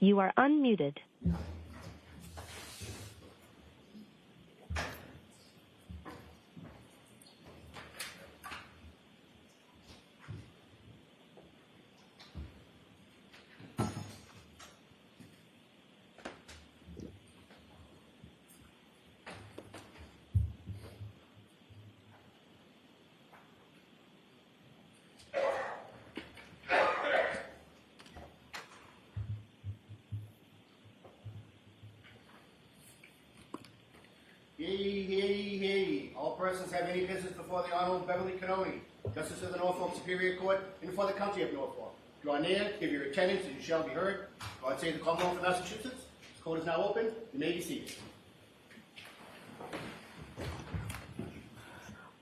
You are unmuted. Hey. All persons have any business before the Honorable Beverly Cannoni, Justice of the Norfolk Superior Court, and before the County of Norfolk. Draw near, give your attendance, and you shall be heard. God save the Commonwealth of Massachusetts. This court is now open. You may be seated.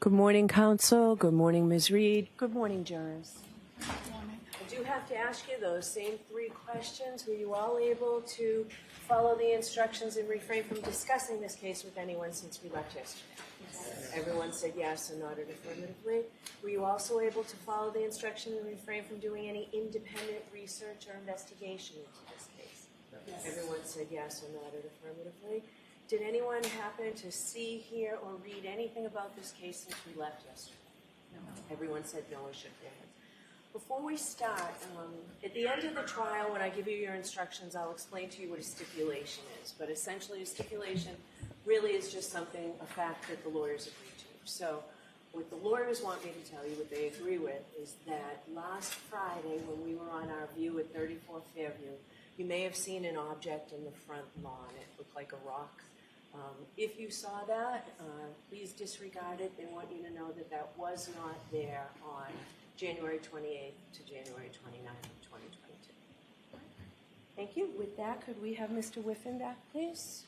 Good morning, counsel. Good morning, Ms. Reed. Good morning, jurors. I do have to ask you those same three questions. Were you all able to follow the instructions and refrain from discussing this case with anyone since we left yesterday? Yes. Everyone said yes and nodded affirmatively. Were you also able to follow the instruction and refrain from doing any independent research or investigation into this case? Yes. Everyone said yes and nodded affirmatively. Did anyone happen to see, hear, or read anything about this case since we left yesterday? No. Everyone said no and shook their heads. Before we start, at the end of the trial, when I give you your instructions, I'll explain to you what a stipulation is. But essentially, a stipulation really is just something, a fact that the lawyers agree to. So what the lawyers want me to tell you, what they agree with, is that last Friday, when we were on our view at 34 Fairview, you may have seen an object in the front lawn. It looked like a rock. If you saw that, please disregard it. They want you to know that that was not there on January 28th to January 29th of 2022. Thank you. With that, could we have Mr. Whiffen back, please?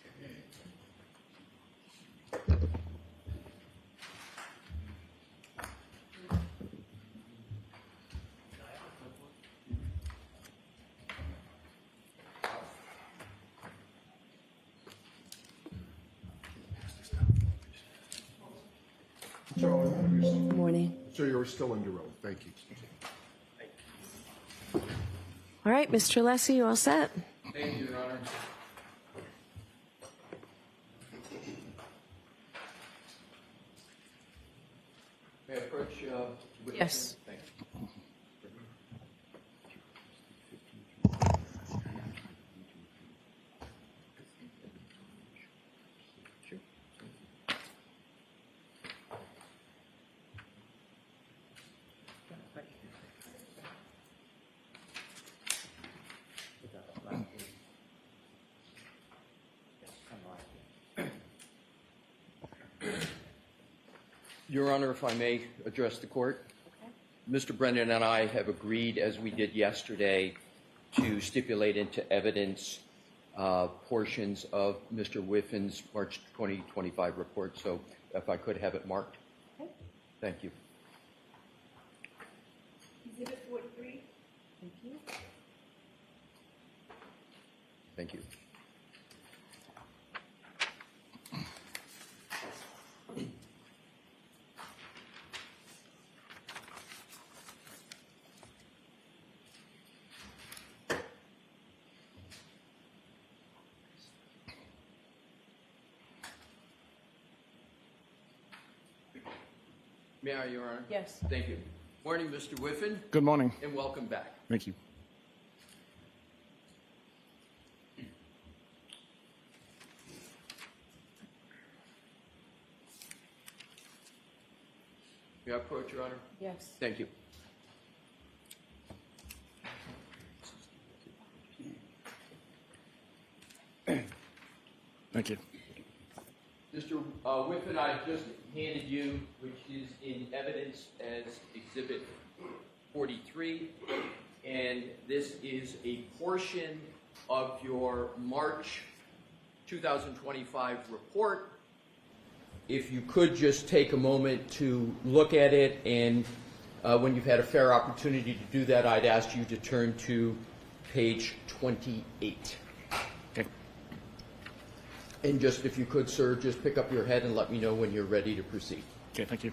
Good morning. So you're still under oath. Thank you. All right, Mr. Lessie, you all set? Thank you, Your Honor. May I approach? Yes. Thank you. Your Honor, if I may address the court. Okay. Mr. Brennan and I have agreed, as we did yesterday, to stipulate into evidence portions of Mr. Whiffen's March 2025 report. So if I could have it marked. Okay. Thank you. Exhibit 43. Thank you. Thank you. May I, Your Honor? Yes. Thank you. Morning, Mr. Whiffen. Good morning. And welcome back. Thank you. May I approach, Your Honor? Yes. Thank you. Thank you. Mr. Whiffen, I've just handed you, which is in evidence as Exhibit 43, and this is a portion of your March 2025 report. If you could just take a moment to look at it, and when you've had a fair opportunity to do that, I'd ask you to turn to page 28. Okay. And just, if you could, sir, just pick up your head and let me know when you're ready to proceed. Okay, thank you.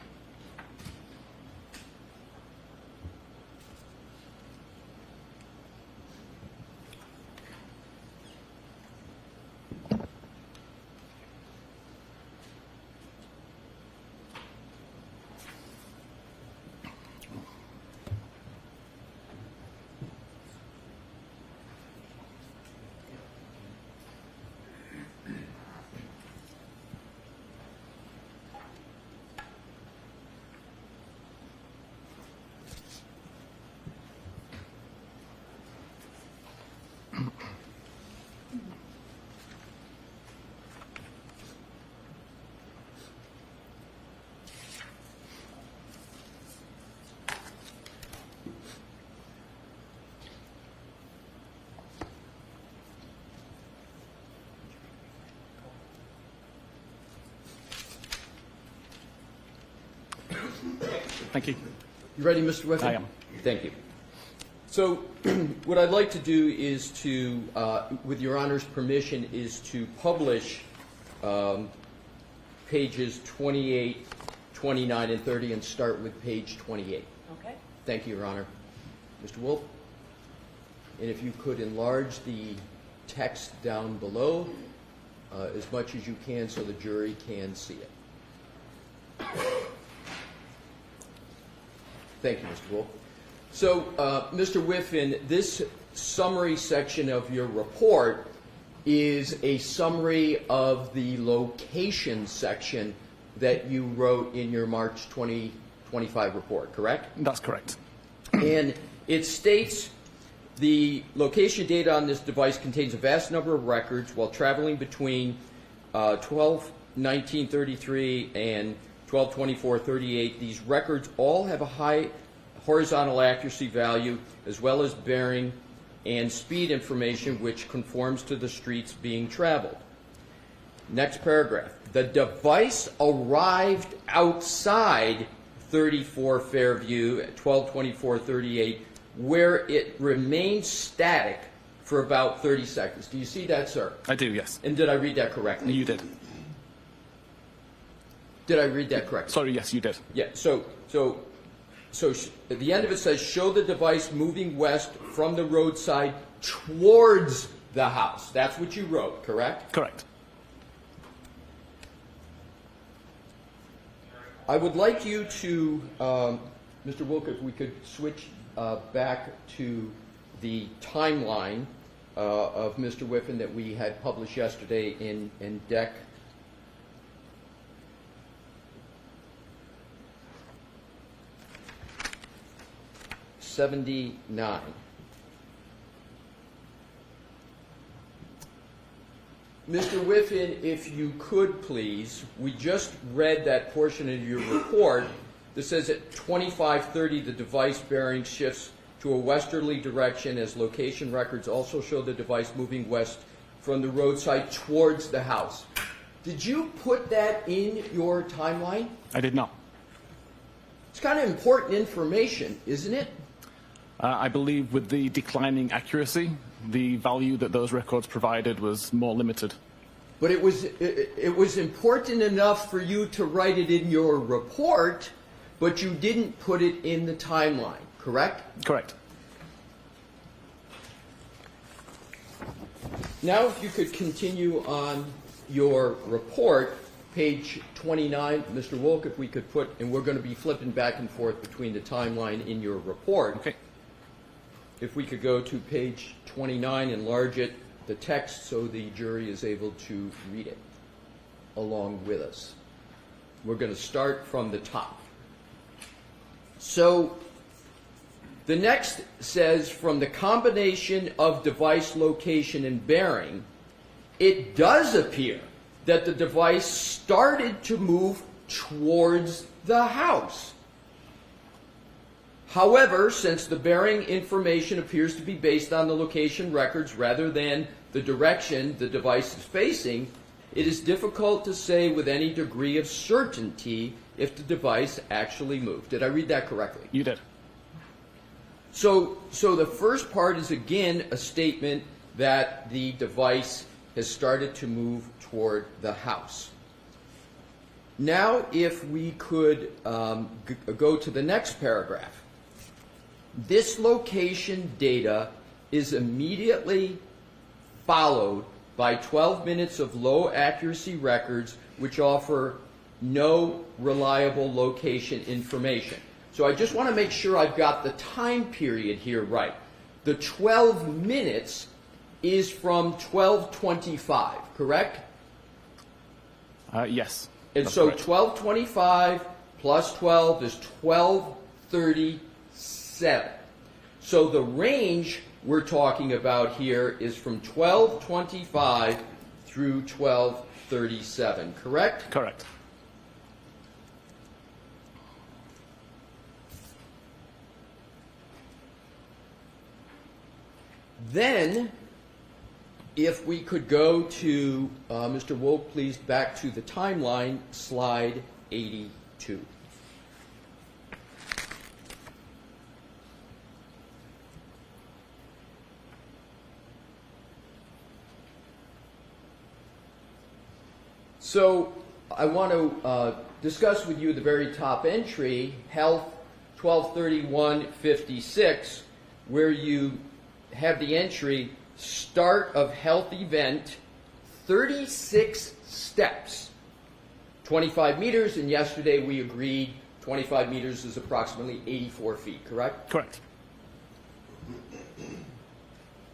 Thank you. You ready, Mr. Whiffen? I am. Thank you. So what I'd like to do is to, with Your Honor's permission, is to publish pages 28, 29, and 30 and start with page 28. Okay. Thank you, Your Honor. Mr. Wolf? And if you could enlarge the text down below as much as you can so the jury can see it. Thank you, Mr. Wolf. So, Mr. Whiffen, this summary section of your report is a summary of the location section that you wrote in your March 2025 report, correct? That's correct. And it states the location data on this device contains a vast number of records while traveling between 12/19/33 and 12/24/38. These records all have a high horizontal accuracy value as well as bearing and speed information which conforms to the streets being traveled. Next paragraph. The device arrived outside 34 Fairview at 12/24/38 where it remained static for about 30 seconds. Do you see that, sir? I do, yes. And did I read that correctly? You did. Did I read that correctly? Sorry, yes, you did. Yeah, so at the end of it says, show the device moving west from the roadside towards the house. That's what you wrote, correct? Correct. I would like you to, Mr. Wilk, if we could switch back to the timeline of Mr. Whiffen that we had published yesterday in Dec. '79. Mr. Whiffen, if you could please, we just read that portion of your report that says at 25:30 the device bearing shifts to a westerly direction as location records also show the device moving west from the roadside towards the house. Did you put that in your timeline? I did not. It's kind of important information, isn't it? I believe with the declining accuracy, the value that those records provided was more limited. But it was important enough for you to write it in your report, but you didn't put it in the timeline, correct? Correct. Now if you could continue on your report, page 29, Mr. Wolk, if we could put, and we're going to be flipping back and forth between the timeline in your report. Okay. If we could go to page 29, enlarge it, the text, so the jury is able to read it along with us. We're going to start from the top. So the next says, from the combination of device location and bearing, it does appear that the device started to move towards the house. However, since the bearing information appears to be based on the location records rather than the direction the device is facing, it is difficult to say with any degree of certainty if the device actually moved. Did I read that correctly? You did. So the first part is again a statement that the device has started to move toward the house. Now if we could go to the next paragraph. This location data is immediately followed by 12 minutes of low accuracy records which offer no reliable location information. So I just want to make sure I've got the time period here right. The 12 minutes is from 12:25, correct? Yes. And that's so correct. 12:25 plus 12 is 12:37. So the range we're talking about here is from 12:25 through 12:37, correct? Correct. Then, if we could go to, Mr. Wolk, please, back to the timeline, slide 82. So I want to discuss with you the very top entry, Health 123156, where you have the entry, start of health event, 36 steps, 25 meters, and yesterday we agreed 25 meters is approximately 84 feet, correct? Correct.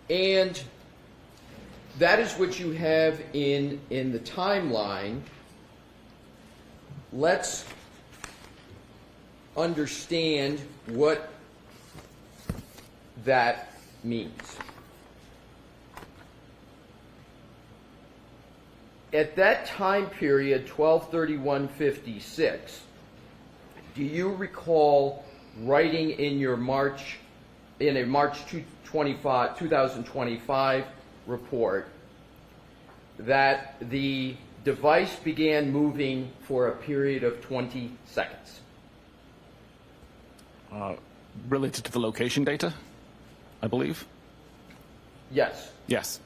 And that is what you have in the timeline. Let's understand what that means. At that time period, 12/31/56, do you recall writing in your March 2025 report that the device began moving for a period of 20 seconds? Related to the location data, I believe? Yes. Yes.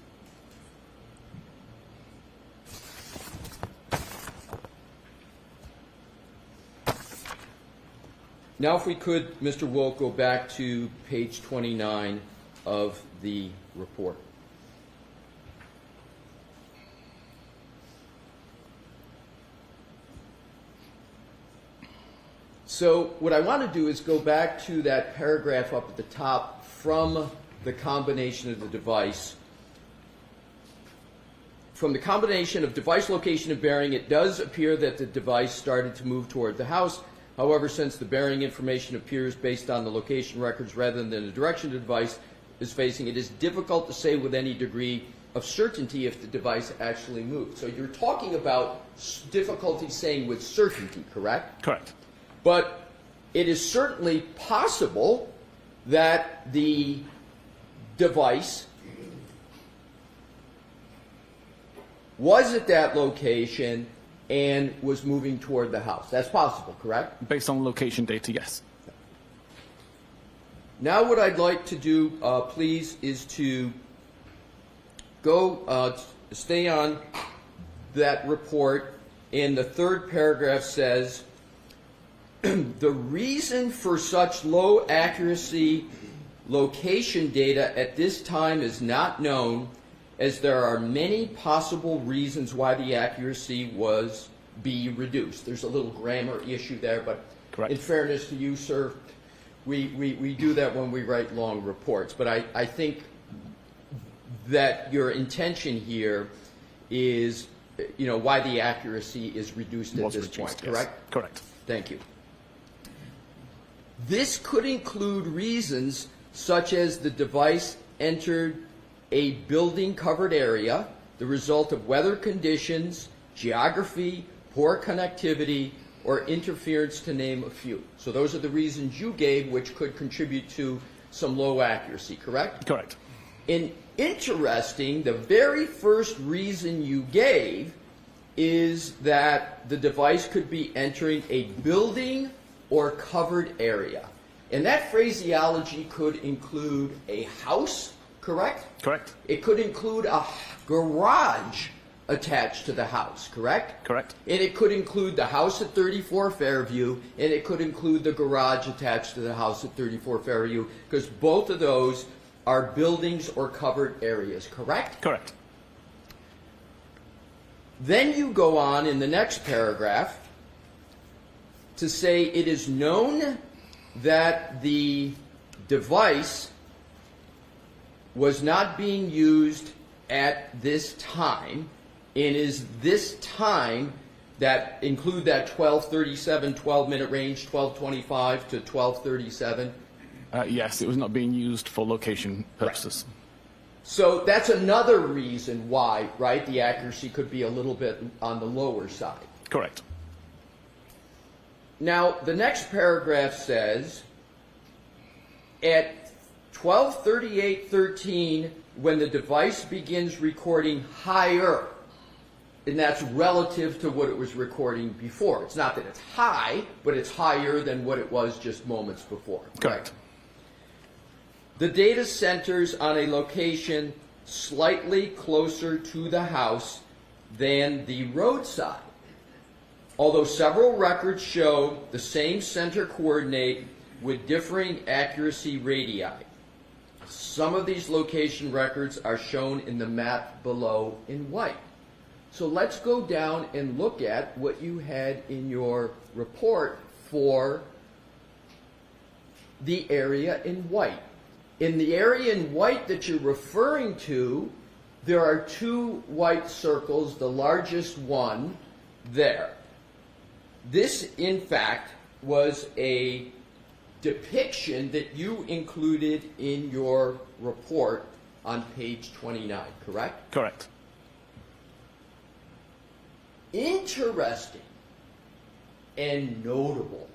Now if we could, Mr. Wolk, go back to page 29 of the report. So what I want to do is go back to that paragraph up at the top from the combination of the device. From the combination of device, location, and bearing, it does appear that the device started to move toward the house. However, since the bearing information appears based on the location records rather than the direction the device is facing, it is difficult to say with any degree of certainty if the device actually moved. So you're talking about difficulty saying with certainty, correct? Correct. But it is certainly possible that the device was at that location and was moving toward the house. That's possible, correct? Based on location data, yes. Now what I'd like to do, please, is to go, stay on that report, and the third paragraph says, the reason for such low accuracy location data at this time is not known, as there are many possible reasons why the accuracy be reduced. There's a little grammar issue there, but correct. In fairness to you, sir, we do that when we write long reports. But I think that your intention here is, why the accuracy is reduced at this point, correct? Yes. Correct. Thank you. This could include reasons such as the device entered a building-covered area, the result of weather conditions, geography, poor connectivity, or interference, to name a few. So those are the reasons you gave which could contribute to some low accuracy, correct? Correct. And interesting, the very first reason you gave is that the device could be entering a building or covered area. And that phraseology could include a house, correct? Correct. It could include a garage attached to the house, correct? Correct. And it could include the house at 34 Fairview, and it could include the garage attached to the house at 34 Fairview, because both of those are buildings or covered areas, correct? Correct. Then you go on in the next paragraph to say it is known that the device was not being used at this time, and is this time that include that 12:37, 12-minute range, 12:25 to 12:37? Yes, it was not being used for location purposes. Right. So that's another reason why, right, the accuracy could be a little bit on the lower side. Correct. Now, the next paragraph says, at 12:38:13, when the device begins recording higher, and that's relative to what it was recording before. It's not that it's high, but it's higher than what it was just moments before. Correct. The data centers on a location slightly closer to the house than the roadside. Although several records show the same center coordinate with differing accuracy radii. Some of these location records are shown in the map below in white. So let's go down and look at what you had in your report for the area in white. In the area in white that you're referring to, there are two white circles, the largest one there. This, in fact, was a depiction that you included in your report on page 29, correct? Correct. Interesting and notable,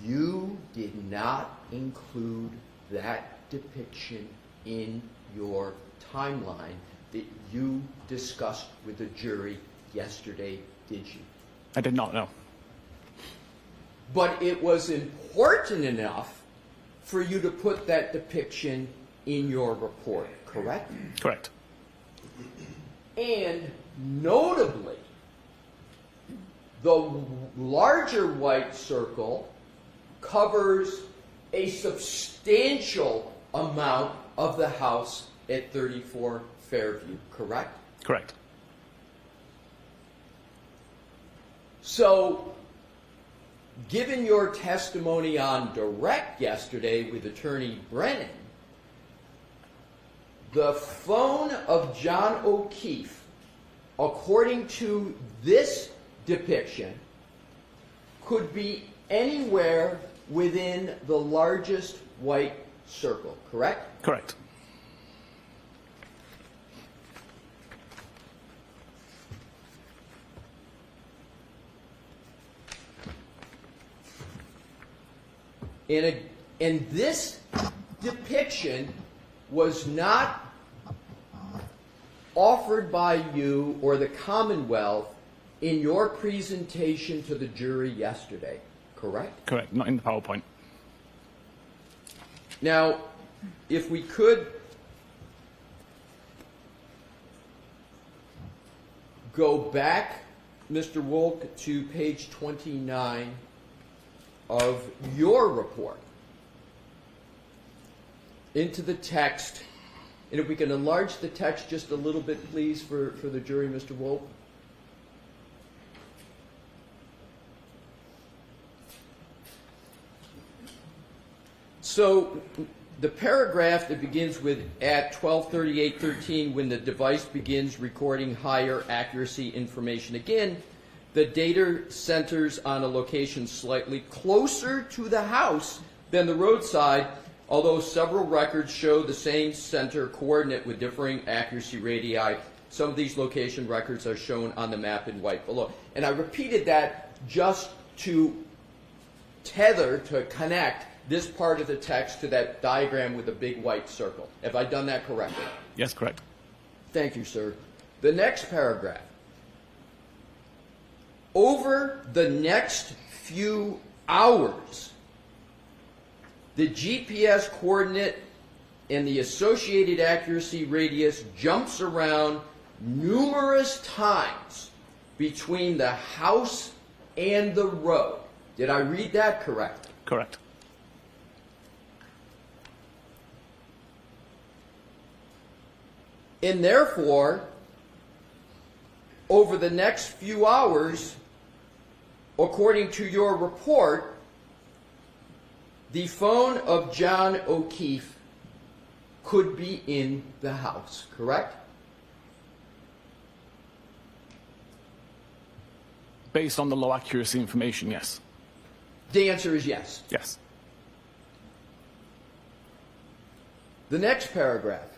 you did not include that depiction in your timeline that you discussed with the jury yesterday, did you? I did not know. But it was important enough for you to put that depiction in your report, correct? Correct. And notably, the larger white circle covers a substantial amount of the house at 34 Fairview, correct? Correct. So, given your testimony on direct yesterday with Attorney Brennan, the phone of John O'Keefe, according to this depiction, could be anywhere within the largest white circle, correct? Correct. And this depiction was not offered by you or the Commonwealth in your presentation to the jury yesterday, correct? Correct. Not in the PowerPoint. Now, if we could go back, Mr. Wolk, to page 29 of your report, into the text, and if we can enlarge the text just a little bit, please, for the jury, Mr. Wolk. So the paragraph that begins with at 12:38:13, when the device begins recording higher accuracy information, again, the data centers on a location slightly closer to the house than the roadside, although several records show the same center coordinate with differing accuracy radii. Some of these location records are shown on the map in white below. And I repeated that just to tether, to connect this part of the text to that diagram with the big white circle. Have I done that correctly? Yes, correct. Thank you, sir. The next paragraph. Over the next few hours, the GPS coordinate and the associated accuracy radius jumps around numerous times between the house and the road. Did I read that correctly? Correct. And therefore, over the next few hours, according to your report, the phone of John O'Keefe could be in the house, correct? Based on the low accuracy information, yes. The answer is yes. Yes. The next paragraph.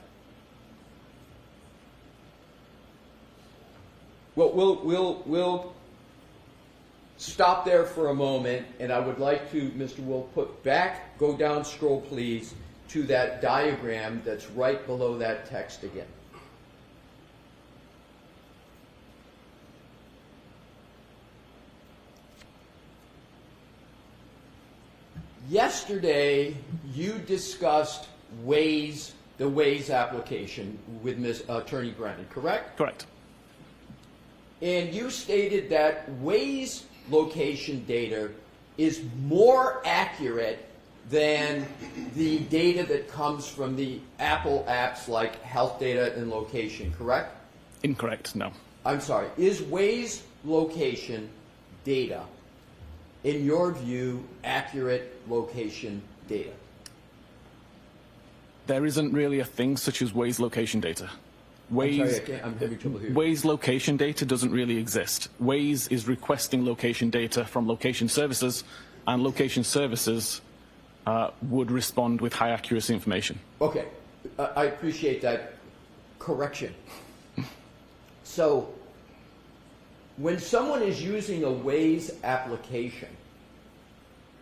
Well, we'll stop there for a moment, and I would like to, Mr. Will, go down, scroll please, to that diagram that's right below that text again. Yesterday, you discussed the Waze application with Attorney Brennan, correct? Correct. And you stated that Waze location data is more accurate than the data that comes from the Apple apps like health data and location, correct? Incorrect, no. I'm sorry. Is Waze location data, in your view, accurate location data? There isn't really a thing such as Waze location data. I'm having trouble hearing. Waze location data doesn't really exist. Waze is requesting location data from location services, and location services would respond with high accuracy information. Okay, I appreciate that correction. So, when someone is using a Waze application,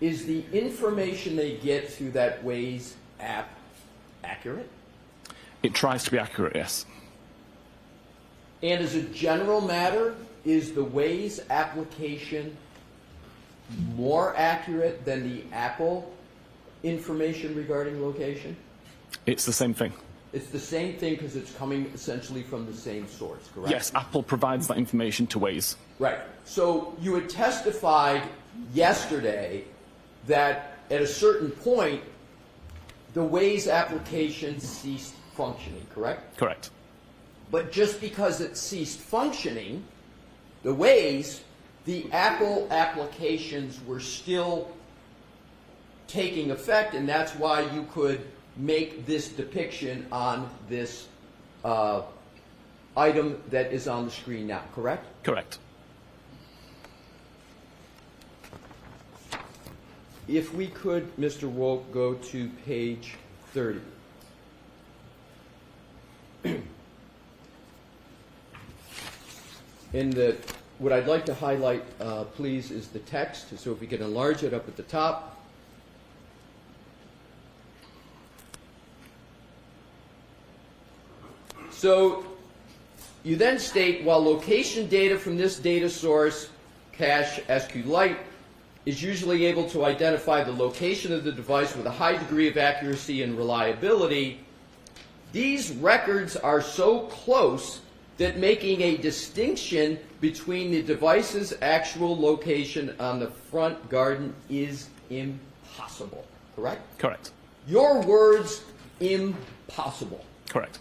is the information they get through that Waze app accurate? It tries to be accurate, yes. And as a general matter, is the Waze application more accurate than the Apple information regarding location? It's the same thing. It's the same thing because it's coming essentially from the same source, correct? Yes, Apple provides that information to Waze. Right. So you had testified yesterday that at a certain point, the Waze application ceased functioning, correct? Correct. But just because it ceased functioning, the Waze, the Apple applications were still taking effect, and that's why you could make this depiction on this item that is on the screen now, correct? Correct. If we could, Mr. Wolk, go to page 30. What I'd like to highlight, please, is the text. So if we can enlarge it up at the top. So you then state, while location data from this data source, cache SQLite, is usually able to identify the location of the device with a high degree of accuracy and reliability, these records are so close that making a distinction between the device's actual location on the front garden is impossible, correct? Correct. Your words, impossible. Correct.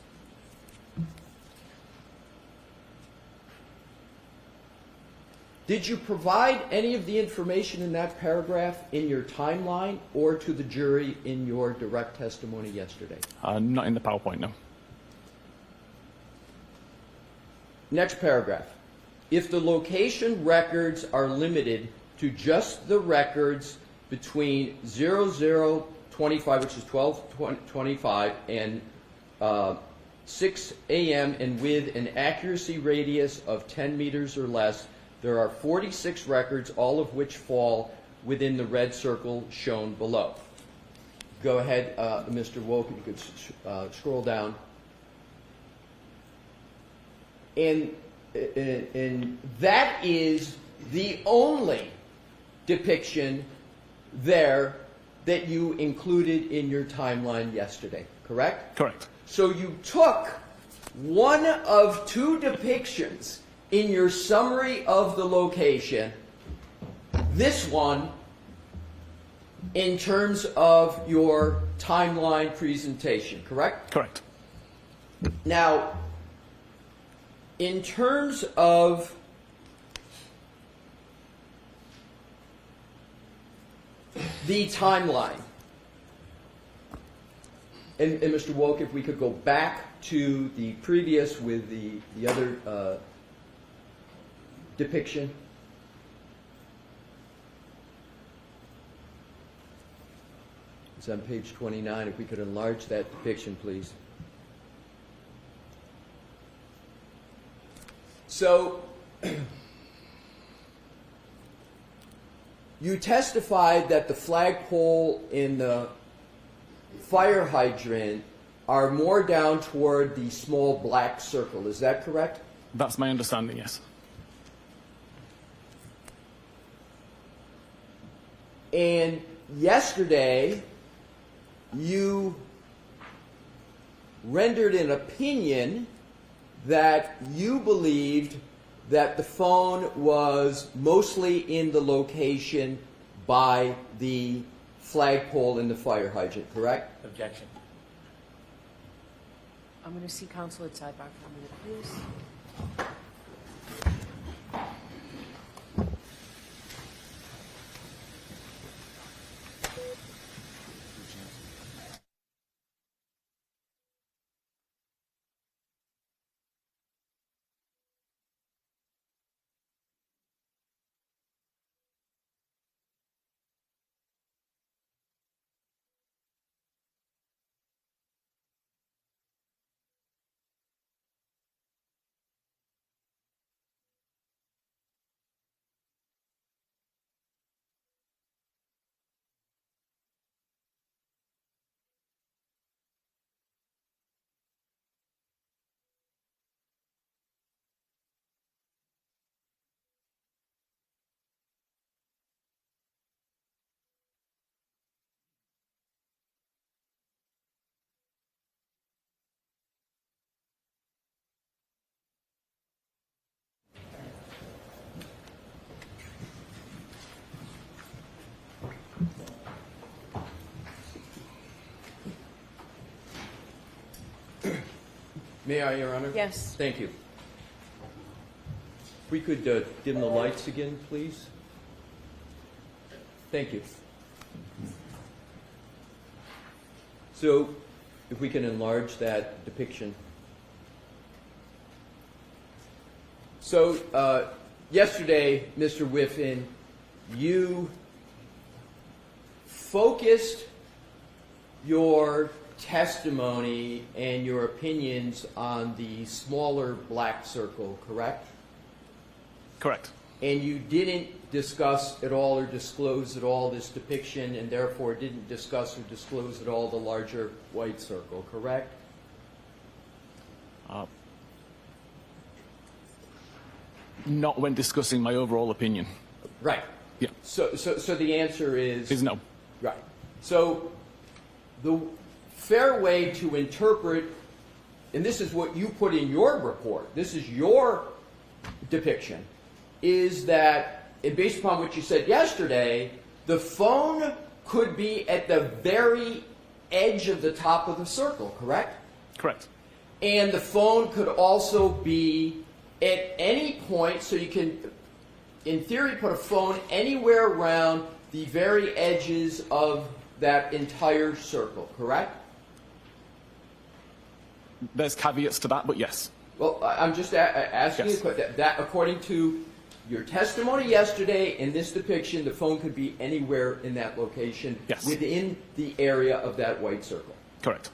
Did you provide any of the information in that paragraph in your timeline or to the jury in your direct testimony yesterday? Not in the PowerPoint, no. Next paragraph. If the location records are limited to just the records between 00:25, which is 12:25, and 6 a.m. and with an accuracy radius of 10 meters or less, there are 46 records, all of which fall within the red circle shown below. Go ahead, Mr. Wolk, if you could scroll down. And that is the only depiction there that you included in your timeline yesterday, correct? Correct. So you took one of two depictions in your summary of the location, this one, in terms of your timeline presentation, correct? Correct. Now, in terms of the timeline, and Mr. Wolk, if we could go back to the previous with the other depiction. It's on page 29. If we could enlarge that depiction, please. So, you testified that the flagpole and the fire hydrant are more down toward the small black circle. Is that correct? That's my understanding, yes. And yesterday, you rendered an opinion that you believed that the phone was mostly in the location by the flagpole in the fire hydrant, correct? Objection. I'm going to see counsel at sidebar for a minute, please. May I, Your Honor? Yes. Thank you. If we could dim the lights again, please. Thank you. So, if we can enlarge that depiction. So, yesterday, Mr. Whiffen, you focused your testimony and your opinions on the smaller black circle, correct? Correct. And you didn't discuss at all or disclose at all this depiction, and therefore didn't discuss or disclose at all the larger white circle, correct? Not when discussing my overall opinion. Right. Yeah. So the answer is No. right. So the fair way to interpret, and this is what you put in your report, this is your depiction, is that, and based upon what you said yesterday, the phone could be at the very edge of the top of the circle, correct? Correct. And the phone could also be at any point, so you can, in theory, put a phone anywhere around the very edges of that entire circle, correct? There's caveats to that, but yes. Well, I'm just asking Yes. you that according to your testimony yesterday in this depiction, the phone could be anywhere in that location Yes. within the area of that white circle. Correct.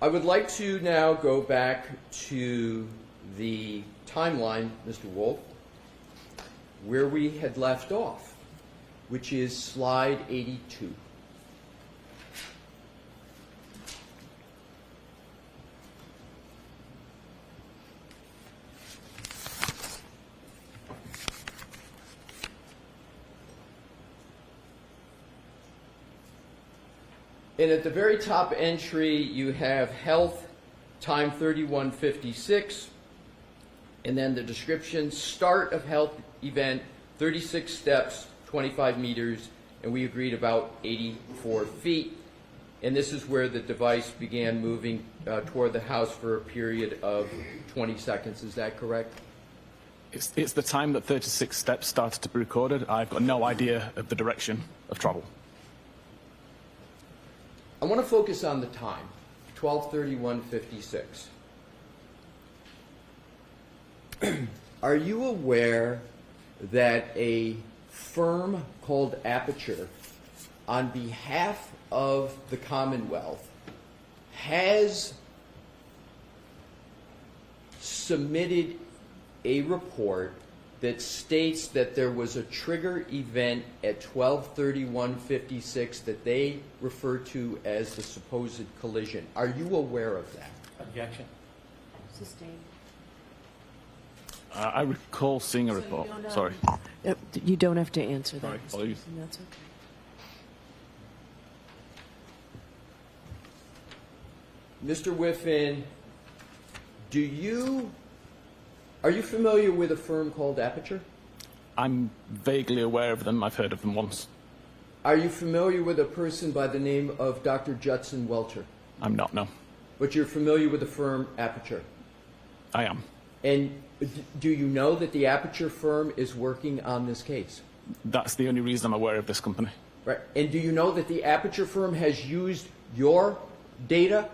I would like to now go back to the timeline, Mr. Wolf, where we had left off, which is slide 82. And at the very top entry, you have health, time 31:56, and then the description, start of health event, 36 steps, 25 meters, and we agreed about 84 feet. And this is where the device began moving toward the house for a period of 20 seconds. Is that correct? It's the time that 36 steps started to be recorded. I've got no idea of the direction of travel. I want to focus on the time, 12:31:56. Are you aware that a firm called Aperture, on behalf of the Commonwealth, has submitted a report that states that there was a trigger event at 12:31:56 that they refer to as the supposed collision? Are you aware of that? Objection. Sustained. I recall seeing a report. Sorry. You don't have to answer that. Sorry, apologies. That's okay. Mr. Whiffen, are you familiar with a firm called Aperture? I'm vaguely aware of them. I've heard of them once. Are you familiar with a person by the name of Dr. Judson Welcher? I'm not, no. But you're familiar with the firm Aperture? I am. And do you know that the Aperture firm is working on this case? That's the only reason I'm aware of this company. Right. And do you know that the Aperture firm has used your data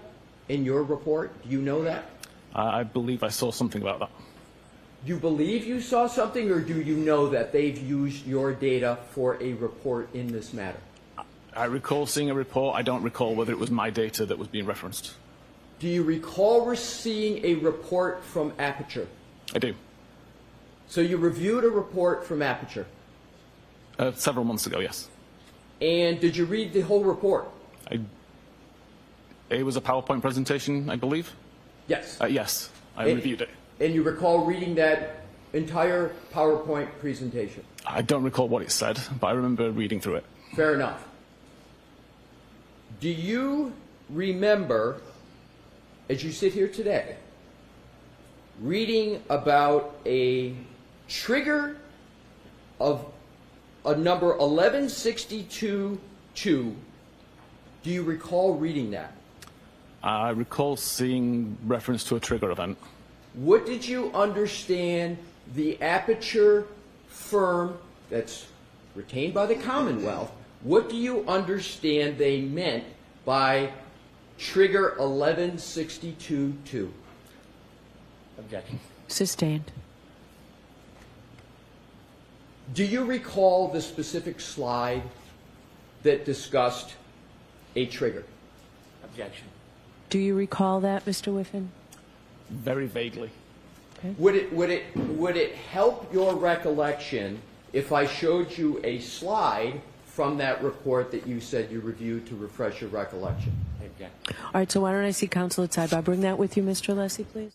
in your report? Do you know that? I believe I saw something about that. Do you believe you saw something, or do you know that they've used your data for a report in this matter? I recall seeing a report. I don't recall whether it was my data that was being referenced. Do you recall seeing a report from Aperture? I do. So you reviewed a report from Aperture. Several months ago, yes. And did you read the whole report? It was a PowerPoint presentation, I believe. Yes. Yes, I reviewed it. And you recall reading that entire PowerPoint presentation? I don't recall what it said, but I remember reading through it. Fair enough. Do you remember, as you sit here today, reading about a trigger of a number 1162-2? Do you recall reading that? I recall seeing reference to a trigger event. What did you understand the Aperture firm that's retained by the Commonwealth, what do you understand they meant by trigger 1162-2? Objection. Sustained. Do you recall the specific slide that discussed a trigger? Objection. Do you recall that, Mr. Whiffen? Very vaguely. Okay. Would it help your recollection if I showed you a slide from that report that you said you reviewed to refresh your recollection? I object. All right, so why don't I see counsel at sidebar? Bring that with you, Mr. Alessi, please.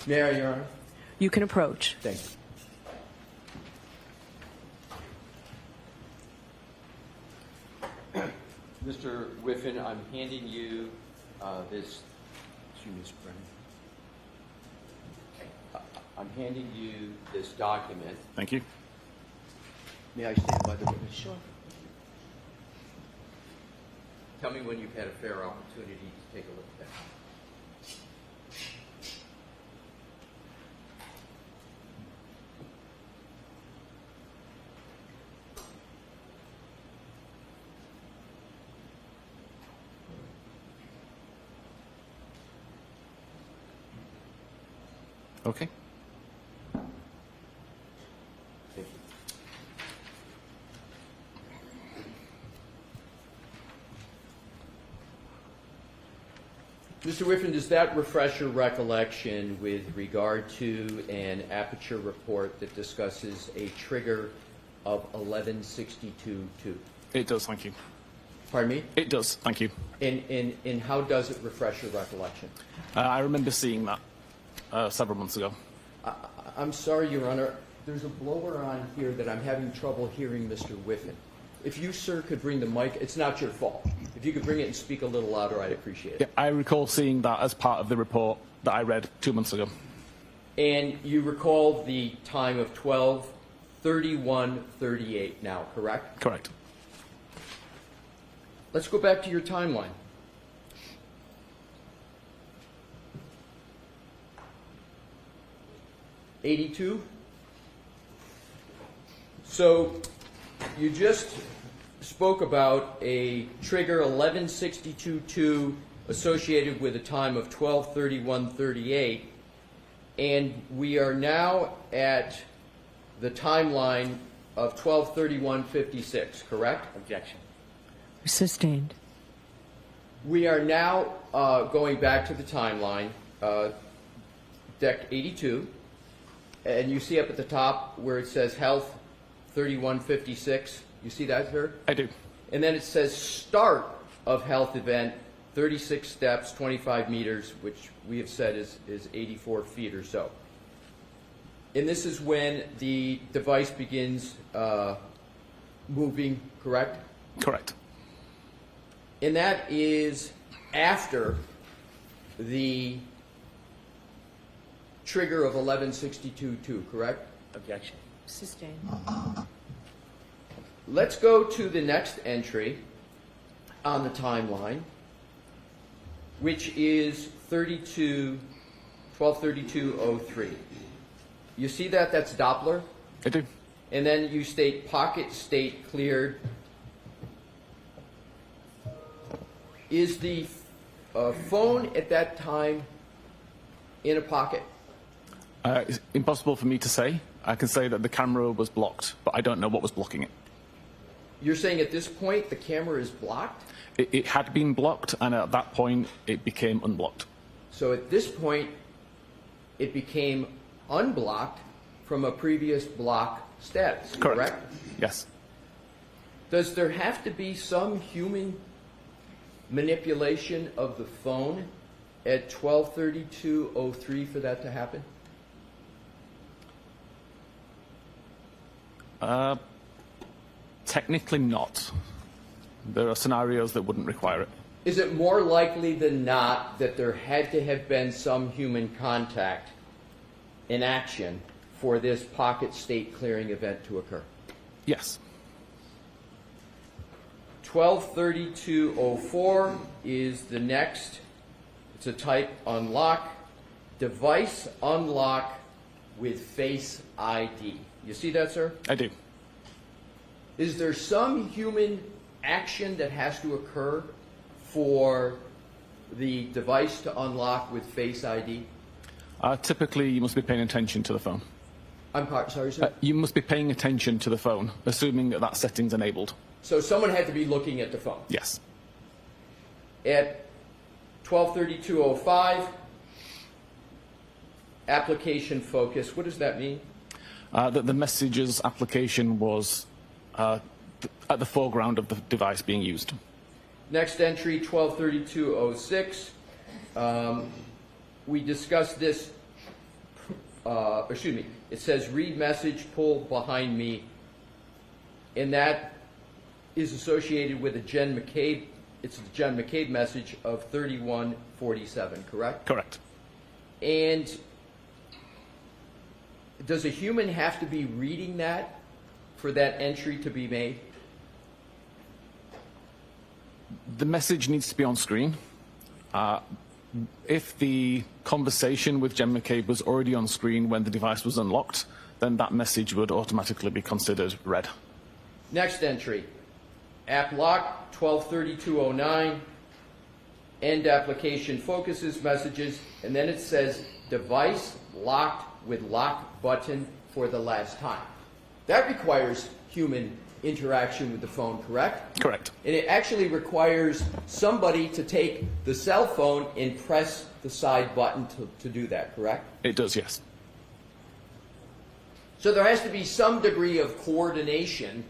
May I, Your Honor? You can approach. Thank you. Mr. Whiffen, I'm handing you this. Excuse me, Mr. Brennan. I'm handing you this document. Thank you. May I stand by the witness? Sure. Tell me when you've had a fair opportunity to take a look at that. Okay. Thank you. Mr. Whiffen, does that refresh your recollection with regard to an aperture report that discusses a trigger of 1162.2? It does, thank you. Pardon me? It does, thank you. And how does it refresh your recollection? I remember seeing that several months ago. I'm sorry, Your Honor. There's a blower on here that I'm having trouble hearing Mr. Whiffen. If you, sir, could bring the mic, it's not your fault. If you could bring it and speak a little louder, I'd appreciate it. Yeah, I recall seeing that as part of the report that I read 2 months ago. And you recall the time of 12:31:38 now, correct? Correct. Let's go back to your timeline. '82. So you just spoke about a trigger 1162.2 associated with a time of 12:31:38, and we are now at the timeline of 12:31:56, correct? Objection. Sustained. We are now going back to the timeline, deck 82, and you see up at the top where it says health 31:56. You see that, sir? I do. And then it says start of health event, 36 steps, 25 meters, which we have said is 84 feet or so. And this is when the device begins moving, correct? Correct. And that is after the trigger of 1162.2, correct? Objection. Sustained. Let's go to the next entry on the timeline, which is 12:32:03. You see that? That's Doppler. I do. And then you state pocket state cleared. Is the phone at that time in a pocket? It's impossible for me to say. I can say that the camera was blocked, but I don't know what was blocking it. You're saying at this point the camera is blocked? It had been blocked, and at that point, it became unblocked. So at this point, it became unblocked from a previous block status, correct? Yes. Does there have to be some human manipulation of the phone at 12:32:03 for that to happen? Technically not. There are scenarios that wouldn't require it. Is it more likely than not that there had to have been some human contact in action for this pocket state clearing event to occur? Yes. 12:32:04 is the next. It's a type unlock. Device unlock with Face ID. You see that, sir? I do. Is there some human action that has to occur for the device to unlock with Face ID? Typically, you must be paying attention to the phone. Sorry, sir? You must be paying attention to the phone, assuming that that setting's enabled. So someone had to be looking at the phone. Yes. At 12:32:05, application focus. What does that mean? That the messages application was at the foreground of the device being used. Next entry, 12:32:06. We discussed this it says read message, pull behind me, and that is associated with a Jen McCabe, it's the Jen McCabe message of 3147, correct? Correct. And does a human have to be reading that for that entry to be made? The message needs to be on screen. If the conversation with Jen McCabe was already on screen when the device was unlocked, then that message would automatically be considered read. Next entry, app lock 123209, end application focuses messages, and then it says device locked with lock button for the last time. That requires human interaction with the phone, correct? Correct. And it actually requires somebody to take the cell phone and press the side button to do that, correct? It does, yes. So there has to be some degree of coordination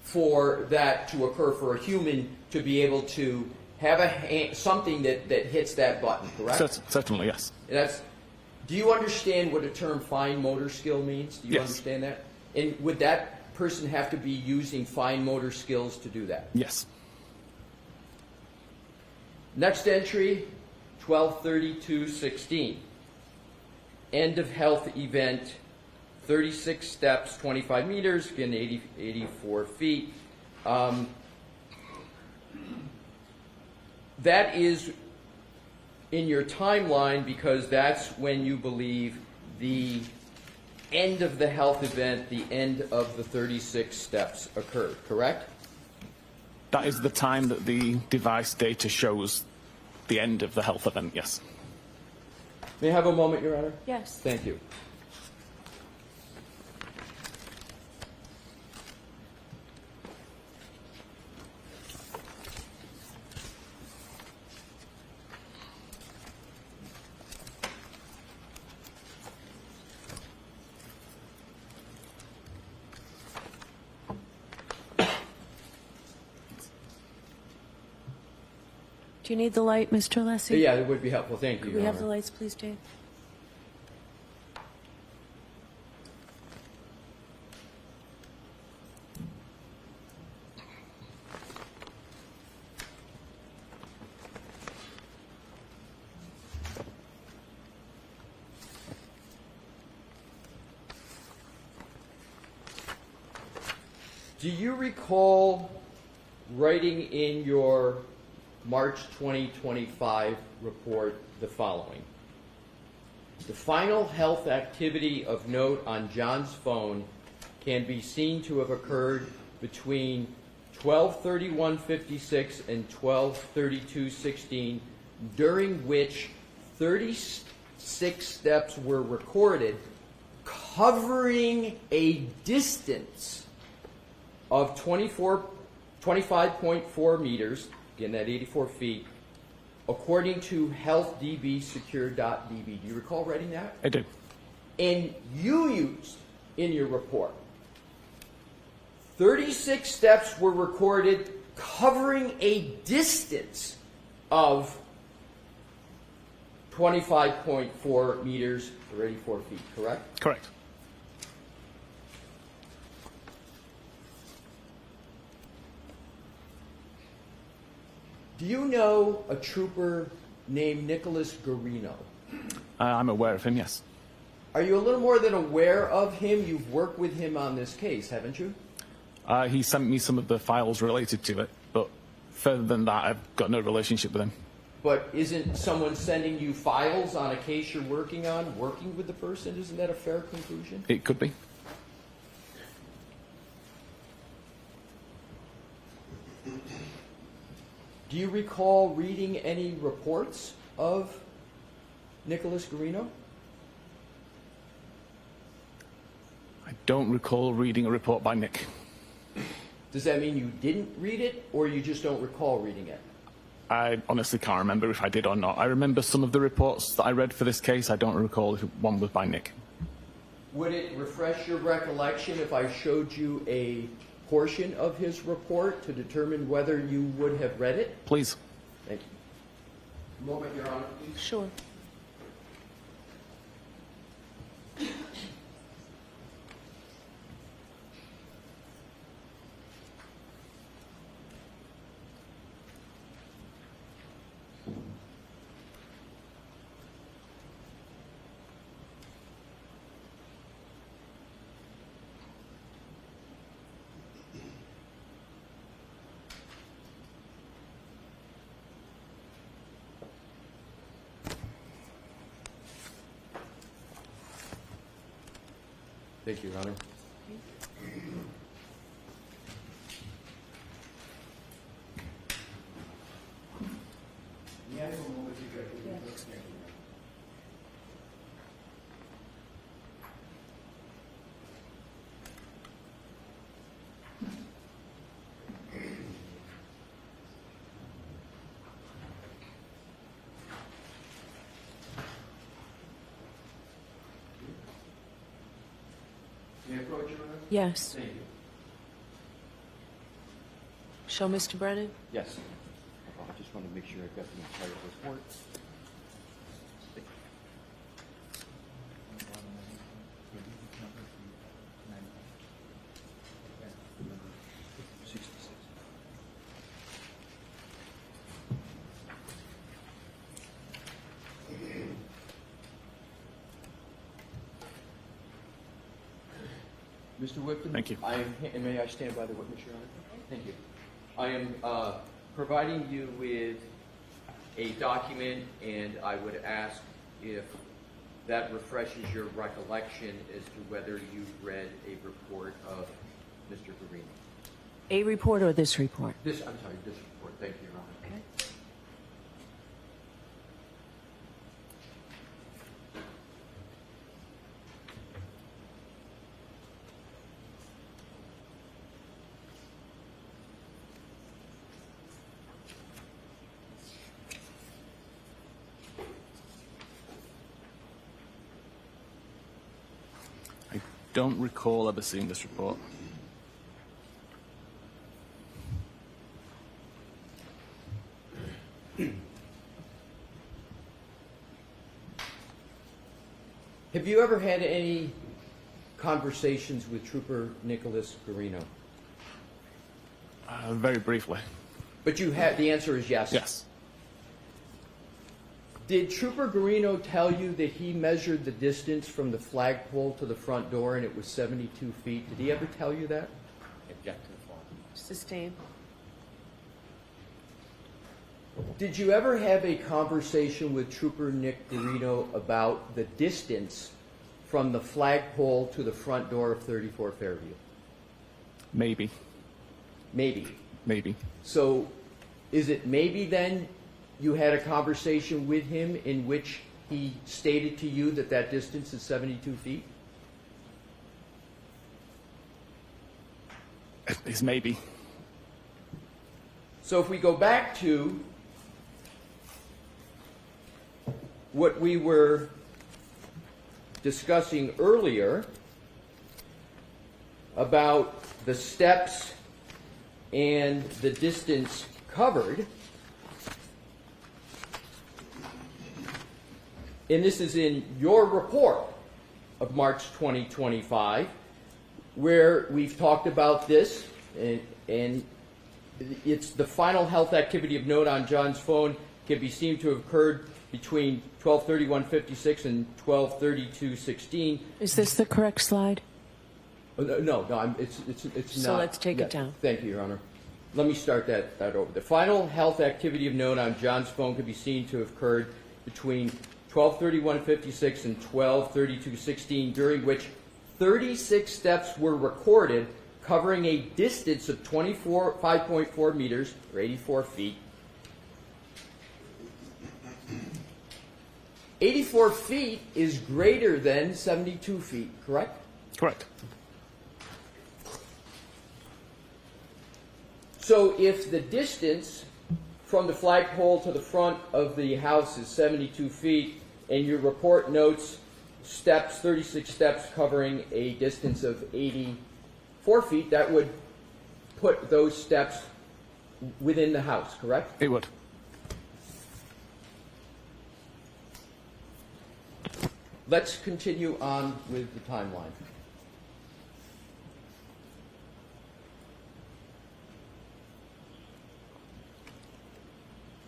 for that to occur, for a human to be able to have something that hits that button, correct? Certainly, yes. Do you understand what the term fine motor skill means? Do you Yes. understand that? And would that person have to be using fine motor skills to do that? Yes. Next entry, 123216. End of health event, 36 steps, 25 meters, again 84 feet. That is in your timeline because that's when you believe the end of the health event, the end of the 36 steps occurred, correct? That is the time that the device data shows the end of the health event, yes. May I have a moment, Your Honor? Yes. Thank you. Do you need the light, Mr. Alessi? Yeah, it would be helpful. Thank you, Could Your we have the Honor. lights, please, Dave? Do you recall writing in your March 2025 report the following? The final health activity of note on John's phone can be seen to have occurred between 12:31:56 and 12:32:16, during which 36 steps were recorded, covering a distance of 25.4 meters, again that 84 feet, according to healthdbsecure.db. Do you recall writing that? I do. And you used in your report 36 steps were recorded covering a distance of 25.4 meters or 84 feet, correct? Correct. Do you know a trooper named Nicholas Garino? I'm aware of him, yes. Are you a little more than aware of him? You've worked with him on this case, haven't you? He sent me some of the files related to it, but further than that, I've got no relationship with him. But isn't someone sending you files on a case you're working on, working with the person? Isn't that a fair conclusion? It could be. Do you recall reading any reports of Nicholas Garino? I don't recall reading a report by Nick. Does that mean you didn't read it, or you just don't recall reading it? I honestly can't remember if I did or not. I remember some of the reports that I read for this case. I don't recall if one was by Nick. Would it refresh your recollection if I showed you a portion of his report to determine whether you would have read it? Please. Thank you. Moment, Your Honor, please. Sure. Thank you, Your Honor. May I approach, Your Honor? Yes. Thank you. Show Mr. Brennan. Yes. I just want to make sure I've got the entire report. Mr. Whitman? Thank you. May I stand by the witness, Your Honor? Thank you. I am providing you with a document, and I would ask if that refreshes your recollection as to whether you've read a report of Mr. Garino. A report or this report? This report. Thank you, Your Honor. Okay. I don't recall ever seeing this report. Have you ever had any conversations with Trooper Nicholas Garino? Very briefly. But you had, the answer is yes. Yes. Did Trooper Garino tell you that he measured the distance from the flagpole to the front door and it was 72 feet? Did he ever tell you that? Object to the floor. Sustained. Did you ever have a conversation with Trooper Nick Garino about the distance from the flagpole to the front door of 34 Fairview? Maybe. Maybe. Maybe. So is it maybe then you had a conversation with him in which he stated to you that that distance is 72 feet? It's maybe. So if we go back to what we were discussing earlier about the steps and the distance covered, and this is in your report of March 2025, where we've talked about this, and it's the final health activity of note on John's phone can be seen to have occurred between 12:31:56 and 12:32:16. Is this the correct slide? No, it's not. So let's take it down. Thank you, Your Honor. Let me start that over. The final health activity of note on John's phone could be seen to have occurred between 12:31:56 and 12:32:16, during which 36 steps were recorded, covering a distance of 5.4 meters, or 84 feet. 84 feet is greater than 72 feet, correct? Correct. So if the distance from the flagpole to the front of the house is 72 feet, and your report notes steps, 36 steps covering a distance of 84 feet, that would put those steps within the house, correct? It would. Let's continue on with the timeline.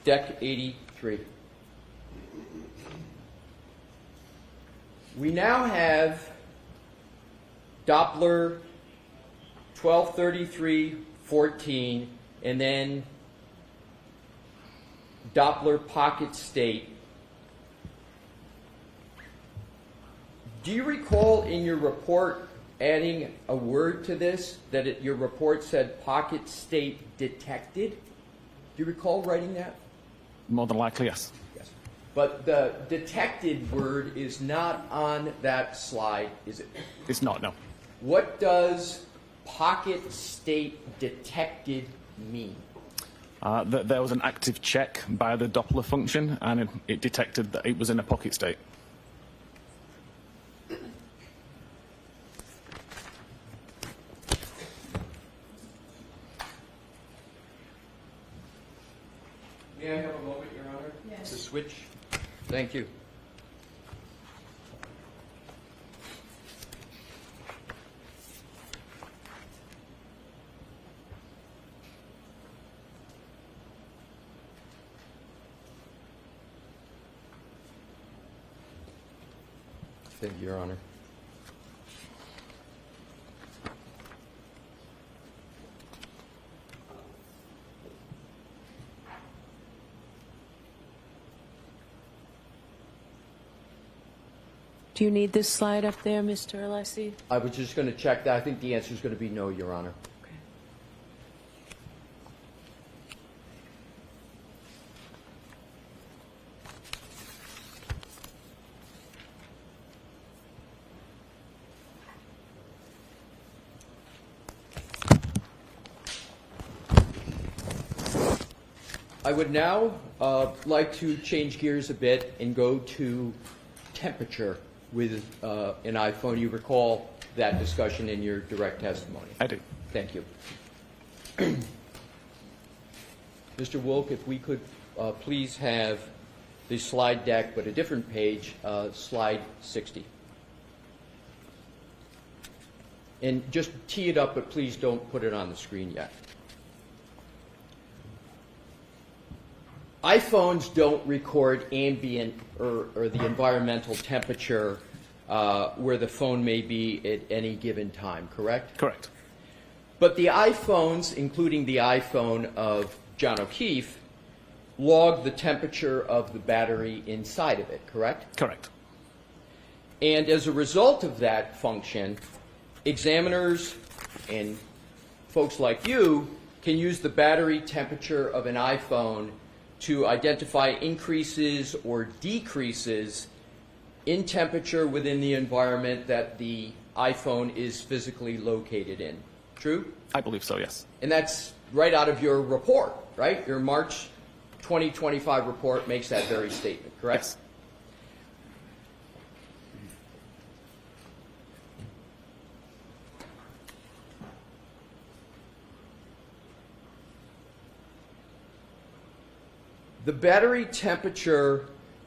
Deck 83. We now have Doppler 1233-14 and then Doppler pocket state. Do you recall in your report adding a word to this, that your report said pocket state detected? Do you recall writing that? More than likely, yes. Yes. But the detected word is not on that slide, is it? It's not, no. What does pocket state detected mean? There was an active check by the Doppler function, and it detected that it was in a pocket state. May I have a moment, Your Honor? Yes. To switch? Thank you. Thank you, Your Honor. Do you need this slide up there, Mr. Alessi? I was just going to check that. I think the answer is going to be no, Your Honor. Okay. I would now like to change gears a bit and go to temperature with an iPhone. You recall that discussion in your direct testimony? I do. Thank you. Mr. Wilk, if we could please have the slide deck, but a different page, slide 60. And just tee it up, but please don't put it on the screen yet. iPhones don't record ambient or the environmental temperature where the phone may be at any given time, correct? Correct. But the iPhones, including the iPhone of John O'Keefe, log the temperature of the battery inside of it, correct? Correct. And as a result of that function, examiners and folks like you can use the battery temperature of an iPhone to identify increases or decreases in temperature within the environment that the iPhone is physically located in. True? I believe so, yes. And that's right out of your report, right? Your March 2025 report makes that very statement, correct? Yes. The battery temperature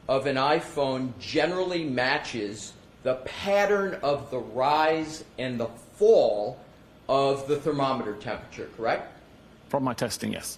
of an iPhone generally matches the pattern of the rise and the fall of the thermometer temperature, correct? From my testing, yes.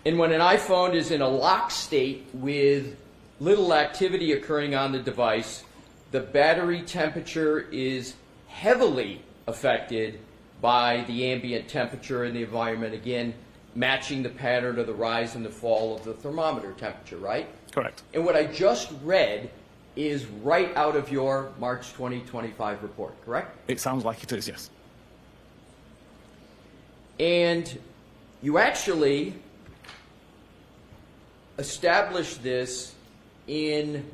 And when an iPhone is in a lock state with little activity occurring on the device, the battery temperature is heavily affected by the ambient temperature in the environment, again, matching the pattern of the rise and the fall of the thermometer temperature, right? Correct. And what I just read is right out of your March 2025 report, correct? It sounds like it is, yes. And you actually established this in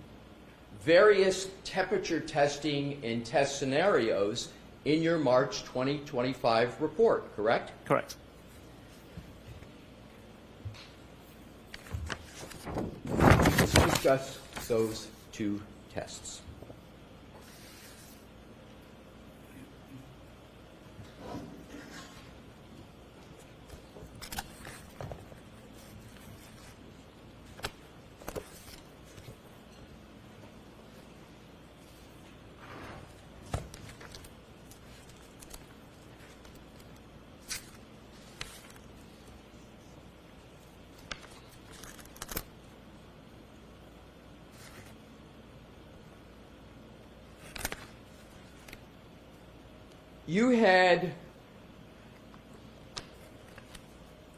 various temperature testing and test scenarios in your March 2025 report, correct? Correct. Let's discuss those two tests. You had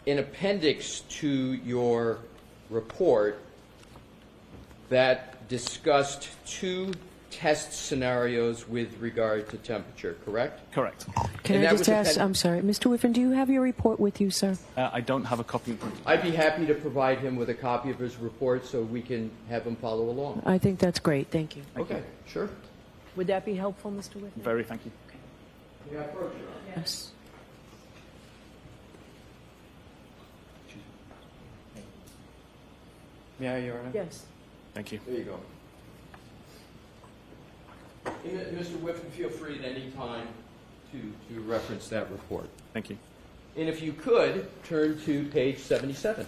an appendix to your report that discussed two test scenarios with regard to temperature, correct? Correct. Can And I that just was ask, appended- I'm sorry, Mr. Whiffen, do you have your report with you, sir? I don't have a copy in front of me. I'd be happy to provide him with a copy of his report so we can have him follow along. I think that's great, thank you. Okay, sure. Would that be helpful, Mr. Whiffen? Very, thank you. May I approach, Your Honor? Yes. May I, Your Honor? Yes. Thank you. There you go. And, Mr. Whiffen, feel free at any time to reference that report. Thank you. And if you could, turn to page 77.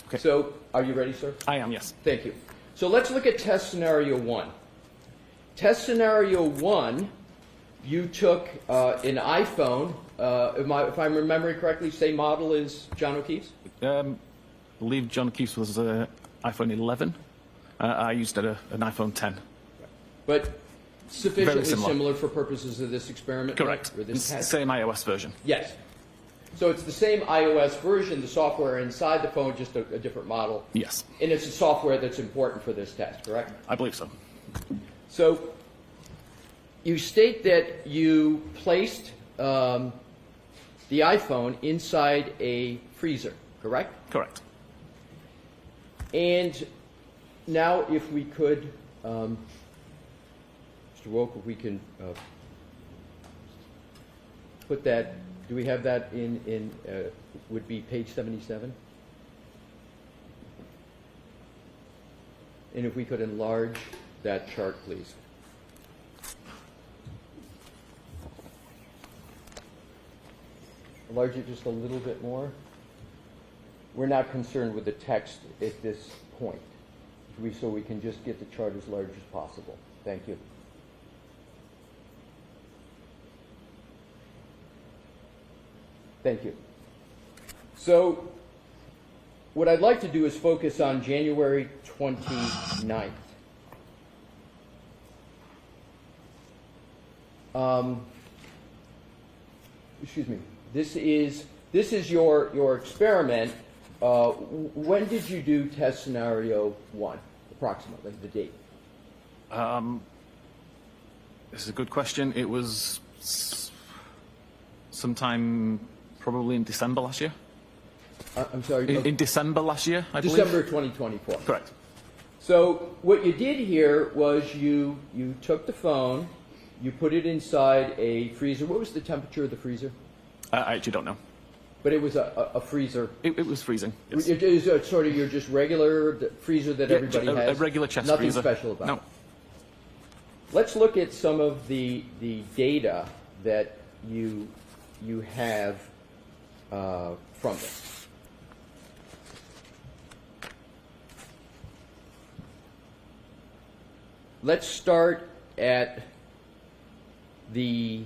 Okay. So, are you ready, sir? I am, yes. Thank you. So let's look at test scenario 1. Test scenario 1, you took an iPhone, if I'm remembering correctly, same model as John O'Keefe's? I believe John O'Keefe's was iPhone 11. I used an iPhone 10. But sufficiently Very similar. for purposes of this experiment? Correct. Or this test? Same iOS version. Yes. So it's the same iOS version, the software inside the phone, just a different model. Yes, And it's the software that's important for this test, correct? I believe so. So you state that you placed the iPhone inside a freezer, correct? Correct. And now if we could, Mr. Woke, if we can put that, do we have that in would be page 77? And if we could enlarge that chart, please. Enlarge it just a little bit more. We're not concerned with the text at this point, so we can just get the chart as large as possible. Thank you. Thank you. So what I'd like to do is focus on January 29th. Excuse me. This is your experiment. When did you do test scenario 1, approximately, the date? This is a good question. It was sometime probably in December last year. I'm sorry. In December last year, I believe. December 2024. Correct. So what you did here was you took the phone, you put it inside a freezer. What was the temperature of the freezer? I actually don't know. But it was a freezer. It was freezing. Yes. It is sort of your just regular freezer that everybody has. A regular chest Nothing freezer. special about No. it. Let's look at some of the data that you have from this. Let's start at the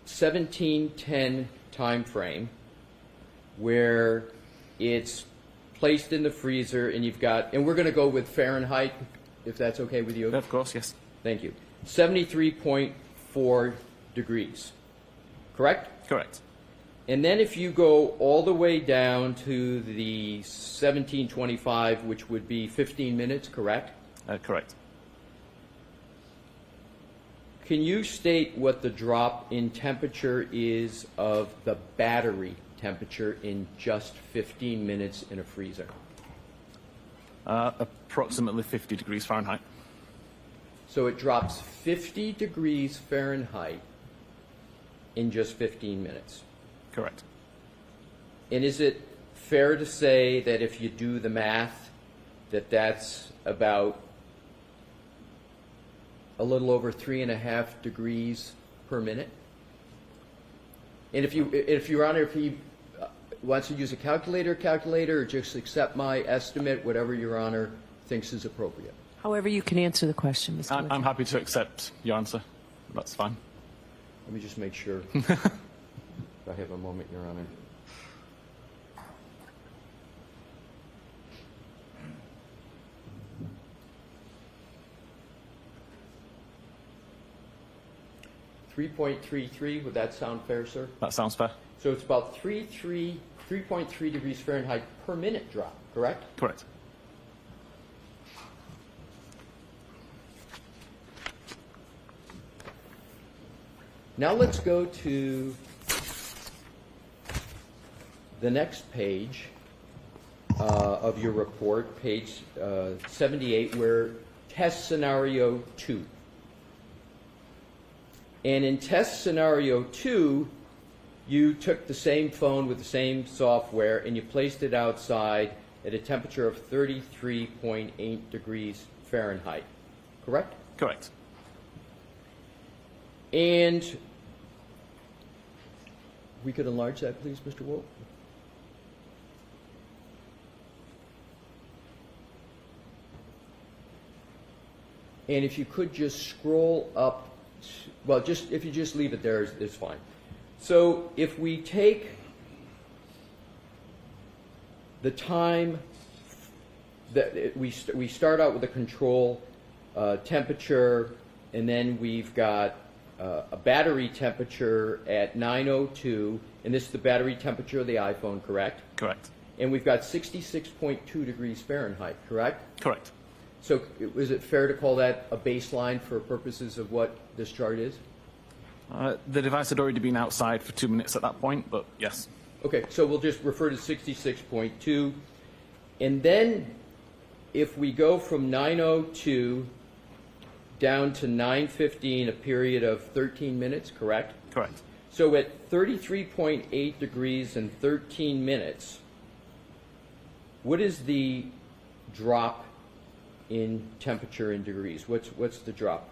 1710 time frame, where it's placed in the freezer, and you've got, and we're going to go with Fahrenheit, if that's okay with you. Of course, yes. Thank you. 73.4 degrees. Correct? Correct. And then if you go all the way down to the 1725, which would be 15 minutes, correct? Correct. Can you state what the drop in temperature is of the battery temperature in just 15 minutes in a freezer? Approximately 50 degrees Fahrenheit. So it drops 50 degrees Fahrenheit in just 15 minutes. Correct. And is it fair to say that if you do the math, that that's about a little over 3.5 degrees per minute? And if Your Honor, if he wants to use a calculator, or just accept my estimate, whatever Your Honor thinks is appropriate. However you can answer the question, Mr. I'm Whiffen. happy to accept your answer. That's fine. Let me just make sure. If I have a moment, Your Honor. $3.33, would that sound fair, sir? That sounds fair. So it's about 3.34 3.3 degrees Fahrenheit per minute drop, correct? Correct. Now let's go to the next page of your report, page 78, where test scenario 2. And in test scenario 2, you took the same phone with the same software and you placed it outside at a temperature of 33.8 degrees Fahrenheit, correct? Correct. And we could enlarge that, please, Mr. Wolf. And if you could just scroll up, well, just if you just leave it there, it's fine. So if we take the time that we start out with a control temperature, and then we've got a battery temperature at 9:02, and this is the battery temperature of the iPhone, correct? Correct. And we've got 66.2 degrees Fahrenheit, correct? Correct. So is it fair to call that a baseline for purposes of what this chart is? The device had already been outside for 2 minutes at that point, but yes. Okay, so we'll just refer to 66.2. And then if we go from 9:02 down to 9:15, a period of 13 minutes, correct? Correct. So at 33.8 degrees and 13 minutes, what is the drop in temperature in degrees? What's the drop?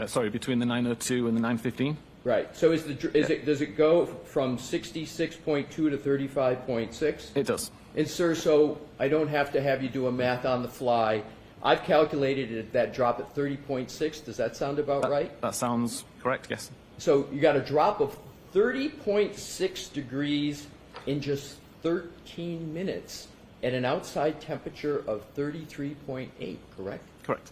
Sorry, between the 9:02 and the 9:15? Right. So does it go from 66.2 to 35.6? It does. And sir, so I don't have to have you do a math on the fly. I've calculated that drop at 30.6. Does that sound about right? That sounds correct, yes. So you got a drop of 30.6 degrees in just 13 minutes at an outside temperature of 33.8, correct? Correct.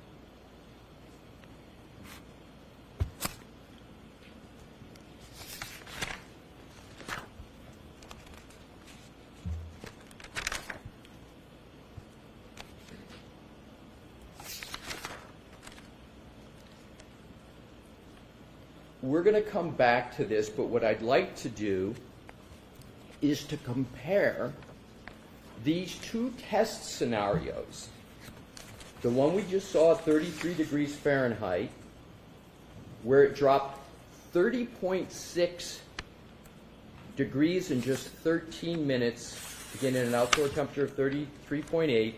We're going to come back to this, but what I'd like to do is to compare these two test scenarios. The one we just saw at 33 degrees Fahrenheit, where it dropped 30.6 degrees in just 13 minutes, again at an outdoor temperature of 33.8,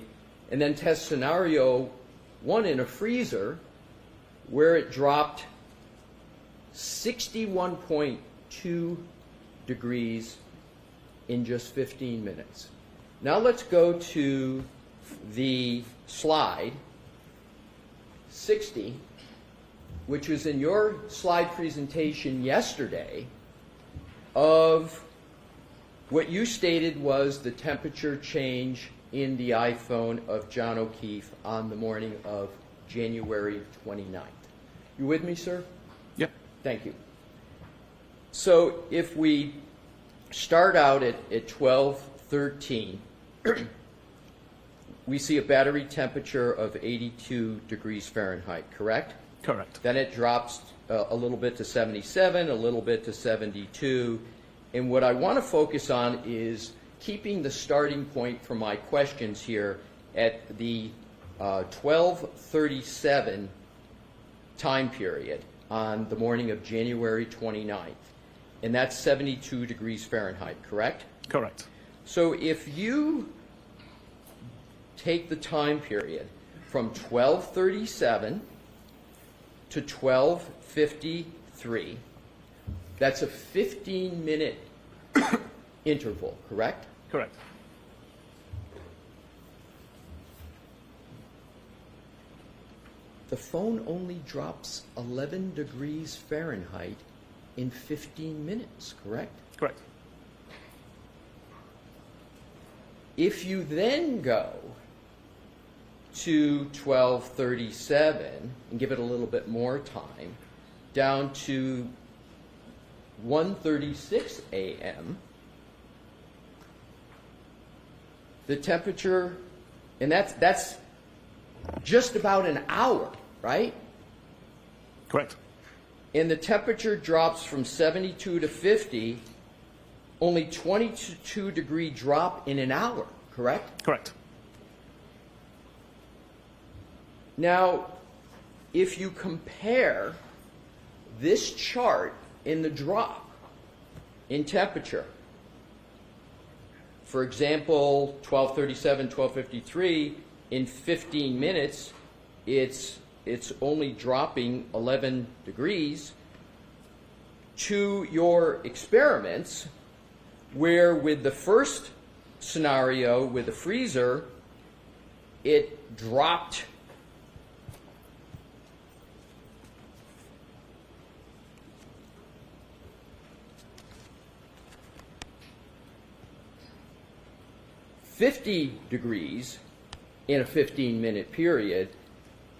and then test scenario 1 in a freezer, where it dropped 61.2 degrees in just 15 minutes. Now let's go to the slide 60, which was in your slide presentation yesterday, of what you stated was the temperature change in the iPhone of John O'Keefe on the morning of January 29th. You with me, sir? Yep. Thank you. So if we start out at 12:13, we see a battery temperature of 82 degrees Fahrenheit, correct? Correct. Then it drops a little bit to 77, a little bit to 72. And what I want to focus on is keeping the starting point for my questions here at the 12:37 time period on the morning of January 29th. And that's 72 degrees Fahrenheit, correct? Correct. So if you take the time period from 12:37 to 12:53, that's a 15-minute interval, correct? Correct. The phone only drops 11 degrees Fahrenheit in 15 minutes, correct? Correct. If you then go to 12:37 and give it a little bit more time, down to 1:36 a.m., the temperature, and that's just about an hour, right? Correct. And the temperature drops from 72 to 50, only 22-degree drop in an hour, correct? Correct. Now, if you compare this chart in the drop in temperature, for example, 1237, 1253, in 15 minutes, it's only dropping 11 degrees, to your experiments, where with the first scenario with the freezer, it dropped 50 degrees in a 15-minute period.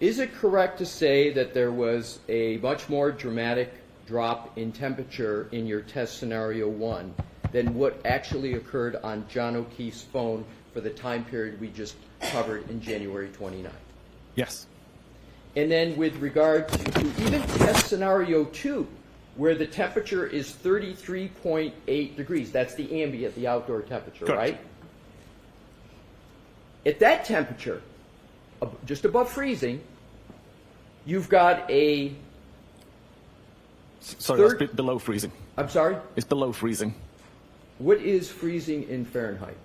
Is it correct to say that there was a much more dramatic drop in temperature in your test scenario 1 than what actually occurred on John O'Keefe's phone for the time period we just covered in January 29th? Yes. And then with regard to even test scenario 2, where the temperature is 33.8 degrees, that's the ambient, the outdoor temperature, Correct. right? At that temperature, just above freezing, you've got a... Sorry, that's below freezing. I'm sorry? It's below freezing. What is freezing in Fahrenheit?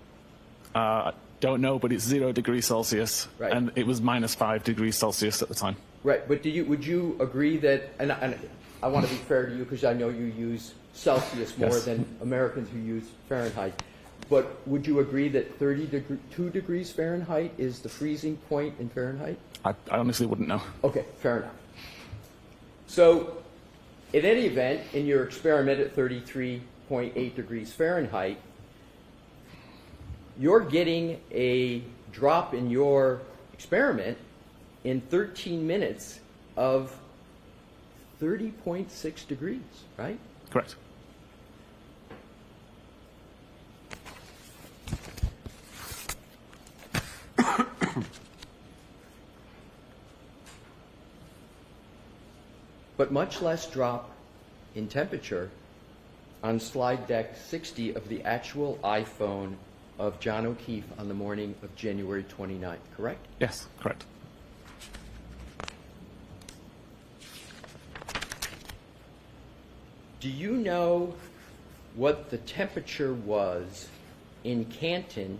I don't know, but it's 0 degrees Celsius, Right. and it was minus 5 degrees Celsius at the time. Right, but would you agree that, and I want to be fair to you because I know you use Celsius more Yes. than Americans who use Fahrenheit, but would you agree that 32 degrees Fahrenheit is the freezing point in Fahrenheit? I honestly wouldn't know. Okay, fair enough. So, in any event, in your experiment at 33.8 degrees Fahrenheit, you're getting a drop in your experiment in 13 minutes of 30.6 degrees, right? Correct. But much less drop in temperature on slide deck 60 of the actual iPhone of John O'Keefe on the morning of January 29th, correct? Yes, correct. Do you know what the temperature was in Canton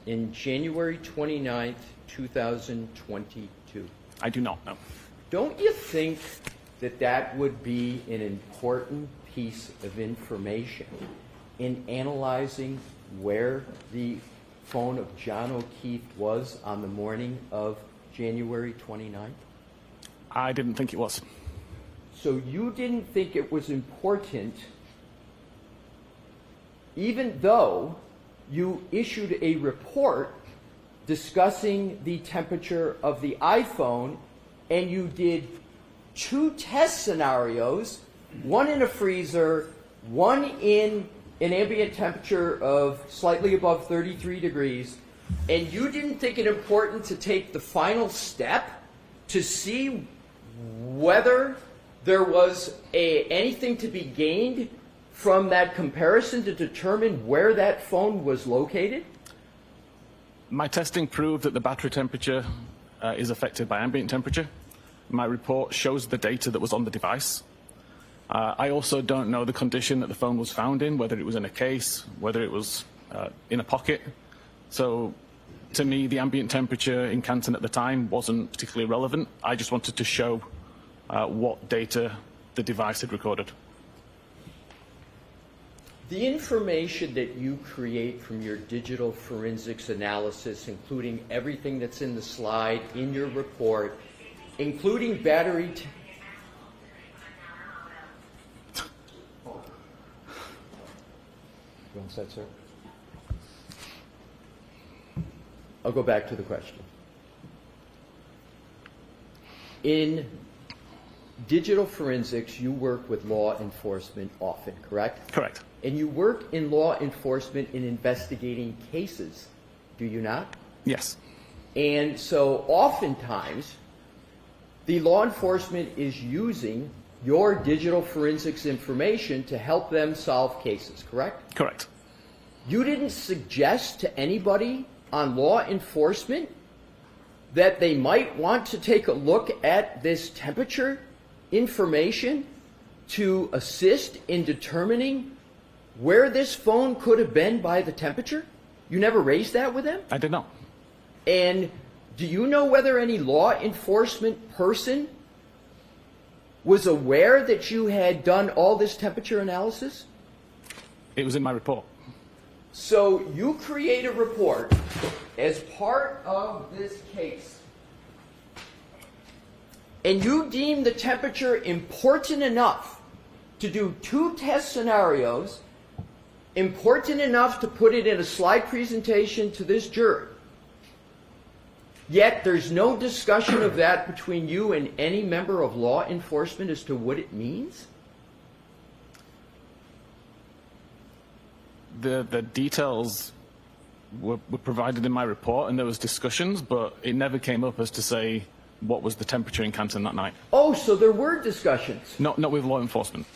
in January 29th, 2022? I do not know. Don't you think that that would be an important piece of information in analyzing where the phone of John O'Keefe was on the morning of January 29th? I didn't think it was. So you didn't think it was important, even though you issued a report discussing the temperature of the iPhone, and you did 2 test scenarios, one in a freezer, one in an ambient temperature of slightly above 33 degrees, and you didn't think it important to take the final step to see whether there was anything to be gained from that comparison to determine where that phone was located? My testing proved that the battery temperature is affected by ambient temperature. My report shows the data that was on the device. I also don't know the condition that the phone was found in, whether it was in a case, whether it was in a pocket. So to me, the ambient temperature in Canton at the time wasn't particularly relevant. I just wanted to show what data the device had recorded. The information that you create from your digital forensics analysis, including everything that's in the slide, in your report, including battery... You want that, sir? I'll go back to the question. In digital forensics, you work with law enforcement often, correct? Correct. And you work in law enforcement in investigating cases do you not? Yes. And so oftentimes, the law enforcement is using your digital forensics information to help them solve cases, correct? Correct. You didn't suggest to anybody on law enforcement that they might want to take a look at this temperature information to assist in determining where this phone could have been by the temperature? You never raised that with them? I did not. And do you know whether any law enforcement person was aware that you had done all this temperature analysis? It was in my report. So you create a report as part of this case, and you deem the temperature important enough to do 2 test scenarios, important enough to put it in a slide presentation to this jury. Yet there's no discussion of that between you and any member of law enforcement as to what it means? The details were provided in my report, and there was discussions, but it never came up as to say what was the temperature in Canton that night. Oh, so there were discussions. Not with law enforcement.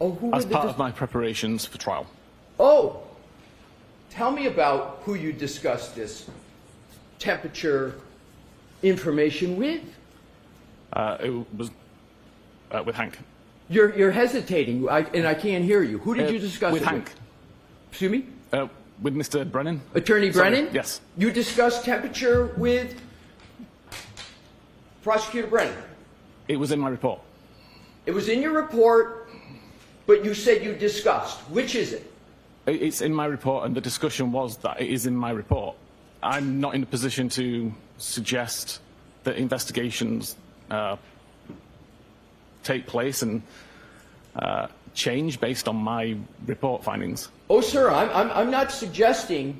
Oh, who were As the part of my preparations for trial. Oh, tell me about who you discussed this temperature information with. It was with Hank. You're hesitating, and I can't hear you. Who did you discuss with it Hank? with? Excuse me? With Mr. Brennan. Attorney Sorry, Brennan? yes. You discussed temperature with Prosecutor Brennan? It was in my report. It was in your report, but you said you discussed. Which is it? It's in my report, and the discussion was that it is in my report. I'm not in a position to suggest that investigations take place and change based on my report findings. Oh, sir, I'm not suggesting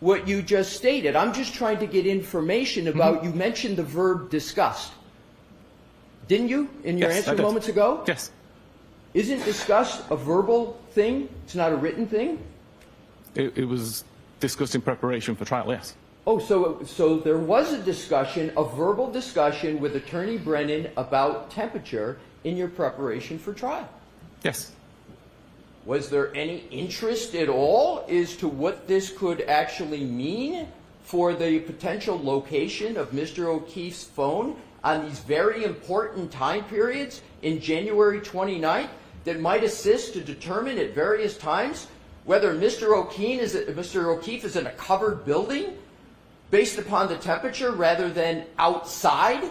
what you just stated. I'm just trying to get information about, you mentioned the verb discussed. Didn't you, in your answer moments ago? Yes. Isn't discussed a verbal thing? It's not a written thing? It was discussed in preparation for trial, yes. Oh, so there was a discussion, a verbal discussion with Attorney Brennan about temperature in your preparation for trial? Yes. Was there any interest at all as to what this could actually mean for the potential location of Mr. O'Keefe's phone on these very important time periods in January 29th that might assist to determine at various times whether Mr. O'Keefe is in a covered building based upon the temperature rather than outside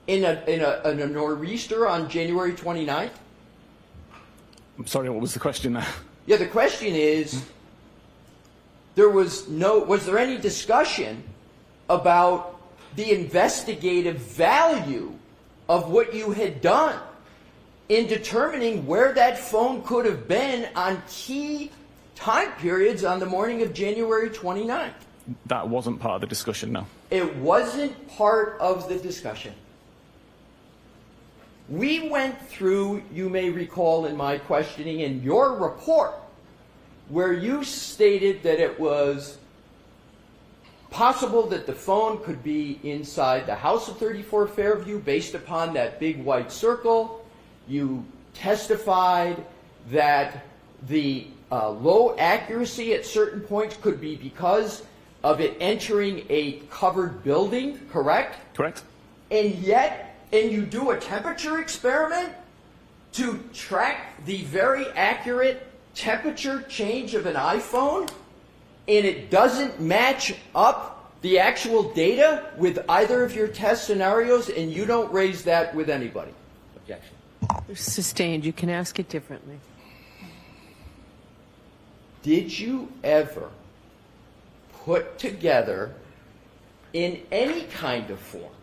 in a nor'easter on January 29th? I'm sorry, what was the question there? Yeah, the question is, was there any discussion about the investigative value of what you had done in determining where that phone could have been on key time periods on the morning of January 29th? That wasn't part of the discussion, no. It wasn't part of the discussion. We went through, you may recall in my questioning, in your report, where you stated that it was possible that the phone could be inside the house of 34 Fairview based upon that big white circle. You testified that the low accuracy at certain points could be because of it entering a covered building, correct? Correct. And you do a temperature experiment to track the very accurate temperature change of an iPhone, and it doesn't match up the actual data with either of your test scenarios, and you don't raise that with anybody. Objection. Sustained. You can ask it differently. Did you ever put together in any kind of form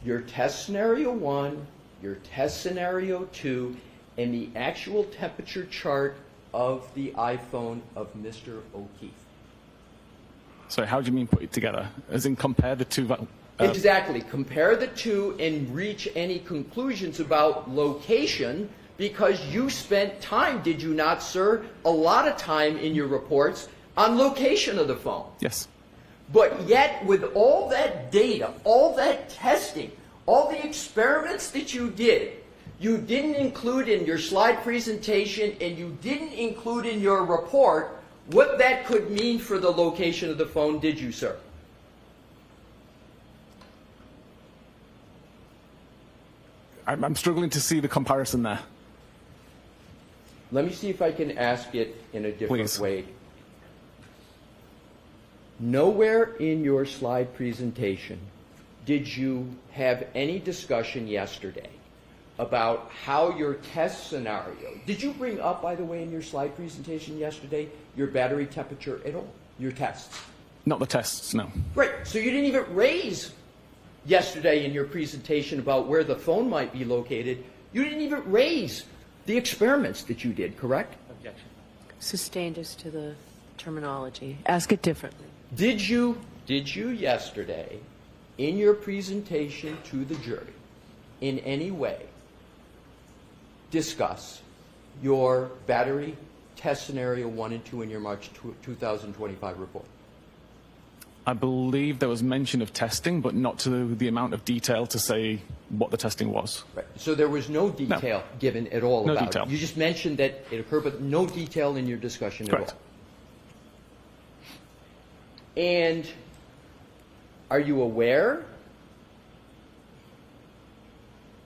your test scenario 1, your test scenario 2, and the actual temperature chart of the iPhone of Mr. O'Keefe? So how do you mean put it together? As in compare the two? Exactly. Compare the two and reach any conclusions about location, because you spent time, did you not, sir, a lot of time in your reports on location of the phone. Yes. But yet, with all that data, all that testing, all the experiments that you didn't include in your slide presentation and you didn't include in your report what that could mean for the location of the phone, did you, sir? I'm struggling to see the comparison there. Let me see if I can ask it in a different Please. way. Nowhere in your slide presentation did you have any discussion yesterday about how your test scenario, did you bring up, by the way, in your slide presentation yesterday, your battery temperature at all, your tests? Not the tests, no. Right, so you didn't even raise yesterday in your presentation about where the phone might be located. You didn't even raise the experiments that you did, correct? Objection. Sustained as to the terminology. Ask it differently. Did you yesterday, in your presentation to the jury, in any way discuss your battery test scenario 1 and 2 in your March 2025 report? I believe there was mention of testing, but not to the amount of detail to say what the testing was. Right. So there was no detail given at all No about detail. it. You just mentioned that it occurred, but no detail in your discussion Correct. at all. And are you aware,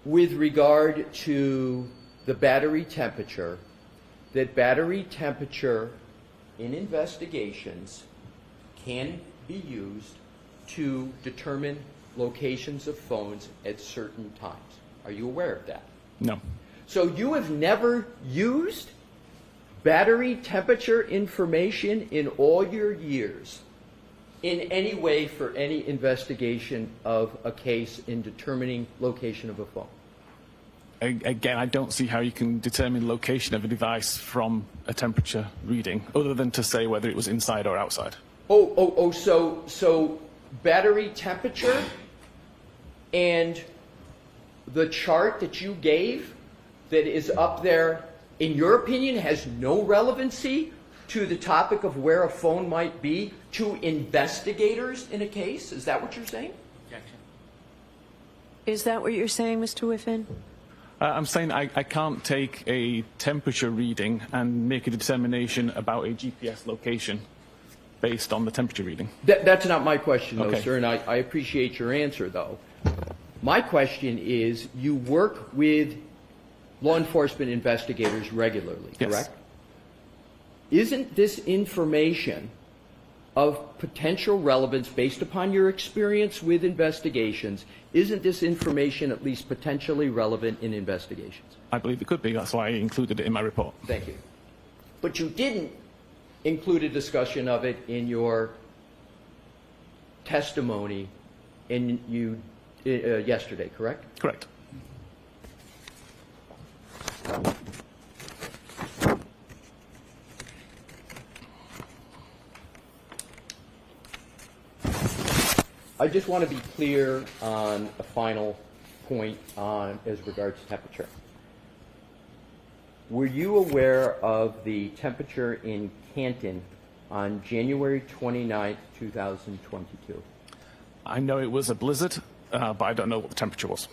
with regard to the battery temperature, that battery temperature in investigations can be used to determine locations of phones at certain times? Are you aware of that? No. So you have never used battery temperature information in all your years in any way for any investigation of a case in determining location of a phone? Again, I don't see how you can determine location of a device from a temperature reading, other than to say whether it was inside or outside. So battery temperature and the chart that you gave that is up there, in your opinion, has no relevancy to the topic of where a phone might be to investigators in a case? Is that what you're saying? Objection. Is that what you're saying, Mr. Whiffen? I'm saying I can't take a temperature reading and make a determination about a GPS location based on the temperature reading. That's not my question, though, Okay. sir, and I appreciate your answer, though. My question is, you work with law enforcement investigators regularly, Yes. correct? Isn't this information of potential relevance based upon your experience with investigations? Isn't this information at least potentially relevant in investigations? I believe it could be. That's why I included it in my report. Thank you. But you didn't include a discussion of it in your testimony yesterday, correct? Correct. I just want to be clear on a final point as regards to temperature. Were you aware of the temperature in Canton on January 29th, 2022? I know it was a blizzard, but I don't know what the temperature was.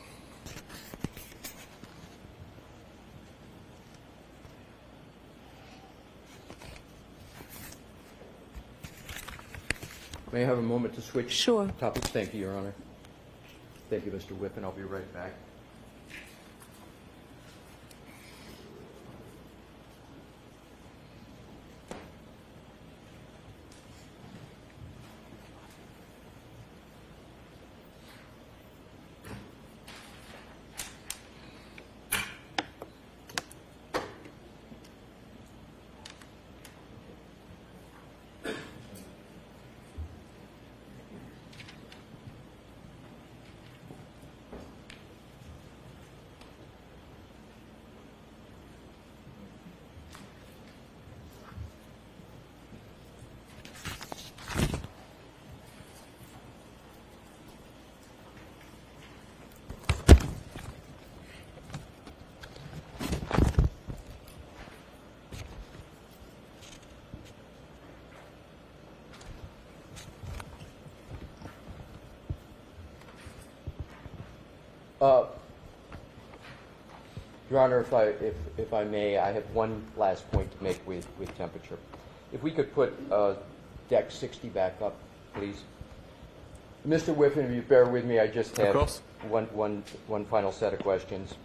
May I have a moment to switch Sure. topics? Thank you, Your Honor. Thank you, Mr. Whiffen. I'll be right back. Your Honor, if I may, I have one last point to make with temperature. If we could put deck 60 back up, please. Mr. Whiffen, if you bear with me, I just have one final set of questions.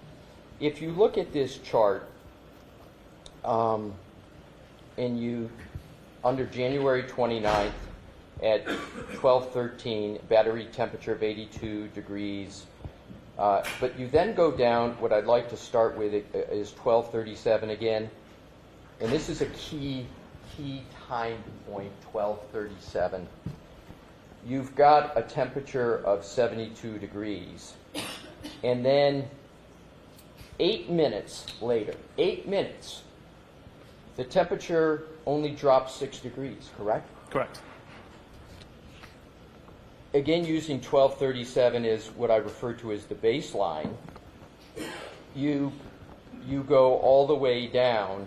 If you look at this chart, and you, under January 29th at 12:13, battery temperature of 82 degrees, but you then go down, what I'd like to start with is 12:37 again, and this is a key time point, 12:37. You've got a temperature of 72 degrees, and then 8 minutes later, 8 minutes, the temperature only drops 6 degrees, correct? Correct. Again, using 1237 is what I refer to as the baseline. You go all the way down,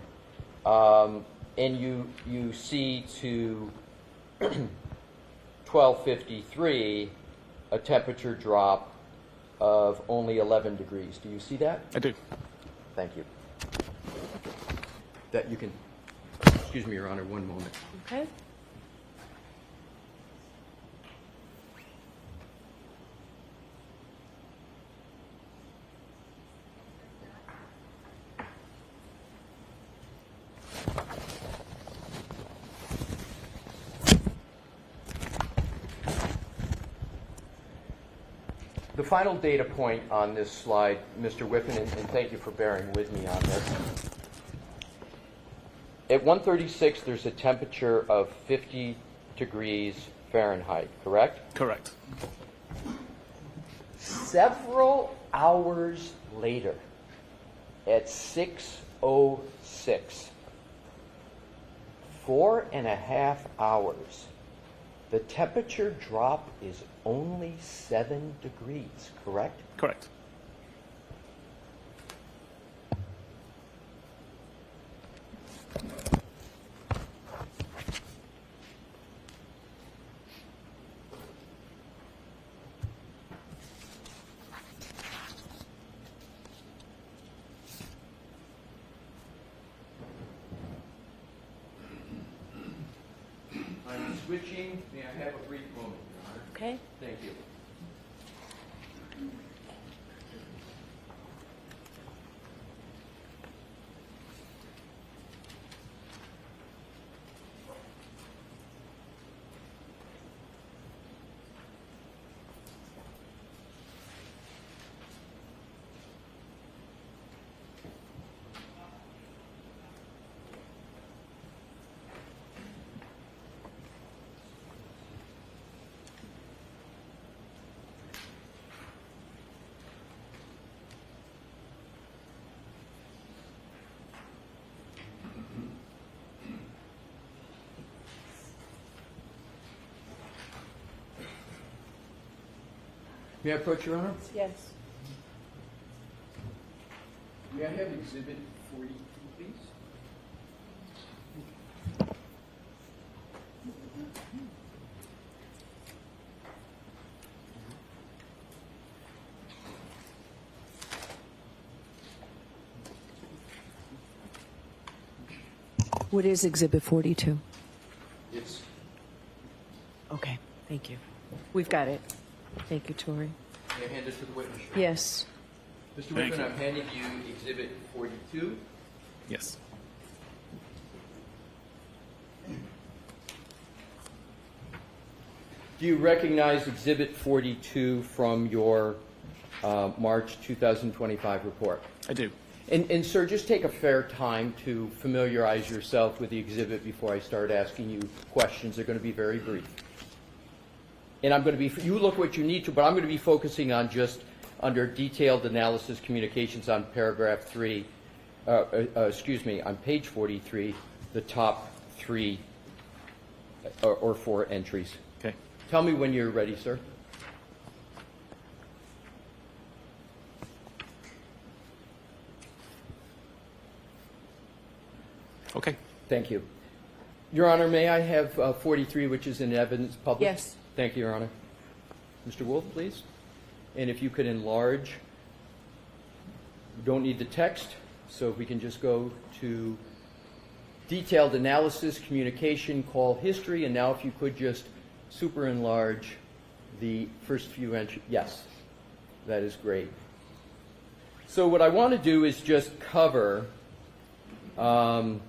and you see to 1253 a temperature drop of only 11 degrees. Do you see that? I do. Thank you. That you can, excuse me, Your Honor, one moment. Okay. The final data point on this slide, Mr. Whiffen, and thank you for bearing with me on this. At 136, there's a temperature of 50 degrees Fahrenheit, correct? Correct. Several hours later, at 6:06, 4.5 hours, the temperature drop is only 7 degrees, correct? Correct. I'm switching. May I have a brief moment, Your Honor? Okay. Thank you. May I approach, Your Honor? Yes. May I have Exhibit 42, please? What is Exhibit 42? It's Okay, thank you. We've got it. Thank you, Tori. May I hand it to the witness? Yes. Mr. Thank Whiffen, you. I'm handing you Exhibit 42. Yes. Do you recognize Exhibit 42 from your March 2025 report? I do. And sir, just take a fair time to familiarize yourself with the exhibit before I start asking you questions. They're going to be very brief. And I'm going to be, you look what you need to, but I'm going to be focusing on just under detailed analysis communications on paragraph 3, on page 43, the top 3 or 4 entries. Okay. Tell me when you're ready, sir. Okay. Thank you. Your Honor, may I have 43, which is in evidence published? Yes. Thank you, Your Honor. Mr. Wolf, please. And if you could enlarge We don't need the text, so if we can just go to detailed analysis, communication, call history, and now if you could just super enlarge the first few entries. Yes, that is great. So what I want to do is just cover the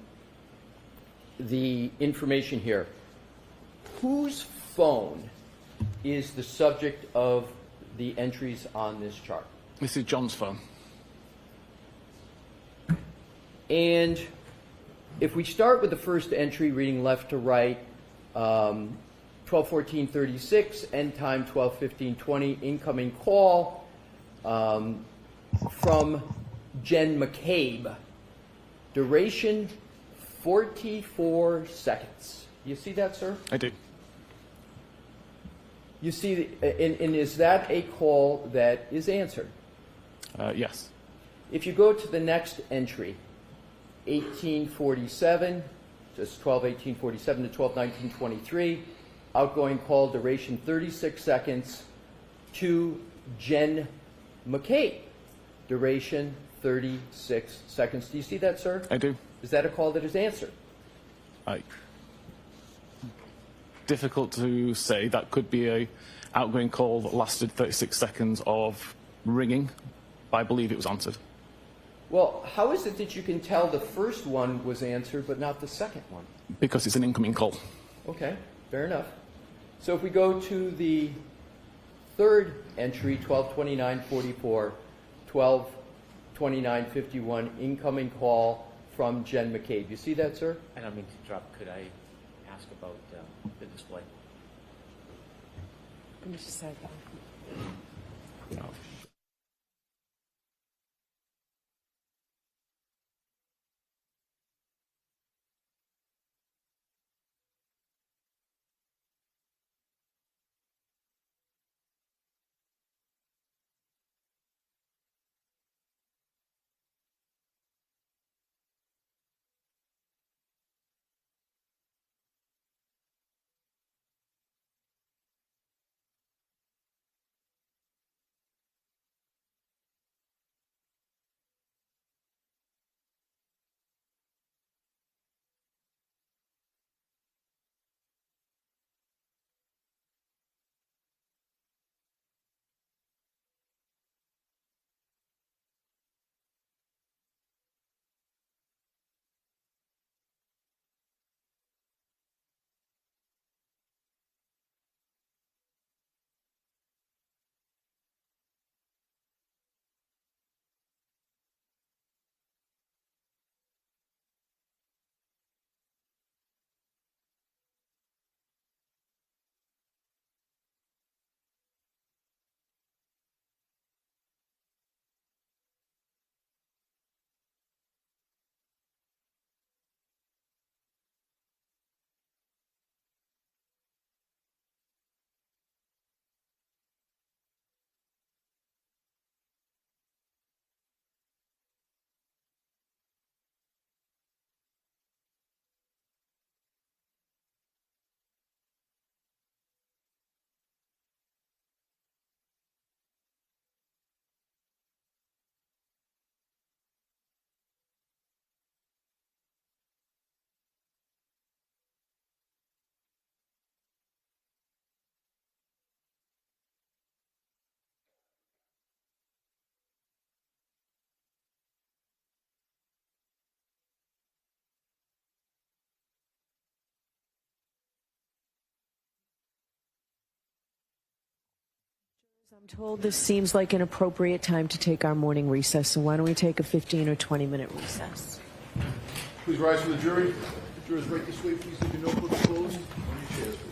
information here. Whose phone is the subject of the entries on this chart? This is John's phone. And if we start with the first entry, reading left to right, 12:14:36, end time 12:15:20, incoming call from Jen McCabe, duration 44 seconds. You see that, sir? I do. You see, and is that a call that is answered? Yes. If you go to the next entry, 1847, just 12:18:47 to 12:19:23, outgoing call duration 36 seconds to Jen McCabe, duration 36 seconds. Do you see that, sir? I do. Is that a call that is answered? Difficult to say. That could be a outgoing call that lasted 36 seconds of ringing, but I believe it was answered. Well, how is it that you can tell the first one was answered but not the second one? Because it's an incoming call. Okay, fair enough. So if we go to the third entry, 12:29:44, 12:29:51, incoming call from Jen McCabe. You see that, sir? I don't mean to interrupt. Could I ask about the display? Let me just say that. I'm told this seems like an appropriate time to take our morning recess, so why don't we take a 15 or 20-minute recess? Please rise for the jury. The jurors right this way, please. Leave your notebooks closed. On your chairs, please.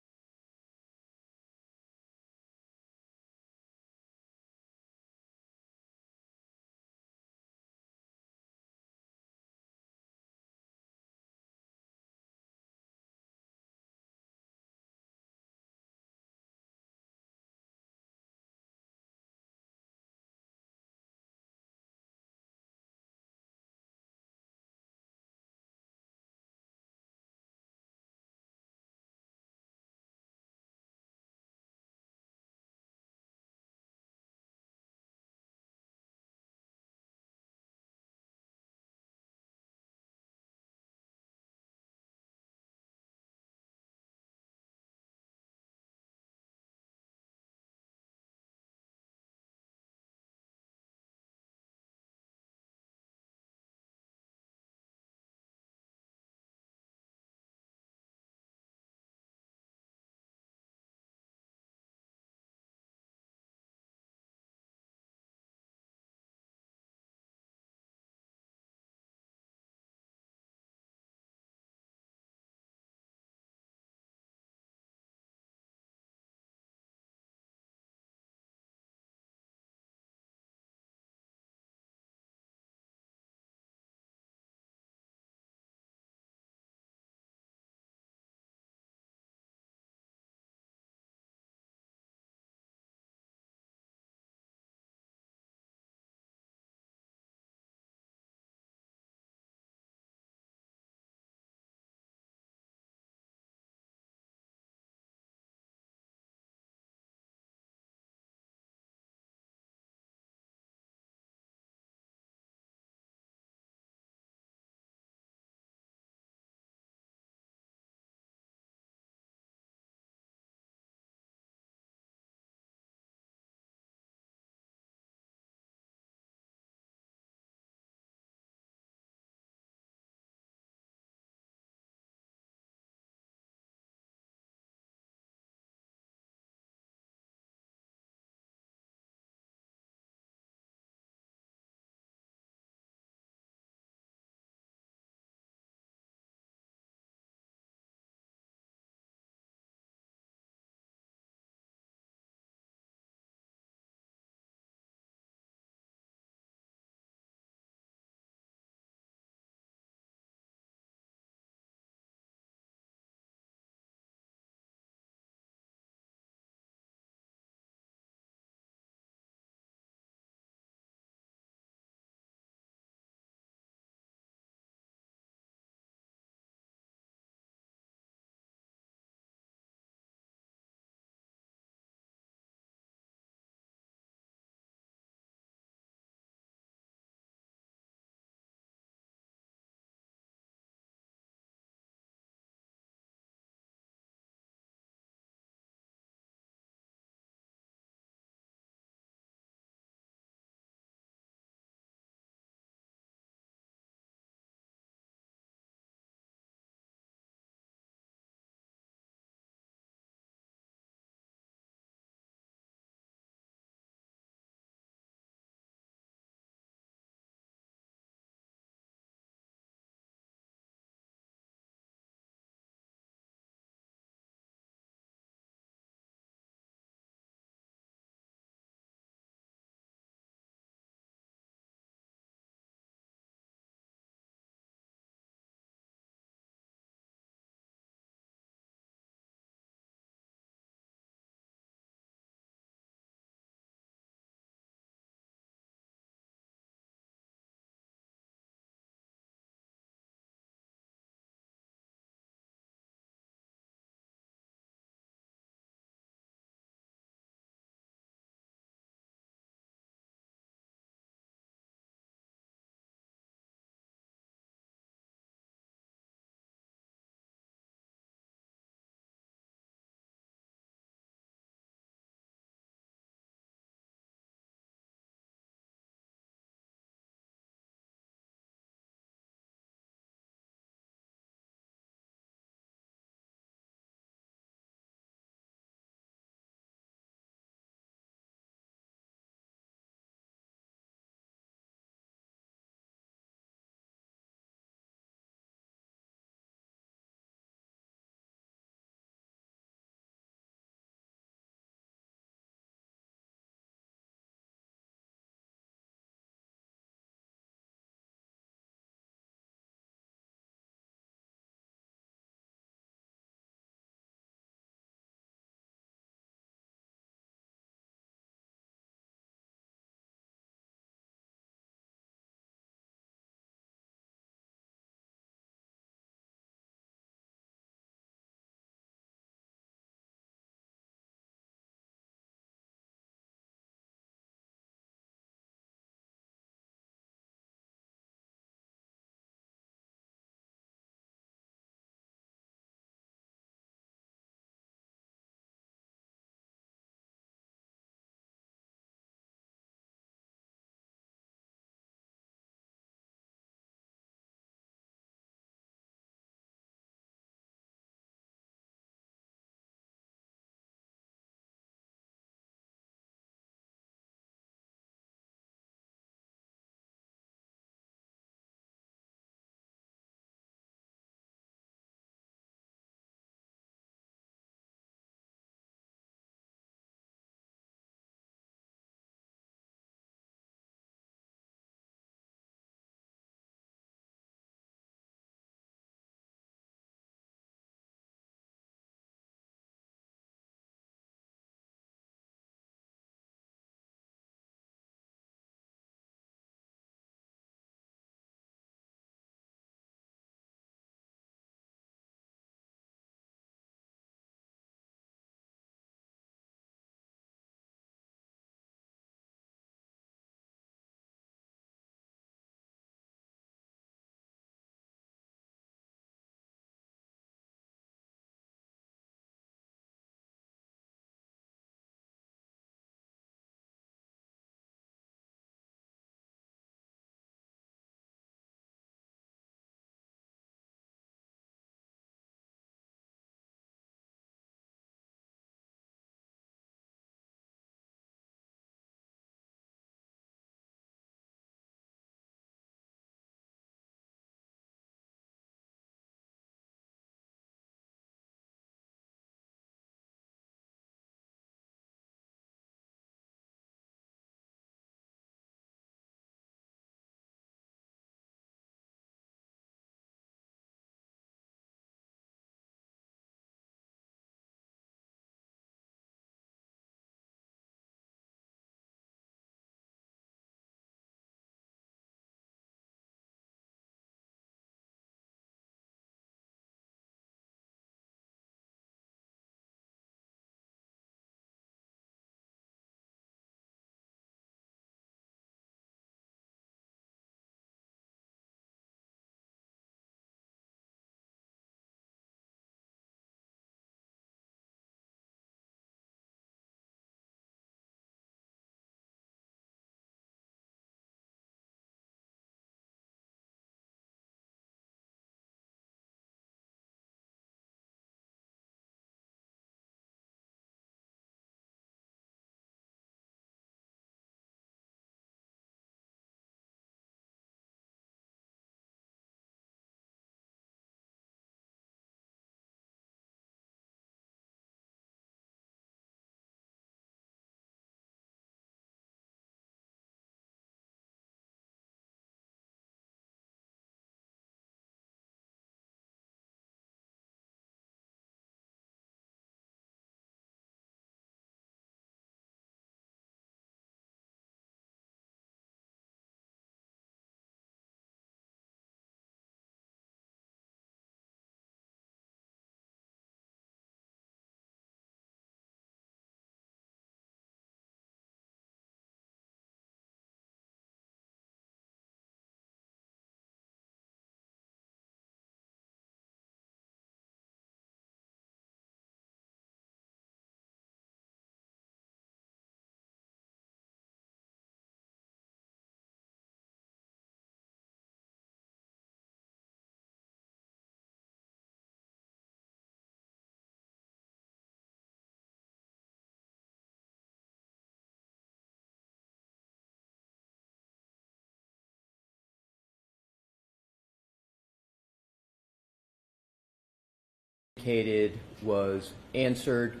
indicated was answered.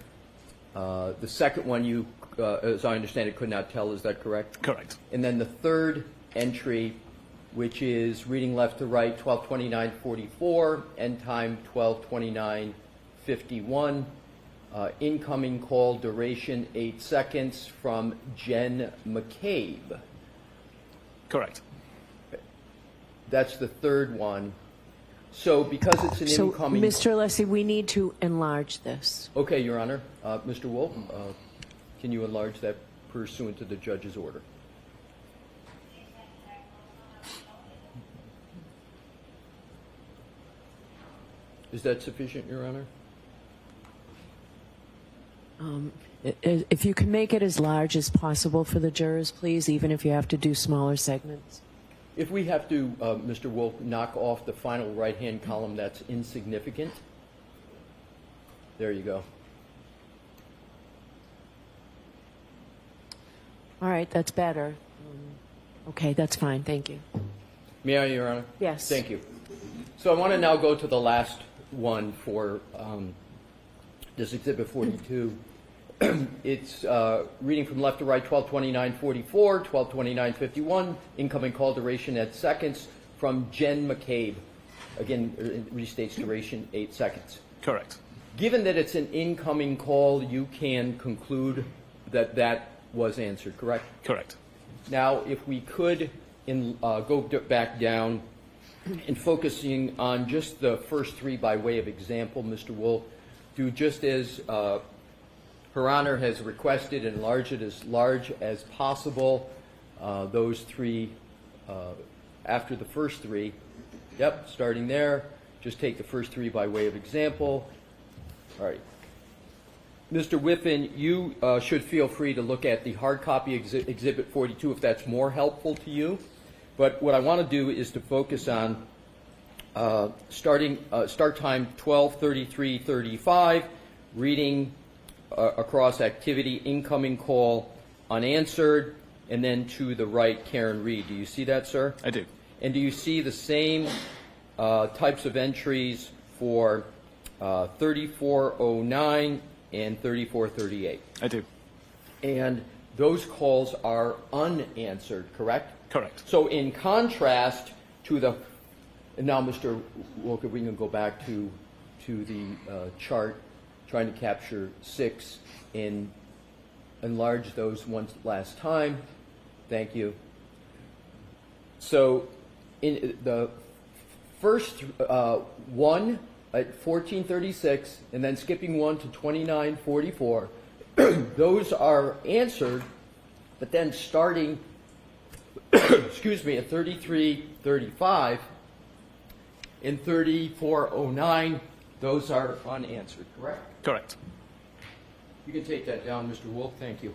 The second one, you, as I understand it, could not tell. Is that correct? Correct. And then the third entry, which is reading left to right, 12:29:44, end time 12:29:51, incoming call duration 8 seconds from Jen McCabe. Correct. That's the third one. So because it's an So, incoming... Mr. Alessi, we need to enlarge this. Okay, Your Honor. Mr. Wolf, can you enlarge that pursuant to the judge's order? Is that sufficient, Your Honor? If you can make it as large as possible for the jurors, please, even if you have to do smaller segments. If we have to, Mr. Wolf, knock off the final right-hand column, that's insignificant. There you go. All right, that's better. Okay, that's fine. Thank you. May I, Your Honor? Yes. Thank you. So I want to now go to the last one for this Exhibit 42. It's reading from left to right, 12:29:44, 12:29:51, incoming call duration at seconds from Jen McCabe. Again, it restates duration 8 seconds. Correct. Given that it's an incoming call, you can conclude that that was answered, correct? Correct. Now, if we could go back down and focusing on just the first three by way of example, Mr. Wolf, do just as Her Honor has requested, enlarge it as large as possible. Those three, after the first three, yep, starting there, just take the first three by way of example. All right. Mr. Whiffen, you should feel free to look at the hard copy Exhibit 42 if that's more helpful to you. But what I want to do is to focus on start time 12:33:35, reading across activity, incoming call, unanswered, and then to the right, Karen Reed. Do you see that, sir? I do. And do you see the same types of entries for 3409 and 3438? I do. And those calls are unanswered, correct? Correct. So in contrast to the, and now Mr. Walker, we can go back to the chart, trying to capture 6 and enlarge those once last time. Thank you. So in the first one at 1436, and then skipping one to 2944, those are answered, but then starting excuse me, at 3335 and 3409, those are unanswered, correct? Correct. You can take that down, Mr. Wolf. Thank you.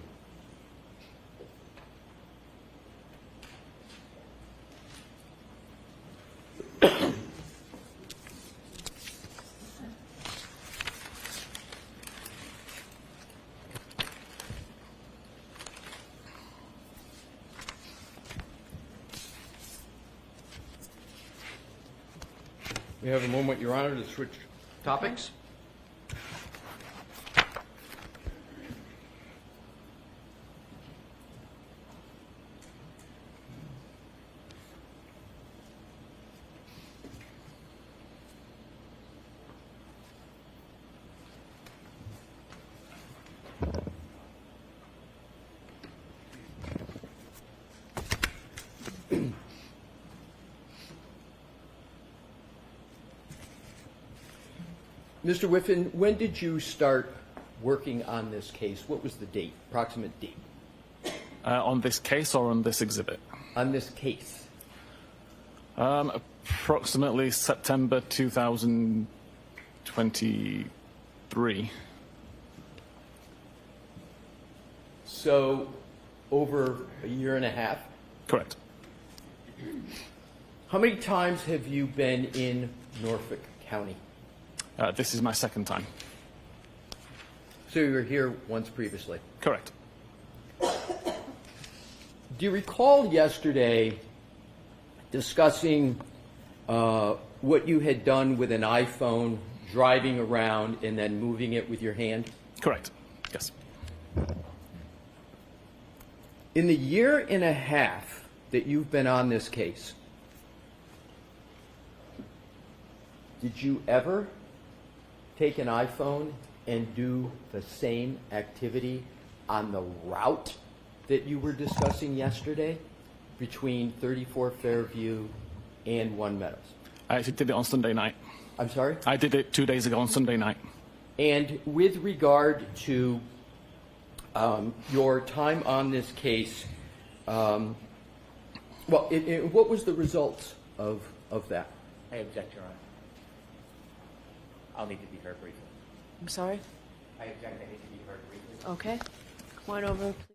We have a moment, Your Honor, to switch topics. Mr. Whiffen, when did you start working on this case? What was the date, approximate date? On this case or on this exhibit? On this case. Approximately September 2023. So over a year and a half. Correct. How many times have you been in Norfolk County? This is my second time. So you were here once previously. Correct. Do you recall yesterday discussing what you had done with an iPhone driving around and then moving it with your hand? Correct. Yes. In the year and a half that you've been on this case, did you ever take an iPhone and do the same activity on the route that you were discussing yesterday between 34 Fairview and One Meadows? I actually did it on Sunday night. I'm sorry? I did it 2 days ago on Sunday night. And with regard to your time on this case, what was the results of that? I object, Your Honor. I'll need to be heard briefly. I'm sorry? I object, I need to be heard briefly. Okay. Come on over, please.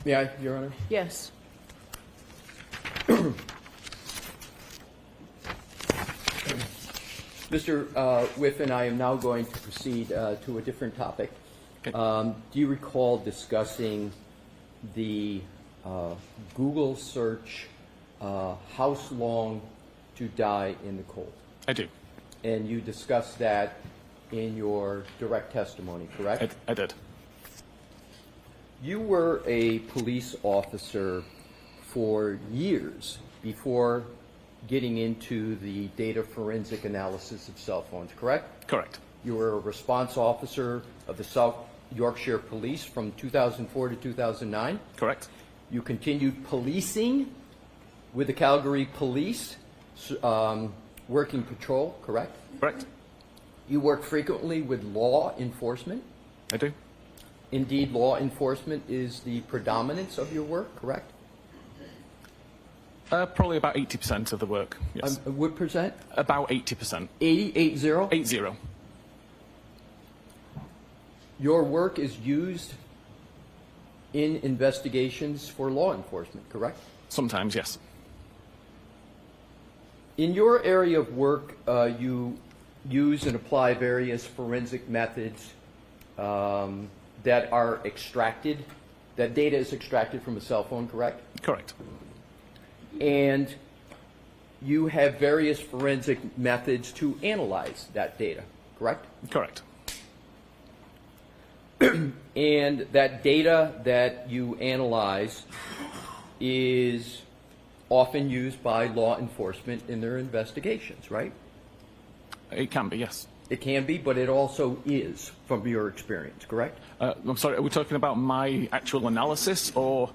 May I, Your Honor? Yes. Mr. Whiffen, I am now going to proceed to a different topic. Okay. Do you recall discussing the Google search, how long to die in the cold? I do. And you discussed that in your direct testimony, correct? I did. You were a police officer for years before getting into the data forensic analysis of cell phones, correct? Correct. You were a response officer of the South Yorkshire Police from 2004 to 2009. Correct. You continued policing with the Calgary Police, working patrol, correct? Correct. You work frequently with law enforcement. I do. Indeed, law enforcement is the predominance of your work, correct? Probably about 80% of the work, yes. What percent? About 80%. 80? 80. Your work is used in investigations for law enforcement, correct? Sometimes, yes. In your area of work, you use and apply various forensic methods that are extracted, that data is extracted from a cell phone, correct? Correct. And you have various forensic methods to analyze that data, correct? Correct. And that data that you analyze is often used by law enforcement in their investigations, right? It can be, yes. It can be, but it also is, from your experience, correct? I'm sorry, are we talking about my actual analysis or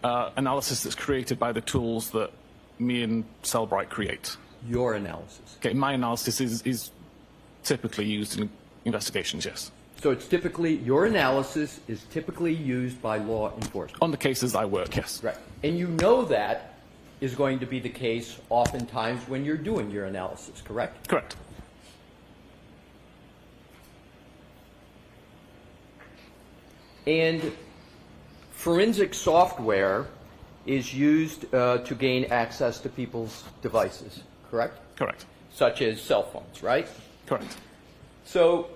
analysis that's created by the tools that me and Cellbrite create? Your analysis. Okay, my analysis is typically used in investigations, yes. So it's typically, your analysis is typically used by law enforcement. On the cases I work, yes. Right. And you know that is going to be the case oftentimes when you're doing your analysis, correct? Correct. And forensic software is used to gain access to people's devices, correct? Correct. Such as cell phones, right? Correct. So,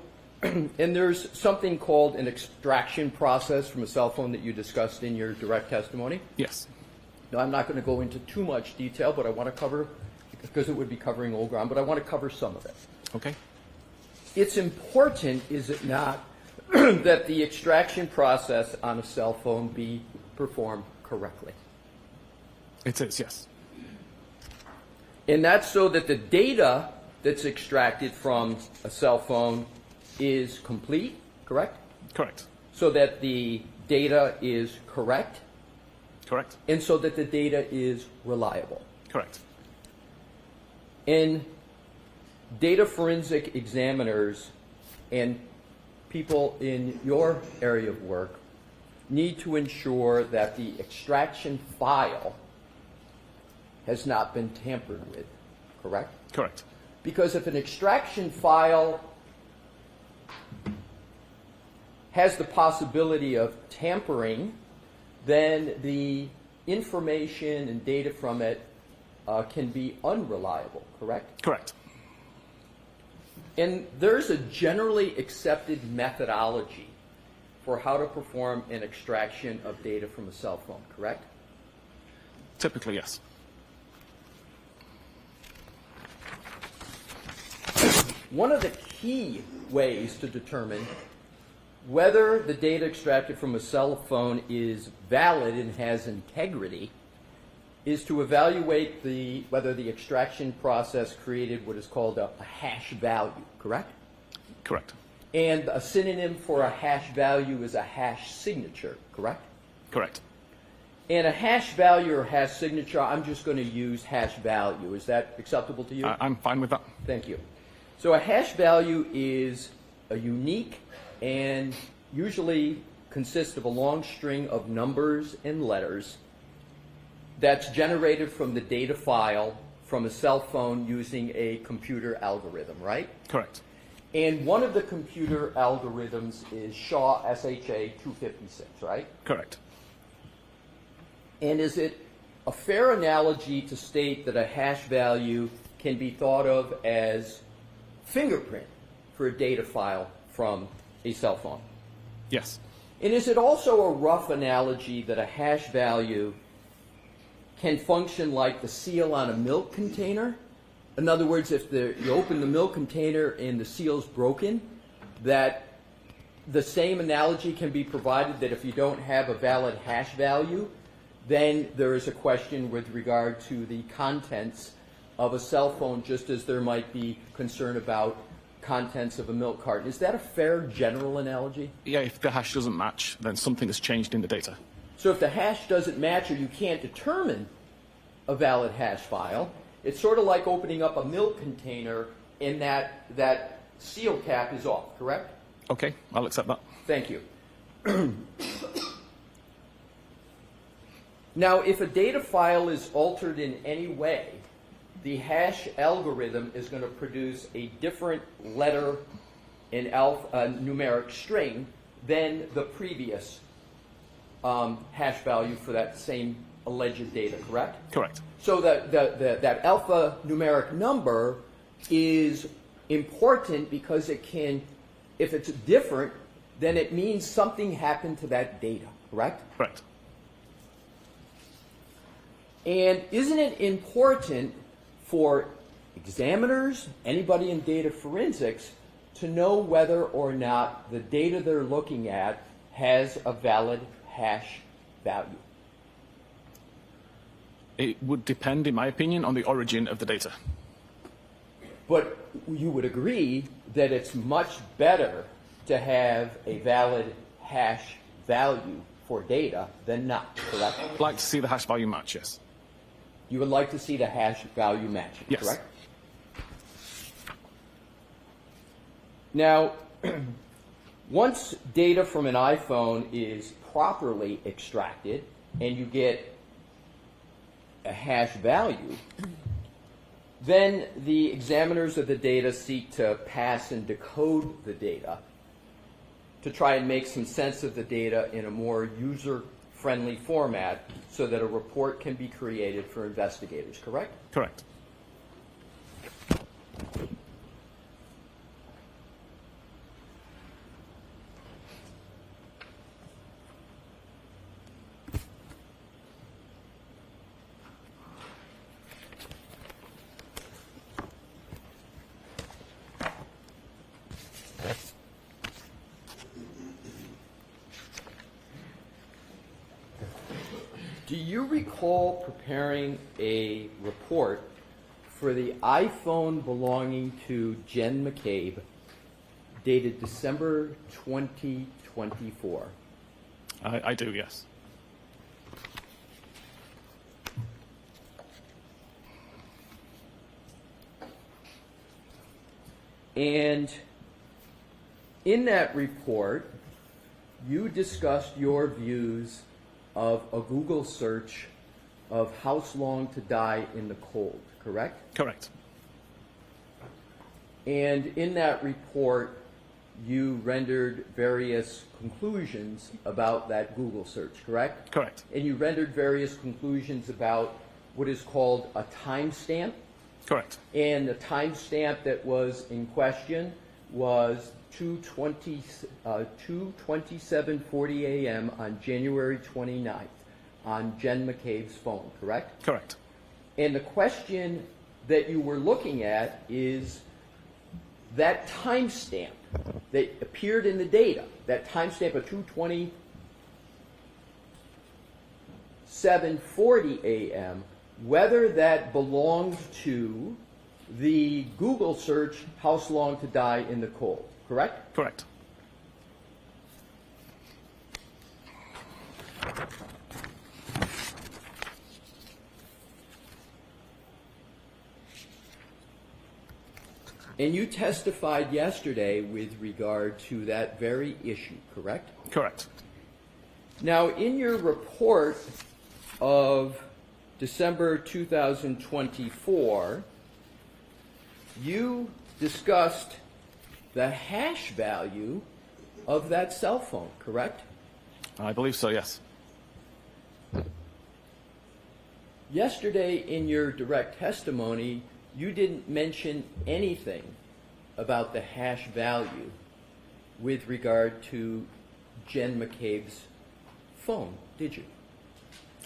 and there's something called an extraction process from a cell phone that you discussed in your direct testimony. Yes. Now, I'm not going to go into too much detail, but I want to cover, because it would be covering old ground, but I want to cover some of it. Okay. It's important, is it not, that the extraction process on a cell phone be performed correctly. It is, yes. And that's so that the data that's extracted from a cell phone is complete, correct? Correct. So that the data is correct, Correct. and so that the data is reliable. Correct. And data forensic examiners and people in your area of work need to ensure that the extraction file has not been tampered with, correct? Correct. Because if an extraction file has the possibility of tampering, then the information and data from it can be unreliable, correct? Correct. And there's a generally accepted methodology for how to perform an extraction of data from a cell phone, correct? Typically, yes. One of the key ways to determine whether the data extracted from a cell phone is valid and has integrity is to evaluate whether the extraction process created what is called a hash value, correct? Correct. And a synonym for a hash value is a hash signature, correct? Correct. And a hash value or hash signature, I'm just going to use hash value. Is that acceptable to you? I'm fine with that. Thank you. So a hash value is a unique and usually consists of a long string of numbers and letters that's generated from the data file from a cell phone using a computer algorithm, right? Correct. And one of the computer algorithms is SHA, S-H-A 256, right? Correct. And is it a fair analogy to state that a hash value can be thought of as fingerprint for a data file from a cell phone? Yes. And is it also a rough analogy that a hash value can function like the seal on a milk container? In other words, if you open the milk container and the seal's broken, that the same analogy can be provided that if you don't have a valid hash value, then there is a question with regard to the contents of a cell phone, just as there might be concern about contents of a milk carton. Is that a fair general analogy? Yeah, if the hash doesn't match, then something has changed in the data. So if the hash doesn't match or you can't determine a valid hash file, it's sort of like opening up a milk container and that seal cap is off, correct? Okay, I'll accept that. Thank you. Now, if a data file is altered in any way, the hash algorithm is going to produce a different letter in numeric string than the previous hash value for that same alleged data, correct? Correct. So that alphanumeric number is important because it can, if it's different, then it means something happened to that data, correct? Correct. And isn't it important for examiners, anybody in data forensics, to know whether or not the data they're looking at has a valid hash value? It would depend, in my opinion, on the origin of the data. But you would agree that it's much better to have a valid hash value for data than not, correct? I'd like to see the hash value match, yes. You would like to see the hash value matching, Yes. correct? Now, once data from an iPhone is properly extracted and you get a hash value, then the examiners of the data seek to pass and decode the data to try and make some sense of the data in a more user-friendly format so that a report can be created for investigators, correct? Correct. Do you recall preparing a report for the iPhone belonging to Jen McCabe dated December 2024? I do, yes. And in that report, you discussed your views of a Google search of House Long to Die in the Cold, correct? Correct. And in that report, you rendered various conclusions about that Google search, correct? Correct. And you rendered various conclusions about what is called a timestamp. Correct. And the timestamp that was in question was 2:27:40 a.m. on January 29th on Jen McCabe's phone, correct? Correct. And the question that you were looking at is that timestamp that appeared in the data, that timestamp of 2:27:40 a.m., whether that belonged to the Google search, House Long to Die in the Cold, correct? Correct. And you testified yesterday with regard to that very issue, correct? Correct. Now, in your report of December 2024, you discussed the hash value of that cell phone, correct? I believe so, yes. Yesterday, in your direct testimony, you didn't mention anything about the hash value with regard to Jen McCabe's phone, did you?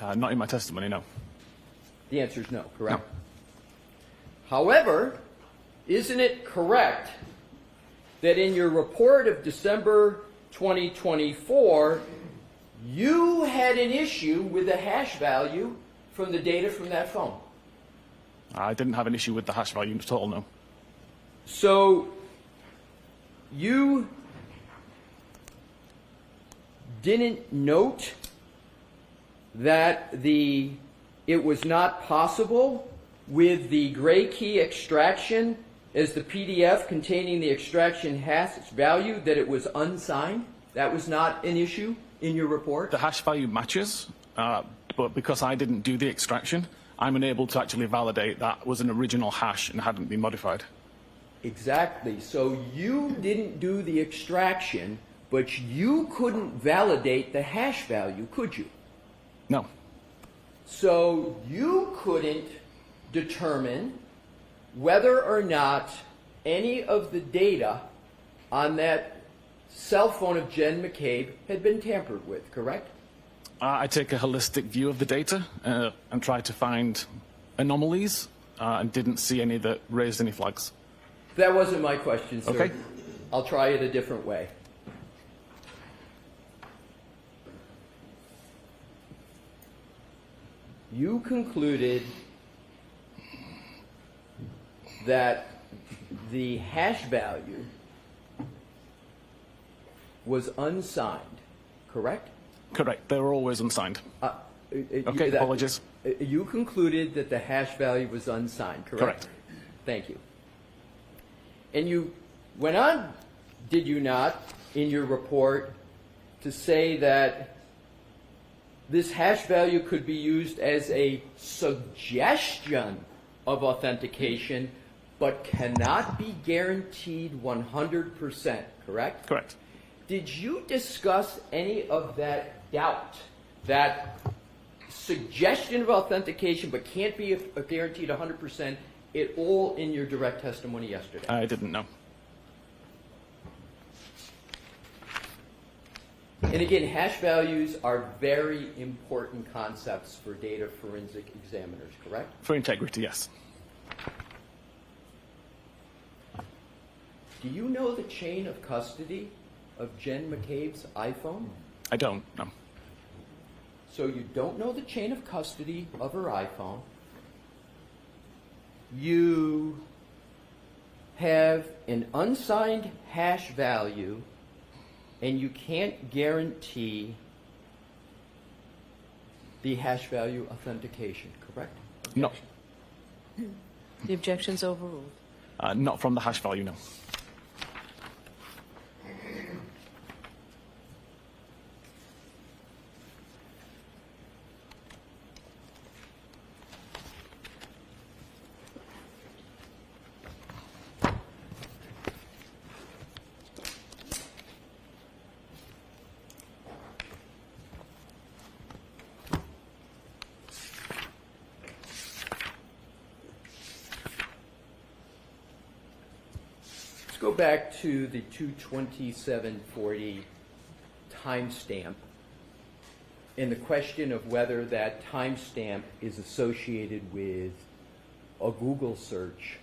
Not in my testimony, no. The answer is no, correct? No. However, isn't it correct that in your report of December 2024, you had an issue with the hash value from the data from that phone? I didn't have an issue with the hash value at all, no. So you didn't note that it was not possible with the gray key extraction as the PDF containing the extraction hash value that it was unsigned? That was not an issue in your report? The hash value matches, but because I didn't do the extraction, I'm unable to actually validate that was an original hash and hadn't been modified. Exactly. So you didn't do the extraction, but you couldn't validate the hash value, could you? No. So you couldn't determine whether or not any of the data on that cell phone of Jen McCabe had been tampered with, correct? I take a holistic view of the data and try to find anomalies and didn't see any that raised any flags. That wasn't my question, sir. Okay. I'll try it a different way. You concluded that the hash value was unsigned, correct? Correct. They were always unsigned. Okay, that- apologies. You concluded that the hash value was unsigned, correct? Correct. Thank you. And you went on, did you not, in your report, to say that this hash value could be used as a suggestion of authentication, but cannot be guaranteed 100%, correct? Correct. Did you discuss any of that doubt, that suggestion of authentication but can't be guaranteed 100% at all in your direct testimony yesterday? I didn't know. And again, hash values are very important concepts for data forensic examiners, correct? For integrity, yes. Do you know the chain of custody of Jen McCabe's iPhone? I don't know. So you don't know the chain of custody of her iPhone. You have an unsigned hash value, and you can't guarantee the hash value authentication, correct? No. The objection's overruled. Not from the hash value, no. Go back to the 22740 timestamp and the question of whether that timestamp is associated with a Google search,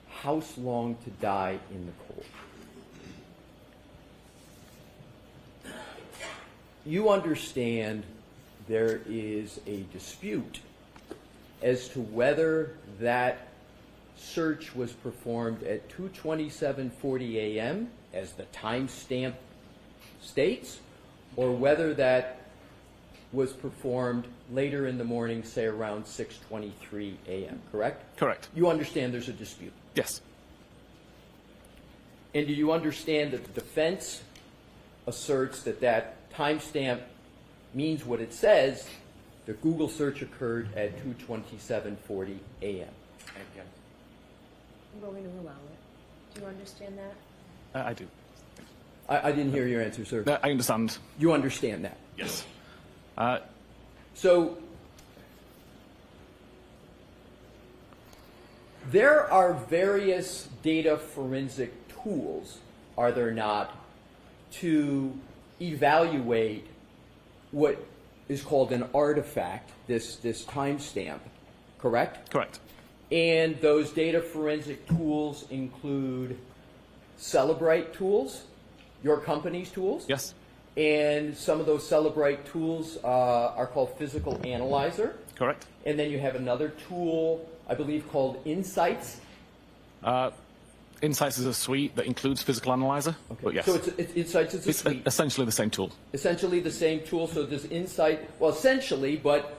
house long to die in the cold. You understand there is a dispute as to whether that search was performed at 2:27:40 a.m. as the timestamp states, or whether that was performed later in the morning, say around 6:23 a.m., correct? Correct. You understand there's a dispute. Yes. And do you understand that the defense asserts that that timestamp means what it says, the Google search occurred at 2:27:40 a.m.? I'm going to allow it. Do you understand that? I do. I didn't hear your answer, sir. I understand. You understand that? Yes. So there are various data forensic tools, are there not, to evaluate what is called an artifact, this timestamp, correct? Correct. And those data forensic tools include Celebrite tools, your company's tools. Yes. And some of those Celebrite tools are called Physical Analyzer. Correct. And then you have another tool, I believe, called Insights. Insights is a suite that includes Physical Analyzer. Okay. But yes. So it's Insights is a It's suite. essentially the same tool. Essentially the same tool. So there's Insight, well, essentially, but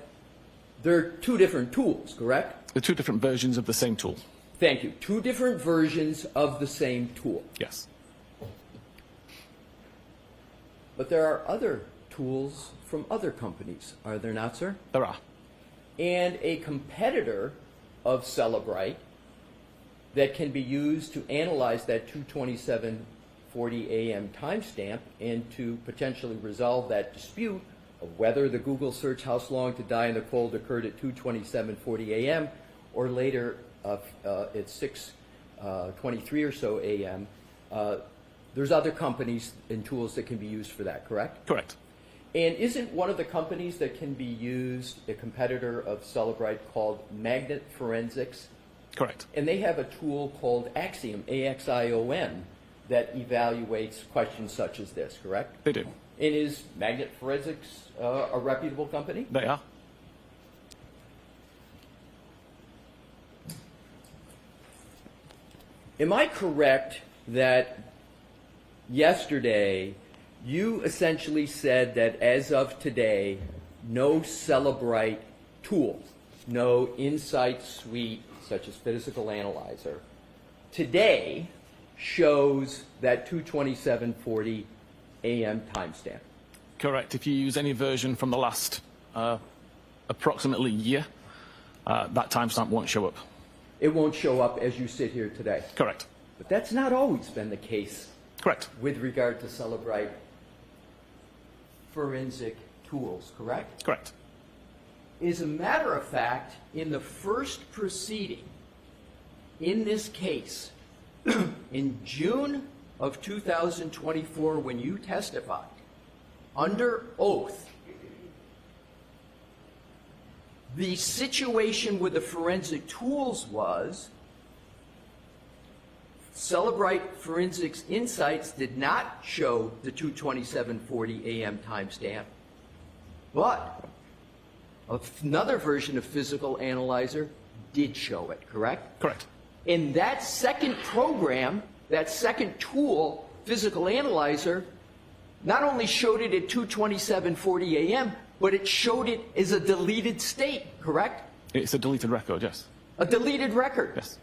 they're two different tools, correct? The two different versions of the same tool. Thank you. Two different versions of the same tool. Yes. But there are other tools from other companies, are there not, sir? There are. And a competitor of Celebrite that can be used to analyze that 2:27:40 a.m. timestamp and to potentially resolve that dispute of whether the Google search "House Long to Die in the Cold" occurred at 2:27:40 a.m. or later at 6:23 or so a.m. There's other companies and tools that can be used for that, correct? Correct. And isn't one of the companies that can be used a competitor of Celebrite called Magnet Forensics? Correct. And they have a tool called Axiom, A-X-I-O-M, that evaluates questions such as this, correct? They do. And is Magnet Forensics a reputable company? They are. am I correct that yesterday you essentially said that as of today, no Celebrite tools, no Insight suite such as physical analyzer, today shows that 22740 AM timestamp? Correct. If you use any version from the last approximately year, that timestamp won't show up. It won't show up as you sit here today. Correct. But that's not always been the case Correct. with regard to Celebrite forensic tools, correct? Correct. As a matter of fact, in the first proceeding in this case, in June of 2024, when you testified under oath, the situation with the forensic tools was Celebrite Forensics Insights did not show the 22740 AM timestamp, but another version of Physical Analyzer did show it, correct? Correct. In that second program, that second tool, Physical Analyzer, not only showed it at 22740 AM, but it showed it as a deleted state, correct? It's a deleted record, yes. A deleted record. Yes.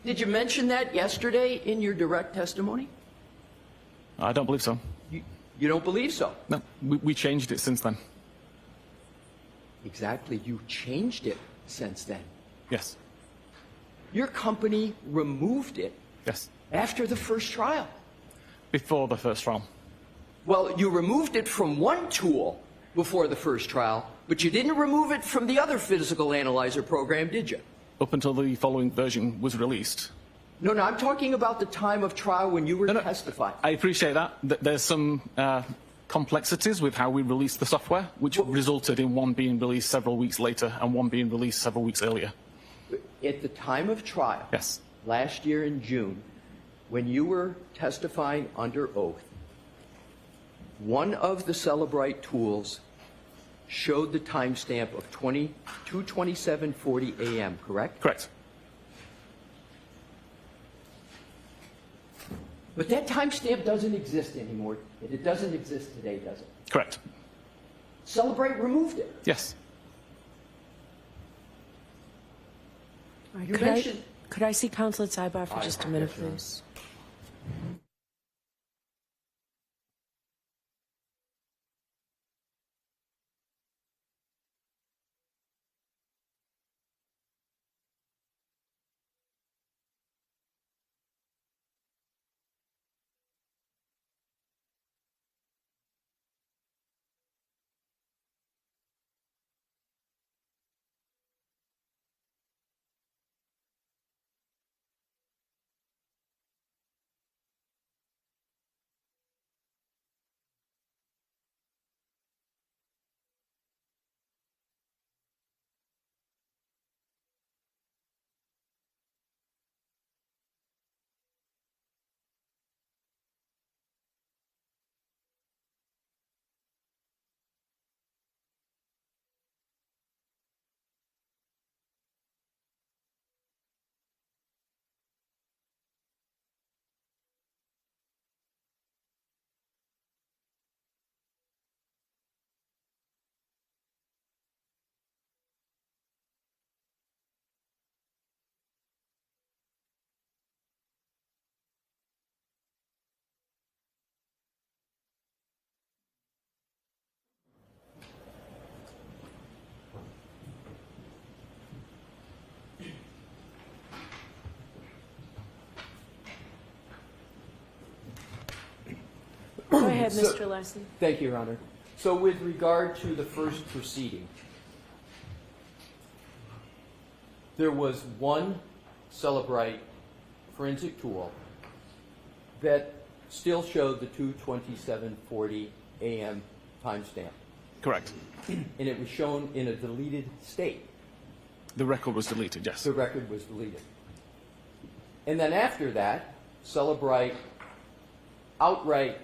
Did you mention that yesterday in your direct testimony? I don't believe so. You don't believe so? No, we changed it since then. Exactly. You changed it since then. Yes. Your company removed it Yes. after the first trial. Before the first trial. Well, you removed it from one tool before the first trial, but you didn't remove it from the other Physical Analyzer program, did you? Up until the following version was released. No, I'm talking about the time of trial when you were testifying. I appreciate that. There's some complexities with how we released the software, which resulted in one being released several weeks later and one being released several weeks earlier. At the time of trial, Yes. last year in June, when you were testifying under oath, one of the Celebrite tools showed the timestamp of 22740 AM, correct? Correct. But that timestamp doesn't exist anymore. It doesn't exist today, does it? Correct. Celebrate removed it. Yes. All right, You could mentioned- could I see Counsel at sidebar for just a minute, yes, Your Honor. please? Go ahead, Mr. Leslie. Thank you, Your Honor. So with regard to the first proceeding, there was one Celebrite forensic tool that still showed the 22740 AM timestamp, Correct. and it was shown in a deleted state. The record was deleted, yes. The record was deleted. And then after that, Celebrite outright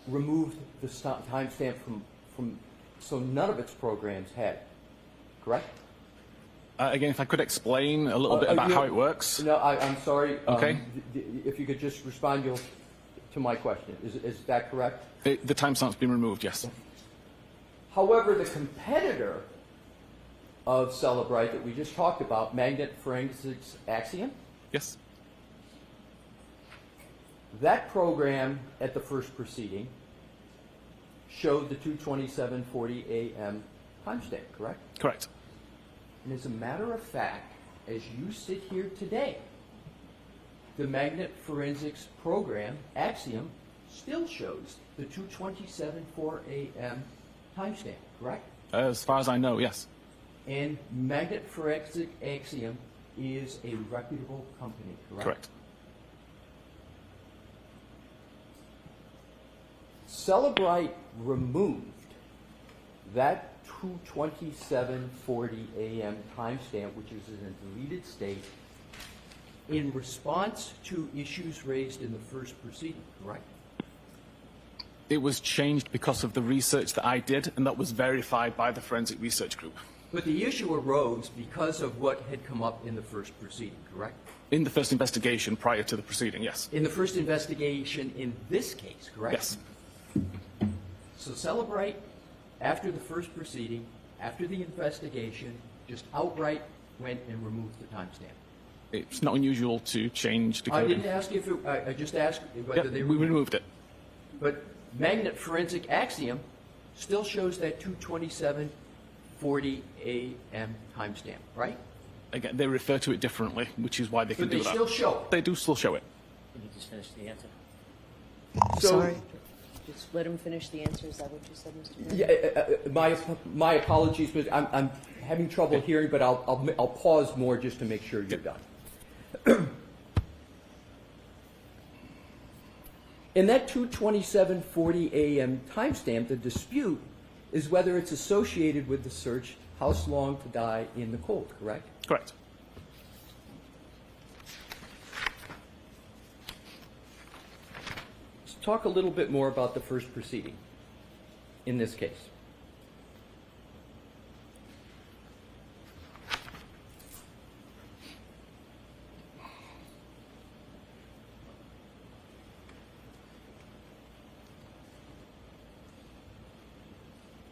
removed the timestamp from so none of its programs had it. Correct? Again, if I could explain a little bit about how it works. No, I'm sorry. Okay. If you could just respond to my question. Is that correct? The timestamp's been removed, yes. However, the competitor of Celebrite that we just talked about, Magnet Forensics Axiom, Yes. that program at the first proceeding showed the 2:27:40 a.m. timestamp, correct? Correct. And as a matter of fact, as you sit here today, the Magnet Forensics program, Axiom, still shows the 2:27:04 a.m. timestamp, correct? As far as I know, yes. And Magnet Forensic Axiom is a reputable company, correct? Correct. Celebrite removed that 2:27:40 a.m. timestamp, which is in a deleted state, in response to issues raised in the first proceeding, correct? It was changed because of the research that I did, and that was verified by the forensic research group. But the issue arose because of what had come up in the first proceeding, correct? In the first investigation prior to the proceeding, yes. In the first investigation in this case, correct? Yes. So Celebrite, after the first proceeding, after the investigation, just outright went and removed the timestamp. It's not unusual to change the I coding. didn't ask if it, I just asked whether Yep, they we removed it. But Magnet Forensic Axiom still shows that 2:27:40 a.m. timestamp, right? Again, they refer to it differently, which is why they can But do they that. still show it. They do still show it. Can you just finish the answer? So, Sorry. Just let him finish the answer. Is that what you said, Mr. Mayor? yeah, my apologies, but I'm having trouble hearing, but I'll pause more just to make sure you're done. In that 2:27:40 a.m. timestamp, the dispute is whether it's associated with the search, House Long to Die in the Cold, correct? Correct. Let's talk a little bit more about the first proceeding in this case.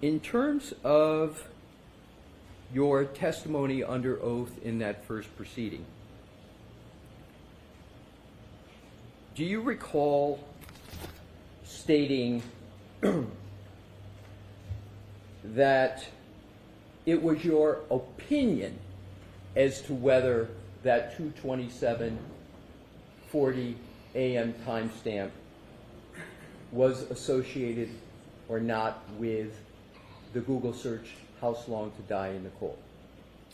In terms of your testimony under oath in that first proceeding, do you recall stating that it was your opinion as to whether that 2:27:40 a.m. timestamp was associated or not with the Google search, House Long to Die in the Cold?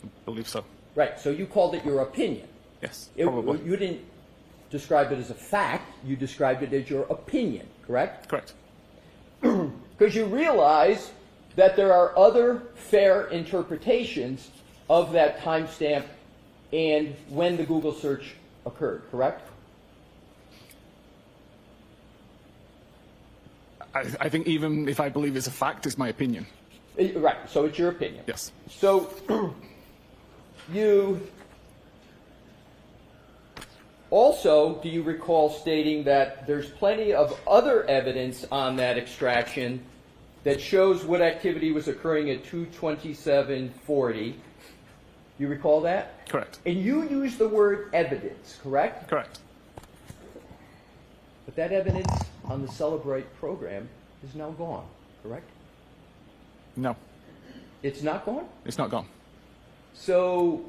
I believe so. Right, so you called it your opinion. Yes, probably. You didn't describe it as a fact, you described it as your opinion, correct? Correct. Because you realize that there are other fair interpretations of that timestamp and when the Google search occurred, correct? I think even if I believe it's a fact, it's my opinion. Right, so it's your opinion. Yes. So you also, do you recall stating that there's plenty of other evidence on that extraction that shows what activity was occurring at 2:27:40? You recall that? Correct. And you use the word evidence, correct? Correct. But that evidence on the Celebrate program is now gone, correct? No, It's not gone? it's not gone. So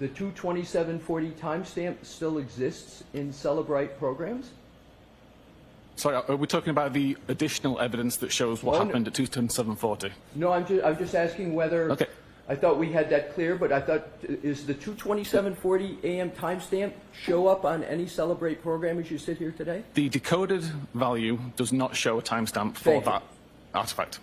the 2:27:40 timestamp still exists in Celebrate programs? Sorry, are we talking about the additional evidence that shows what Oh, no. happened at 2:7:40? No, I'm just asking whether. Okay. I thought we had that clear, but I thought, is the 2:27:40 a.m. timestamp show up on any Celebrate program as you sit here today? The decoded value does not show a timestamp for Thank you. that artifact.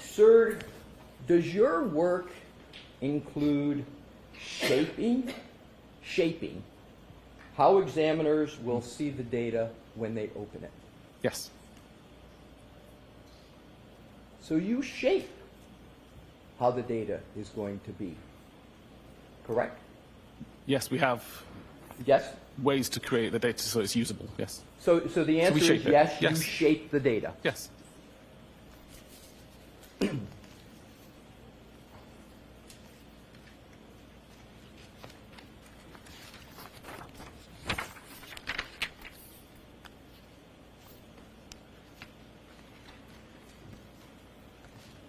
Sir, does your work include shaping how examiners will see the data when they open it? Yes. So you shape how the data is going to be. Correct? Yes, we have Yes? ways to create the data so it's usable. Yes. So the answer is shape it. yes, you Yes. shape the data. Yes.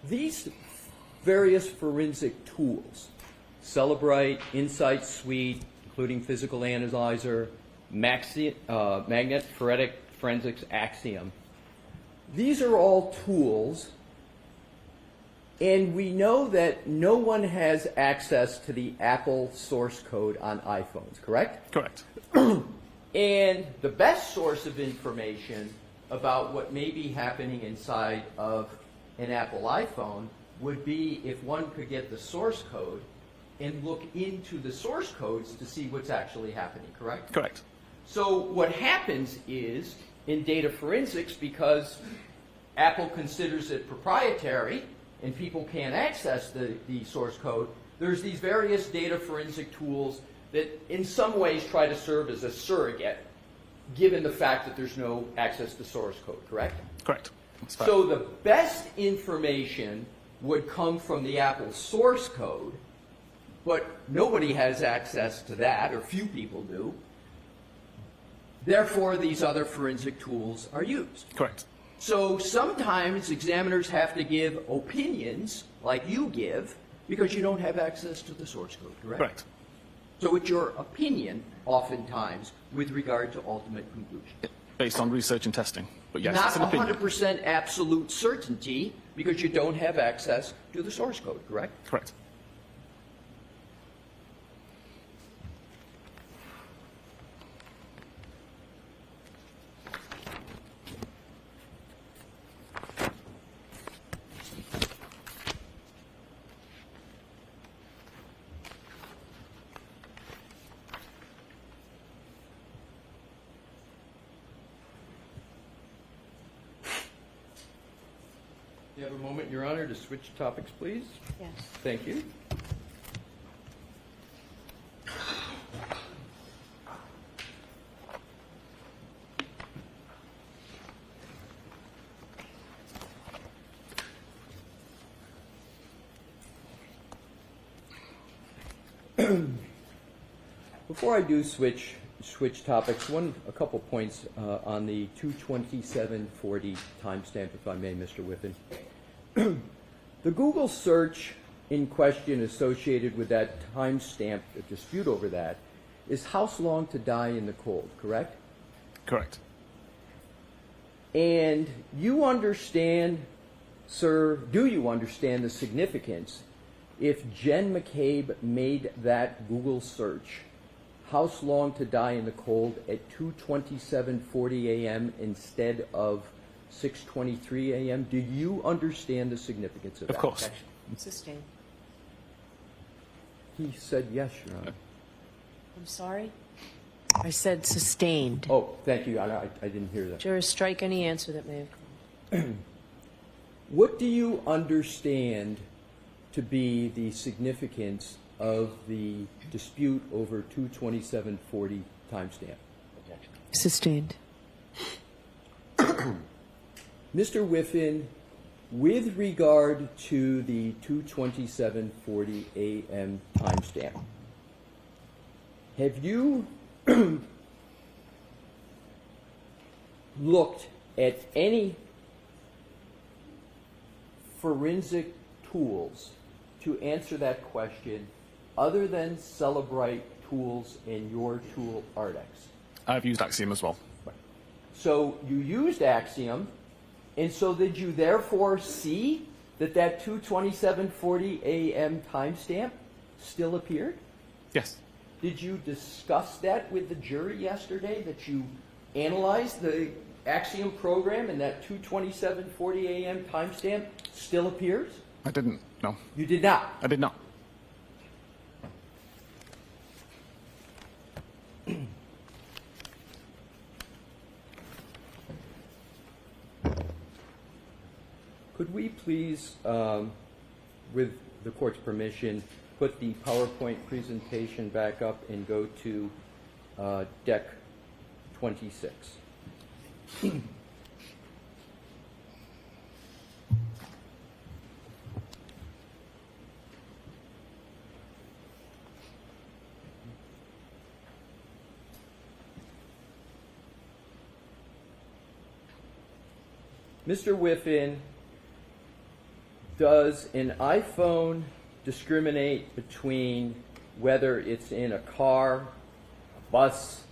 These various forensic tools, Celebrite, Insight Suite, including Physical Analyzer, Magnet Forensics Axiom, these are all tools, and we know that no one has access to the Apple source code on iPhones, correct? Correct. And the best source of information about what may be happening inside of an Apple iPhone would be if one could get the source code and look into the source codes to see what's actually happening, correct? Correct. So what happens is, in data forensics, because Apple considers it proprietary and people can't access the source code, there's these various data forensic tools that in some ways try to serve as a surrogate, given the fact that there's no access to source code, correct? Correct. That's fair. So the best information would come from the Apple source code, but nobody has access to that, or few people do. Therefore, these other forensic tools are used. Correct. So sometimes examiners have to give opinions, like you give, because you don't have access to the source code, correct? Correct. So it's your opinion, oftentimes, with regard to ultimate conclusion. Based on research and testing. But yes, Not it's an opinion. 100% absolute certainty, because you don't have access to the source code, correct? Correct. You have a moment, Your Honor, to switch topics, please? Yes. Thank you. Before I do switch topics, a couple points on the 22740 timestamp, if I may, Mr. Whiffen. The Google search in question associated with that timestamp, the dispute over that, is house long to die in the cold, correct? Correct. And you understand, sir, do you understand the significance if Jen McCabe made that Google search, house long to die in the cold, at 2:27:40 a.m. instead of 6:23 a.m.? Do you understand the significance of that? Of course. Sustained. He said yes, Your Honor. I'm sorry? I said sustained. Oh, thank you, Your Honor. I didn't hear that. Jurors, strike any answer that may have come. What do you understand to be the significance of the dispute over 2:27:40 timestamp? Sustained. Mr. Whiffen, with regard to the 2:27:40 a.m. timestamp, have you looked at any forensic tools to answer that question other than Celebrite tools in your tool Ardex? I've used Axiom as well. So you used Axiom, and so did you therefore see that 2:27:40 a.m. timestamp still appeared? Yes. Did you discuss that with the jury yesterday, that you analyzed the Axiom program and that 2:27:40 a.m. timestamp still appears? I didn't. No. You did not. I did not. Could we please, with the court's permission, put the PowerPoint presentation back up and go to deck 26? Mr. Whiffen, does an iPhone discriminate between whether it's in a car, a bus,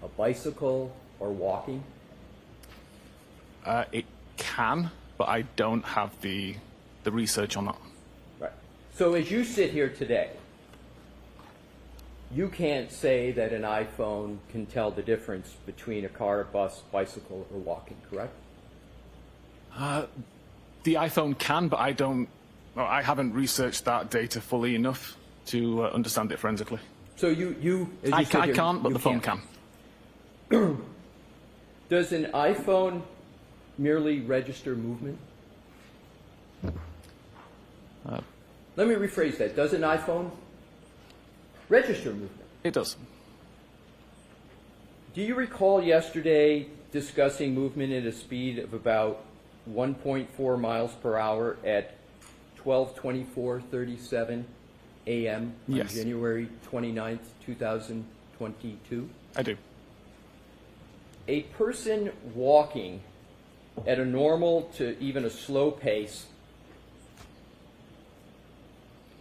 a bicycle, or walking? It can, but I don't have the research on that. Right. So as you sit here today, you can't say that an iPhone can tell the difference between a car, bus, bicycle, or walking, correct? The iPhone can, but I haven't researched that data fully enough to understand it forensically. So as you I sit here, can't, but you the phone can't. can. Does an iPhone merely register movement? Let me rephrase that. Does an iPhone register movement? It does. Do you recall yesterday discussing movement at a speed of about 1.4 miles per hour at 12:24:37 a.m. on Yes. January 29th, 2022? I do. A person walking at a normal to even a slow pace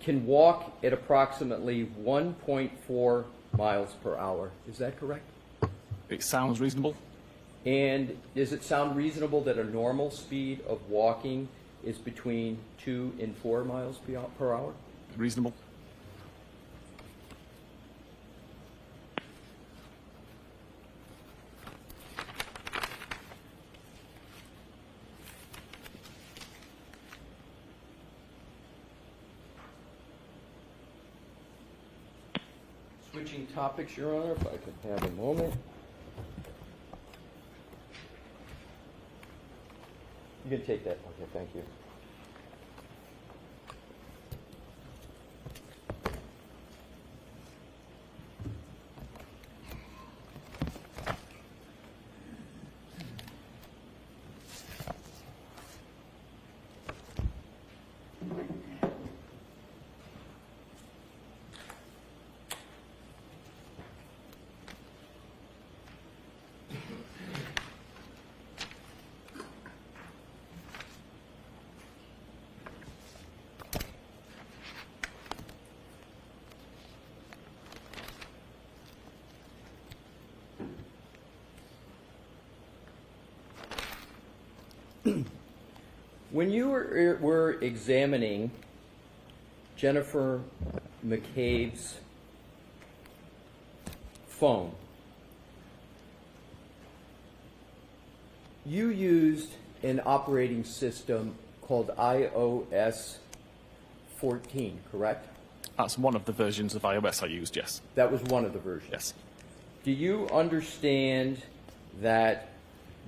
can walk at approximately 1.4 miles per hour. Is that correct? It sounds reasonable. And does it sound reasonable that a normal speed of walking is between 2 and 4 miles per hour? Reasonable. Switching topics, Your Honor, if I could have a moment. You can take that. Okay, thank you. When you were examining Jennifer McCabe's phone, you used an operating system called iOS 14, correct? That's one of the versions of iOS I used, yes. That was one of the versions. Yes. Do you understand that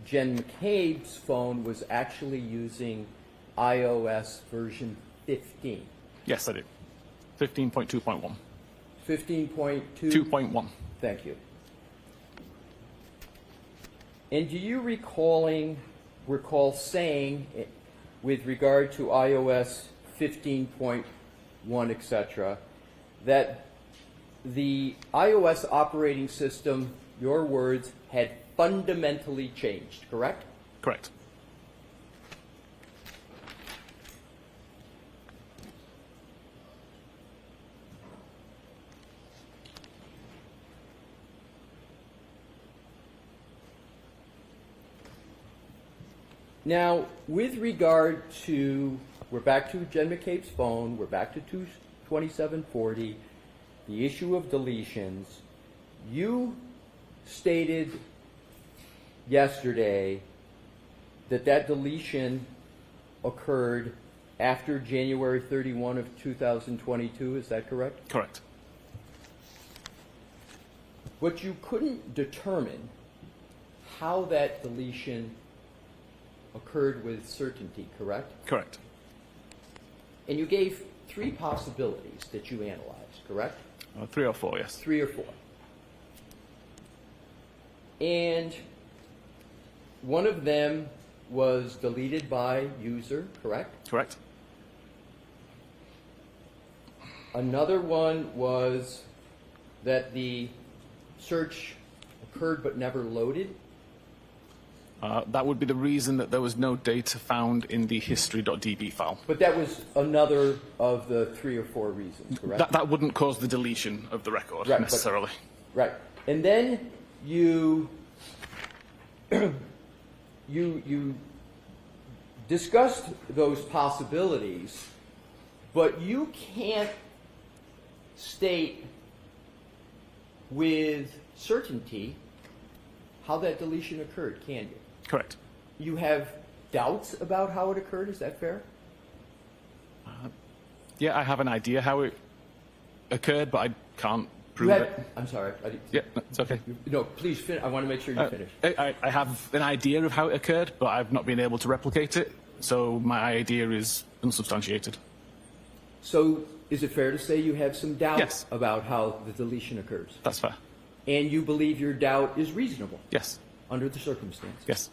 Jen McCabe's phone was actually using iOS version 15? Yes, I do. 15.2.1. 15.2? 2.1. Thank you. And do you recall saying, with regard to iOS 15.1, etc., that the iOS operating system, your words, had fundamentally changed, correct? Correct. Now, with regard to, we're back to Jen McCabe's phone, we're back to 2740, the issue of deletions. You stated yesterday that that deletion occurred after January 31 of 2022, is that correct? Correct. But you couldn't determine how that deletion occurred with certainty, correct? Correct. And you gave 3 possibilities that you analyzed, correct? 3 or 4, yes. 3 or 4. And one of them was deleted by user, correct? Correct. Another one was that the search occurred but never loaded. That would be the reason that there was no data found in the history.db file. But that was another of the 3 or 4 reasons, correct? That wouldn't cause the deletion of the record, Right, necessarily. Right. And then you you discussed those possibilities, but you can't state with certainty how that deletion occurred, can you? Correct. You have doubts about how it occurred, is that fair? Yeah, I have an idea how it occurred, but I can't prove it. I'm sorry. Yeah, no, it's okay. No, please finish. I want to make sure you finish. I have an idea of how it occurred, but I've not been able to replicate it, so my idea is unsubstantiated. So is it fair to say you have some doubts Yes. about how the deletion occurs? That's fair. And you believe your doubt is reasonable Yes. under the circumstances? Yes.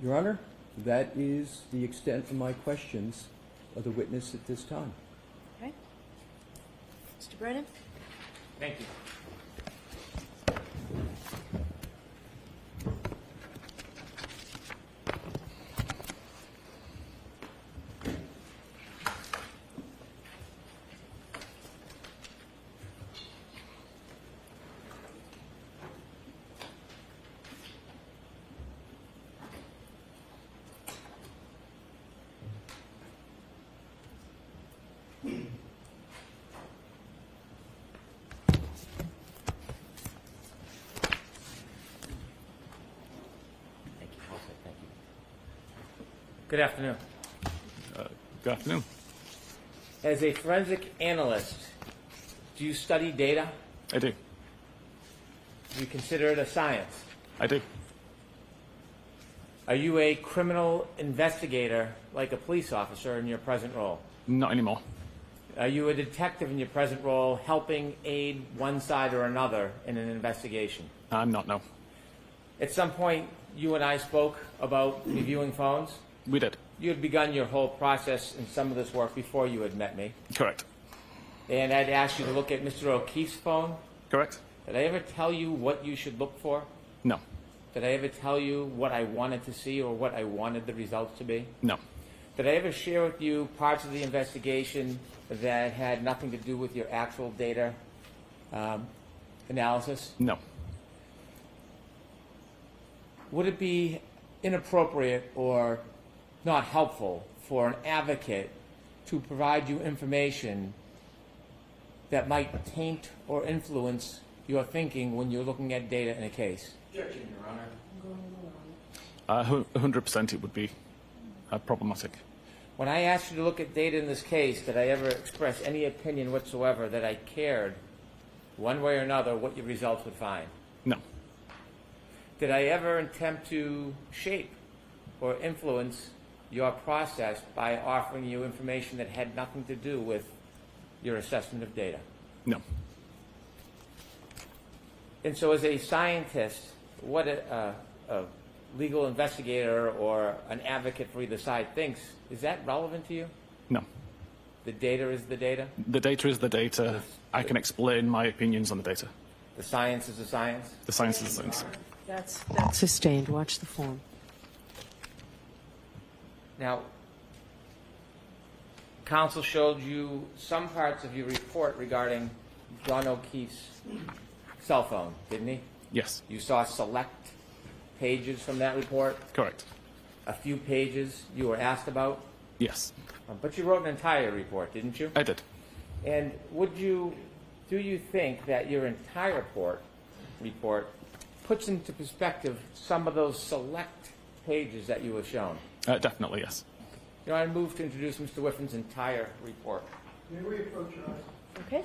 Your Honor, that is the extent of my questions of the witness at this time. Okay. Mr. Brennan? Thank you. Thank you. Also, thank you. Good afternoon. Good afternoon. As a forensic analyst, do you study data? I do. Do you consider it a science? I do. Are you a criminal investigator like a police officer in your present role? Not anymore. Are you a detective in your present role helping aid one side or another in an investigation? I'm not, no. At some point, you and I spoke about reviewing phones. We did. You had begun your whole process in some of this work before you had met me. Correct. And I'd asked you to look at Mr. O'Keefe's phone. Correct? Did I ever tell you what you should look for? No. Did I ever tell you what I wanted to see or what I wanted the results to be? No. Did I ever share with you parts of the investigation that had nothing to do with your actual data analysis? No. Would it be inappropriate or not helpful for an advocate to provide you information that might taint or influence your thinking when you're looking at data in a case? Objection, Your Honor. 100% it would be problematic. When I asked you to look at data in this case, did I ever express any opinion whatsoever that I cared, one way or another, what your results would find? No. Did I ever attempt to shape or influence your process by offering you information that had nothing to do with your assessment of data? No. And so as a scientist, what a legal investigator or an advocate for either side thinks, is that relevant to you? No. The data is the data? The data is the data. I can explain my opinions on the data. The science is the science? The science is the science. That's sustained. Watch the form. Now, counsel showed you some parts of your report regarding John O'Keefe's cell phone, didn't he? Yes. You saw select pages from that report. Correct. a few pages you were asked about? Yes, But you wrote an entire report, didn't you? I did. And do you think that your entire report puts into perspective some of those select pages that you were shown? Definitely, yes. I move to introduce Mr. Whiffin's entire report. May we approach your eyes? Okay.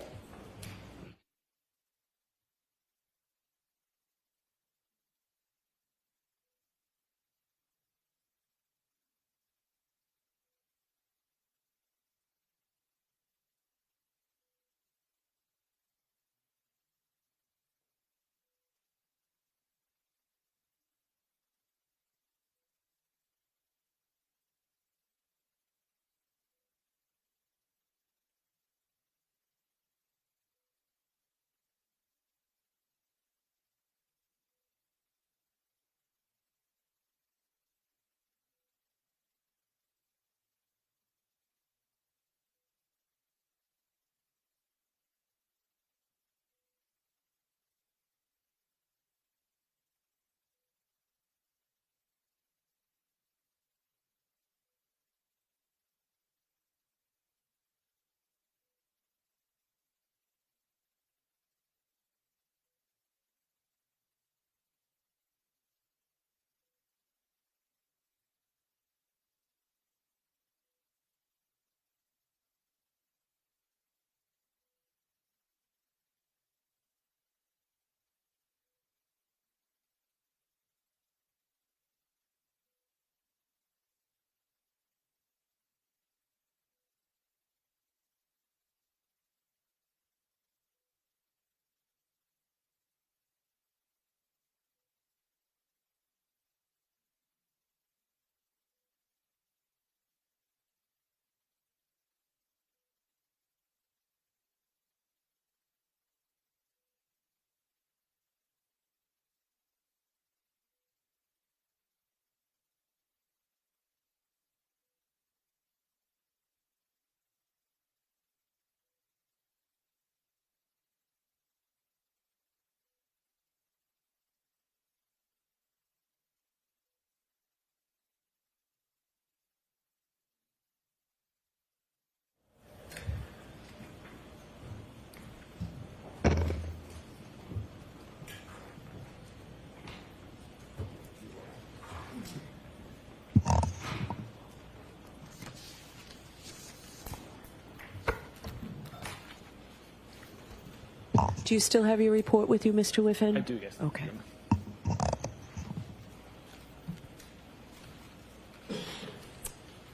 Do you still have your report with you, Mr. Whiffin? I do, yes. Okay.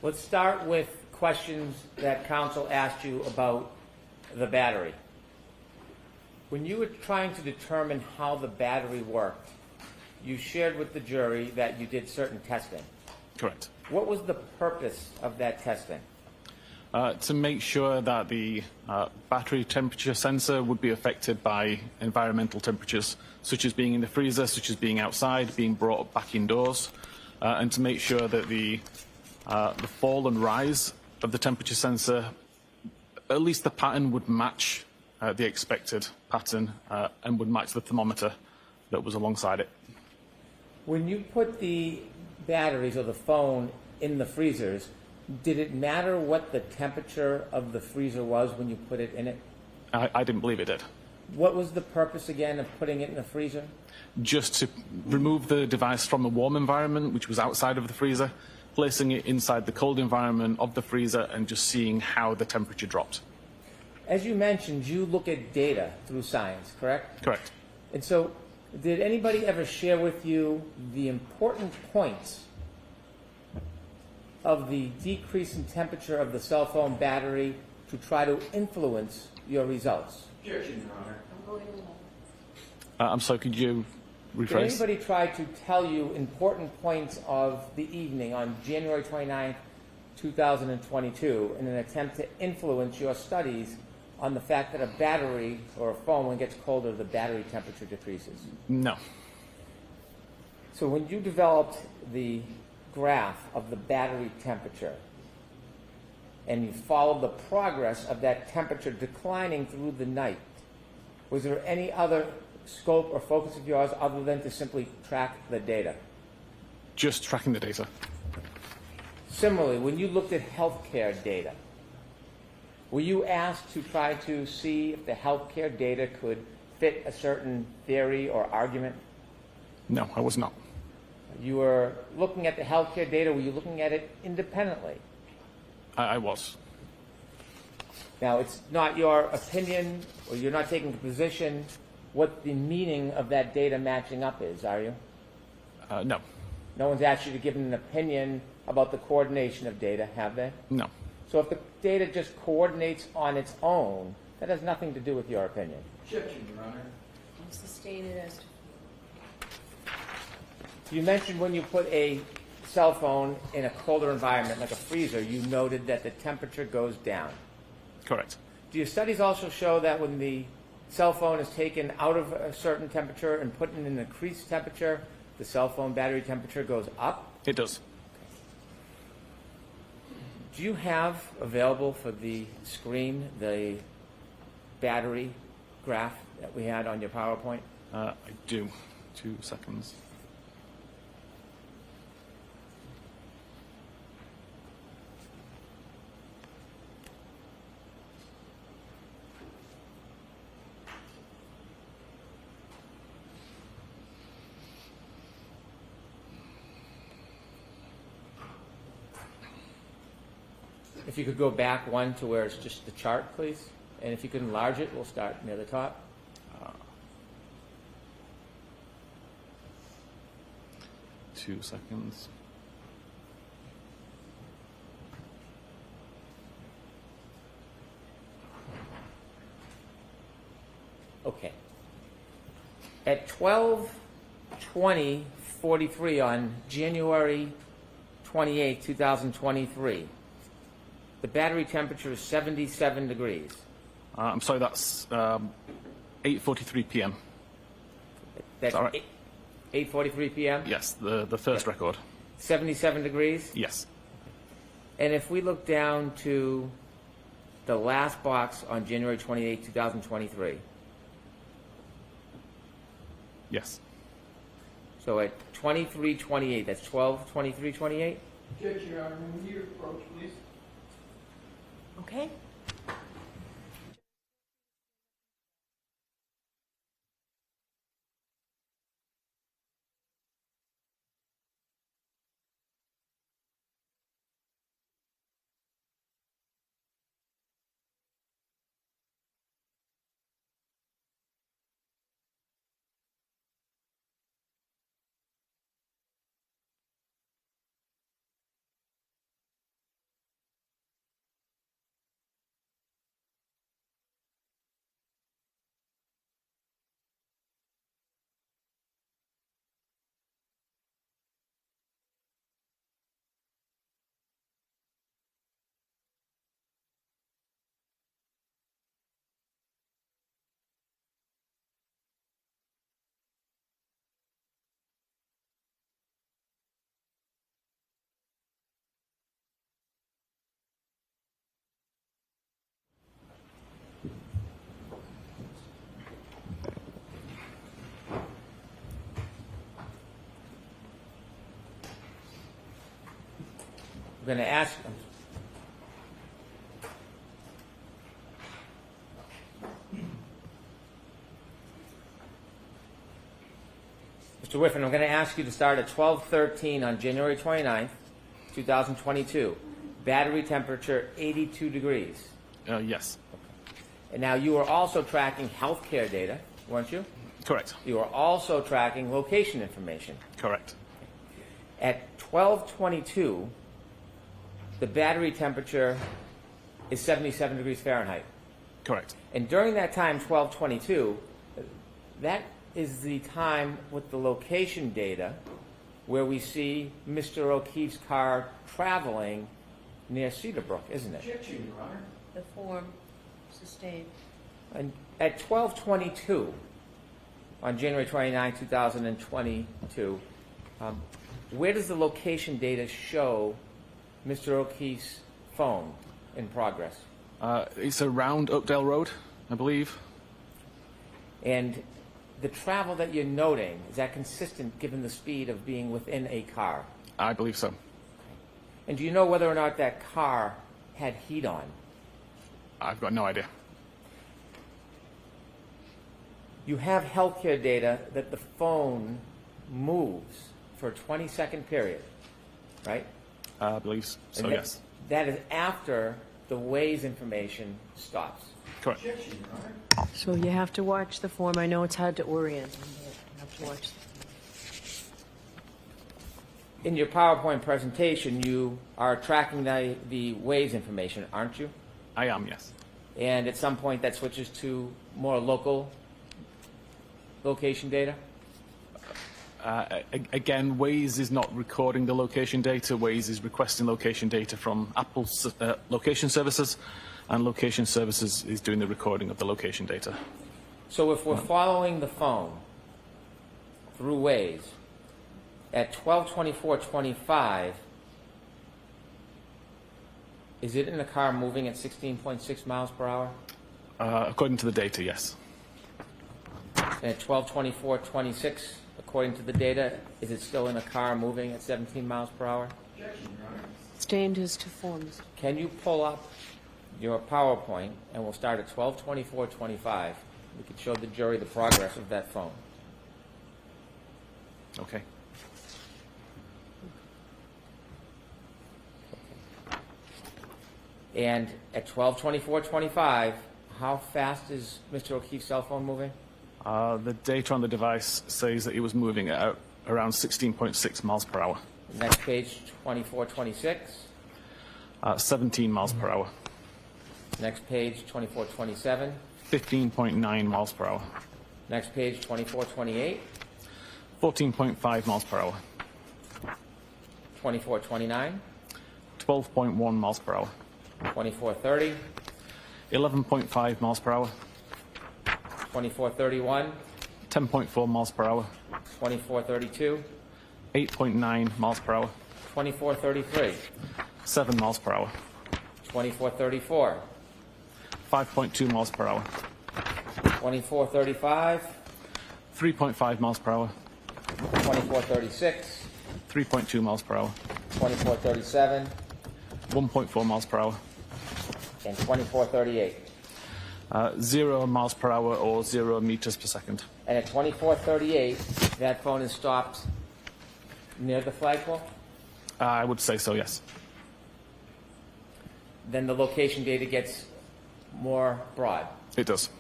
Let's start with questions that counsel asked you about the battery. When you were trying to determine how the battery worked, you shared with the jury that you did certain testing. Correct. What was the purpose of that testing? To make sure that the battery temperature sensor would be affected by environmental temperatures, such as being in the freezer, such as being outside, being brought back indoors, and to make sure that the fall and rise of the temperature sensor, at least the pattern would match the expected pattern and would match the thermometer that was alongside it. When you put the batteries or the phone in the freezers, did it matter what the temperature of the freezer was when you put it in it? I didn't believe it did. What was the purpose, again, of putting it in the freezer? Just to remove the device from a warm environment, which was outside of the freezer, placing it inside the cold environment of the freezer and just seeing how the temperature dropped. As you mentioned, you look at data through science, correct? Correct. And so, did anybody ever share with you the important points of the decrease in temperature of the cell phone battery to try to influence your results? Objection, Your Honor. I'm sorry, could you Did rephrase? anybody try to tell you important points of the evening on January 29th, 2022 in an attempt to influence your studies on the fact that a battery or a phone, when it gets colder, the battery temperature decreases? No. So when you developed the graph of the battery temperature and you followed the progress of that temperature declining through the night, was there any other scope or focus of yours other than to simply track the data? Just tracking the data. Similarly, when you looked at healthcare data, were you asked to try to see if the healthcare data could fit a certain theory or argument? No, I was not. You were looking at the healthcare data. Were you looking at it independently? I was. Now, it's not your opinion, or you're not taking a position what the meaning of that data matching up is, are you? No. No one's asked you to give an opinion about the coordination of data, have they? No. So if the data just coordinates on its own, that has nothing to do with your opinion. Objection, Your Honor. I'm sustained as to You mentioned when you put a cell phone in a colder environment, like a freezer, you noted that the temperature goes down. Correct. Do your studies also show that when the cell phone is taken out of a certain temperature and put in an increased temperature, the cell phone battery temperature goes up? It does. Do you have available for the screen the battery graph that we had on your PowerPoint? I do. 2 seconds. If you could go back one to where it's just the chart, please. And if you could enlarge it, we'll start near the top. 2 seconds. Okay. At 12:20:43 on January 28, 2023, the battery temperature is 77 degrees. I'm sorry, that's 8:43 p.m. That's All right. 8:43 p.m.? Yes, the first record. 77 degrees? Yes. And if we look down to the last box on January 28, 2023, Yes. so at 23:28, that's 12:23:28? Objection, Your Honor. When you approach, please. okay. I'm going to ask. Mr. Whiffen, I'm going to ask you to start at 12:13 on January 29th, 2022. Battery temperature 82 degrees. Yes. And now you are also tracking healthcare data, weren't you? Correct. You are also tracking location information. Correct. At 12:22, the battery temperature is 77 degrees Fahrenheit. Correct. And during that time, 12:22, that is the time with the location data where we see Mr. O'Keefe's car traveling near Cedarbrook, isn't it? Objection, Your Honor. The form sustained. And at 12:22 on January 29, 2022, where does the location data show Mr. O'Keefe's phone in progress? It's around Oakdale Road, I believe. And the travel that you're noting, is that consistent given the speed of being within a car? I believe so. And do you know whether or not that car had heat on? I've got no idea. You have healthcare data that the phone moves for a 20-second period, right? I believe so, And yes. That is after the Waze information stops. Correct. So you have to watch the form. I know it's hard to orient. You have to watch. In your PowerPoint presentation, you are tracking the Waze information, aren't you? I am, yes. And at some point that switches to more local location data? Again, Waze is not recording the location data. Waze is requesting location data from Apple's location services, and location services is doing the recording of the location data. So if we're following the phone through Waze, at 12:24:25, is it in a car moving at 16.6 miles per hour? According to the data, yes. And at 12:24:26, according to the data, is it still in a car moving at 17 miles per hour? Sustained as to forms. Can you pull up your PowerPoint, and we'll start at 12:24:25. We can show the jury the progress of that phone. Okay. And at 12:24:25, how fast is Mr. O'Keefe's cell phone moving? The data on the device says that it was moving at around 16.6 miles per hour. Next page, 24:26. 17 miles per hour. Next page, 24:27. 15.9 miles per hour. Next page, 24:28. 14.5 miles per hour. 24:29. 12.1 miles per hour. 24:30. 11.5 miles per hour. 24:31. 10.4 miles per hour. 24:32. 8.9 miles per hour. 24:33. 7 miles per hour. 24:34. 5.2 miles per hour. 24:35. 3.5 miles per hour. 24:36. 3.2 miles per hour. 24:37. 1.4 miles per hour. And 24:38. 0 miles per hour or 0 meters per second. And at 24:38, that phone is stopped near the flagpole? I would say so, yes. Then the location data gets more broad. It does.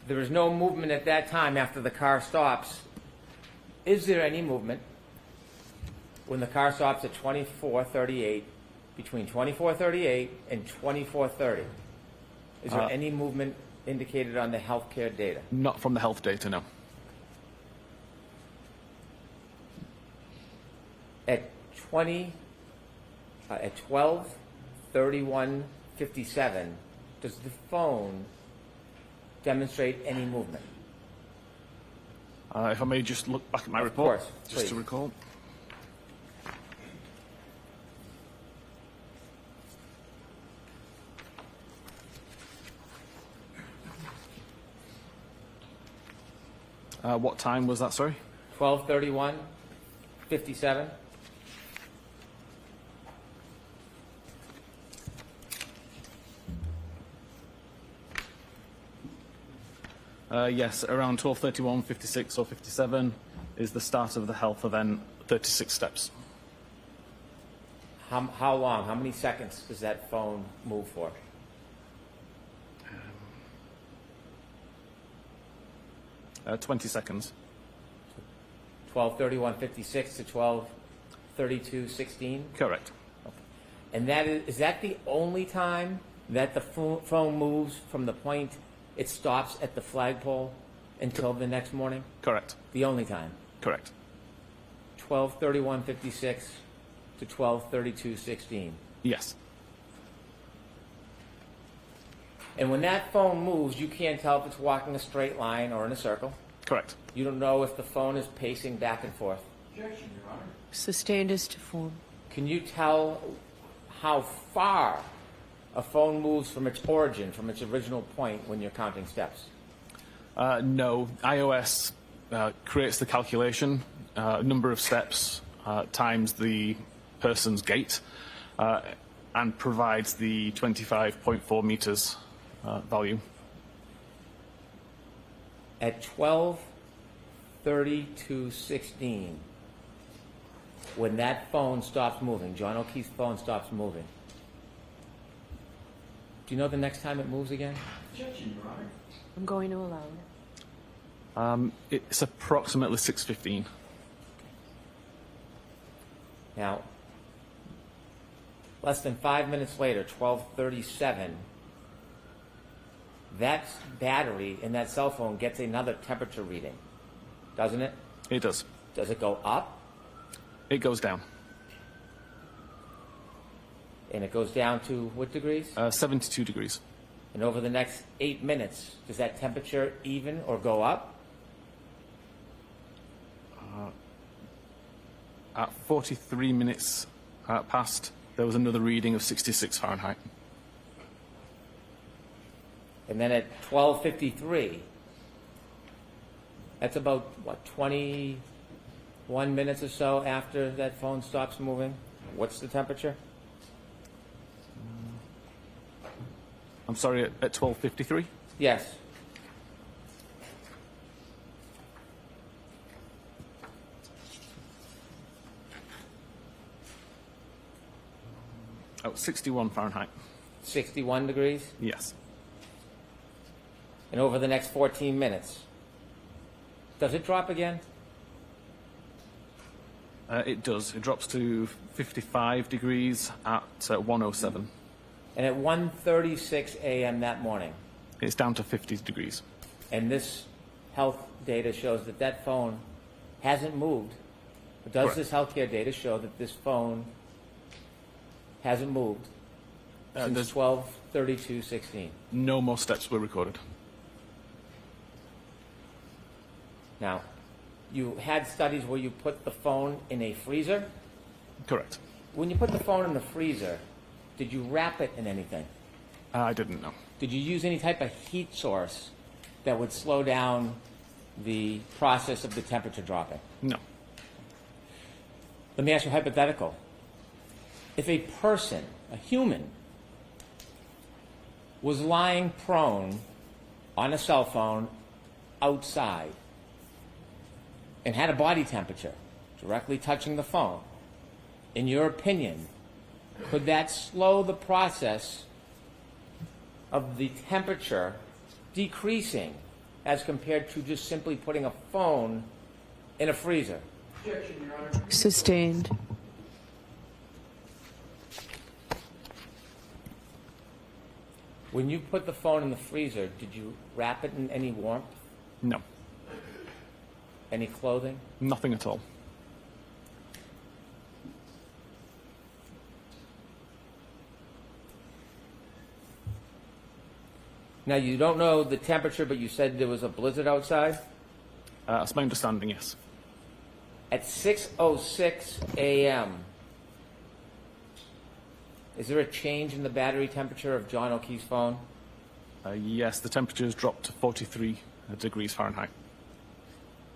There is no movement at that time after the car stops. Is there any movement when the car stops at 24:38, between 24:38 and 24:30? Is there any movement indicated on the healthcare data? Not from the health data, no. At 12:31:57, does the phone demonstrate any movement? If I may just look back at my Of report, course, just to please. recall. What time was that, sorry? 12:31:57. Yes, around 12:31, 56 or 57 is the start of the health event, 36 steps. How long? How many seconds does that phone move for? Uh, 20 seconds. 12:31:56 to 12:32:16. Correct. And is that the only time that the phone moves from the point it stops at the flagpole until the next morning? Correct. The only time. Correct. 12:31:56 to 12:32:16. Yes. And when that phone moves, you can't tell if it's walking a straight line or in a circle. Correct. You don't know if the phone is pacing back and forth. Sustained as to form. Can you tell how far a phone moves from its origin, from its original point when you're counting steps? No. iOS creates the calculation number of steps times the person's gait and provides the 25.4 meters value. At 12:32:16, when that phone stops moving, John O'Keefe's phone stops moving, do you know the next time it moves again? I'm going to allow it. It's approximately 6:15. Now, less than 5 minutes later, 12:37, that battery in that cell phone gets another temperature reading, doesn't it? It does. Does it go up? It goes down. And it goes down to what degrees? 72 degrees. And over the next 8 minutes, does that temperature even or go up? At 43 minutes past, there was another reading of 66 Fahrenheit. And then at 12:53, that's about, what, 21 minutes or so after that phone stops moving? What's the temperature? I'm sorry, at 12:53? Yes. Oh, 61 Fahrenheit. 61 degrees? Yes. And over the next 14 minutes, does it drop again? It does. It drops to 55 degrees at 1:07. And at 1:36 a.m. that morning, It's down to 50 degrees. and this health data shows that that phone hasn't moved. But does Correct. this healthcare data show that this phone hasn't moved since there's- 12/32/16? No more steps were recorded. Now, you had studies where you put the phone in a freezer. Correct. When you put the phone in the freezer, did you wrap it in anything? I didn't know. Did you use any type of heat source that would slow down the process of the temperature dropping? No. Let me ask you a hypothetical. If a person, a human, was lying prone on a cell phone outside and had a body temperature directly touching the phone, in your opinion, could that slow the process of the temperature decreasing as compared to just simply putting a phone in a freezer? Sustained. When you put the phone in the freezer, did you wrap it in any warmth, No. any clothing? Nothing at all. Now, you don't know the temperature, but you said there was a blizzard outside. That's my understanding, yes. At 6:06 a.m., is there a change in the battery temperature of John O'Keefe's phone? Yes, the temperature has dropped to 43 degrees Fahrenheit.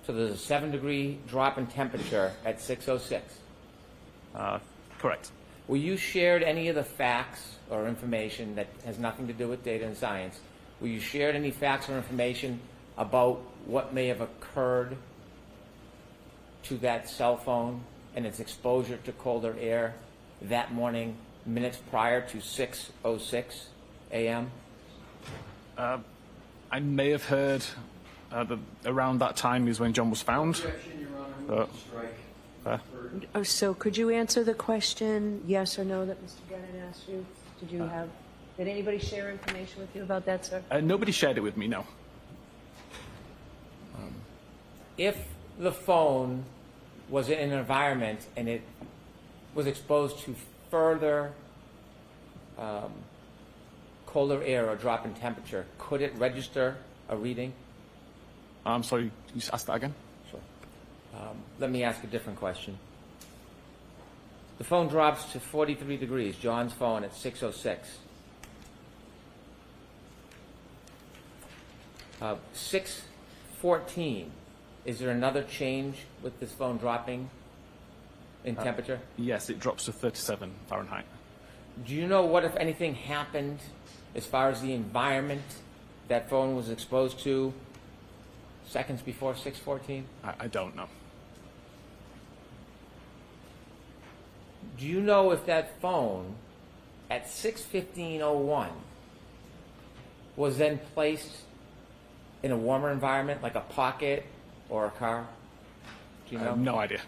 So there's a 7-degree drop in temperature at 6:06. Correct. Were you shared any of the facts or information that has nothing to do with data and science? Were you shared any facts or information about what may have occurred to that cell phone and its exposure to colder air that morning, minutes prior to 6:06 a.m.? I may have heard around that time is when John was found. Oh, so could you answer the question, yes or no, that Mr. Gannon asked you? Did anybody share information with you about that, sir? Nobody shared it with me, no. If the phone was in an environment and it was exposed to further colder air or drop in temperature, could it register a reading? I'm sorry, can you just ask that again? Sure. Let me ask a different question. The phone drops to 43 degrees, John's phone at 6:06. 6:14 Is there another change with this phone dropping in temperature? Yes, it drops to 37 Fahrenheit. Do you know what, if anything, happened as far as the environment that phone was exposed to seconds before 6:14? I don't know. Do you know if that phone at 6:15:01 was then placed in a warmer environment, like a pocket or a car? Do you I know? have no idea.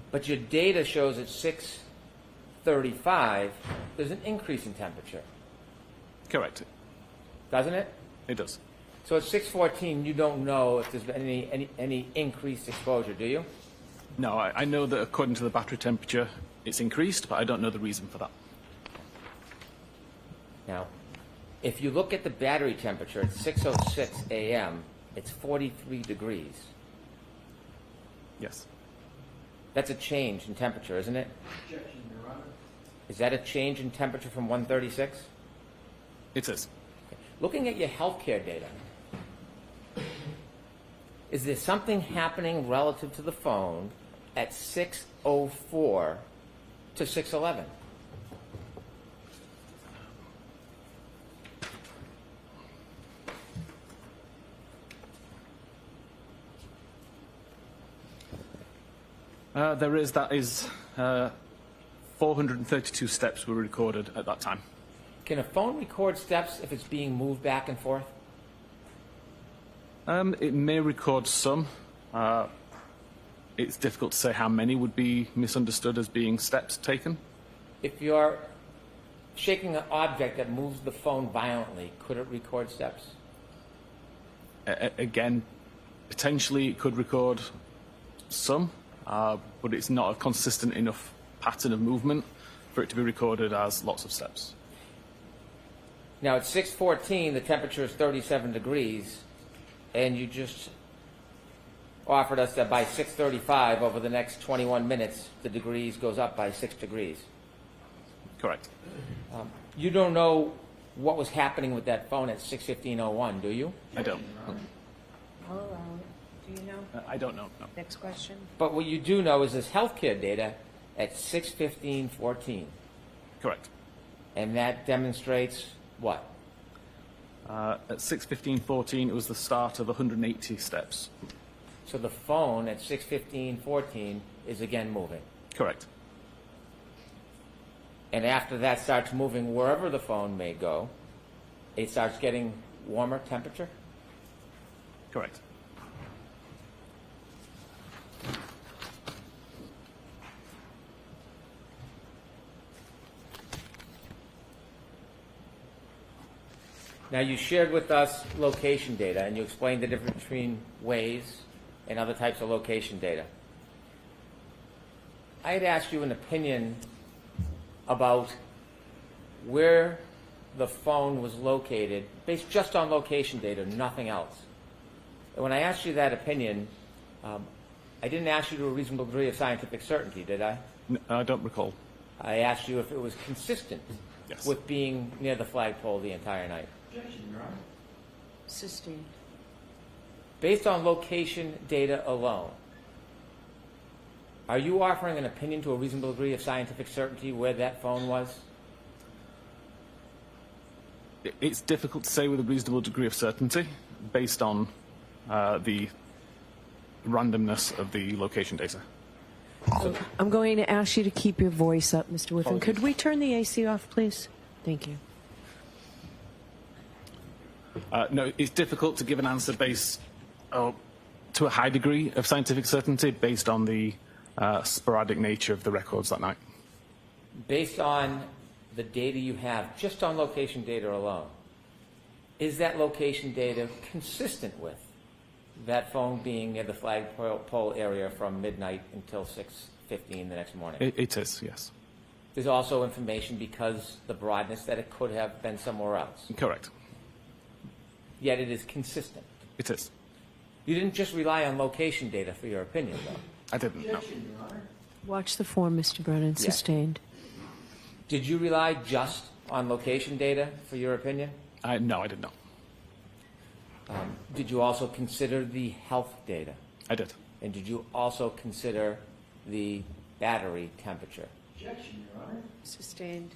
But your data shows at 6:35 there's an increase in temperature, Correct. doesn't it? It does. So at 6:14 you don't know if there's been any increased exposure, do you? No, I know that according to the battery temperature, it's increased, but I don't know the reason for that. Now, if you look at the battery temperature at 6:06 a.m., it's 43 degrees. Yes. That's a change in temperature, isn't it? Objection, Your Honor. Is that a change in temperature from 136? It is. Looking at your healthcare data, is there something happening relative to the phone at 6:04 to 6:11? There is. That is 432 steps were recorded at that time. Can a phone record steps if it's being moved back and forth? It may record some. It's difficult to say how many would be misunderstood as being steps taken. If you're shaking an object that moves the phone violently, could it record steps? Again, potentially it could record some, but it's not a consistent enough pattern of movement for it to be recorded as lots of steps. Now at 6:14, the temperature is 37 degrees, and you just offered us that by 6:35, over the next 21 minutes, the degrees goes up by 6 degrees. Correct. You don't know what was happening with that phone at 6:15:01, do you? I don't. I'll allow it. Do you know? I don't know. No. Next question. But what you do know is this healthcare data at 6:15:14, Correct. and that demonstrates what? At 6:15:14, it was the start of 180 steps. So the phone at 6:15:14 is again moving. Correct. And after that starts moving wherever the phone may go, it starts getting warmer temperature? Correct. Now, you shared with us location data, and you explained the difference between Waze and other types of location data. I had asked you an opinion about where the phone was located based just on location data, nothing else. And when I asked you that opinion, I didn't ask you to a reasonable degree of scientific certainty, did I? I don't recall. I asked you if it was consistent Yes. with being near the flagpole the entire night. Objection, Your Honor. Sustained. Based on location data alone, are you offering an opinion to a reasonable degree of scientific certainty where that phone was? It's difficult to say with a reasonable degree of certainty based on the randomness of the location data. I'm going to ask you to keep your voice up, Mr. Whiffen. Apologies. Could we turn the AC off, please? Thank you. No, it's difficult to give an answer based to a high degree of scientific certainty based on the sporadic nature of the records that night. Based on the data you have, just on location data alone, is that location data consistent with that phone being near the flagpole area from midnight until 6:15 the next morning? It is, yes. There's also information because the broadness that it could have been somewhere else. Correct. Yet it is consistent. It is. You didn't just rely on location data for your opinion, though. I didn't know. Objection, Your Honor. Watch the form, Mr. Brennan. Yes. Sustained. Did you rely just on location data for your opinion? No, I did not. Did you also consider the health data? I did. And did you also consider the battery temperature? Objection, Your Honor. Sustained.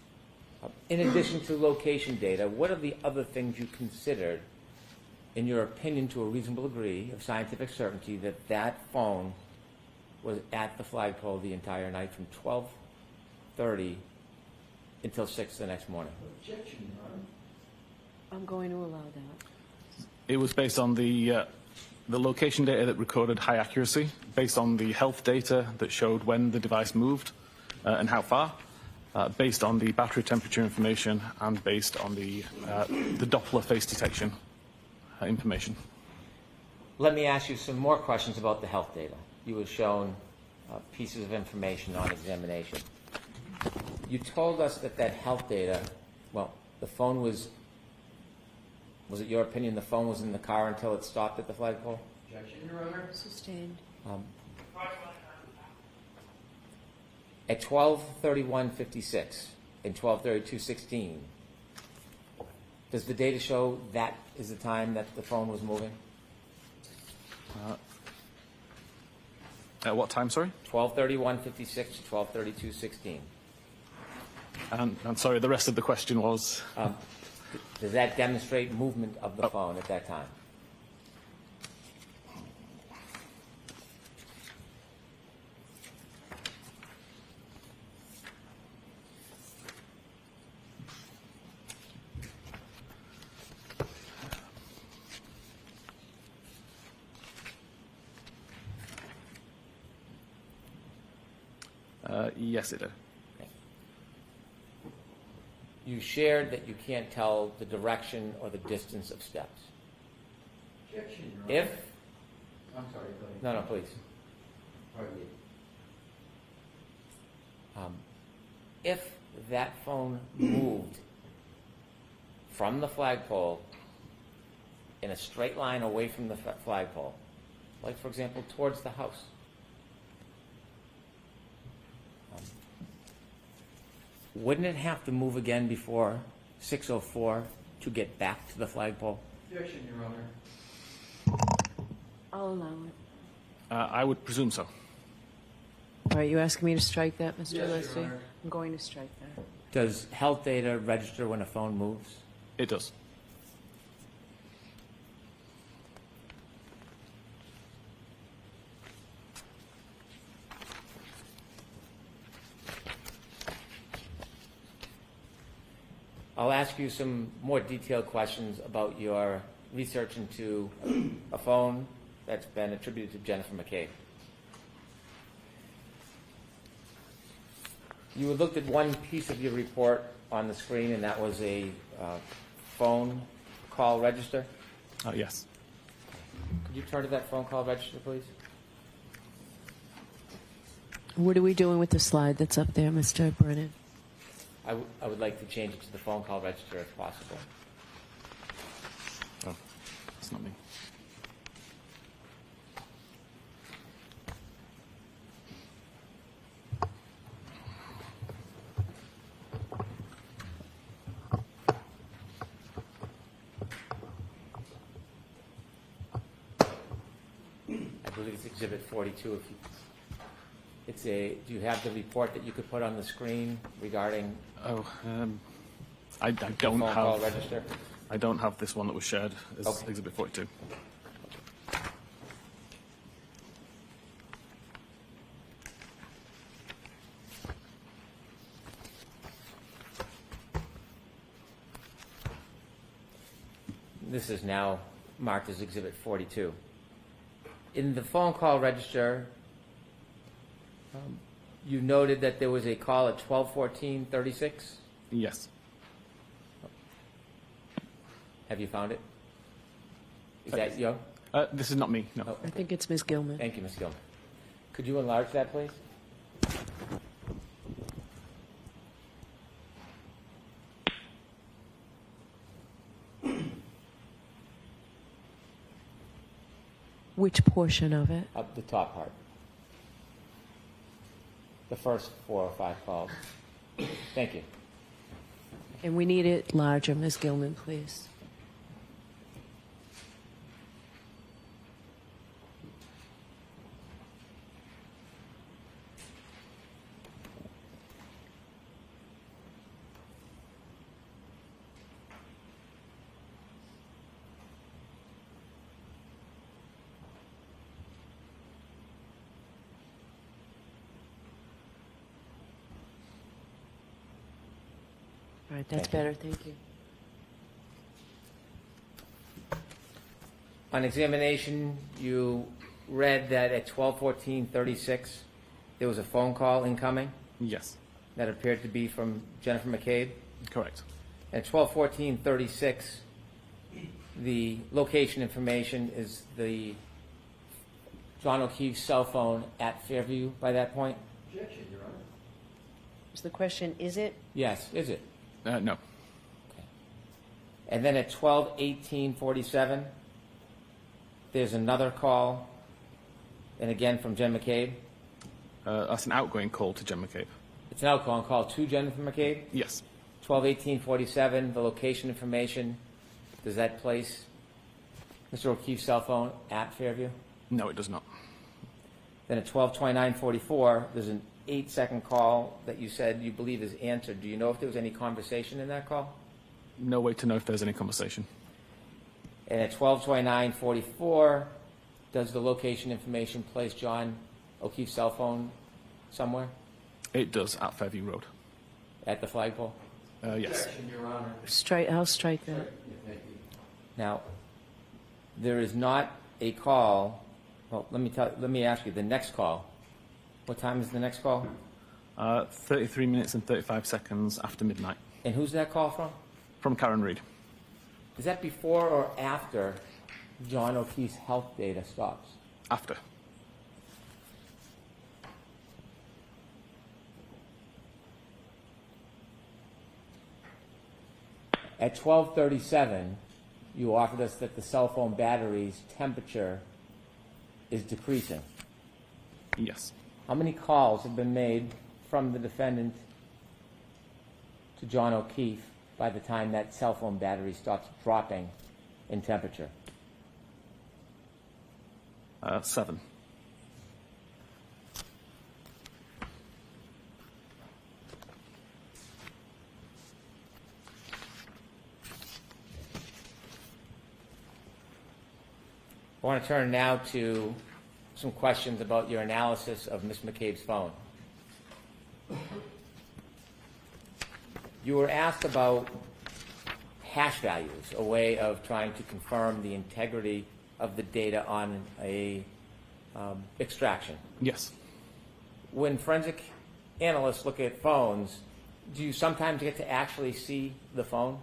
In addition to location data, what are the other things you considered, in your opinion, to a reasonable degree of scientific certainty, that that phone was at the flagpole the entire night from 12:30 until 6 the next morning? Objection, Your Honor. I'm going to allow that. It was based on the location data that recorded high accuracy, based on the health data that showed when the device moved and how far, based on the battery temperature information, and based on the Doppler face detection information. Let me ask you some more questions about the health data. You were shown pieces of information on examination. You told us that that health data, well, the phone was it your opinion the phone was in the car until it stopped at the flagpole? Objection, Your Honor. Sustained. At 12:31:56 and 12:32:16, does the data show that is the time that the phone was moving? At what time, sorry? 12:31:56 to 12:32:16. And sorry, the rest of the question was? Does that demonstrate movement of the phone at that time? Yes, it did. You shared that you can't tell the direction or the distance of steps. Objection, Your Honor. If, I'm sorry, go ahead. no, please. Pardon me. If that phone moved from the flagpole in a straight line away from the flagpole, like, for example, towards the house, wouldn't it have to move again before 6:04 to get back to the flagpole? Objection, Your Honor. I'll allow it. I would presume so. All right, you asking me to strike that, Mr. Yes, Your Leslie? Honor. I'm going to strike that. Does health data register when a phone moves? It does. I'll ask you some more detailed questions about your research into a phone that's been attributed to Jennifer McCabe. You had looked at one piece of your report on the screen, and that was a phone call register. Yes. Could you turn to that phone call register, please? What are we doing with the slide that's up there, Mr. Brennan? I would like to change it to the phone call register if possible. Oh, it's not me. I believe it's Exhibit 42. If you, it's a. Do you have the report that you could put on the screen regarding I the don't phone call have. register? I don't have this one that was shared as Okay. Exhibit 42. This is now marked as Exhibit 42. In the phone call register, you noted that there was a call at 12:14:36. Yes. Have you found it? Is that you? This is not me, no. Oh, I think it's Ms. Gilman. thank you, Ms. Gilman. Could you enlarge that, please? Which portion of it? Up the top part. The first 4 or 5 calls. Thank you. And we need it larger, Ms. Gilman, please. All right, that's better, thank you. On examination, you read that at 12:14:36, there was a phone call incoming Yes, that appeared to be from Jennifer McCabe. correct. At 12:14:36, the location information is the John O'Keefe's cell phone at Fairview by that point? Objection, Your Honor. Is the question, is it? Yes, is it? No. And then at 12:18:47, there's another call, and again from Jen McCabe. That's an outgoing call to Jen McCabe. It's an outgoing call to Jennifer McCabe. Yes. 12:18:47, the location information, does that place Mr. O'Keefe's cell phone at Fairview? No, it does not. Then at 12:29:44, there's an 8-second call that you said you believe is answered. Do you know if there was any conversation in that call? No way to know if there's any conversation. And at 12:29:44, does the location information place John O'Keefe's cell phone somewhere It does at Fairview Road. at the flagpole? Yes. Objection, Your Honor. I'll strike that. Yeah, thank you. Now, there is not a call. Well, let me ask you, the next call. What time is the next call? 33 minutes and 35 seconds after midnight. And who's that call from? From Karen Reed. Is that before or after John O'Keefe's health data stops? After. At 12:37, you offered us that the cell phone battery's temperature is decreasing. Yes. How many calls have been made from the defendant to John O'Keefe by the time that cell phone battery starts dropping in temperature? 7. I want to turn now to some questions about your analysis of Ms. McCabe's phone. You were asked about hash values, a way of trying to confirm the integrity of the data on a extraction. Yes. When forensic analysts look at phones, do you sometimes get to actually see the phone?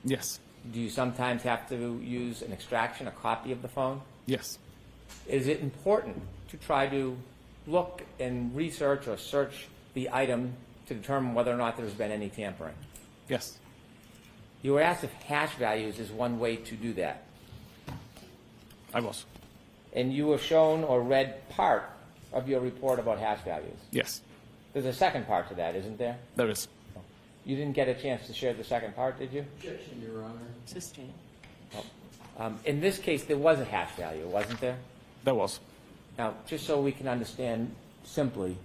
Yes. Do you sometimes have to use an extraction, a copy of the phone? Yes. Is it important to try to look and research or search the item to determine whether or not there's been any tampering? Yes. You were asked if hash values is one way to do that. I was. And you have shown or read part of your report about hash values. Yes. There's a second part to that, isn't there? There is. You didn't get a chance to share the second part, did you? Objection, Your Honor. Sustained. In this case, there was a hash value, wasn't there? There was. Now, just so we can understand simply,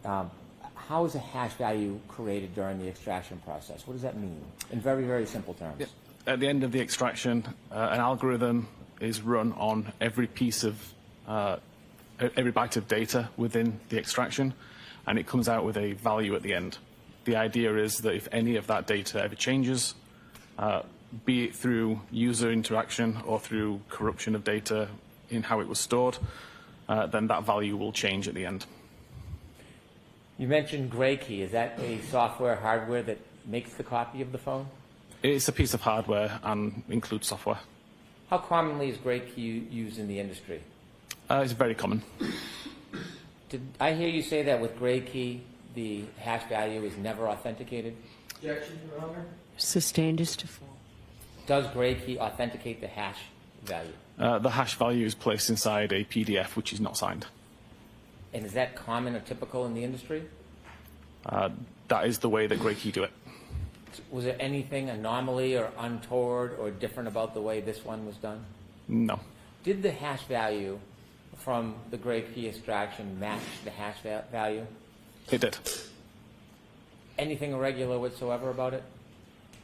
how is a hash value created during the extraction process? What does that mean in very, very simple terms? Yeah. At the end of the extraction, an algorithm is run on every piece of, every byte of data within the extraction, and it comes out with a value at the end. The idea is that if any of that data ever changes, be it through user interaction or through corruption of data in how it was stored, then that value will change at the end. You mentioned Gray Key. Is that a software, hardware that makes the copy of the phone? It's a piece of hardware and includes software. How commonly is Gray Key used in the industry? It's very common. Did I hear you say that with Gray Key, the hash value is never authenticated? Objection, Your Honor. Sustained is to fall. Does Gray Key authenticate the hash value? The hash value is placed inside a PDF which is not signed. And is that common or typical in the industry? That is the way that Gray Key do it. Was there anything anomaly or untoward or different about the way this one was done? No. Did the hash value from the Gray Key extraction match the hash value? It did. Anything irregular whatsoever about it?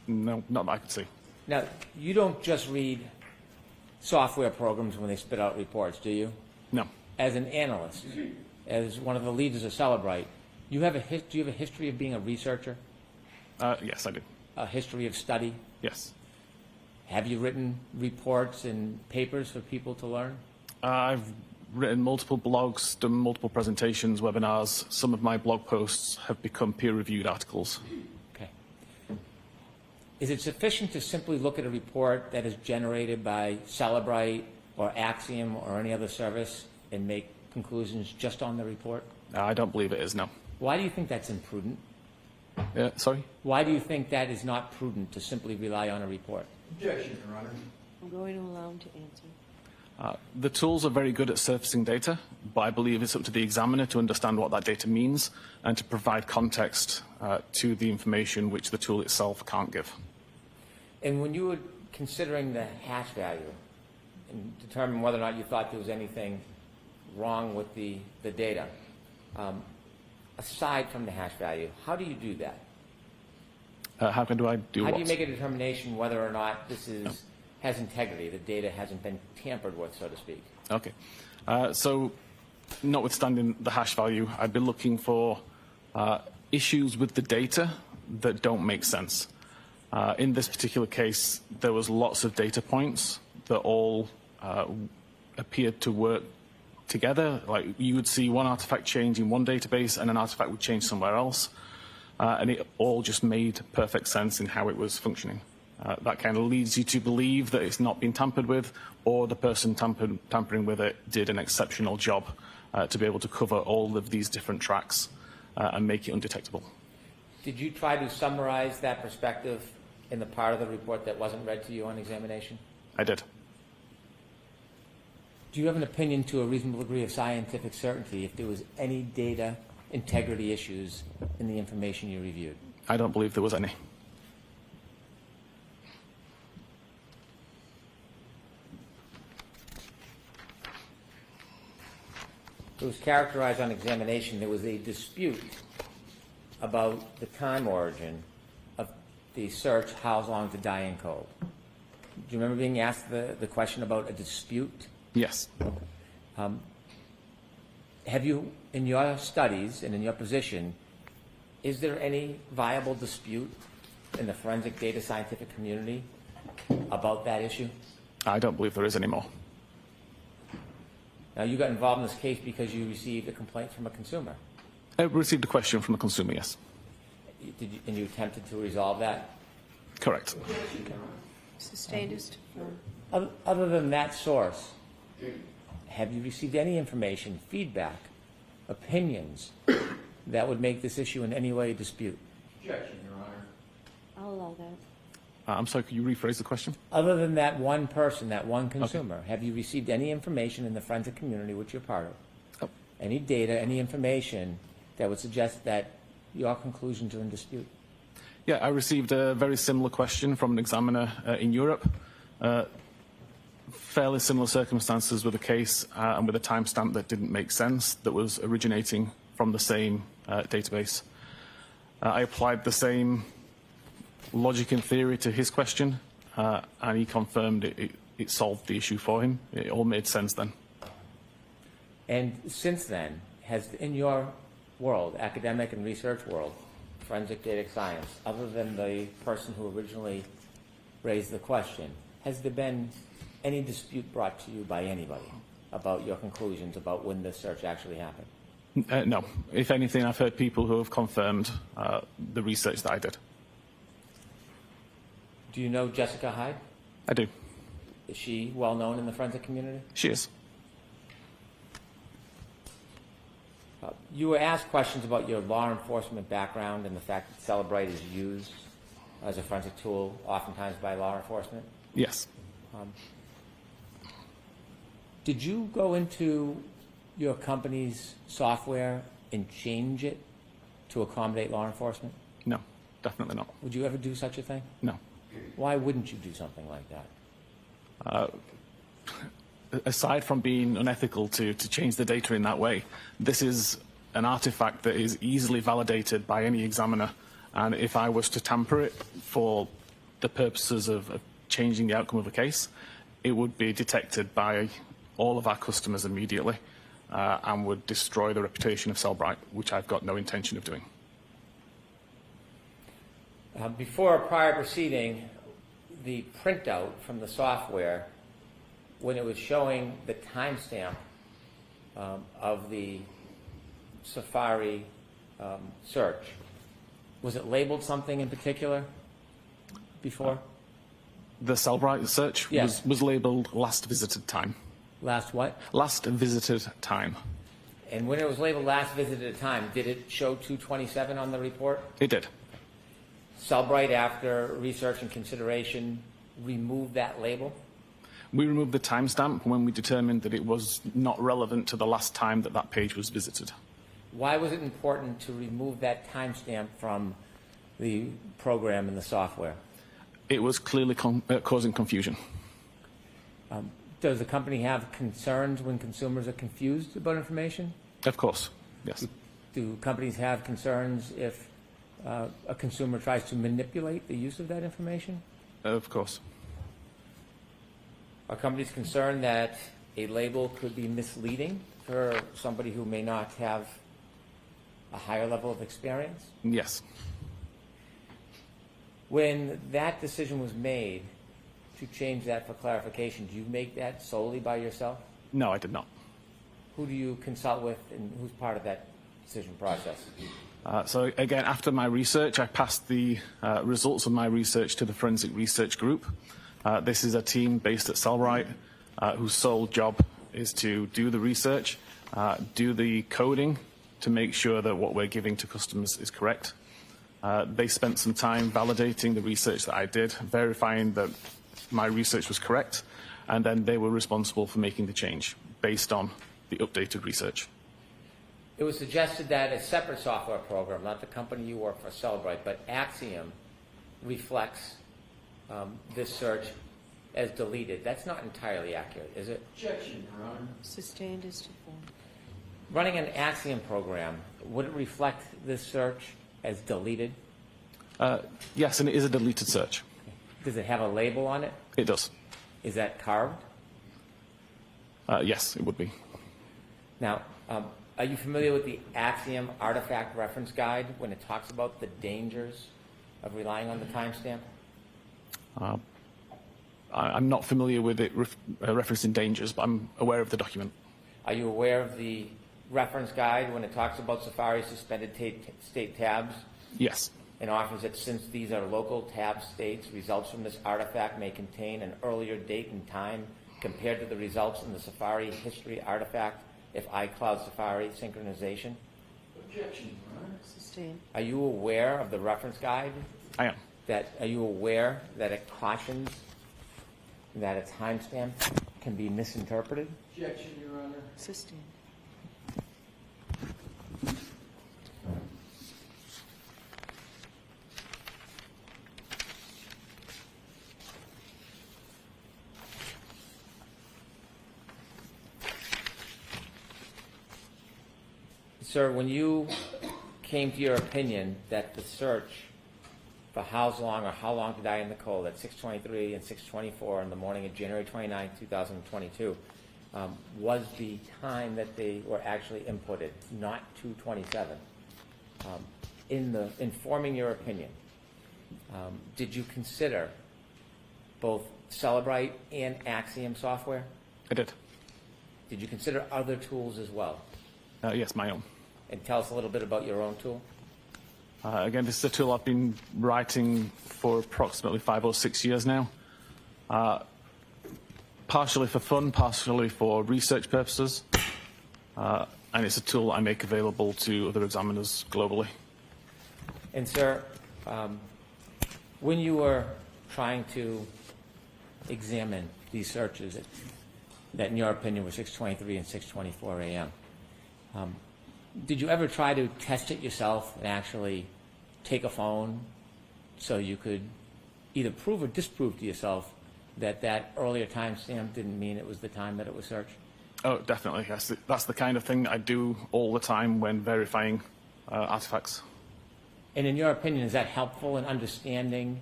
No, not that I could see. Now, you don't just read software programs when they spit out reports, do you? No. As an analyst, as one of the leaders of Celebrite, do you have a history of being a researcher? Yes, I do. A history of study? Yes. Have you written reports and papers for people to learn? I've written multiple blogs, done multiple presentations, webinars. Some of my blog posts have become peer-reviewed articles. Okay. Is it sufficient to simply look at a report that is generated by Celebrite or Axiom or any other service and make conclusions just on the report? I don't believe it is, no. Why do you think that's imprudent? Sorry? Why do you think that is not prudent to simply rely on a report? Objection, Your Honor. I'm going to allow him to answer. The tools are very good at surfacing data, but I believe it's up to the examiner to understand what that data means and to provide context to the information which the tool itself can't give. And when you were considering the hash value and determine whether or not you thought there was anything wrong with the data, aside from the hash value, how do you do that? How do I do How what? do you make a determination whether or not this has integrity, the data hasn't been tampered with, so to speak? Okay. So, notwithstanding the hash value, I'd be looking for issues with the data that don't make sense. In this particular case, there was lots of data points that all appeared to work together. Like you would see one artifact change in one database and an artifact would change somewhere else. And it all just made perfect sense in how it was functioning. That kind of leads you to believe that it's not been tampered with, or the person tampering with it did an exceptional job to be able to cover all of these different tracks and make it undetectable. Did you try to summarize that perspective in the part of the report that wasn't read to you on examination? I did. Do you have an opinion to a reasonable degree of scientific certainty if there was any data integrity issues in the information you reviewed? I don't believe there was any. It was characterized on examination there was a dispute about the time origin of the search, how long to die in cold. Do you remember being asked the question about a dispute? Yes. Have you, in your studies and in your position, is there any viable dispute in the forensic data scientific community about that issue? I don't believe there is anymore. Now, you got involved in this case because you received a complaint from a consumer. I received a question from a consumer, yes. And you attempted to resolve that? Correct. Sustained is to Other than that source, have you received any information, feedback, opinions that would make this issue in any way a dispute? Objection, Your Honor. I'll allow that. I'm sorry, could you rephrase the question? Other than that one person, that one consumer, have you received any information in the forensic community which you're part of? Oh. Any data, any information that would suggest that your conclusions are in dispute? Yeah, I received a very similar question from an examiner in Europe. Fairly similar circumstances with a case and with a timestamp that didn't make sense, that was originating from the same database. I applied the same logic and theory to his question, and he confirmed it solved the issue for him. It all made sense then. And since then, has in your world, academic and research world, forensic data science, other than the person who originally raised the question, has there been any dispute brought to you by anybody about your conclusions about when this search actually happened? No. If anything, I've heard people who have confirmed the research that I did. Do you know Jessica Hyde? I do. Is she well known in the forensic community? She is. You were asked questions about your law enforcement background and the fact that Celebrite is used as a forensic tool, oftentimes by law enforcement. Yes. Did you go into your company's software and change it to accommodate law enforcement? No, definitely not. Would you ever do such a thing? No. Why wouldn't you do something like that? Aside from being unethical to change the data in that way, this is an artifact that is easily validated by any examiner. And if I was to tamper it for the purposes of changing the outcome of a case, it would be detected by all of our customers immediately and would destroy the reputation of Celebrite, which I've got no intention of doing. Before a prior proceeding, the printout from the software, when it was showing the timestamp of the Safari search, was it labeled something in particular before? The Cellbrite search Yes. was labeled last visited time. Last what? Last visited time. And when it was labeled last visited time, did it show 227 on the report? It did. Cellbrite, after research and consideration, removed that label? We removed the timestamp when we determined that it was not relevant to the last time that that page was visited. Why was it important to remove that timestamp from the program and the software? It was clearly causing confusion. Does the company have concerns when consumers are confused about information? Of course, yes. Do companies have concerns if a consumer tries to manipulate the use of that information? Of course. Are companies concerned that a label could be misleading for somebody who may not have a higher level of experience? Yes. When that decision was made to change that for clarification, do you make that solely by yourself? No, I did not. Who do you consult with, and who's part of that decision process? So again, after my research, I passed the results of my research to the Forensic Research Group. This is a team based at Cellbrite whose sole job is to do the research, do the coding to make sure that what we're giving to customers is correct. They spent some time validating the research that I did, verifying that my research was correct, and then they were responsible for making the change based on the updated research. It was suggested that a separate software program, not the company you work for, Cellbrite, but Axiom, reflects this search as deleted. That's not entirely accurate, is it? Objection, Your Honor. Sustained as to form. Running an Axiom program, would it reflect this search as deleted? Yes, and it is a deleted search. Does it have a label on it? It does. Is that carved? Yes, it would be. Now, are you familiar with the Axiom Artifact Reference Guide when it talks about the dangers of relying on the timestamp? I'm not familiar with it referencing dangers, but I'm aware of the document. Are you aware of the reference guide when it talks about Safari suspended state tabs? Yes. And offers that since these are local tab states, results from this artifact may contain an earlier date and time compared to the results in the Safari history artifact if iCloud Safari synchronization? Objection, Your Honor. Sustained. Are you aware of the reference guide? I am. Are you aware that it cautions that a timestamp can be misinterpreted? Objection, Your Honor. Sustained. Sir, when you came to your opinion that the search for how long to die in the cold at 6:23 and 6:24 in the morning of January 29, 2022, was the time that they were actually inputted, not 2:27. In forming your opinion, did you consider both Cellbrite and Axiom software? I did. Did you consider other tools as well? Yes, my own. And tell us a little bit about your own tool. Again, this is a tool I've been writing for approximately 5 or 6 years now. Partially for fun, partially for research purposes. And it's a tool I make available to other examiners globally. And sir, when you were trying to examine these searches that in your opinion were 6:23 and 6:24 a.m., did you ever try to test it yourself and actually take a phone so you could either prove or disprove to yourself that that earlier timestamp didn't mean it was the time that it was searched? Oh, definitely, yes. That's the kind of thing I do all the time when verifying artifacts. And in your opinion, is that helpful in understanding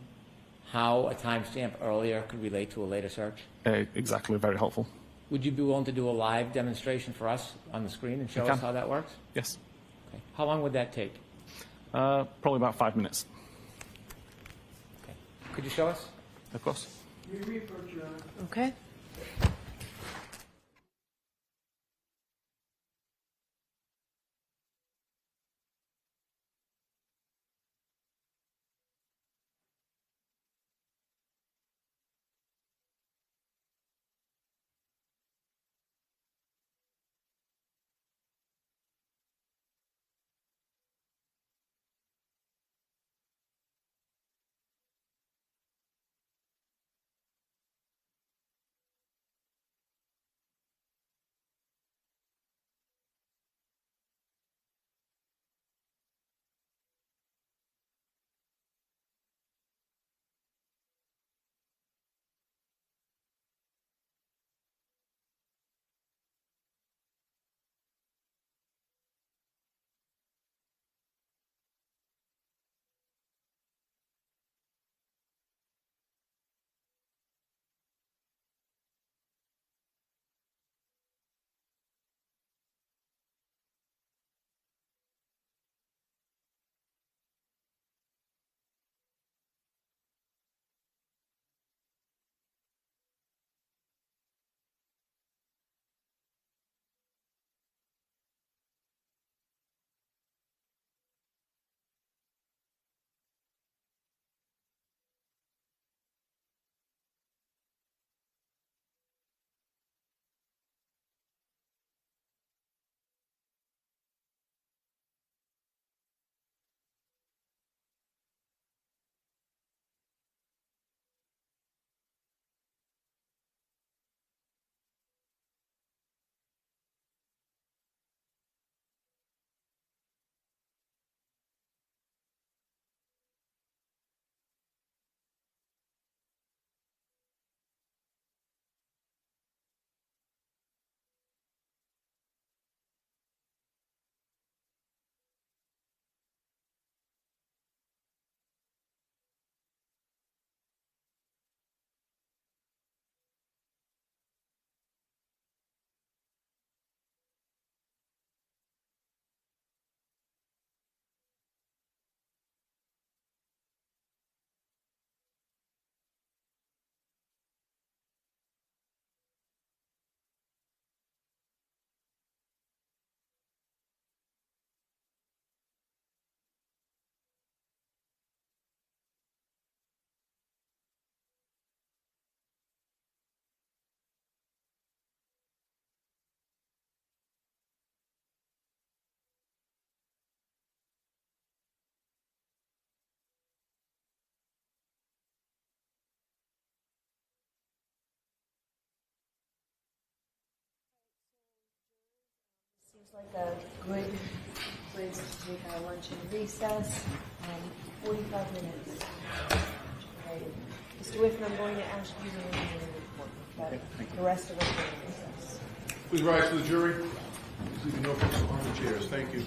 how a timestamp earlier could relate to a later search? Exactly, very helpful. Would you be willing to do a live demonstration for us on the screen and show us how that works? Yes. Okay. How long would that take? Probably about 5 minutes. Could you show us? Of course. Okay. Seems like a good place to take our lunch and recess. 45 minutes. Okay. Mr. Whitman, I'm going to ask you to read the report, but the rest of us are in recess. Please rise to the jury. Please leave your notebooks on the chairs. Thank you.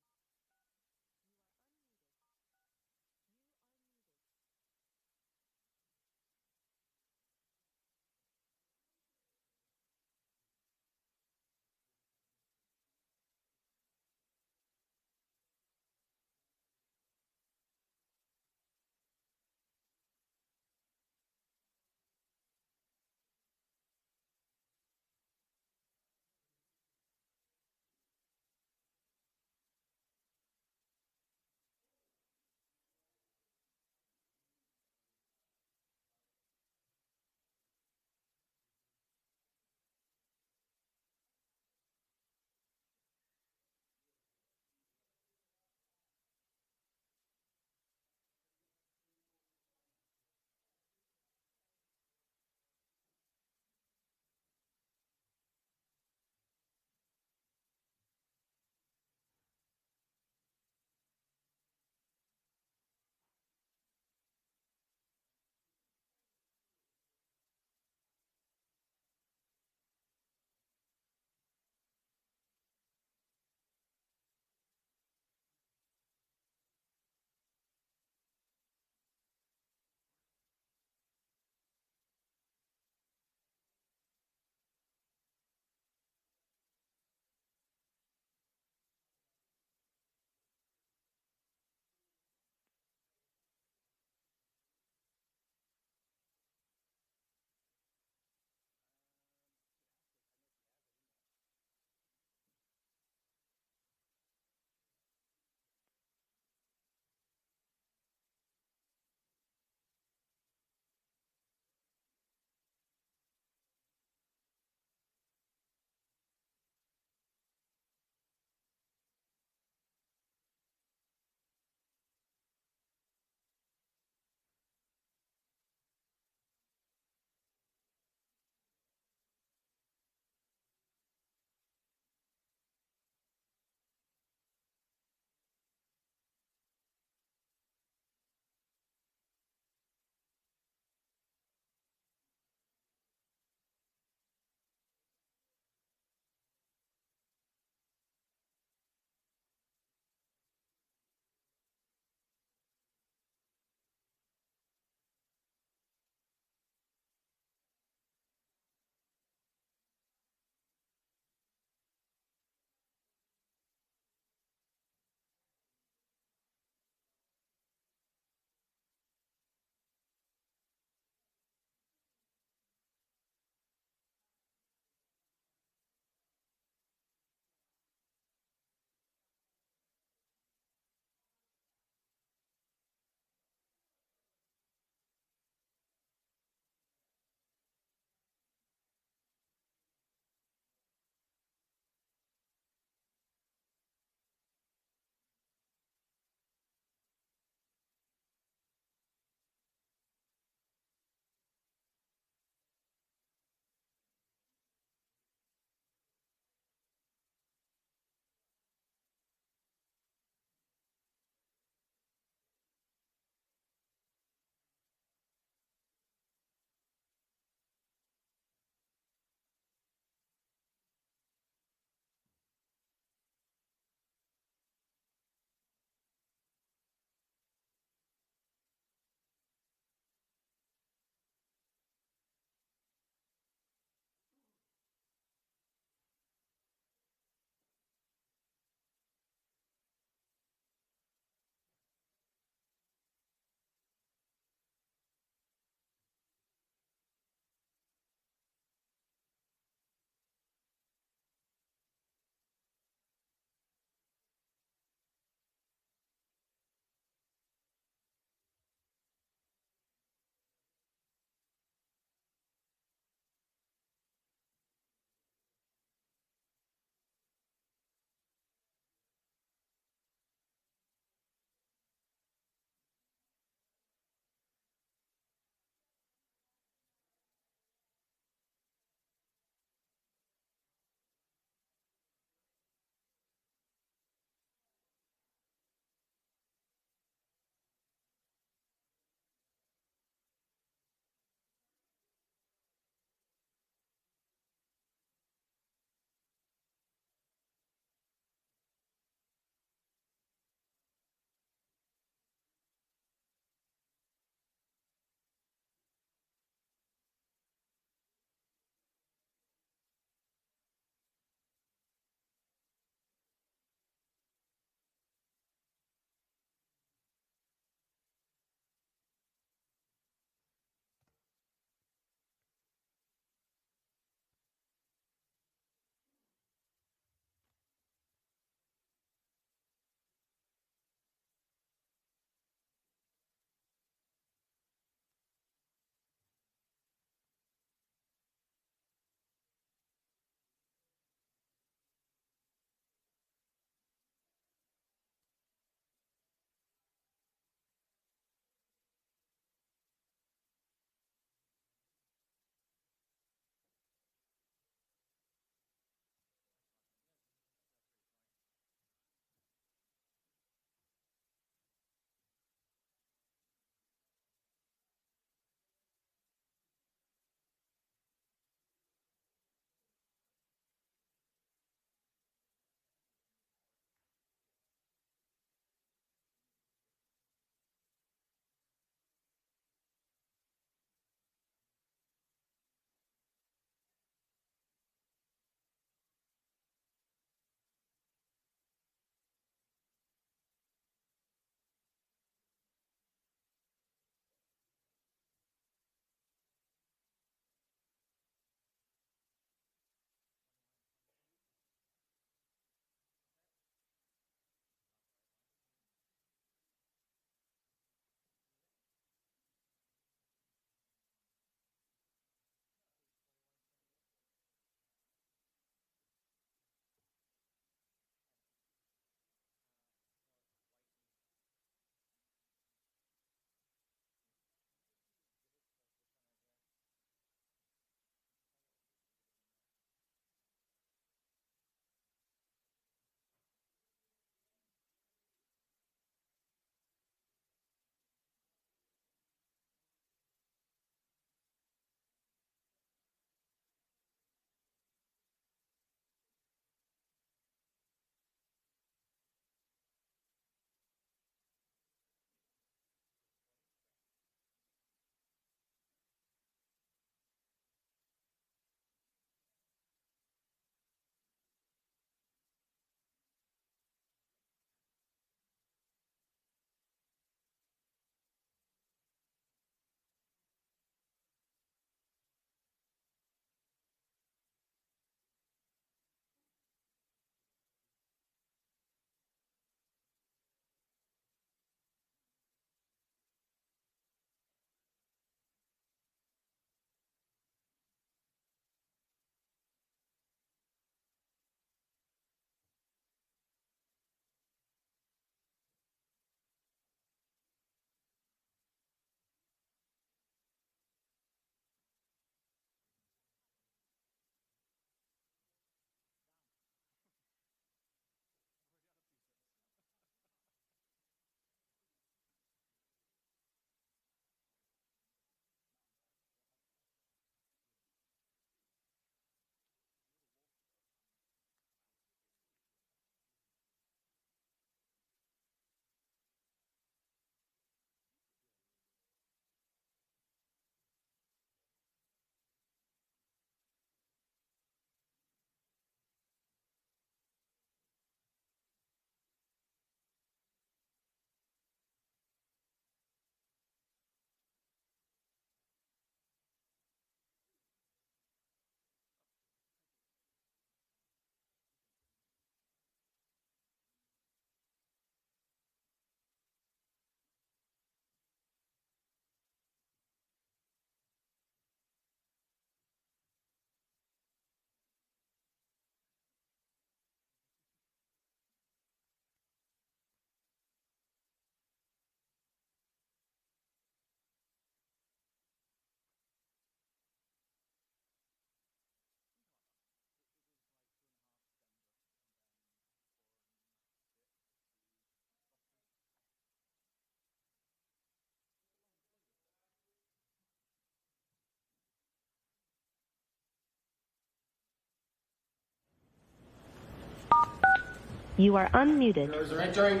You are unmuted. Jurors are entering.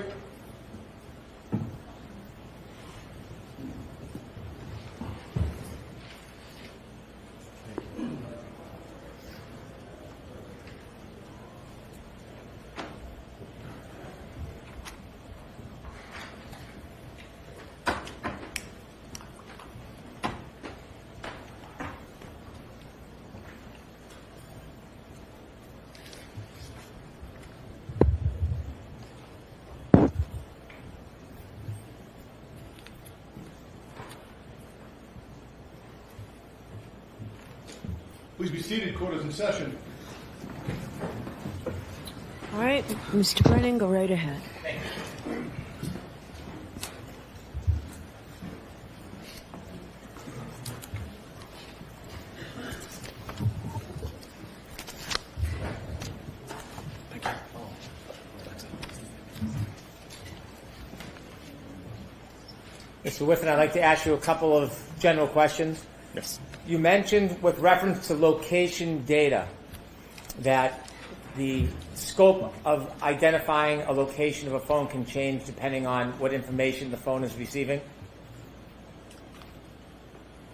Please be seated. Court is in session. All right, Mr. Brennan, go right ahead. Mr. Whiffen, I'd like to ask you a couple of general questions. Yes. You mentioned with reference to location data that the scope of identifying a location of a phone can change depending on what information the phone is receiving.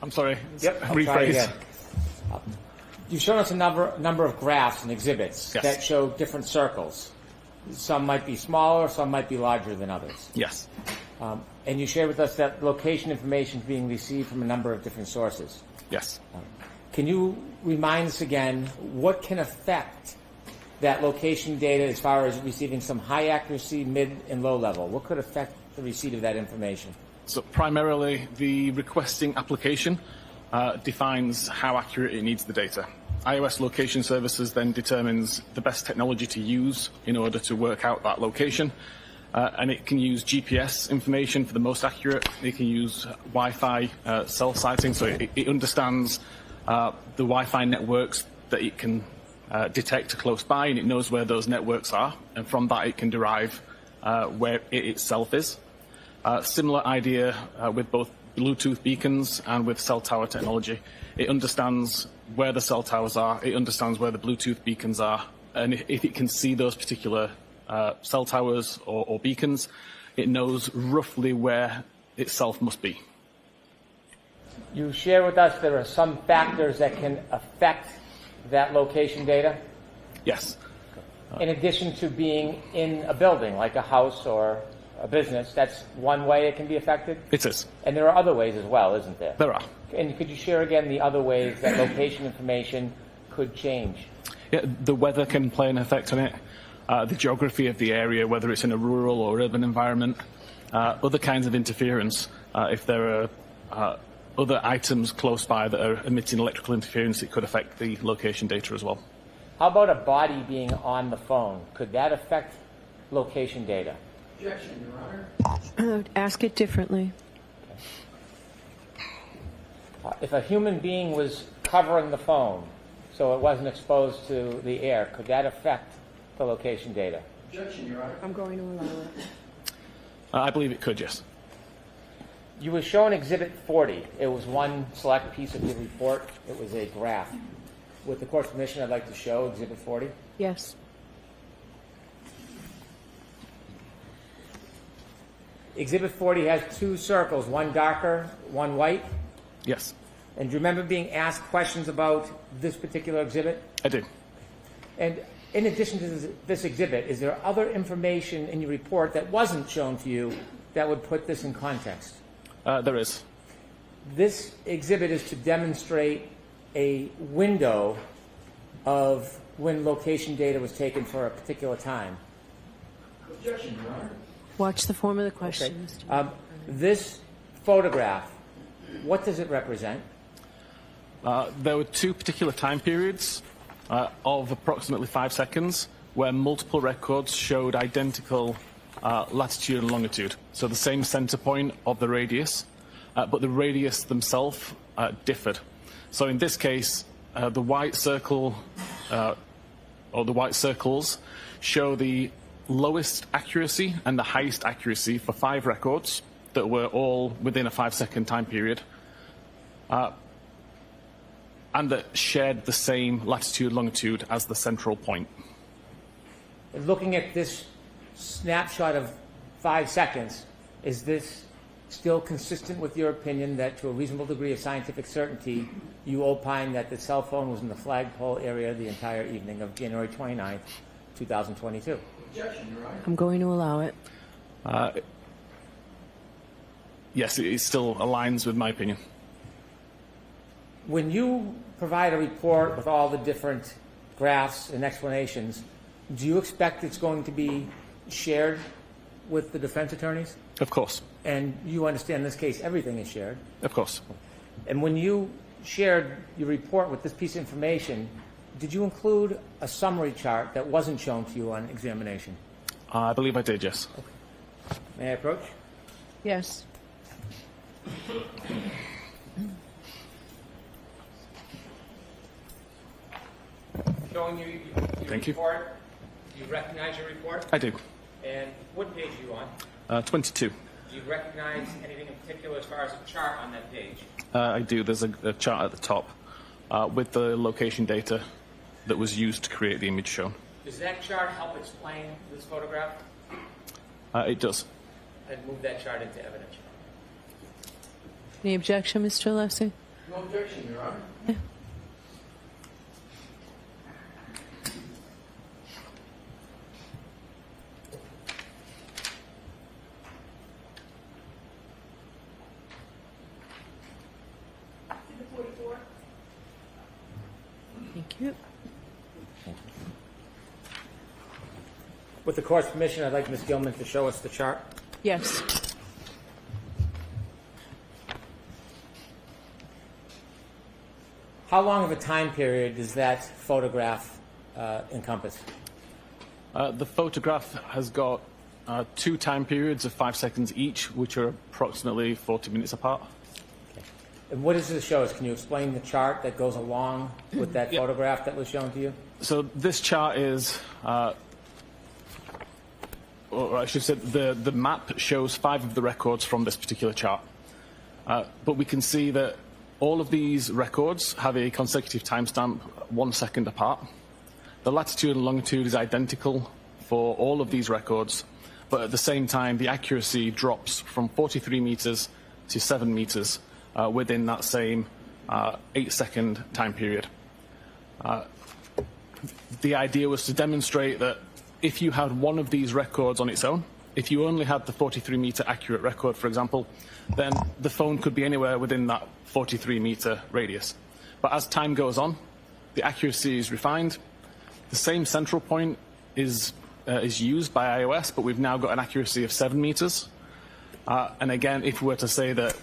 I'm sorry. Yep. I'll try Rephrase. again. You've shown us a number of graphs and exhibits Yes. that show different circles. Some might be smaller, some might be larger than others. Yes. And you shared with us that location information is being received from a number of different sources. Yes. Can you remind us again what can affect that location data as far as receiving some high accuracy, mid, and low level? What could affect the receipt of that information? So primarily, the requesting application defines how accurate it needs the data. iOS Location Services then determines the best technology to use in order to work out that location. And it can use GPS information for the most accurate. It can use Wi-Fi cell sighting, so it understands the Wi-Fi networks that it can detect close by, and it knows where those networks are. And from that, it can derive where it itself is. Similar idea with both Bluetooth beacons and with cell tower technology. It understands where the cell towers are. It understands where the Bluetooth beacons are. And if it can see those particular cell towers or beacons, it knows roughly where itself must be. You share with us there are some factors that can affect that location data, Yes. in addition to being in a building, like a house or a business. That's one way it can be affected? It is. And there are other ways as well, isn't there? There are. And could you share again the other ways that location information could change? Yeah, the weather can play an effect on it. The geography of the area, whether it's in a rural or urban environment, other kinds of interference. If there are other items close by that are emitting electrical interference, it could affect the location data as well. How about a body being on the phone? Could that affect location data? Objection, Your Honor. Ask it differently. If a human being was covering the phone so it wasn't exposed to the air, could that affect the location data? Objection, Your Honor. I'm going to allow it. I believe it could, yes. You were shown Exhibit 40. It was one select piece of your report. It was a graph. With the court's permission, I'd like to show Exhibit 40. Yes. Exhibit 40 has two circles, one darker, one white. Yes, And do you remember being asked questions about this particular exhibit? I do. And in addition to this exhibit, is there other information in your report that wasn't shown to you that would put this in context? There is. This exhibit is to demonstrate a window of when location data was taken for a particular time. Objection, Your Honor. Watch the form of the question, Mr. Brennan. This photograph, what does it represent? There were two particular time periods of approximately 5 seconds where multiple records showed identical latitude and longitude. So the same center point of the radius, but the radius themselves differed. So in this case, the white circle, or the white circles, show the lowest accuracy and the highest accuracy for 5 records that were all within a 5-second time period, and that shared the same latitude longitude as the central point. Looking at this snapshot of 5 seconds, is this still consistent with your opinion that to a reasonable degree of scientific certainty, you opine that the cell phone was in the flagpole area the entire evening of January 29th, 2022? Objection, Your Honor. I'm going to allow it. Yes, it still aligns with my opinion. When you provide a report with all the different graphs and explanations, do you expect it's going to be shared with the defense attorneys? Of course. And you understand in this case everything is shared. Of course. And when you shared your report with this piece of information, did you include a summary chart that wasn't shown to you on examination? I believe I did, yes. May I approach? Yes. Showing you your Thank you. report. Do you recognize your report? I do. And what page are you on? 22. Do you recognize anything in particular as far as a chart on that page? I do. There's a chart at the top with the location data that was used to create the image shown. Does that chart help explain this photograph? It does. And move that chart into evidence. Any objection, Mr. Alessi? No objection, Your Honor. Thank you. With the court's permission, I'd like Ms. Gilman to show us the chart. Yes. How long of a time period does that photograph encompass? The photograph has got 2 time periods of 5 seconds each, which are approximately 40 minutes apart. And what does this show us? Can you explain the chart that goes along with that photograph that was shown to you? So this chart is, or I should say, the map shows 5 of the records from this particular chart. But we can see that all of these records have a consecutive timestamp 1 second apart. The latitude and longitude is identical for all of these records, but at the same time, the accuracy drops from 43 meters to 7 meters within that same 8-second time period. The idea was to demonstrate that if you had one of these records on its own, if you only had the 43-meter accurate record, for example, then the phone could be anywhere within that 43-meter radius. But as time goes on, the accuracy is refined. The same central point is used by iOS, but we've now got an accuracy of 7 meters. And again, if we were to say that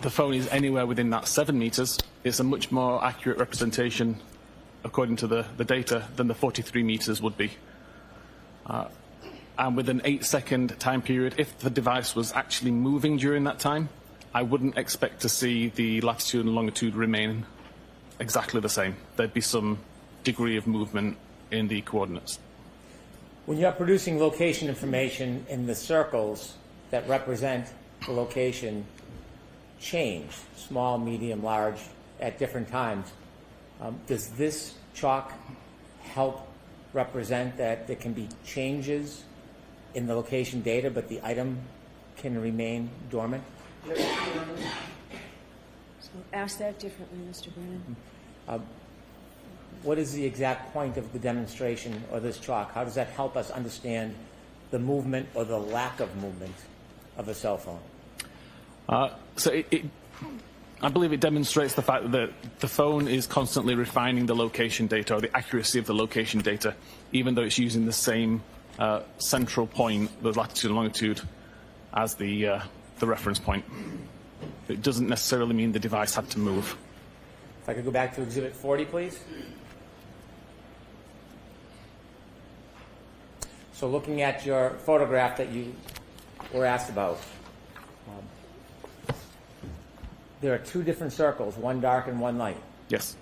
the phone is anywhere within that 7 meters, it's a much more accurate representation, according to the data, than the 43 meters would be. And with an 8-second time period, if the device was actually moving during that time, I wouldn't expect to see the latitude and longitude remain exactly the same. There'd be some degree of movement in the coordinates. When you're producing location information in the circles that represent the location change, small, medium, large, at different times, does this chalk help represent that there can be changes in the location data, but the item can remain dormant? So ask that differently, Mr. Brennan. What is the exact point of the demonstration or this chalk? How does that help us understand the movement or the lack of movement of a cell phone? I believe it demonstrates the fact that the phone is constantly refining the location data or the accuracy of the location data, even though it's using the same central point, the latitude and longitude, as the reference point. It doesn't necessarily mean the device had to move. If I could go back to Exhibit 40, please. So looking at your photograph that you were asked about, there are 2 different circles, one dark and one light. Yes.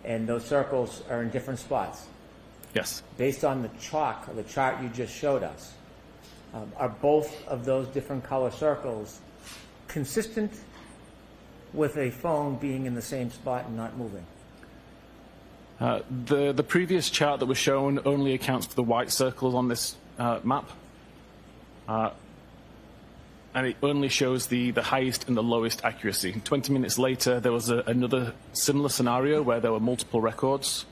And those circles are in different spots. Yes. Based on the chalk, or the chart you just showed us, are both of those different color circles consistent with a phone being in the same spot and not moving? The previous chart that was shown only accounts for the white circles on this map, and it only shows the highest and the lowest accuracy. 20 minutes later, there was another similar scenario where there were multiple records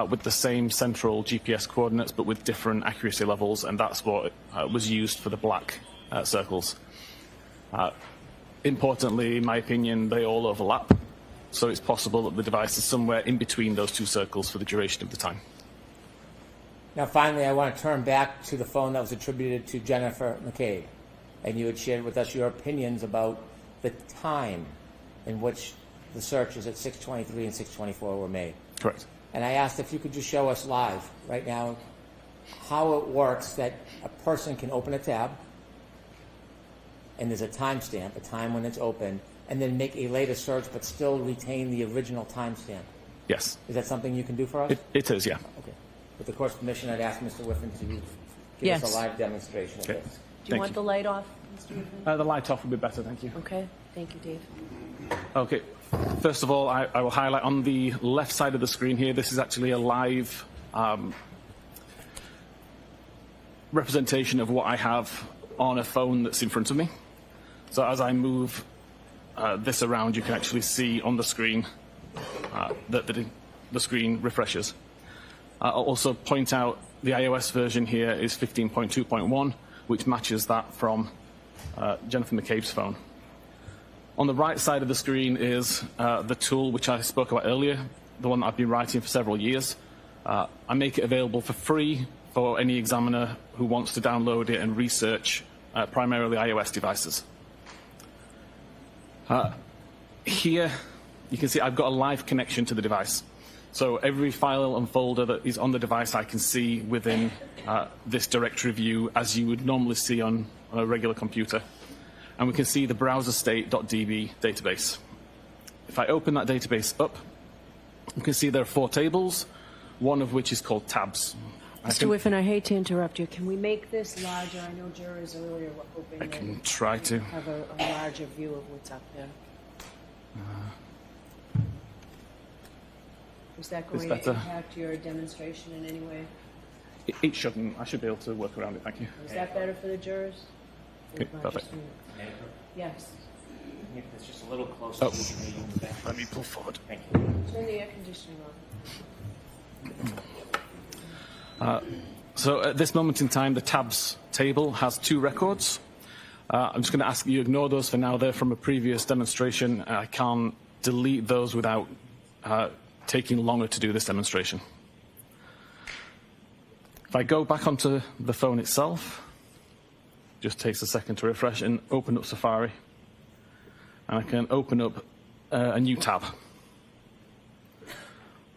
with the same central GPS coordinates, but with different accuracy levels, and that's what was used for the black circles. Importantly, in my opinion, they all overlap, so it's possible that the device is somewhere in between those two circles for the duration of the time. Now, finally, I want to turn back to the phone that was attributed to Jennifer McCabe, and you had shared with us your opinions about the time in which the searches at 6:23 and 6:24 were made. Correct. And I asked if you could just show us live right now how it works that a person can open a tab, and there's a timestamp, a time when it's open, and then make a later search but still retain the original timestamp. Yes. Is that something you can do for us? It is, yeah. Okay. With the court's permission, I'd ask Mr. Whiffen to give Yes. us a live demonstration of Okay. this. Do you want the light off, Mr. Whiffen? The light off would be better, thank you. Okay, thank you, Dave. Okay. First of all, I will highlight on the left side of the screen here, this is actually a live representation of what I have on a phone that's in front of me. So as I move this around, you can actually see on the screen that the screen refreshes. I'll also point out the iOS version here is 15.2.1, which matches that from Jennifer McCabe's phone. On the right side of the screen is the tool which I spoke about earlier, the one that I've been writing for several years. I make it available for free for any examiner who wants to download it and research primarily iOS devices. Here, you can see I've got a live connection to the device. So every file and folder that is on the device I can see within this directory view as you would normally see on a regular computer. And we can see the browserstate.db database. If I open that database up, you can see there are 4 tables, one of which is called tabs. Mr. Whiffen, I hate to interrupt you. Can we make this larger? I know jurors earlier were hoping I can try to. have a larger view of what's up there. Is that going to better. impact your demonstration in any way? It shouldn't. I should be able to work around it, thank you. Is that better for the jurors? Okay, Not perfect. just me? Yes. It's just a little closer. Oh. Let me pull forward. Thank you. Turn the air conditioning on. So at this moment in time, the tabs table has 2 records. I'm just going to ask that you ignore those for now. They're from a previous demonstration. I can't delete those without taking longer to do this demonstration. If I go back onto the phone itself, just takes a second to refresh, and open up Safari. And I can open up a new tab.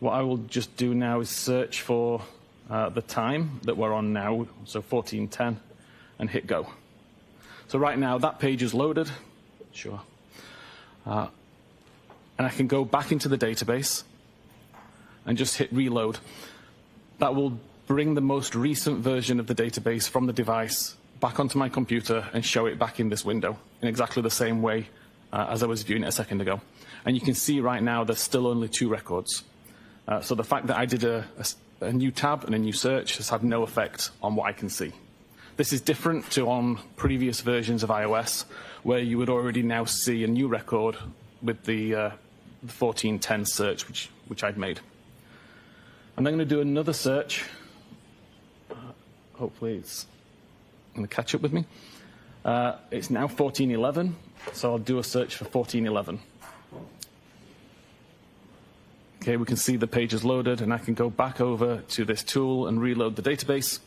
What I will just do now is search for the time that we're on now, so 14:10, and hit go. So right now, that page is loaded. Sure. And I can go back into the database and just hit reload. That will bring the most recent version of the database from the device back onto my computer and show it back in this window in exactly the same way as I was viewing it a second ago. And you can see right now there's still only 2 records. So the fact that I did a new tab and a new search has had no effect on what I can see. This is different to on previous versions of iOS, where you would already now see a new record with the 1410 search, which I'd made. I'm then going to do another search. Hopefully it's going to catch up with me. It's now 1411, so I'll do a search for 1411. Okay, we can see the page is loaded, and I can go back over to this tool and reload the database.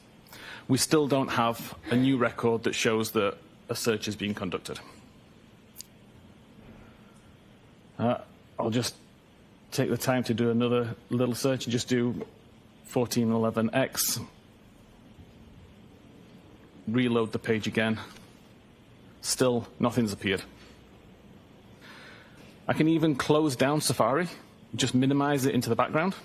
We still don't have a new record that shows that a search is being conducted. I'll just take the time to do another little search and just do 1411X. Reload the page again. Still, nothing's appeared. I can even close down Safari, just minimize it into the background,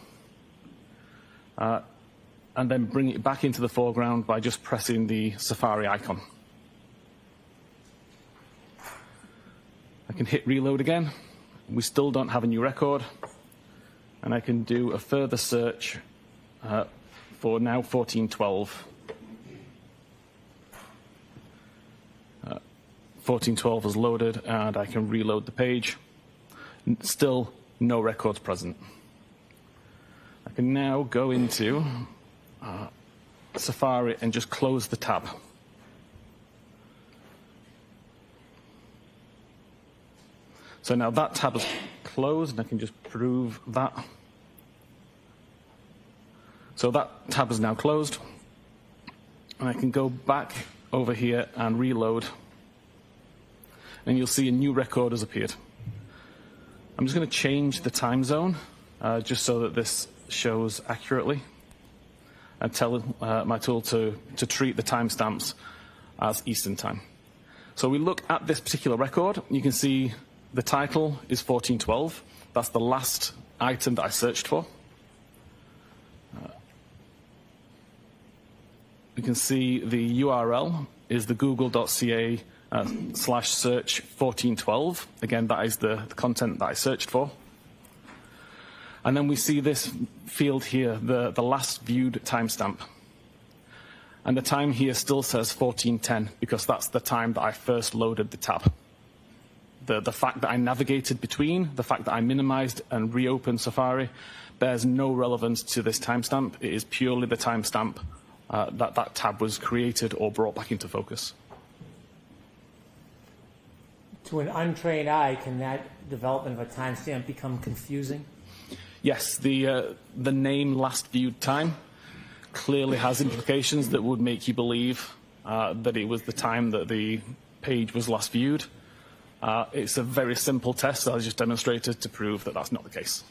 and then bring it back into the foreground by just pressing the Safari icon. I can hit reload again. We still don't have a new record, and I can do a further search for now 1412. 1412 is loaded, and I can reload the page. Still no records present. I can now go into Safari and just close the tab. So now that tab is closed, and I can just prove that. So that tab is now closed, and I can go back over here and reload, and you'll see a new record has appeared. I'm just going to change the time zone just so that this shows accurately, and tell my tool to treat the timestamps as Eastern time. So we look at this particular record. You can see the title is 1412. That's the last item that I searched for. We can see the URL is the google.ca /search 1412. Again, that is the content that I searched for. And then we see this field here, the last viewed timestamp. And the time here still says 1410 because that's the time that I first loaded the tab. The fact that I navigated between, the fact that I minimized and reopened Safari, bears no relevance to this timestamp. It is purely the timestamp that tab was created or brought back into focus. To an untrained eye, can that development of a timestamp become confusing? Yes, the name last viewed time clearly has implications that would make you believe that it was the time that the page was last viewed. It's a very simple test that I just demonstrated to prove that that's not the case.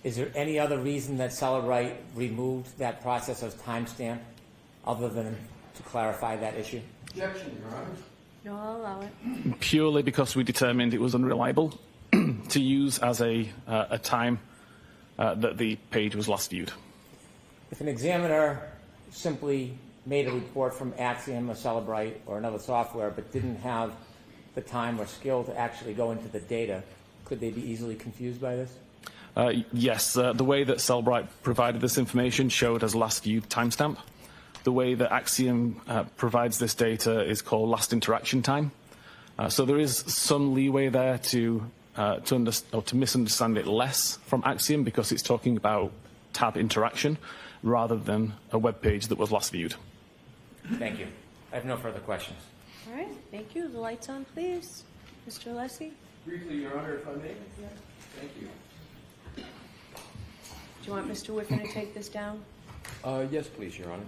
Is there any other reason that Cellebrite removed that process as timestamp other than to clarify that issue? Objection, Your Honor. No, I'll allow it. Purely because we determined it was unreliable to use as a time that the page was last viewed. If an examiner simply made a report from Axiom or Cellebrite or another software but didn't have the time or skill to actually go into the data, could they be easily confused by this? Yes, the way that Cellebrite provided this information showed as last viewed timestamp. The way that Axiom provides this data is called last interaction time. So there is some leeway there to misunderstand it less from Axiom because it's talking about tab interaction rather than a web page that was last viewed. Thank you. I have no further questions. All right, thank you. The lights on, please. Mr. Alessi? Briefly, Your Honor, if I may. Thank you. Do you want Mr. Whiffen to take this down? Yes, please, Your Honor.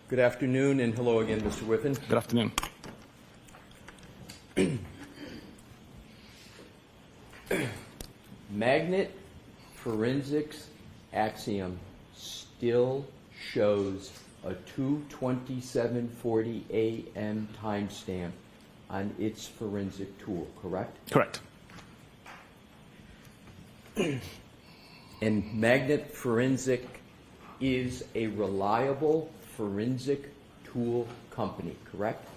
Good afternoon, and hello again, Mr. Whiffen. Good afternoon. Magnet forensics Axiom still shows a 2:27:40 a.m. timestamp on its forensic tool, correct? Correct. And Magnet Forensic is a reliable forensic tool company, correct?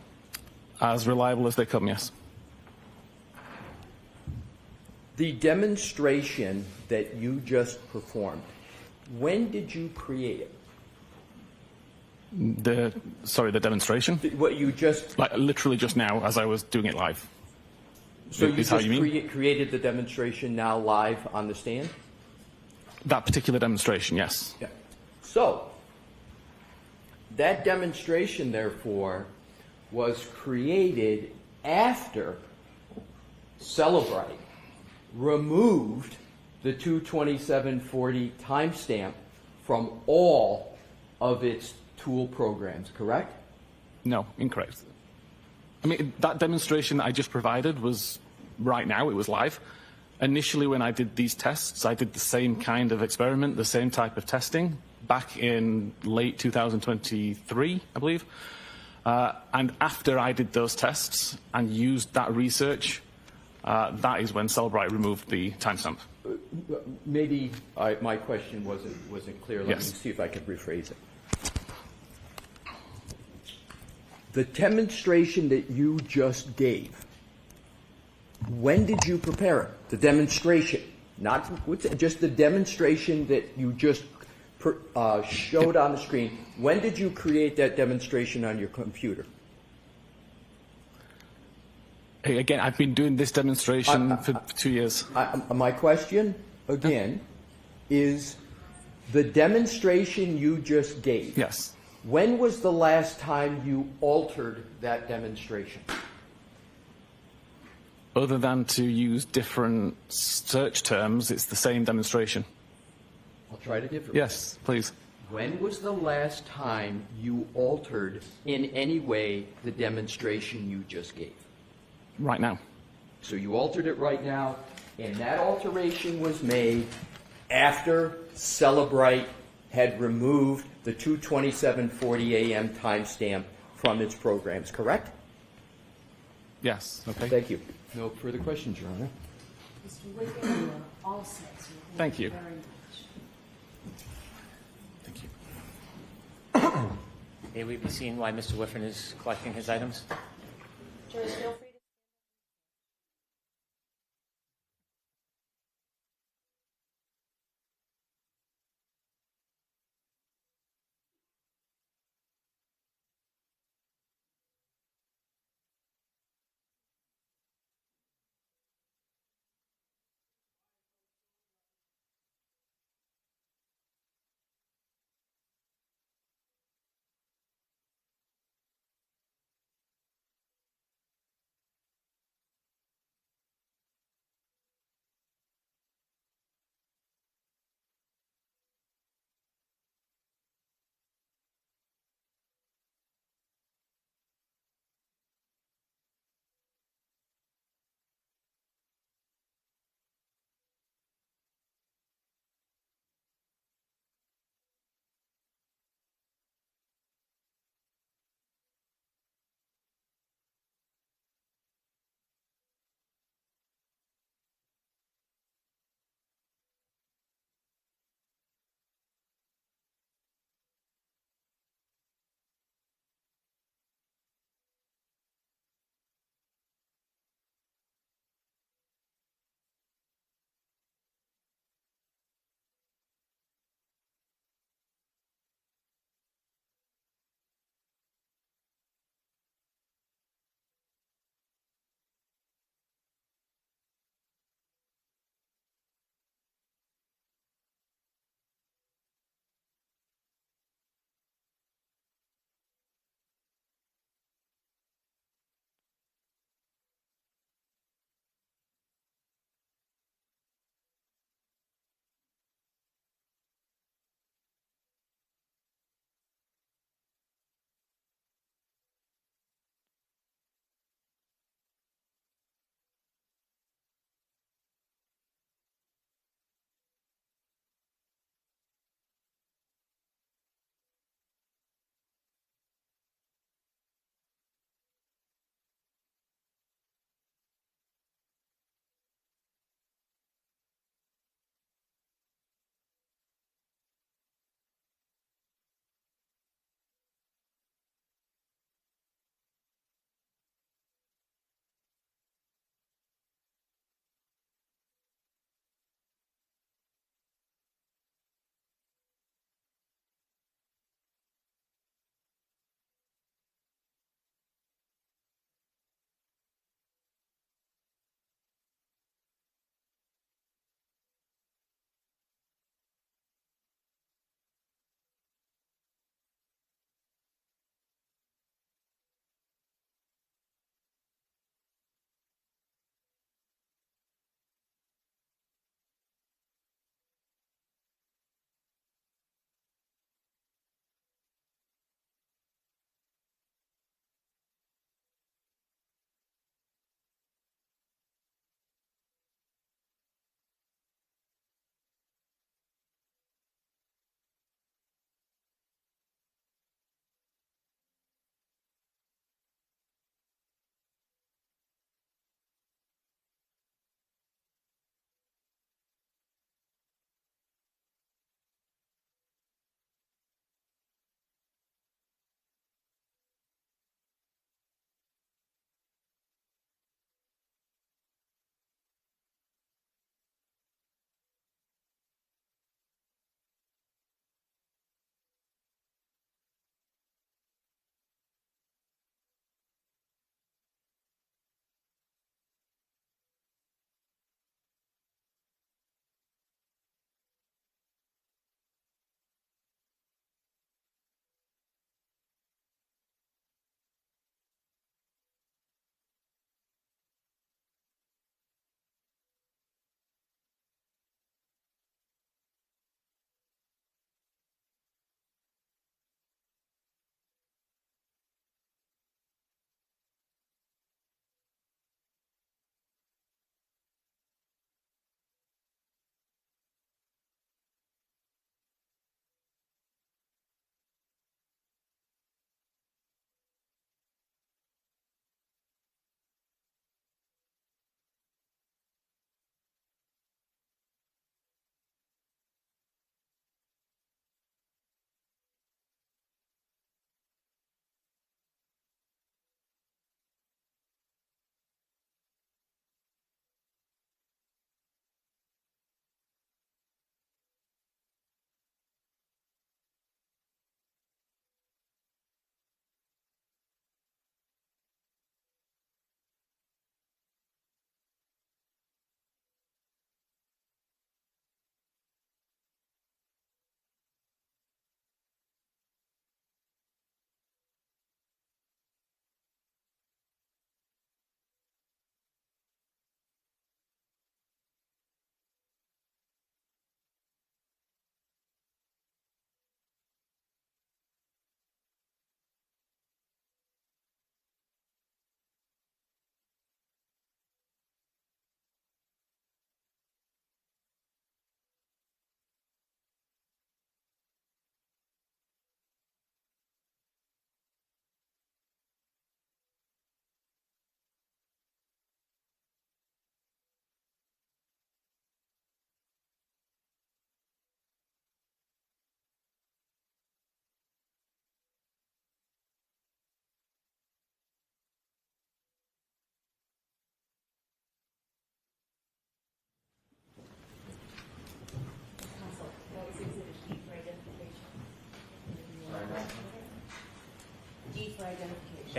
As reliable as they come, yes. The demonstration that you just performed, when did you create it? The demonstration? What you just... Like literally just now as I was doing it live. So you Is how just you mean? created the demonstration now live on the stand? That particular demonstration, yes. Yeah. So, that demonstration, therefore, was created after Cellebrite removed the 2:27:40 timestamp from all of its tool programs, correct? No, incorrect. I mean, that demonstration that I just provided was right now, it was live. Initially, when I did these tests, I did the same kind of experiment, the same type of testing, back in late 2023, I believe. And after I did those tests and used that research, that is when Cellebrite removed the timestamp. Maybe my question wasn't clear. Let me see if I can rephrase it. The demonstration that you just gave, when did you prepare it? The demonstration, not just the demonstration that you just showed on the screen, when did you create that demonstration on your computer? Hey, again, I've been doing this demonstration for 2 years. My question, again, is the demonstration you just gave. Yes. When was the last time you altered that demonstration? Other than to use different search terms, it's the same demonstration. I'll try it a different. Yes, please. When was the last time you altered in any way the demonstration you just gave? Right now. So you altered it right now, and that alteration was made after Celebrite had removed the 2:27:40 a.m. timestamp from its programs, correct? Yes. Okay. Thank you. No further questions, Your Honor. Mr. Wickett, you are all set, so Thank you. very much. Thank you. May we be seen why Mr. Whiffen is collecting his items? Jurors, feel free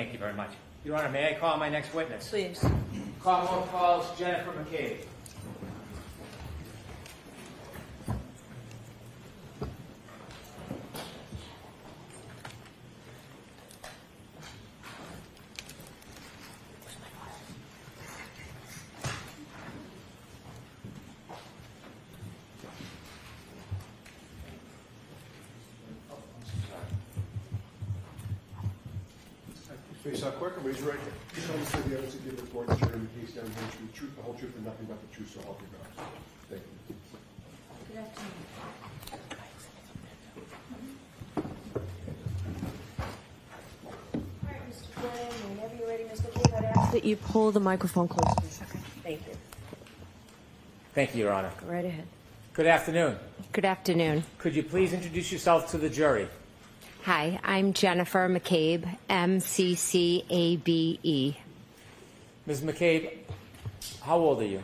Thank you very much. Your Honor, may I call my next witness? Please. Commonwealth calls Jennifer McCabe. Face out quick and raise your right hand. You solemnly swear the evidence you give before the jury in the case down the truth, the whole truth, and nothing but the truth, so help you God. Thank you. Good afternoon. All right, Mr. Flynn, whenever you're ready, Mr. Flynn, I'd ask that you pull the microphone close, please. Thank you. Thank you, Your Honor. Go right ahead. Good afternoon. Good afternoon. Could you please introduce yourself to the jury? Hi, I'm Jennifer McCabe, MCCABE. Ms. McCabe, how old are you?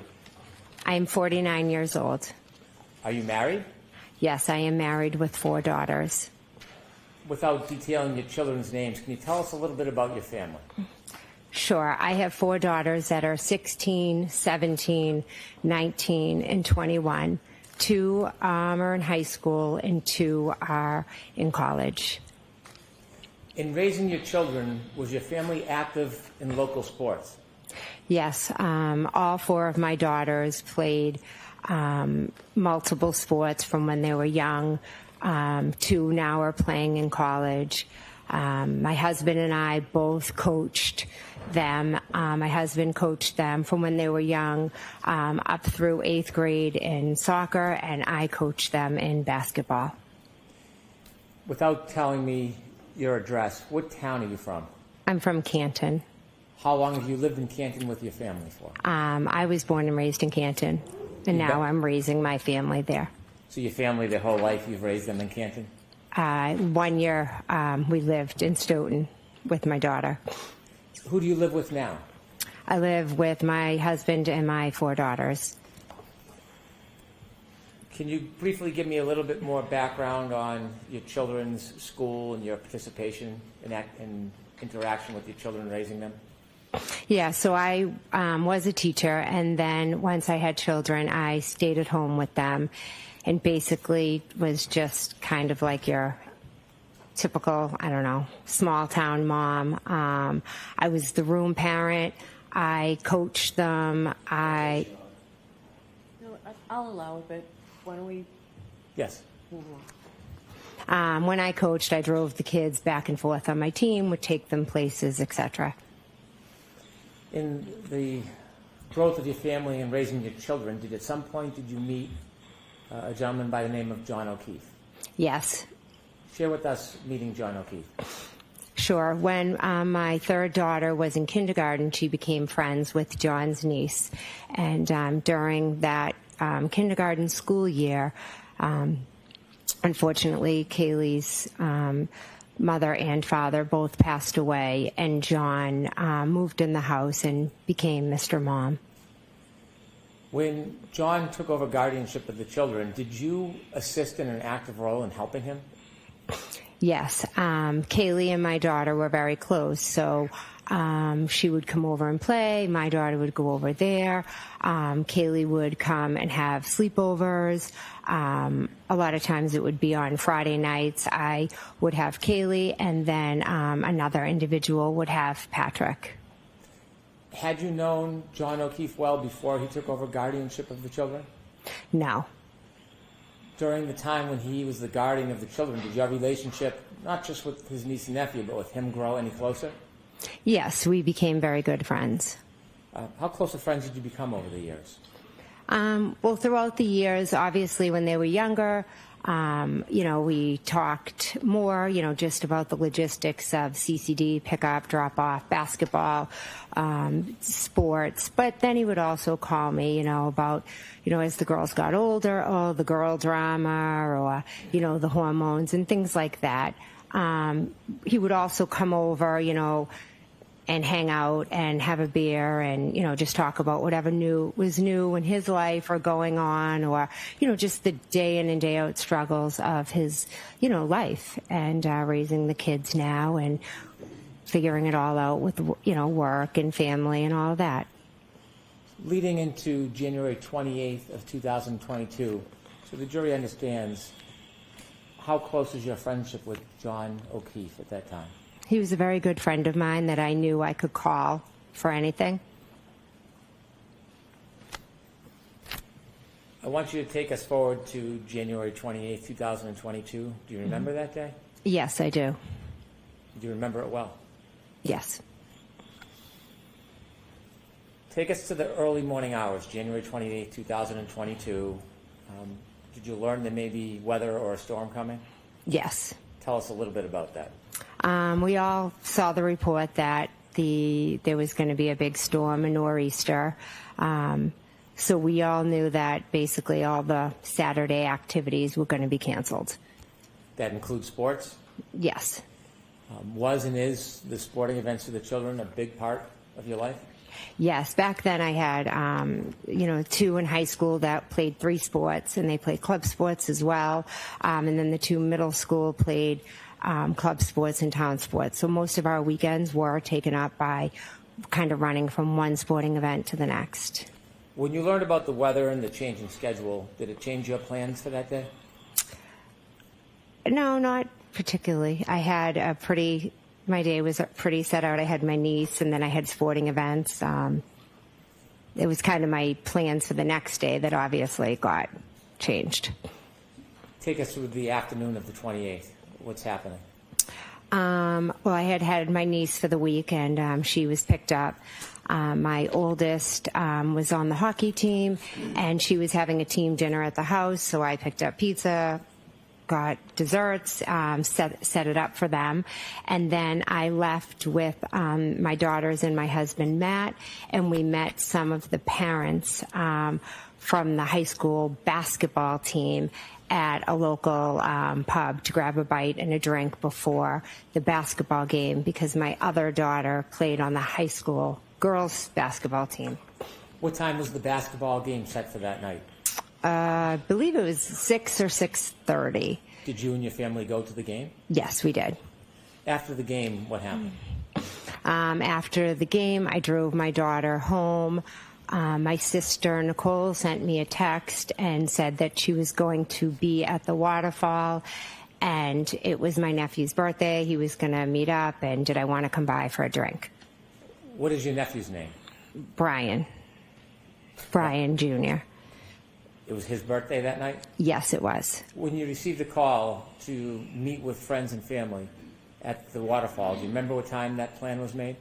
I'm 49 years old. Are you married? Yes, I am married with 4 daughters. Without detailing your children's names, can you tell us a little bit about your family? Sure, I have 4 daughters that are 16, 17, 19, and 21. 2 are in high school and 2 are in college. In raising your children, was your family active in local sports? Yes, all 4 of my daughters played multiple sports from when they were young. 2 now are playing in college. My husband and I both coached them. My husband coached them from when they were young up through 8th grade in soccer, and I coached them in basketball. Without telling me your address, what town are you from? I'm from Canton. How long have you lived in Canton with your family for? I was born and raised in Canton, and now I'm raising my family there. So your family, their whole life, you've raised them in Canton? 1 year we lived in Stoughton with my daughter. Who do you live with now? I live with my husband and my 4 daughters. Can you briefly give me a little bit more background on your children's school and your participation in interaction with your children, raising them? Yeah, so I was a teacher, and then once I had children, I stayed at home with them and basically was just kind of like your typical, I don't know, small town mom. I was the room parent. I coached them. No, I'll allow it, but why don't we Yes. move on? When I coached, I drove the kids back and forth on my team, would take them places, etc. In the growth of your family and raising your children, at some point did you meet a gentleman by the name of John O'Keefe? Yes. Share with us meeting John O'Keefe. Sure. When my 3rd daughter was in kindergarten, she became friends with John's niece. And during that kindergarten school year, unfortunately, Kaylee's mother and father both passed away, and John moved in the house and became Mr. Mom. When John took over guardianship of the children, did you assist in an active role in helping him? Yes. Kaylee and my daughter were very close, so she would come over and play. My daughter would go over there. Kaylee would come and have sleepovers. A lot of times it would be on Friday nights. I would have Kaylee, and then another individual would have Patrick. Had you known John O'Keefe well before he took over guardianship of the children? No. During the time when he was the guardian of the children, did your relationship, not just with his niece and nephew, but with him, grow any closer? Yes, we became very good friends. How close of friends did you become over the years? Well, throughout the years, obviously when they were younger, we talked more, just about the logistics of CCD, pickup, drop-off, basketball, sports. But then he would also call me, about, as the girls got older, the girl drama or, the hormones and things like that. He would also come over, and hang out and have a beer and, just talk about whatever was new in his life or going on, or, just the day in and day out struggles of his, life and raising the kids now. And figuring it all out with, work and family and all of that. Leading into January 28th of 2022, so the jury understands, how close is your friendship with John O'Keefe at that time? He was a very good friend of mine that I knew I could call for anything. I want you to take us forward to January 28th, 2022. Do you remember that day? Yes, I do. Do you remember it well? Yes. Take us to the early morning hours, January 28th, 2022. Did you learn there may be weather or a storm coming? Yes. Tell us a little bit about that. We all saw the report that there was going to be a big storm, a nor'easter. So we all knew that basically all the Saturday activities were going to be canceled. That includes sports? Yes. Was and is the sporting events for the children a big part of your life? Yes. Back then I had, 2 in high school that played 3 sports, and they played club sports as well. And then the 2 middle school played club sports and town sports. So most of our weekends were taken up by kind of running from one sporting event to the next. When you learned about the weather and the changing schedule, did it change your plans for that day? No, not particularly. My day was pretty set out. I had my niece, and then I had sporting events. It was kind of my plans for the next day that obviously got changed. Take us through the afternoon of the 28th. What's happening? Well, I had my niece for the week, and she was picked up. My oldest was on the hockey team, and she was having a team dinner at the house, so I picked up pizza, got desserts, set it up for them, and then I left with my daughters and my husband, Matt, and we met some of the parents from the high school basketball team at a local pub to grab a bite and a drink before the basketball game, because my other daughter played on the high school girls basketball team. What time was the basketball game set for that night? I believe it was 6 or 6:30. Did you and your family go to the game? Yes, we did. After the game, what happened? After the game, I drove my daughter home. My sister, Nicole, sent me a text and said that she was going to be at the waterfall, and it was my nephew's birthday. He was going to meet up, and did I want to come by for a drink? What is your nephew's name? Brian Jr. It was his birthday that night? Yes, it was. When you received a call to meet with friends and family at the waterfall, do you remember what time that plan was made?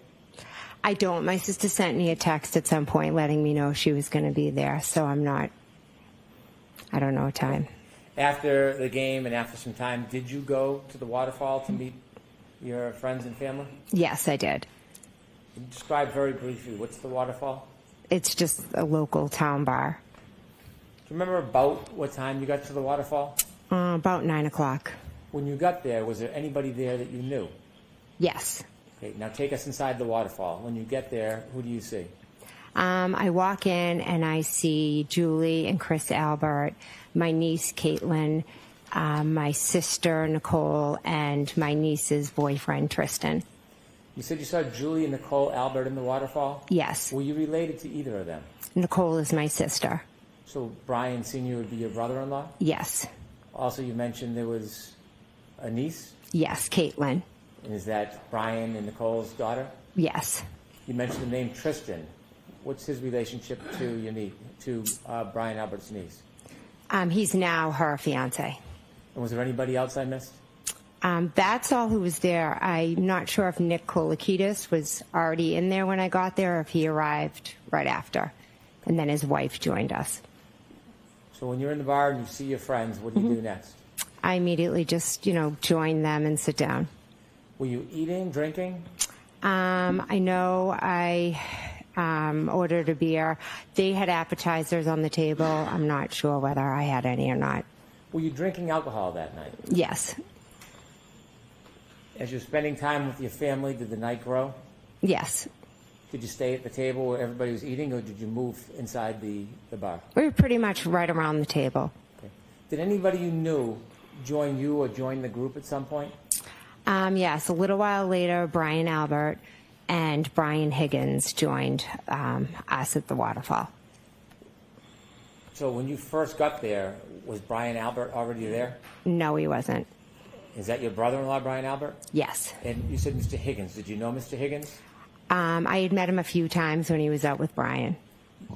I don't. My sister sent me a text at some point letting me know she was going to be there, so I don't know what time. After the game and after some time, did you go to the waterfall to meet your friends and family? Yes, I did. Describe very briefly, what's the waterfall? It's just a local town bar. Do you remember about what time you got to the waterfall? About 9 o'clock. When you got there, was there anybody there that you knew? Yes. Okay, now take us inside the waterfall. When you get there, who do you see? I walk in and I see Julie and Chris Albert, my niece Caitlin, my sister Nicole, and my niece's boyfriend Tristan. You said you saw Julie and Nicole Albert in the waterfall? Yes. Were you related to either of them? Nicole is my sister. So Brian Sr. would be your brother-in-law? Yes. Also, you mentioned there was a niece? Yes, Caitlin. And is that Brian and Nicole's daughter? Yes. You mentioned the name Tristan. What's his relationship to Brian Albert's niece? He's now her fiance. And was there anybody else I missed? That's all who was there. I'm not sure if Nick Kolakidis was already in there when I got there or if he arrived right after. And then his wife joined us. So when you're in the bar and you see your friends, what do you do next? I immediately just, join them and sit down. Were you eating, drinking? I know I ordered a beer. They had appetizers on the table. I'm not sure whether I had any or not. Were you drinking alcohol that night? Yes. As you're spending time with your family, did the night grow? Yes. Did you stay at the table where everybody was eating, or did you move inside the bar? We were pretty much right around the table. Okay. Did anybody you knew join you or join the group at some point? Yes, a little while later, Brian Albert and Brian Higgins joined us at the waterfall. So when you first got there, was Brian Albert already there? No, he wasn't. Is that your brother-in-law, Brian Albert? Yes. And you said Mr. Higgins. Did you know Mr. Higgins? I had met him a few times when he was out with Brian.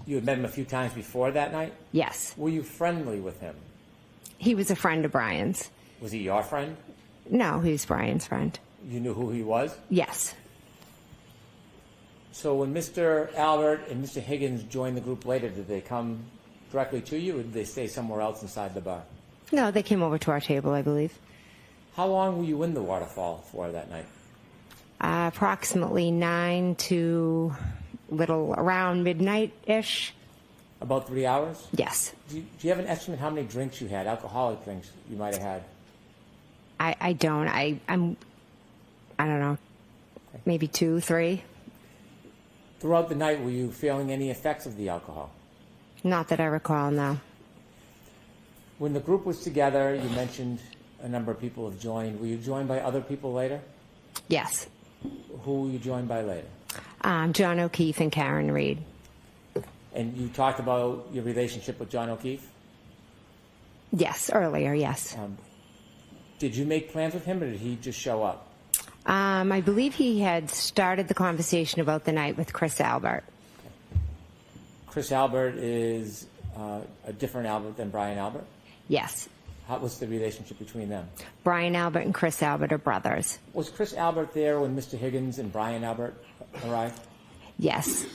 You had met him a few times before that night? Yes. Were you friendly with him? He was a friend of Brian's. Was he your friend? No, he was Brian's friend. You knew who he was? Yes. So when Mr. Albert and Mr. Higgins joined the group later, did they come directly to you, or did they stay somewhere else inside the bar? No, they came over to our table, I believe. How long were you in the waterfall for that night? Approximately 9 to little around midnight-ish. About 3 hours? Yes. Do you have an estimate how many drinks you had, alcoholic drinks you might have had? I don't. I don't know, maybe 2, 3. Throughout the night, were you feeling any effects of the alcohol? Not that I recall, no. When the group was together, you mentioned a number of people have joined. Were you joined by other people later? Yes. Who were you joined by later? John O'Keefe and Karen Reed. And you talked about your relationship with John O'Keefe? Yes, earlier, yes. Did you make plans with him, or did he just show up? I believe he had started the conversation about the night with Chris Albert. Chris Albert is a different Albert than Brian Albert? Yes. What's the relationship between them? Brian Albert and Chris Albert are brothers. Was Chris Albert there when Mr. Higgins and Brian Albert arrived? Yes.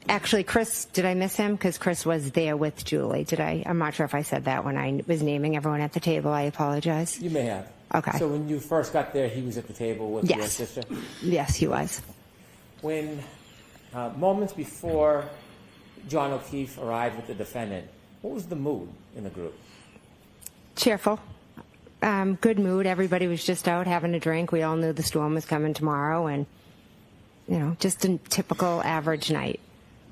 Actually, Chris, did I miss him? Because Chris was there with Julie. Did I? I'm not sure if I said that when I was naming everyone at the table. I apologize. You may have. Okay. So when you first got there, he was at the table with your Yes. sister? Yes, he was. When moments before John O'Keefe arrived with the defendant, what was the mood in the group? Cheerful. Good mood. Everybody was just out having a drink. We all knew the storm was coming tomorrow, and, just a typical average night.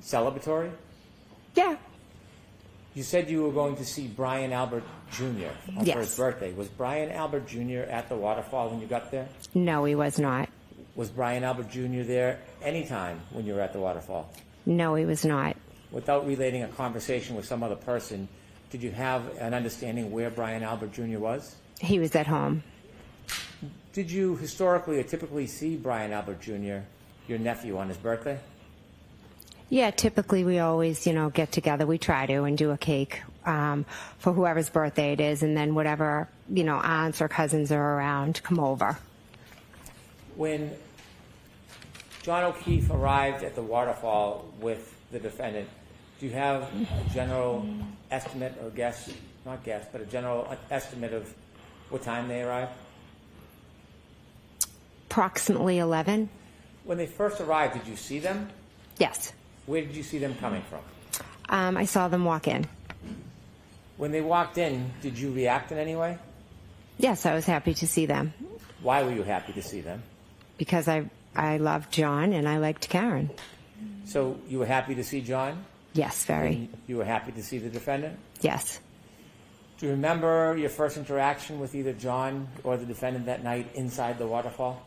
Celebratory? Yeah. You said you were going to see Brian Albert Jr. For Yes. his birthday. Was Brian Albert Jr. at the waterfall when you got there? No, he was not. Was Brian Albert Jr. there anytime when you were at the waterfall? No, he was not. Without relating a conversation with some other person, did you have an understanding where Brian Albert Jr. was? He was at home. Did you historically or typically see Brian Albert Jr., your nephew, on his birthday? Yeah, typically we always, get together. We try to and do a cake for whoever's birthday it is, and then whatever, aunts or cousins are around come over. When John O'Keefe arrived at the waterfall with the defendant, do you have a general estimate or guess, not guess, but a general estimate of what time they arrived? Approximately 11. When they first arrived, did you see them? Yes. Where did you see them coming from? I saw them walk in. When they walked in, did you react in any way? Yes, I was happy to see them Why were you happy to see them? because I loved John and I liked Karen. So you were happy to see John? Yes, very. And you were happy to see the defendant? Yes. Do you remember your first interaction with either John or the defendant that night inside the waterfall?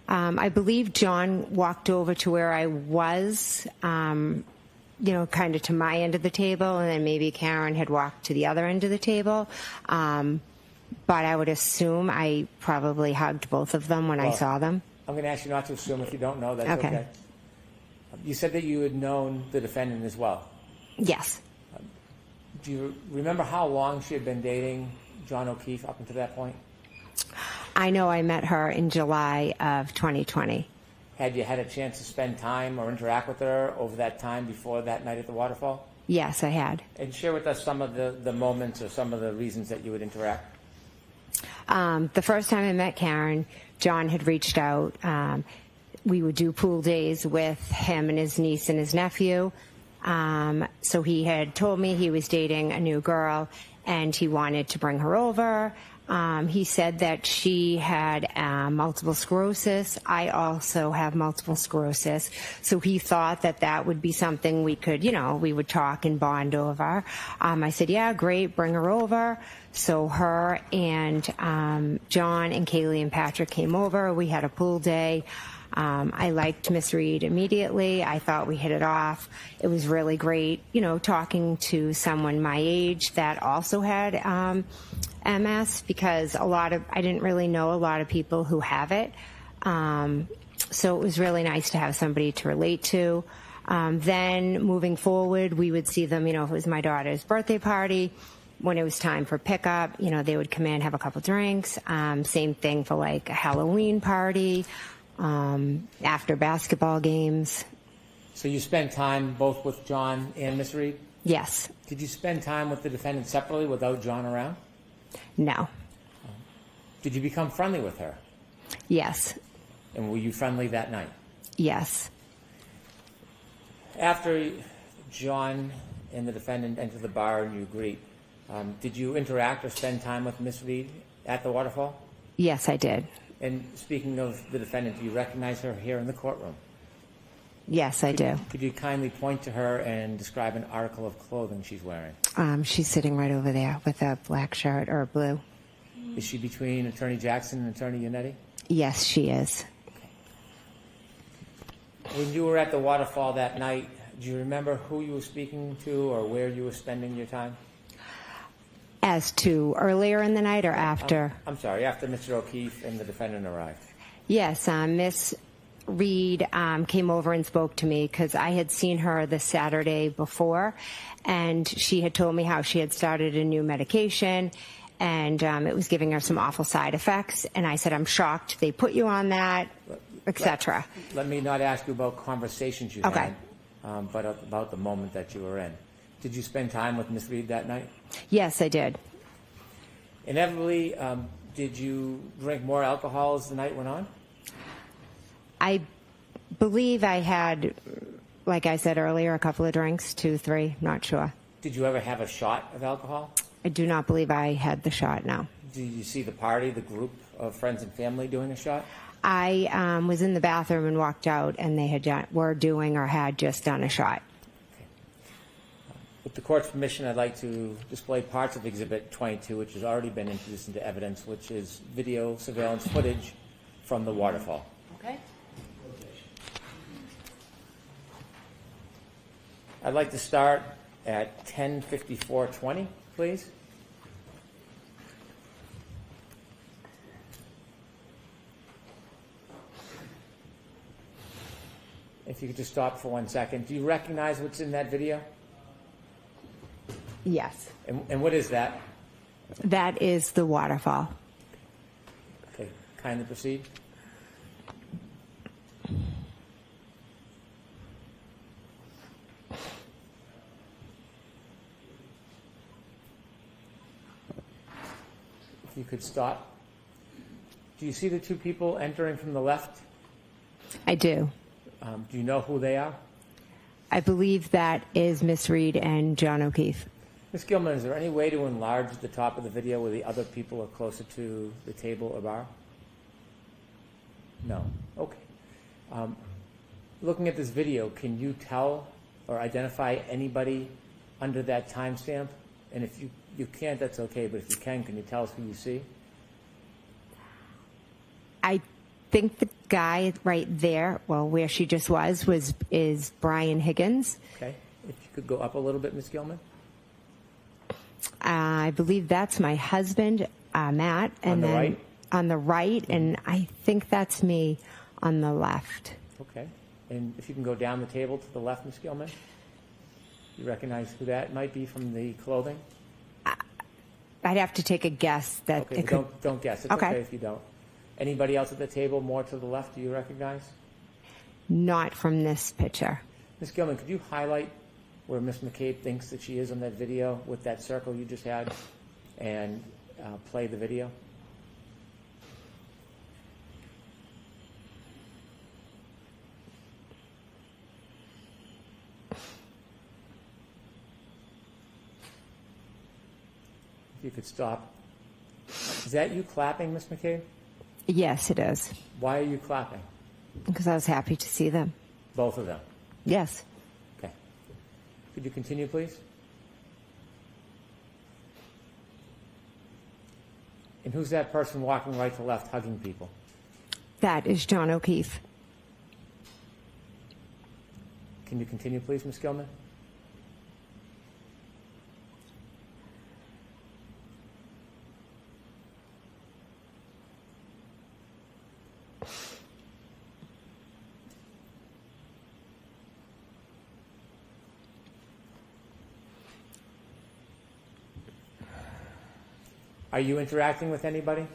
I believe John walked over to where I was, kind of to my end of the table, and then maybe Karen had walked to the other end of the table. But I would assume I probably hugged both of them when I saw them. I'm going to ask you not to assume if you don't know. That's okay. You said that you had known the defendant as well. Yes. Do you remember how long she had been dating John O'Keefe up until that point? I know I met her in July of 2020. Had you had a chance to spend time or interact with her over that time before that night at the waterfall? Yes, I had. And share with us some of the moments or some of the reasons that you would interact. The first time I met Karen, John had reached out. We would do pool days with him and his niece and his nephew. So he had told me he was dating a new girl and he wanted to bring her over. He said that she had multiple sclerosis. I also have multiple sclerosis. So he thought that that would be something we could, we would talk and bond over. I said, yeah, great, bring her over. So her and John and Kaylee and Patrick came over. We had a pool day. I liked Miss Reed immediately. I thought we hit it off. It was really great, talking to someone my age that also had MS, because I didn't really know a lot of people who have it. So it was really nice to have somebody to relate to. Then moving forward, we would see them, if it was my daughter's birthday party. When it was time for pickup, they would come in, have a couple drinks. Same thing for like a Halloween party. After basketball games. So you spent time both with John and Miss Reed? Yes. Did you spend time with the defendant separately without John around? No. Did you become friendly with her? Yes. And were you friendly that night? Yes. After John and the defendant enter the bar and you greet, did you interact or spend time with Miss Reed at the waterfall? Yes, I did. And speaking of the defendant, do you recognize her here in the courtroom? Yes, I do. Could you kindly point to her and describe an article of clothing she's wearing? She's sitting right over there with a black shirt or blue. Is she between Attorney Jackson and Attorney Yannetti? Yes, she is. When you were at the waterfall that night, do you remember who you were speaking to or where you were spending your time? As to earlier in the night or after? I'm sorry, after Mr. O'Keefe and the defendant arrived. Yes, Miss Reed came over and spoke to me because I had seen her the Saturday before, and she had told me how she had started a new medication, and it was giving her some awful side effects. And I said, I'm shocked they put you on that, etc. Let me not ask you about conversations you Okay. had, but about the moment that you were in. Did you spend time with Miss Reed that night? Yes, I did. Inevitably, did you drink more alcohol as the night went on? I believe I had, like I said earlier, a couple of drinks, 2, 3, not sure. Did you ever have a shot of alcohol? I do not believe I had the shot, no. Did you see the party, the group of friends and family doing a shot? I was in the bathroom and walked out, and they were doing or had just done a shot. With the court's permission, I'd like to display parts of Exhibit 22, which has already been introduced into evidence, which is video surveillance footage from the waterfall. Okay. I'd like to start at 10:54:20, please. If you could just stop for 1 second. Do you recognize what's in that video? Yes. And what is that? That is the waterfall. Okay, kindly proceed. If you could stop. Do you see the two people entering from the left? I do. Do you know who they are? I believe that is Miss Reed and John O'Keefe. Ms. Gilman, is there any way to enlarge the top of the video where the other people are closer to the table or bar? No. Okay. Looking at this video, can you tell or identify anybody under that timestamp? And if you can't, that's okay, but if you can you tell us who you see? I think the guy right there, well, where she just is Brian Higgins. Okay. If you could go up a little bit, Ms. Gilman. I believe that's my husband, Matt. And On the then right? On the right, and I think that's me on the left. Okay. And if you can go down the table to the left, Ms. Gilman. You recognize who that might be from the clothing? I'd have to take a guess that Okay, it could. don't guess. It's okay if you don't. Anybody else at the table more to the left do you recognize? Not from this picture. Ms. Gilman, could you highlight where Ms. McCabe thinks that she is on that video with that circle you just had and play the video? If you could stop. Is that you clapping, Ms. McCabe? Yes, it is. Why are you clapping? Because I was happy to see them. Both of them. Yes. Okay. Could you continue, please? And who's that person walking right to left hugging people? That is John O'Keefe. Can you continue, please, Ms. Gilman? Are you interacting with anybody?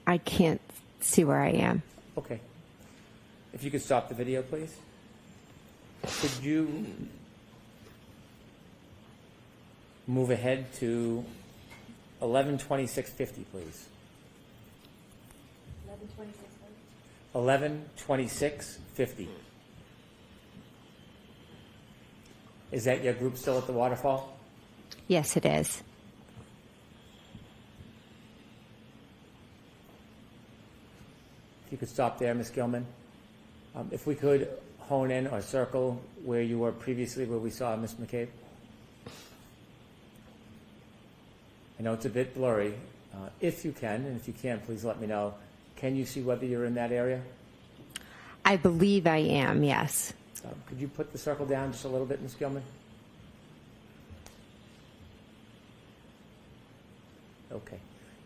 I can't see where I am. Okay. If you could stop the video, please. Could you move ahead to 11:26:50, please? 11:26:50. Is that your group still at the waterfall? Yes, it is. If you could stop there, Ms. Gilman. If we could hone in or circle where you were previously, where we saw Ms. McCabe. I know it's a bit blurry. If you can, and if you can't, please let me know. Can you see whether you're in that area? I believe I am, yes. Could you put the circle down just a little bit, Ms. Gilman? Okay.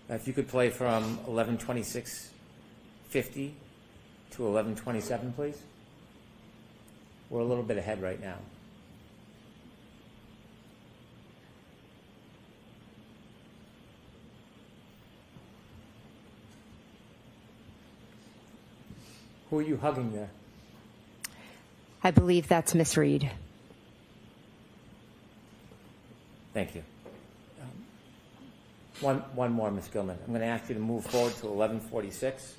If you could play from 11:26:50 to 11:27, please. We're a little bit ahead right now. Who are you hugging there? I believe that's Miss Reed. Thank you. One more, Ms. Gilman. I'm going to ask you to move forward to 11:46.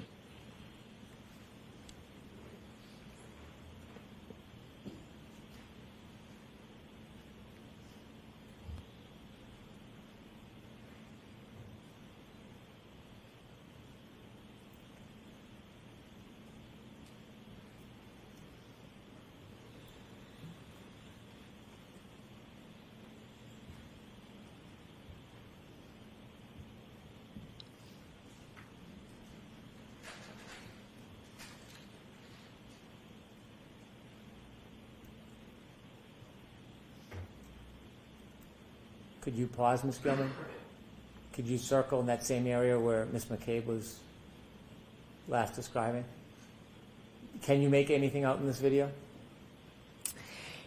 Could you pause, Ms. Gilman? Could you circle in that same area where Ms. McCabe was last describing? Can you make anything out in this video?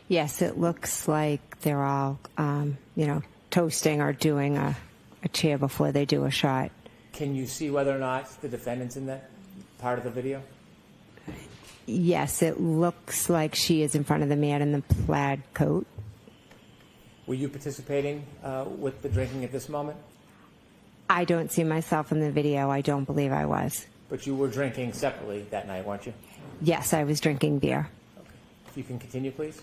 Yes, it looks like they're all, toasting or doing a cheer before they do a shot. Can you see whether or not the defendant's in that part of the video? Yes, it looks like she is in front of the man in the plaid coat. Were you participating with the drinking at this moment? I don't see myself in the video. I don't believe I was. But you were drinking separately that night, weren't you? Yes, I was drinking beer. Okay. If you can continue, please.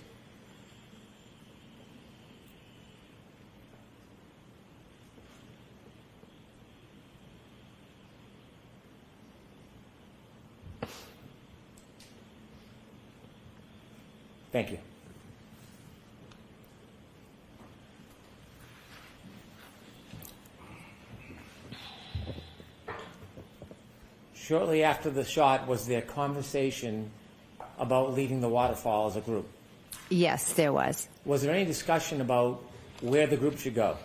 Thank you. Shortly after the shot, was there conversation about leaving the waterfall as a group? Yes, there was. Was there any discussion about where the group should go?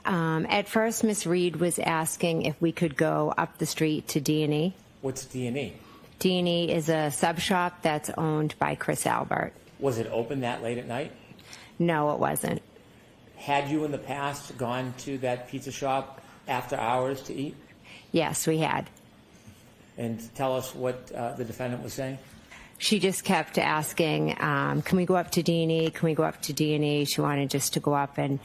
At first, Miss Reed was asking if we could go up the street to D&E. What's D&E? D&E is a sub shop that's owned by Chris Albert. Was it open that late at night? No, it wasn't. Had you in the past gone to that pizza shop after hours to eat? Yes, we had. And tell us what the defendant was saying? She just kept asking, can we go up to D&E? Can we go up to D&E? She wanted just to go up and,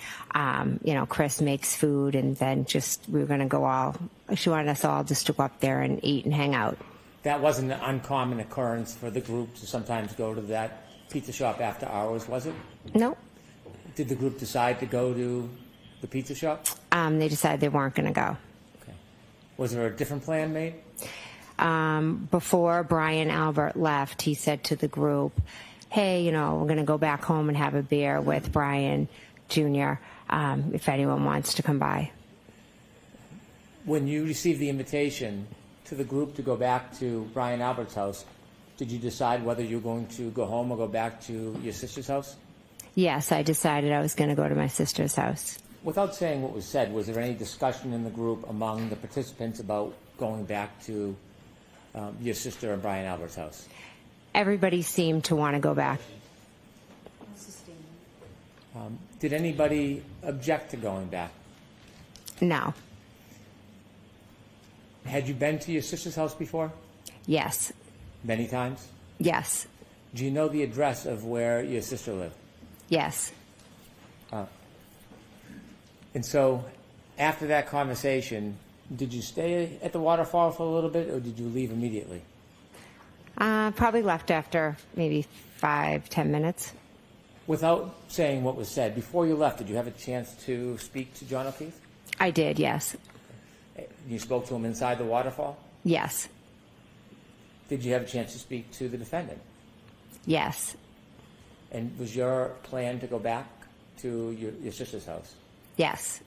Chris makes food, and then we were going to go all, she wanted us all just to go up there and eat and hang out. That wasn't an uncommon occurrence for the group to sometimes go to that pizza shop after hours, was it? No. Did the group decide to go to the pizza shop? They decided they weren't going to go. Okay. Was there a different plan made? Before Brian Albert left, he said to the group, hey, we're going to go back home and have a beer with Brian Jr. If anyone wants to come by. When you received the invitation to the group to go back to Brian Albert's house, did you decide whether you were going to go home or go back to your sister's house? Yes, I decided I was going to go to my sister's house. Without saying what was said, was there any discussion in the group among the participants about going back to your sister and Brian Albert's house? Everybody seemed to want to go back. Did anybody object to going back? No. Had you been to your sister's house before? Yes. Many times? Yes. Do you know the address of where your sister lived? Yes. And so, after that conversation, did you stay at the waterfall for a little bit, or did you leave immediately? Probably left after maybe 5-10 minutes. Without saying what was said, before you left, did you have a chance to speak to John O'Keefe? I did, yes. You spoke to him inside the waterfall? Yes. Did you have a chance to speak to the defendant? Yes. And was your plan to go back to your sister's house? Yes.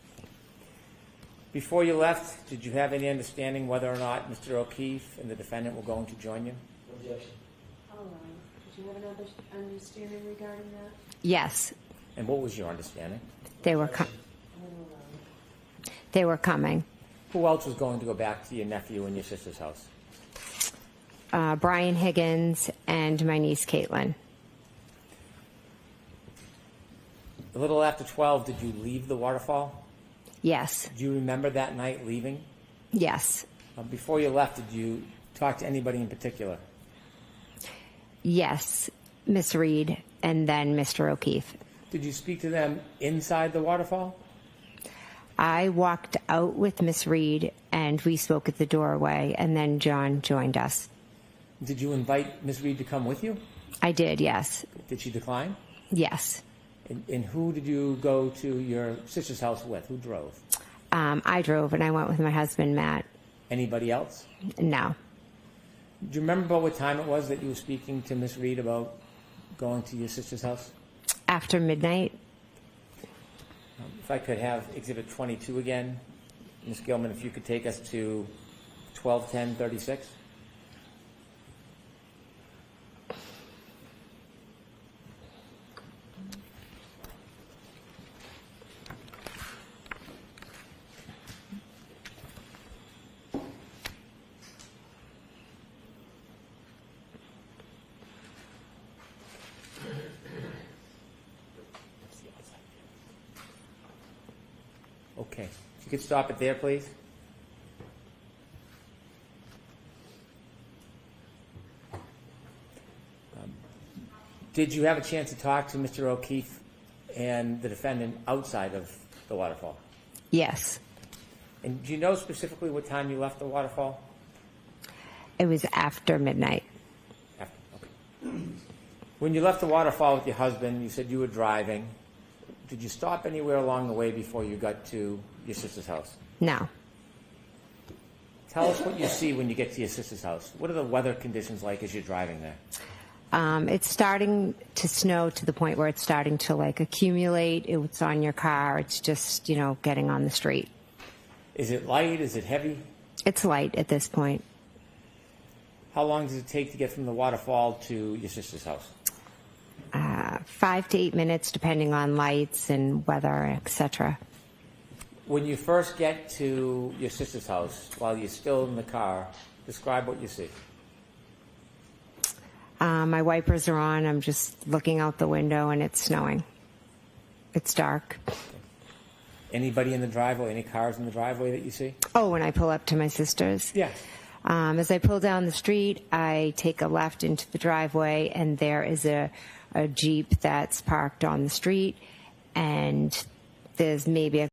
Before you left, did you have any understanding whether or not Mr. O'Keefe and the defendant were going to join you? Did you have an understanding regarding that? Yes. And what was your understanding? They were coming. Who else was going to go back to your nephew and your sister's house? Brian Higgins and my niece Caitlin. A little after 12, did you leave the waterfall? Yes. Do you remember that night leaving? Yes. Before you left, did you talk to anybody in particular? Yes. Miss Reed and then Mr. O'Keefe. Did you speak to them inside the waterfall? I walked out with Miss Reed and we spoke at the doorway, and then John joined us. Did you invite Ms. Reed to come with you? I did, yes. Did she decline? Yes. And who did you go to your sister's house with? Who drove? I drove and I went with my husband, Matt. Anybody else? No. Do you remember about what time it was that you were speaking to Ms. Reed about going to your sister's house? After midnight. If I could have Exhibit 22 again. Ms. Gilman, if you could take us to 12:10:36. Okay. If you could stop it there, please. Did you have a chance to talk to Mr. O'Keefe and the defendant outside of the waterfall? Yes. And do you know specifically what time you left the waterfall? It was after midnight. After, okay. When you left the waterfall with your husband, you said you were driving. Did you stop anywhere along the way before you got to your sister's house? No. Tell us what you see when you get to your sister's house. What are the weather conditions like as you're driving there? It's starting to snow to the point where it's starting to accumulate. It's on your car. It's just, getting on the street. Is it light? Is it heavy? It's light at this point. How long does it take to get from the waterfall to your sister's house? 5 to 8 minutes, depending on lights and weather, etc. When you first get to your sister's house, while you're still in the car, describe what you see. My wipers are on. I'm just looking out the window, and it's snowing. It's dark. Anybody in the driveway? Any cars in the driveway that you see? Oh, when I pull up to my sister's? Yes. As I pull down the street, I take a left into the driveway, and there is a Jeep that's parked on the street, and there's maybe a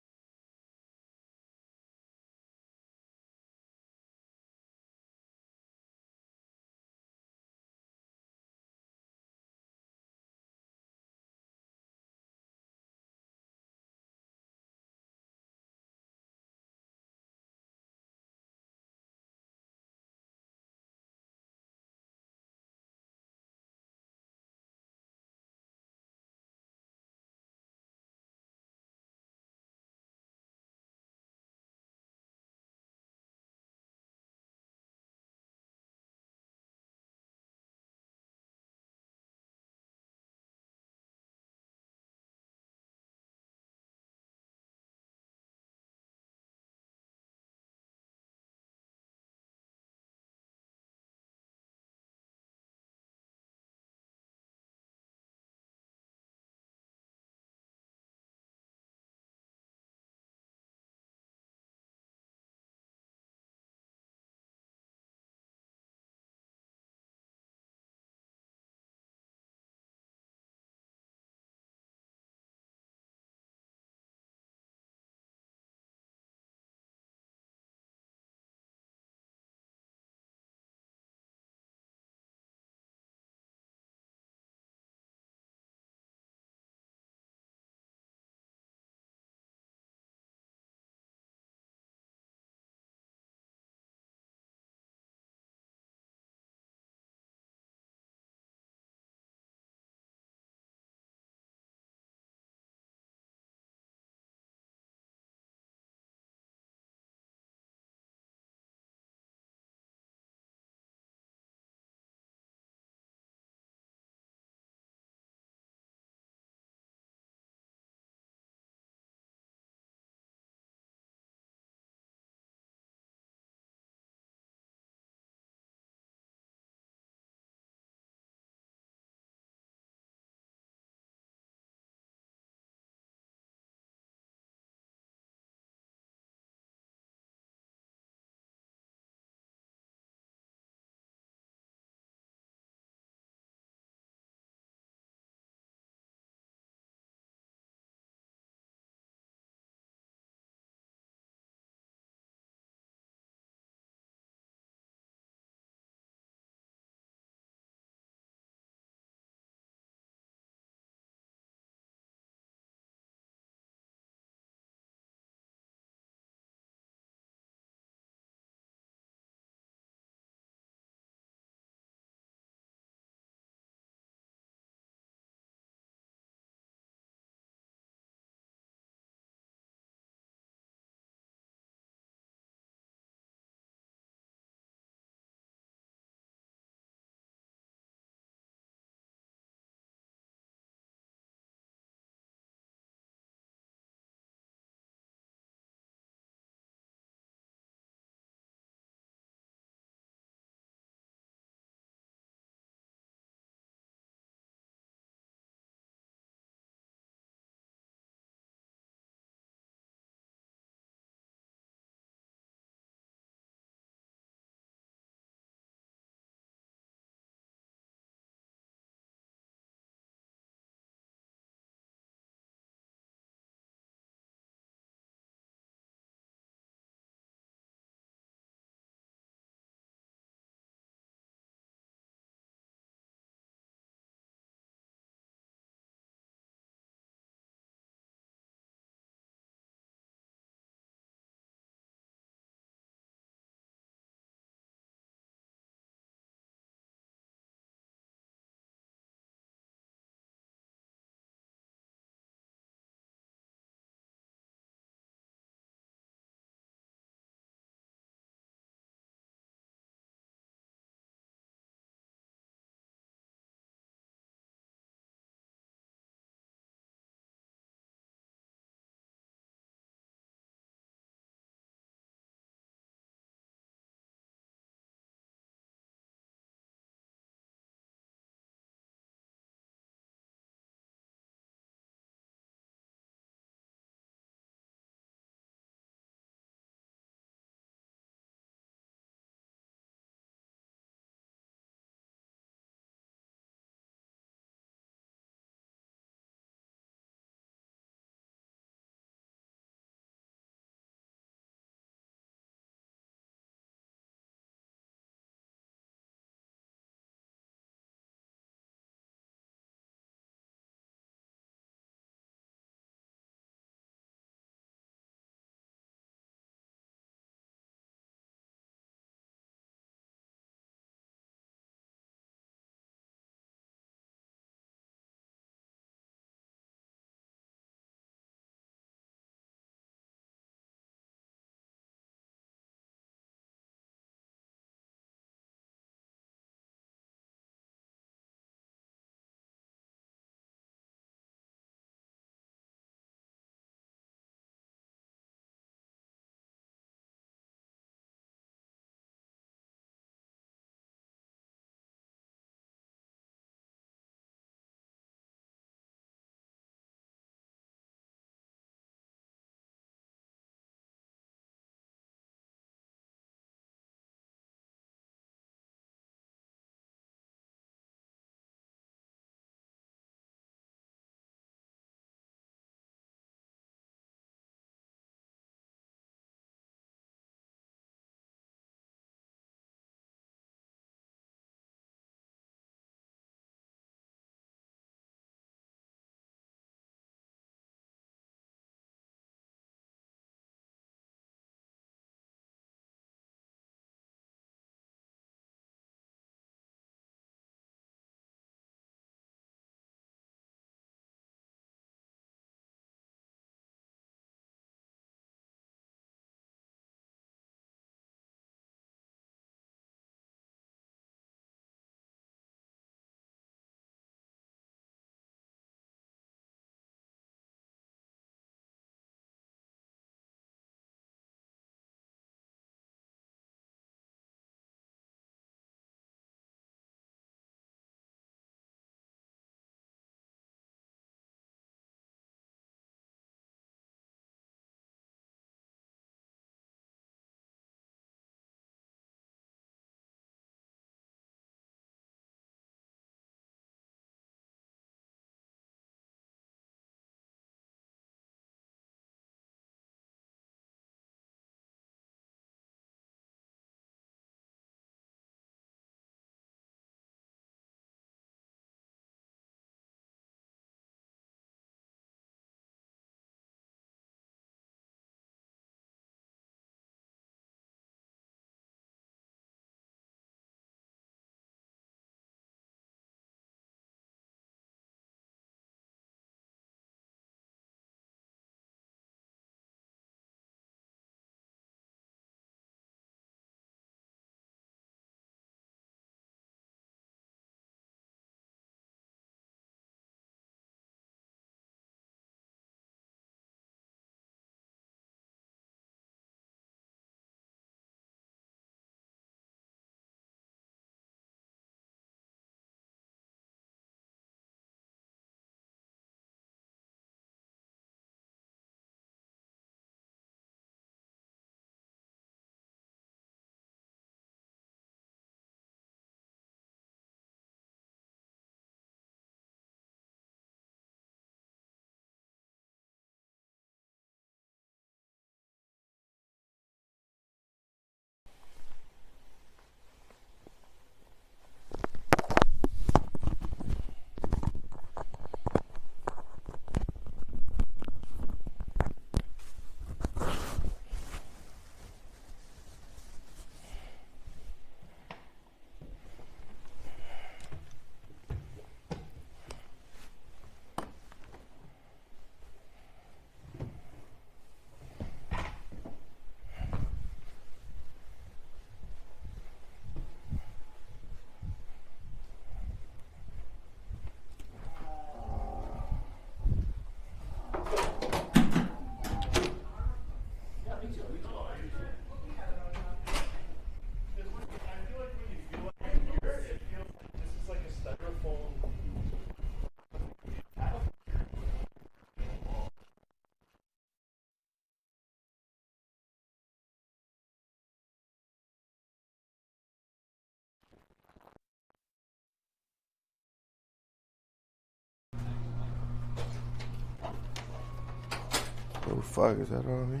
Oh fuck, is that on me?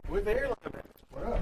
We're there like a minute. What up?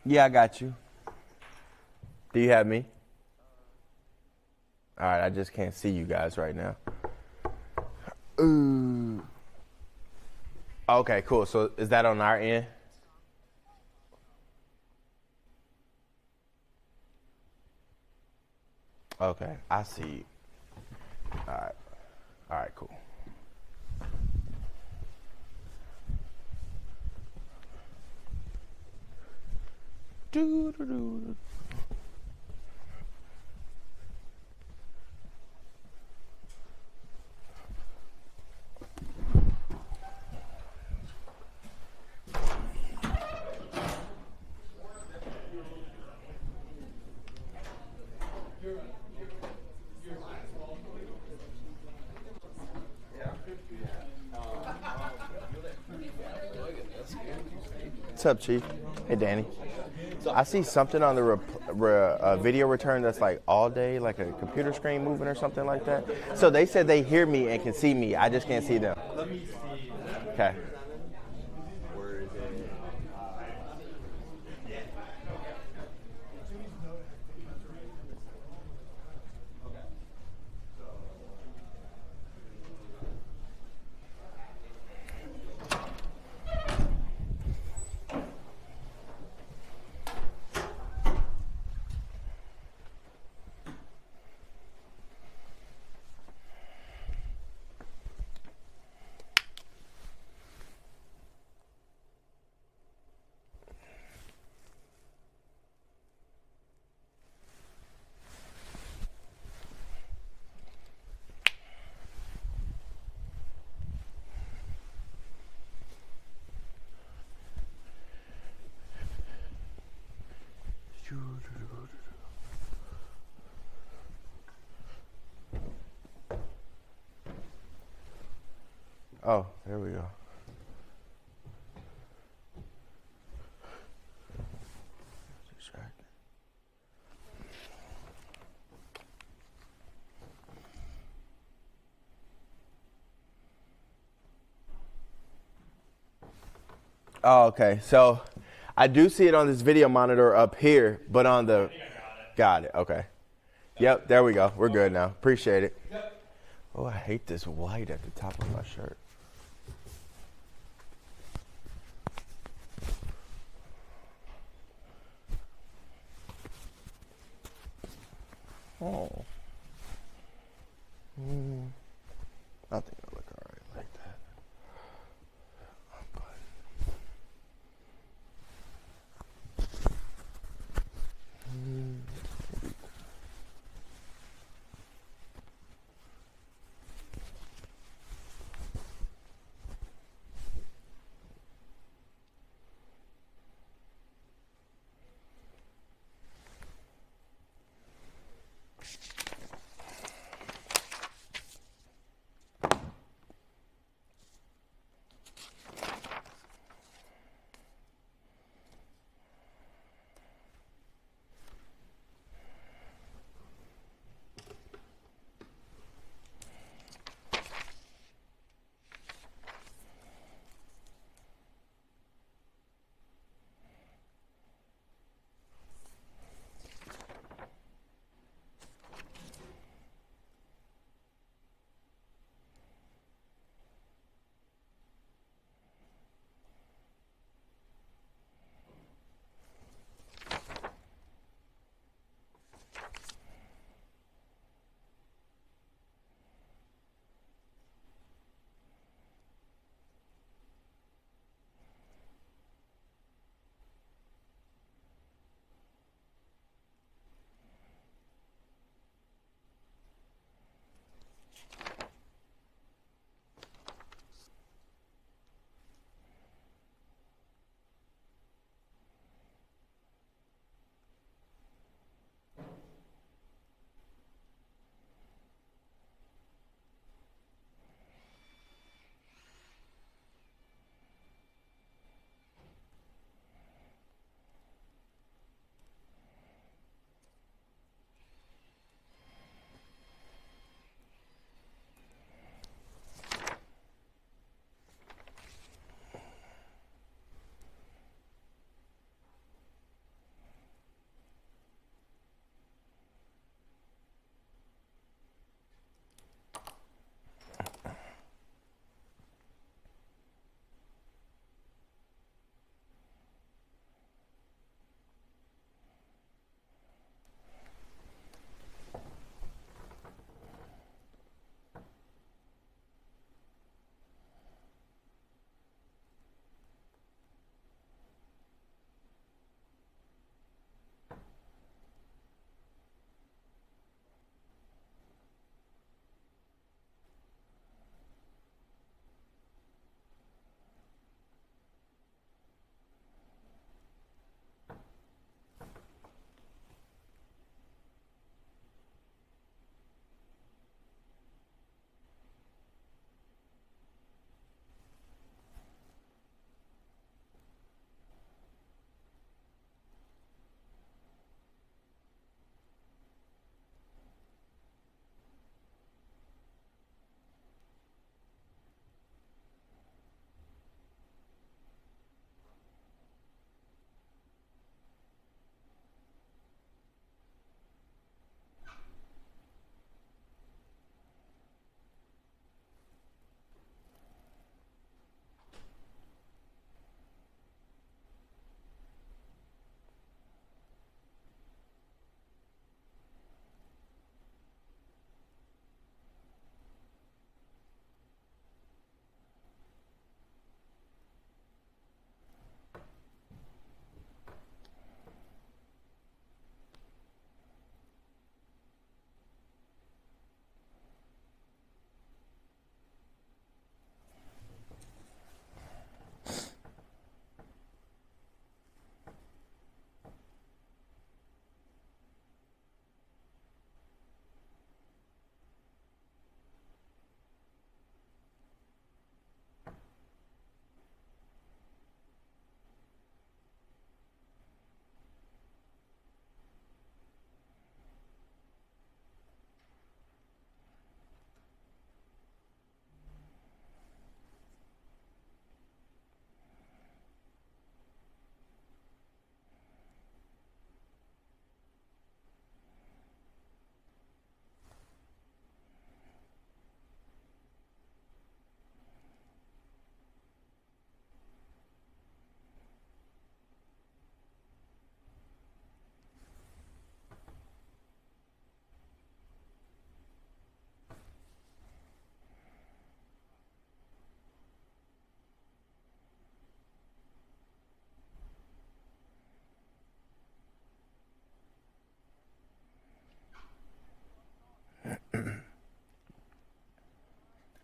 Yeah, I got you. Do you have me? All right, I just can't see you guys right now. Ooh. Okay, cool. So is that on our end? Okay, I see you. All right. All right, cool. Doo-doo-doo. What's up, Chief? Hey, Danny. So I see something on the video return that's like all day, like a computer screen moving or something like that. So they said they hear me and can see me. I just can't see them. Let me see. Okay. Where is it? Oh, there we go. Oh, okay. So I do see it on this video monitor up here, but on the... Got it. Okay. Yep, there we go. We're good now. Appreciate it. Oh, I hate this white at the top of my shirt. Oh. I think it'll look all right like that.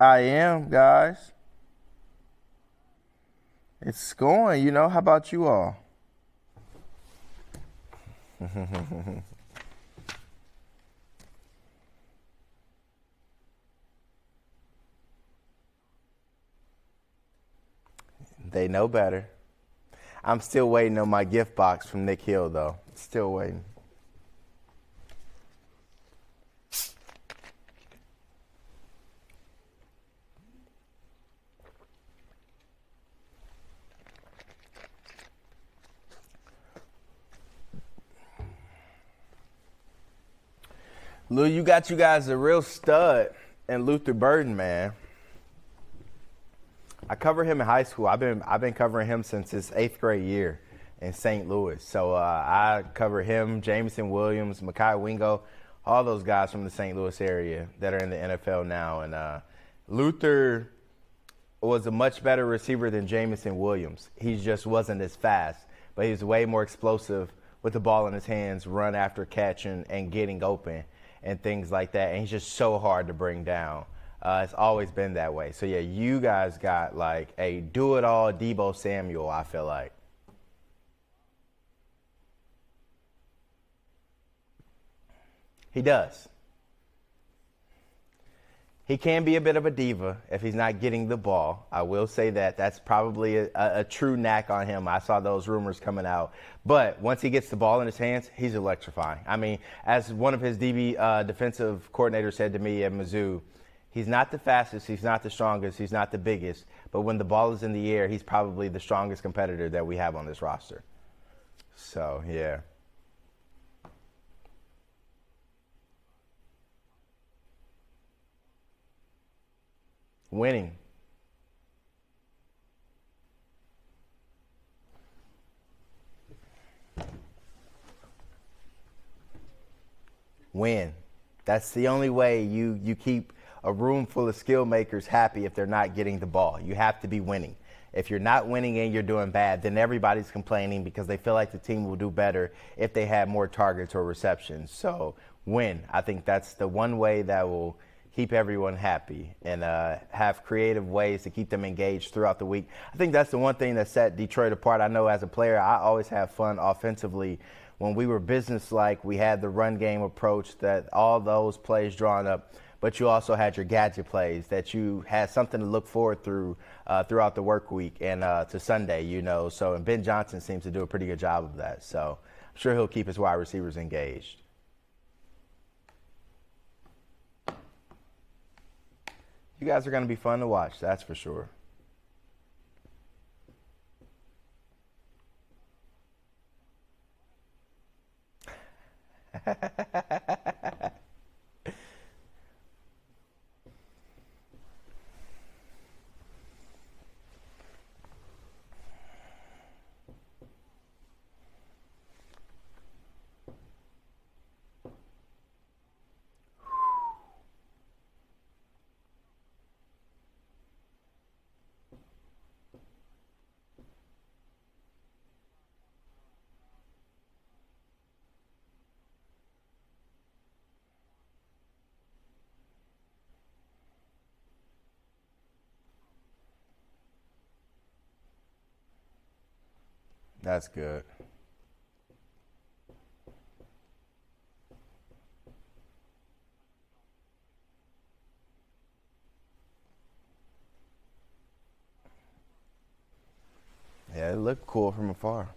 I am, guys. It's going, you know. How about you all? They know better. I'm still waiting on my gift box from Nick Hill, though. Still waiting. Lou, you got you guys a real stud in Luther Burden, man. I covered him in high school. I've been covering him since his 8th grade year in St. Louis. So I cover him, Jameson Williams, Mekhi Wingo, all those guys from the St. Louis area that are in the NFL now. And Luther was a much better receiver than Jameson Williams. He just wasn't as fast, but he's way more explosive with the ball in his hands, run after catching and getting open and things like that. And he's just so hard to bring down. It's always been that way. So, yeah, you guys got like a do-it-all Deebo Samuel, I feel like. He does. He can be a bit of a diva if he's not getting the ball. I will say that. That's probably a true knack on him. I saw those rumors coming out. But once he gets the ball in his hands, he's electrifying. I mean, as one of his defensive coordinators said to me at Mizzou, he's not the fastest, he's not the strongest, he's not the biggest. But when the ball is in the air, he's probably the strongest competitor that we have on this roster. So, yeah. Winning. Win. That's the only way you keep a room full of skill makers happy if they're not getting the ball. You have to be winning. If you're not winning and you're doing bad, then everybody's complaining because they feel like the team will do better if they had more targets or receptions. So win. I think that's the one way that will keep everyone happy and have creative ways to keep them engaged throughout the week. I think that's the one thing that set Detroit apart. I know as a player, I always have fun offensively. When we were business-like, we had the run game approach, that all those plays drawn up, but you also had your gadget plays that you had something to look forward throughout the work week and to Sunday, you know. So, and Ben Johnson seems to do a pretty good job of that. So I'm sure he'll keep his wide receivers engaged. You guys are going to be fun to watch, that's for sure. That's good. Yeah, it looked cool from afar.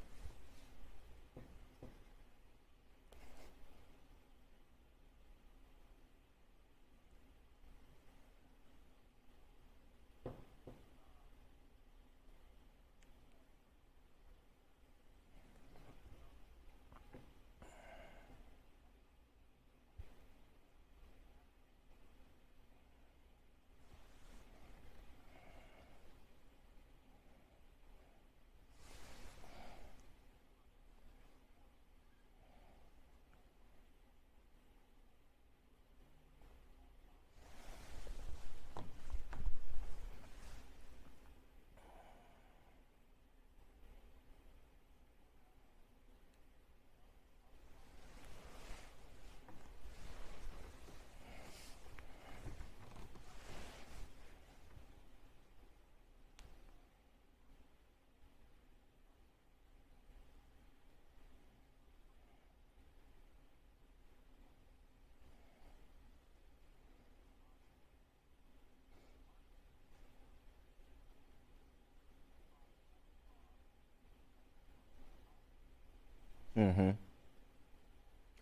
Mm-hmm.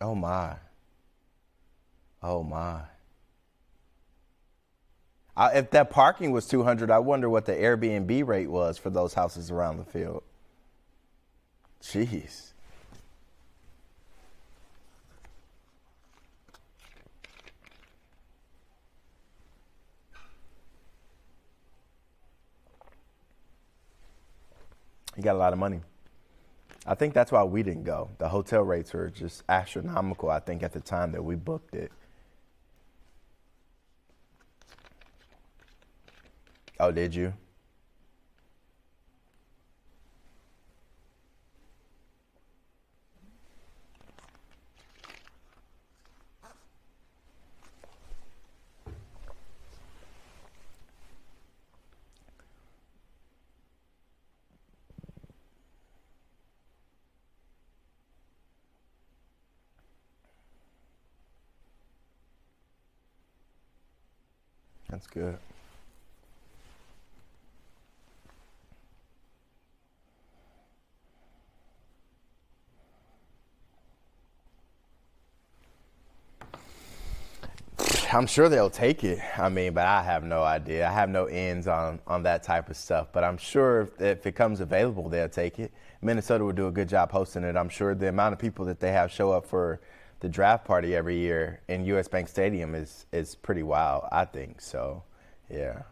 Oh my. Oh my. If that parking was $200, I wonder what the Airbnb rate was for those houses around the field. Jeez. You got a lot of money. I think that's why we didn't go. The hotel rates were just astronomical, I think, at the time that we booked it. Oh, did you? That's good. I'm sure they'll take it. I mean, but I have no idea. I have no ends on that type of stuff. But I'm sure if it comes available, they'll take it. Minnesota will do a good job hosting it. I'm sure the amount of people that they have show up for the draft party every year in US Bank Stadium is pretty wild, I think. So, yeah.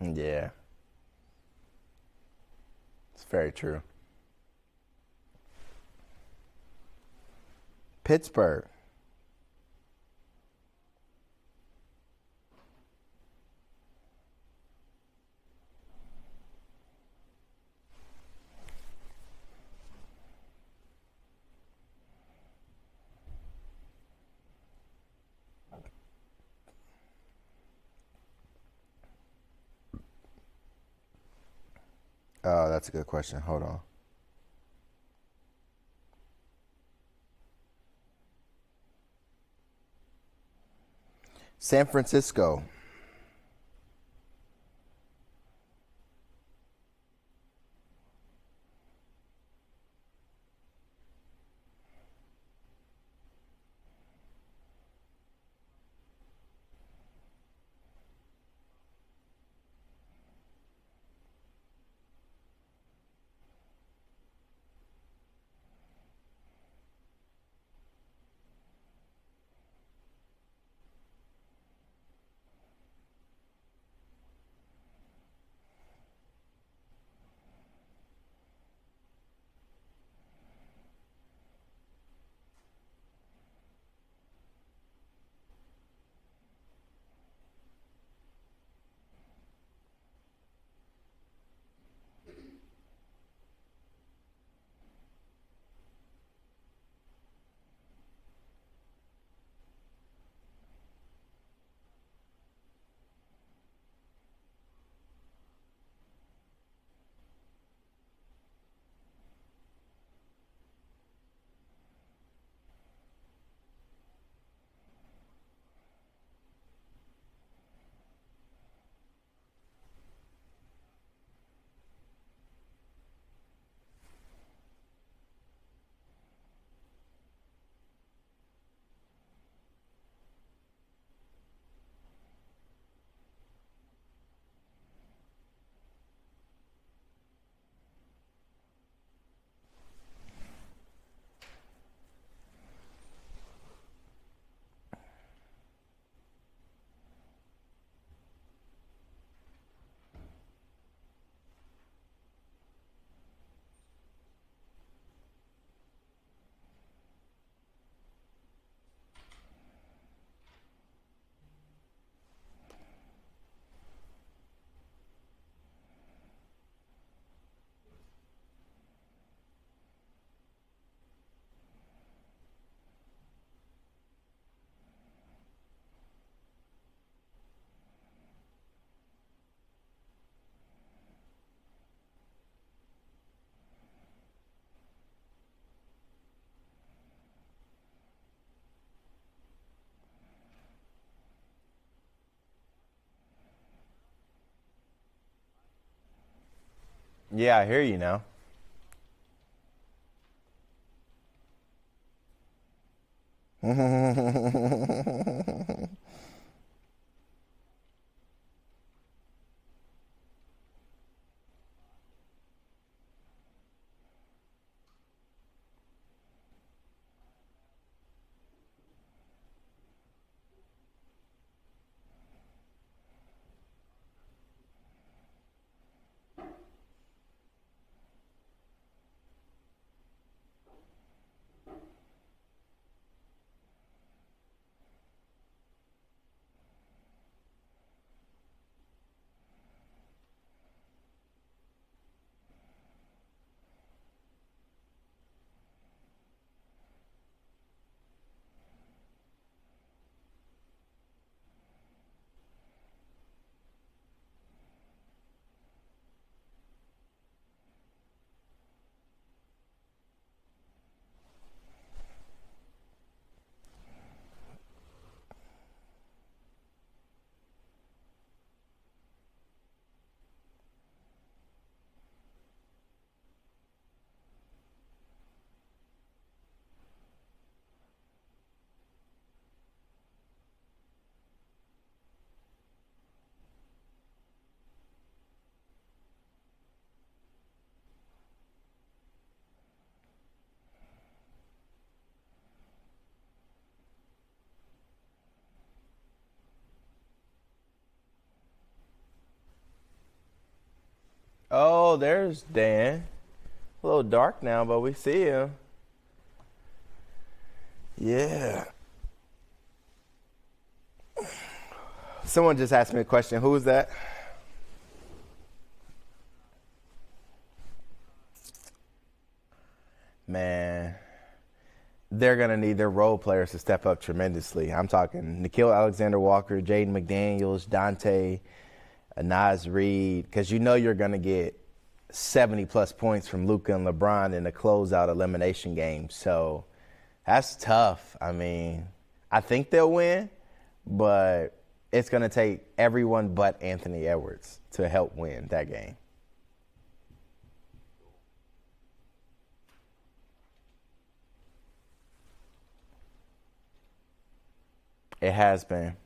Yeah. It's very true. Pittsburgh. Oh, that's a good question. Hold on. San Francisco. Yeah, I hear you now. Oh, there's Dan. A little dark now, but we see him. Yeah. Someone just asked me a question. Who is that? Man, they're going to need their role players to step up tremendously. I'm talking Nikhil Alexander-Walker, Jaden McDaniels, Dante, Naz Reid, because you know you're going to get 70-plus points from Luka and LeBron in a closeout elimination game. So that's tough. I mean, I think they'll win, but it's going to take everyone but Anthony Edwards to help win that game. It has been.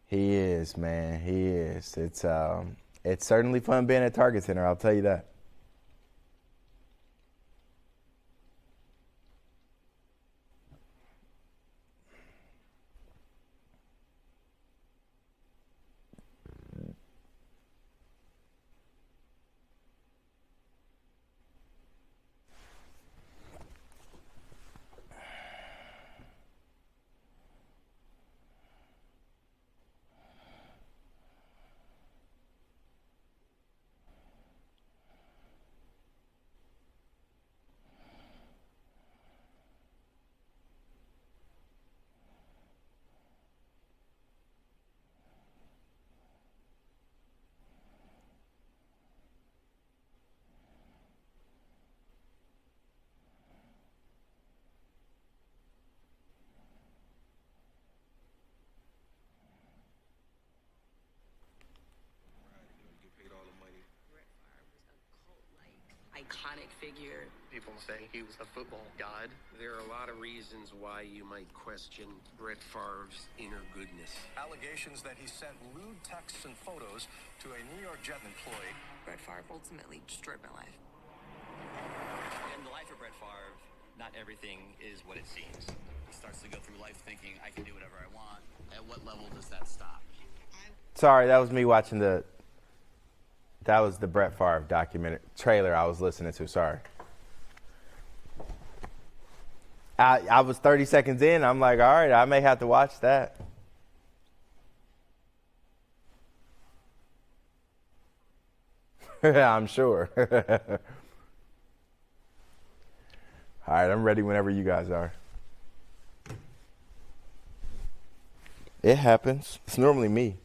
He is, man. He is. It's certainly fun being at Target Center, I'll tell you that. Iconic figure. People say he was a football god. There are a lot of reasons why you might question Brett Favre's inner goodness. Allegations that he sent lewd texts and photos to a New York Jet employee. Brett Favre ultimately destroyed my life. In the life of Brett Favre, not everything is what it seems. He starts to go through life thinking, I can do whatever I want. At what level does that stop? Sorry, that was me watching that was the Brett Favre documentary trailer I was listening to. Sorry. I was 30 seconds in. I'm like, all right, I may have to watch that. I'm sure. All right, I'm ready whenever you guys are. It happens. It's normally me.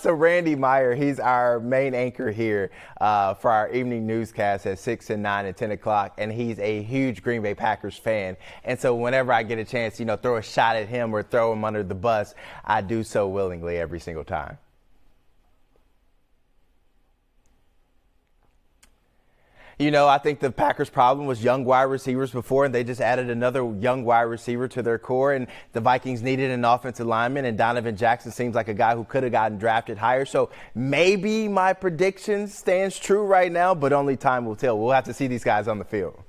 So Randy Meyer, he's our main anchor here for our evening newscast at 6 and 9 and 10 o'clock, and he's a huge Green Bay Packers fan. And so whenever I get a chance, throw a shot at him or throw him under the bus, I do so willingly every single time. I think the Packers' problem was young wide receivers before, and they just added another young wide receiver to their core. And the Vikings needed an offensive lineman, and Donovan Jackson seems like a guy who could have gotten drafted higher. So maybe my prediction stands true right now, but only time will tell. We'll have to see these guys on the field.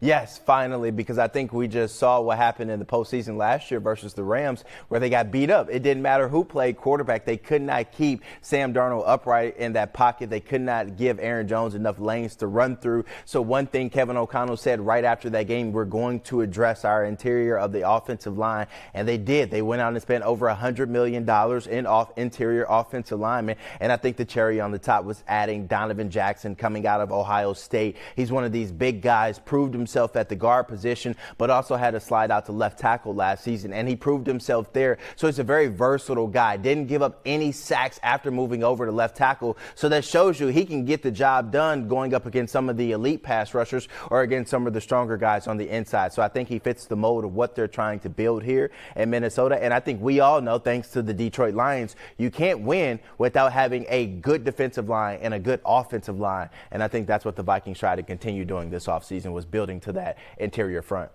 Yes, finally, because I think we just saw what happened in the postseason last year versus the Rams, where they got beat up. It didn't matter who played quarterback. They could not keep Sam Darnold upright in that pocket. They could not give Aaron Jones enough lanes to run through. So one thing Kevin O'Connell said right after that game, we're going to address our interior of the offensive line. And they did. They went out and spent over $100 million in interior offensive linemen. And I think the cherry on the top was adding Donovan Jackson coming out of Ohio State. He's one of these big guys, proved himself at the guard position, but also had a slide out to left tackle last season, and he proved himself there. So he's a very versatile guy. Didn't give up any sacks after moving over to left tackle. So that shows you he can get the job done going up against some of the elite pass rushers or against some of the stronger guys on the inside. So I think he fits the mold of what they're trying to build here in Minnesota. And I think we all know, thanks to the Detroit Lions, you can't win without having a good defensive line and a good offensive line. And I think that's what the Vikings try to continue doing this offseason, was building to that interior front.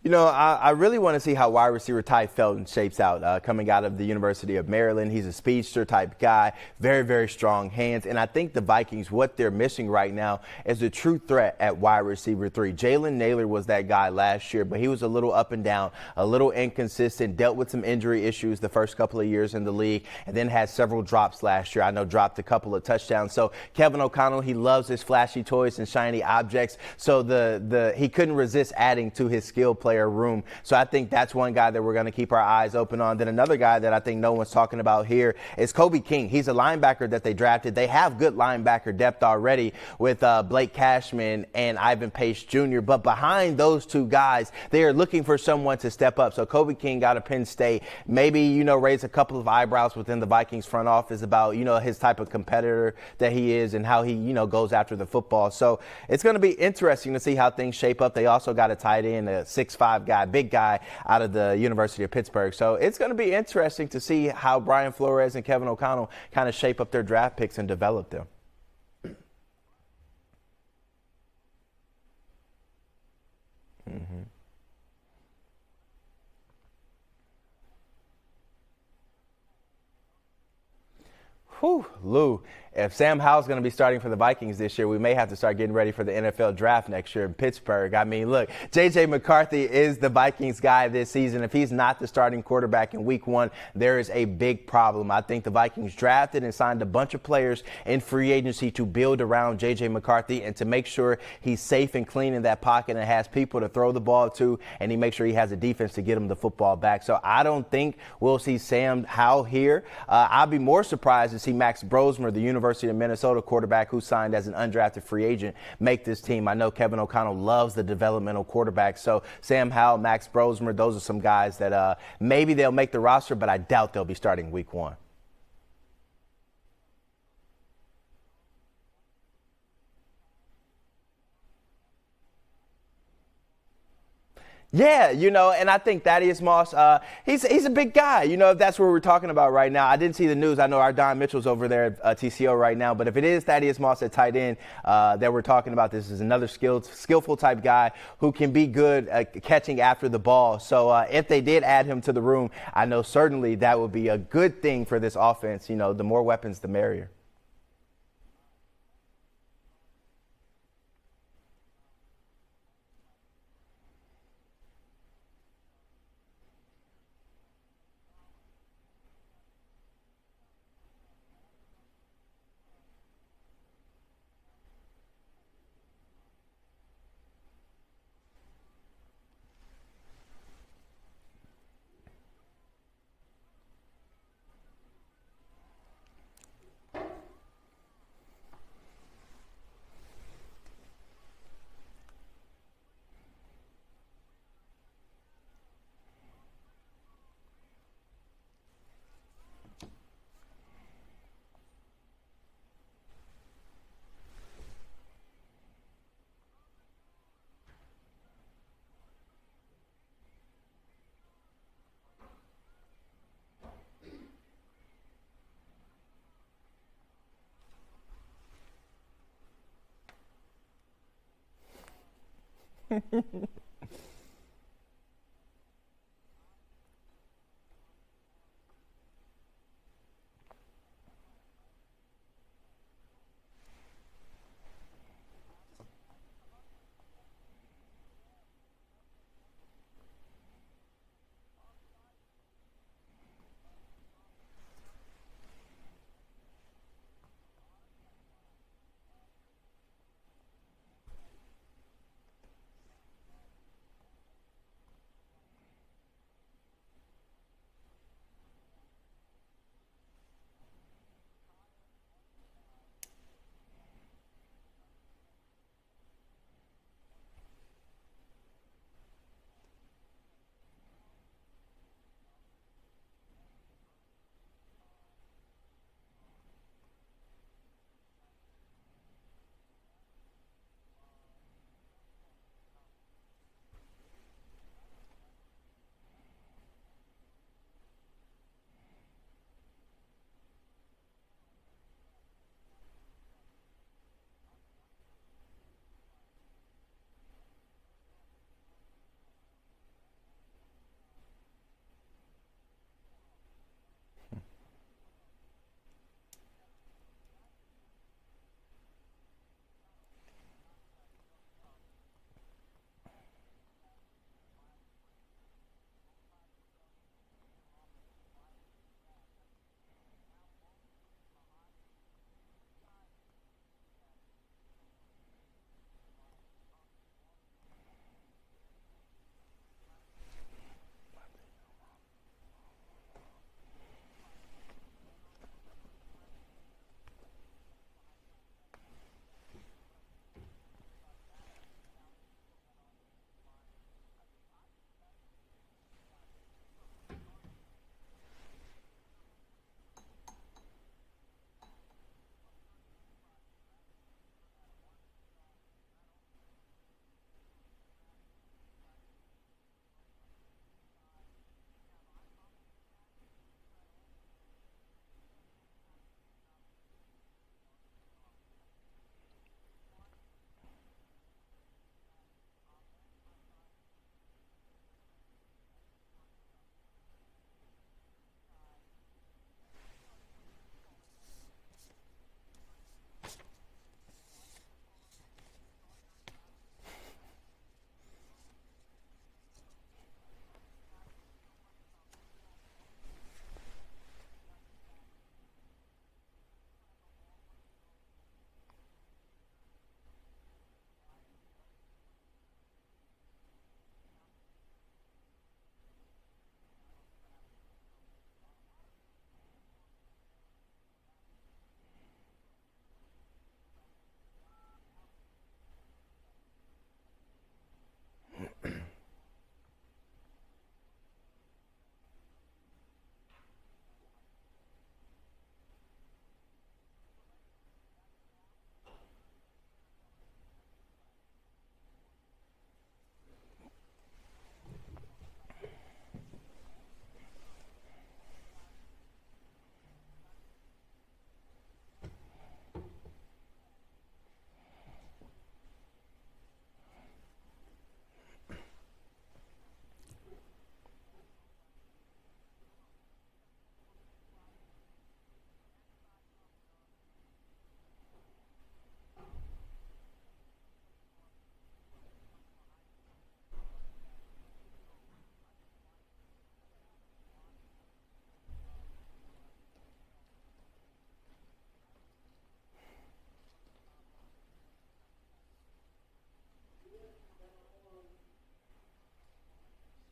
You know, I really want to see how wide receiver Ty Felton shapes out coming out of the University of Maryland. He's a speedster type guy, very, very strong hands. And I think the Vikings, what they're missing right now is a true threat at wide receiver 3. Jalen Naylor was that guy last year, but he was a little up and down, a little inconsistent, dealt with some injury issues the first couple of years in the league, and then had several drops last year. I know dropped a couple of touchdowns. So Kevin O'Connell, he loves his flashy toys and shiny objects. So he couldn't resist adding to his skill player room. So I think that's one guy that we're going to keep our eyes open on. Then another guy that I think no one's talking about here is Kobe King. He's a linebacker that they drafted. They have good linebacker depth already with Blake Cashman and Ivan Pace Jr. But behind those two guys, they are looking for someone to step up. So Kobe King out of Penn State, maybe, raise a couple of eyebrows within the Vikings front office about, his type of competitor that he is and how he, goes after the football. So it's going to be interesting to see how things shape up. They also got a tight end, a 6'5" guy, big guy out of the University of Pittsburgh. So it's going to be interesting to see how Brian Flores and Kevin O'Connell kind of shape up their draft picks and develop them. Whew, Lou, if Sam Howell's going to be starting for the Vikings this year, we may have to start getting ready for the NFL draft next year in Pittsburgh. I mean, look, J.J. McCarthy is the Vikings guy this season. If he's not the starting quarterback in week 1, there is a big problem. I think the Vikings drafted and signed a bunch of players in free agency to build around J.J. McCarthy and to make sure he's safe and clean in that pocket and has people to throw the ball to, and he makes sure he has a defense to get him the football back. So I don't think we'll see Sam Howell here. I'll be more surprised to see Max Brosmer, the University of Minnesota quarterback who signed as an undrafted free agent, make this team. I know Kevin O'Connell loves the developmental quarterbacks. So Sam Howell, Max Brosmer, those are some guys that maybe they'll make the roster, but I doubt they'll be starting week 1. Yeah, and I think Thaddeus Moss, he's a big guy, if that's what we're talking about right now. I didn't see the news. I know our Don Mitchell's over there at TCO right now, but if it is Thaddeus Moss at tight end that we're talking about, this is another skillful type guy who can be good at catching after the ball. So if they did add him to the room, I know certainly that would be a good thing for this offense. The more weapons, the merrier.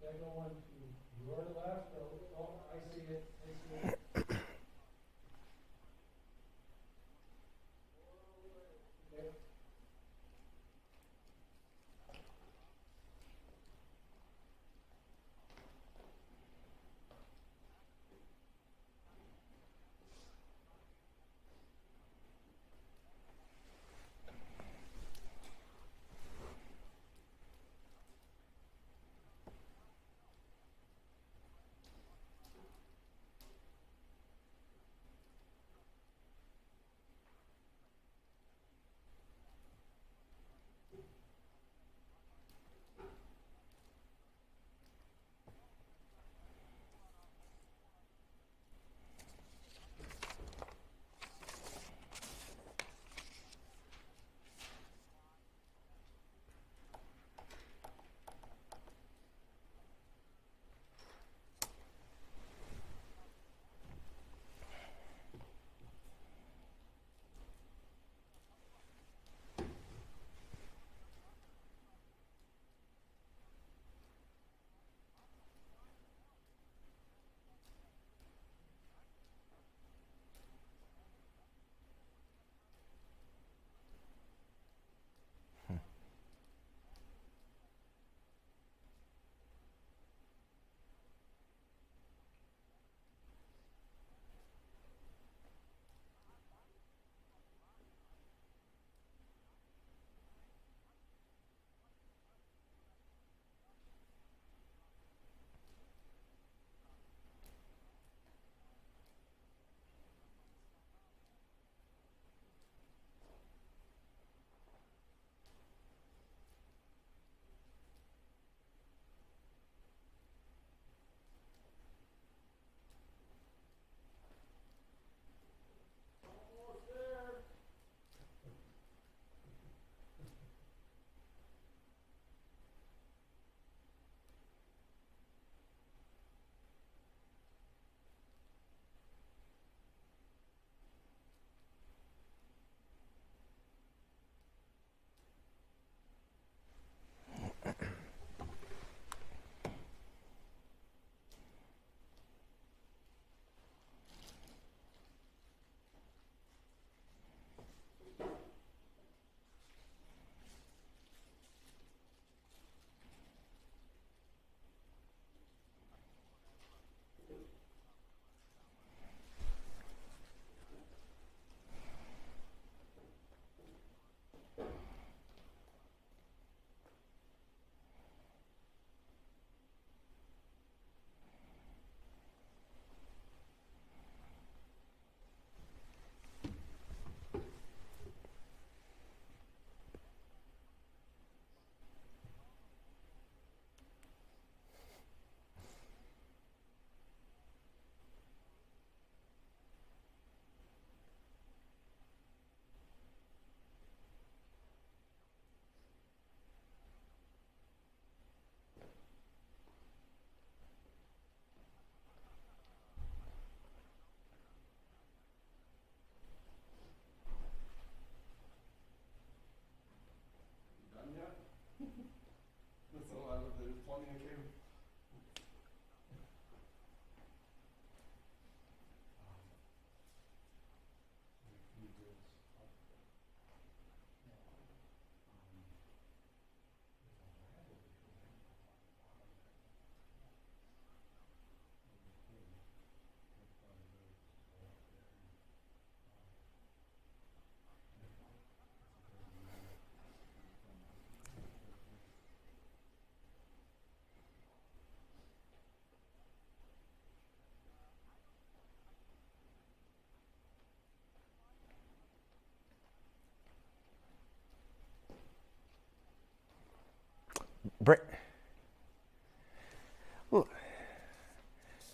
Second one to your left. Oh, I see it. I see it. Okay.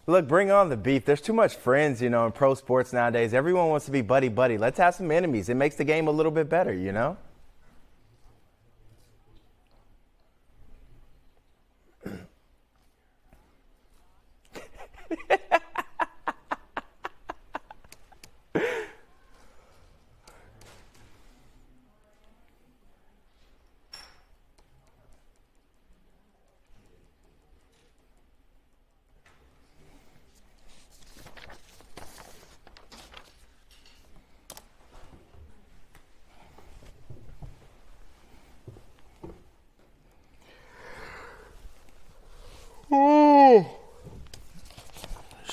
Look, bring on the beef. There's too much friends, in pro sports nowadays. Everyone wants to be buddy-buddy. Let's have some enemies. It makes the game a little bit better.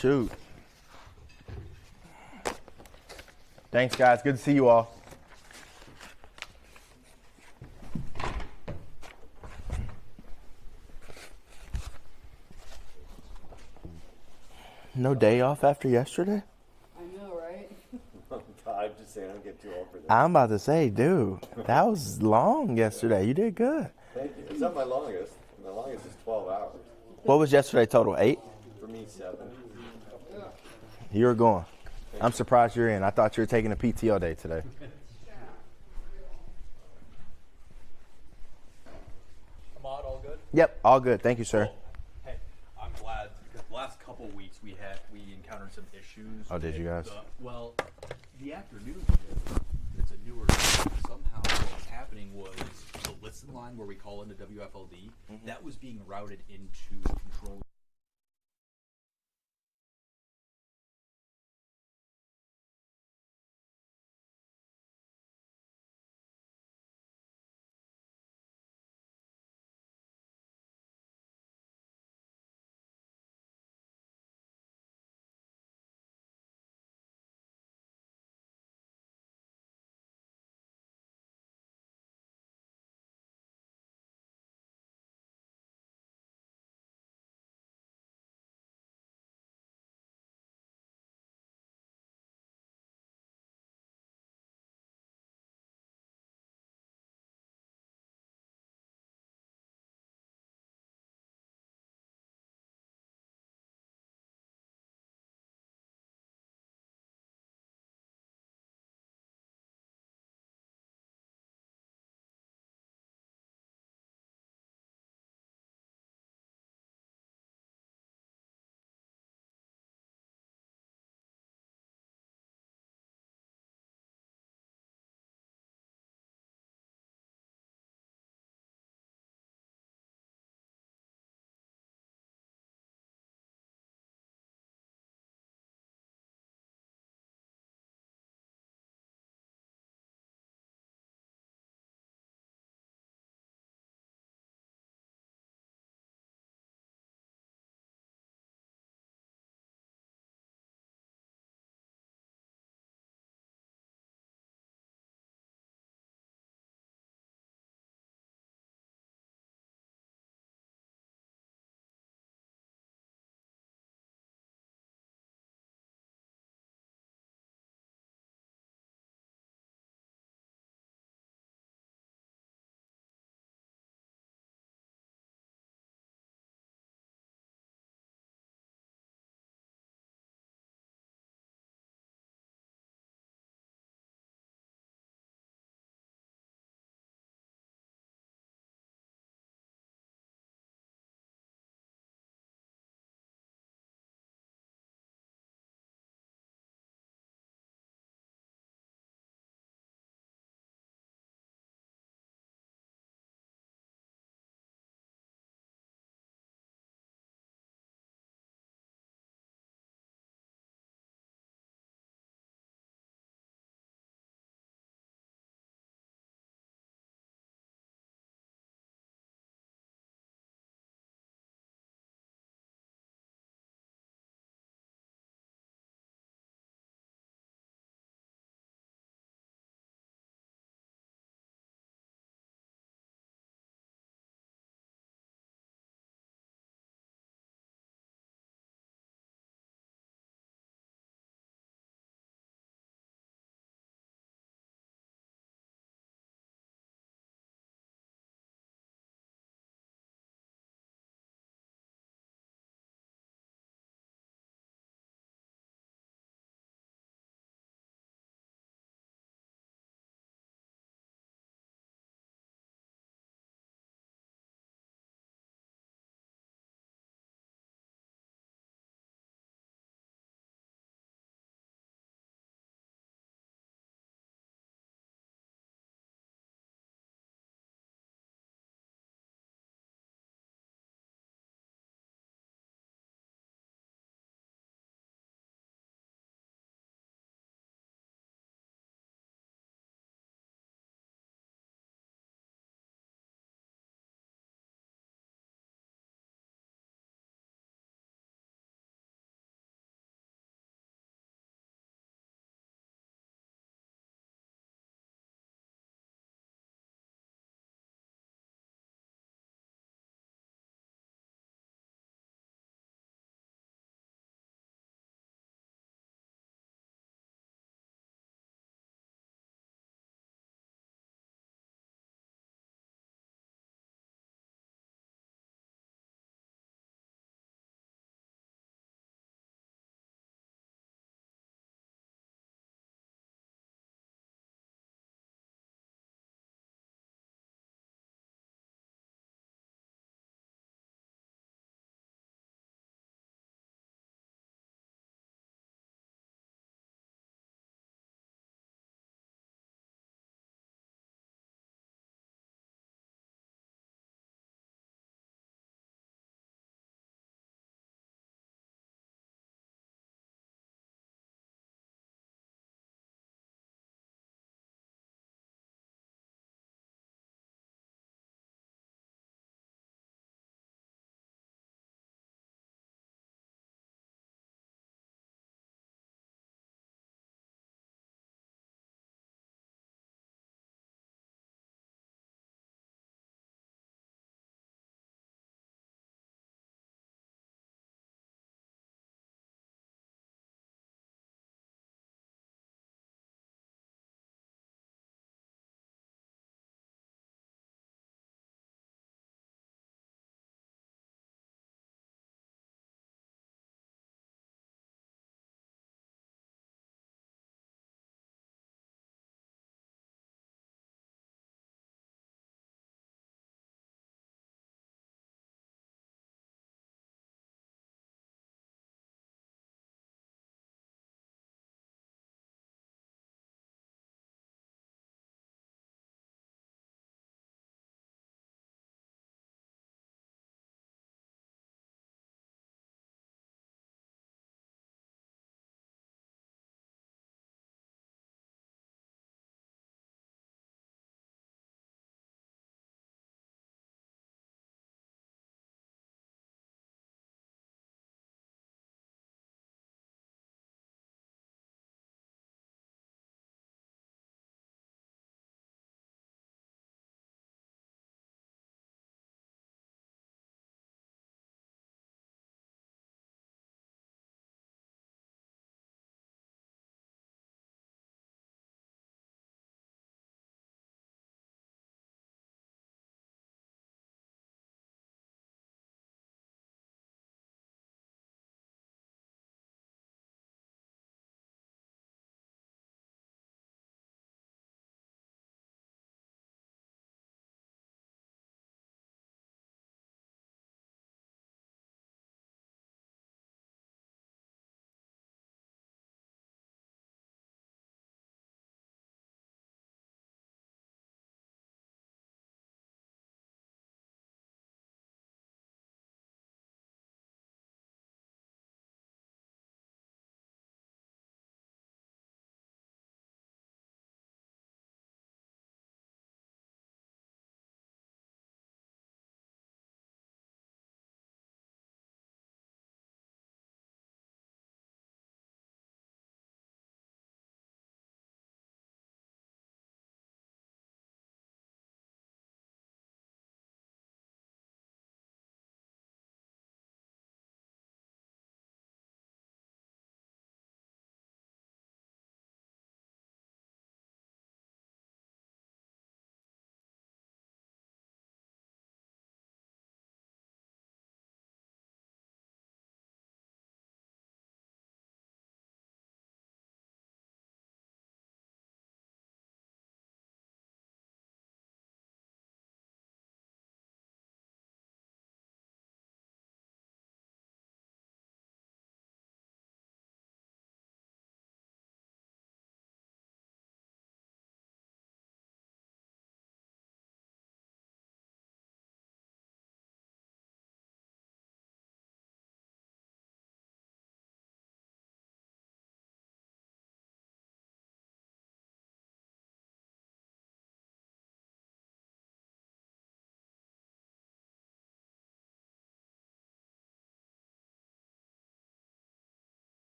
shoot. Thanks, guys. Good to see you all. No day off after yesterday? I know, right? I'm just saying, don't get too old for this. I'm about to say, dude, that was long yesterday. You did good. Thank you. It's not my longest. My longest is 12 hours. What was yesterday total? 8? For me, 7. You're going. I'm surprised you're in. I thought you were taking a PTO day today. Ahmad, all good? Yep, all good. Thank you, sir. Cool. Hey, I'm glad because the last couple of weeks we encountered some issues. Oh, did you guys? Well, the afternoon, it's a newer. Somehow what was happening was the listen line where we call into WFLD, that was being routed into control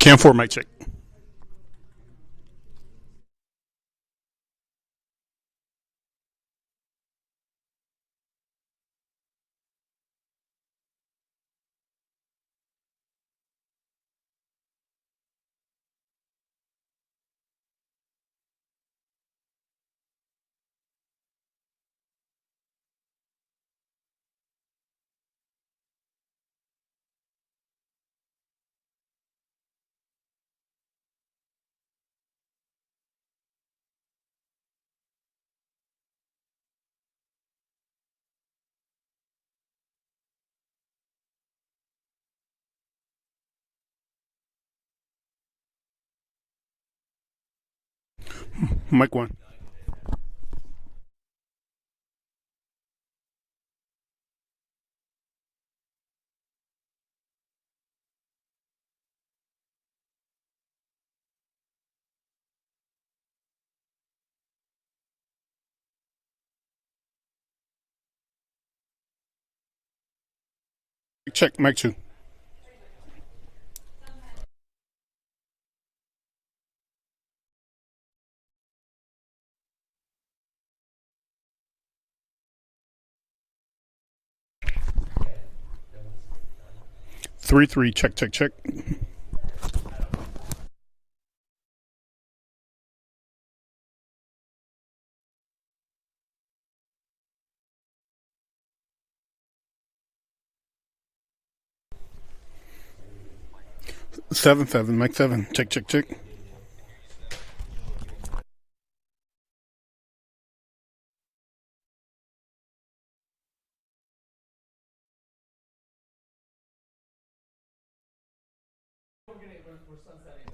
Cam 4, mic check. Mic 1. Check, mic 2. Three, three, check, check, check. Seven, seven, mic 7, check, check, check.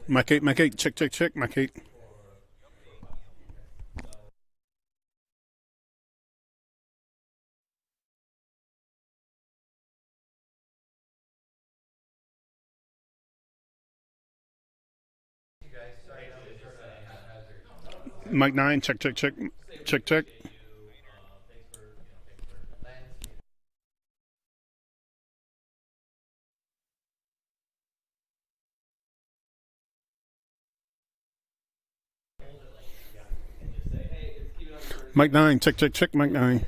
Mic 8, check, check, check, mic 8. Mic 9, check, check, check, check, check. Mic 9, check, check, check, mic 9.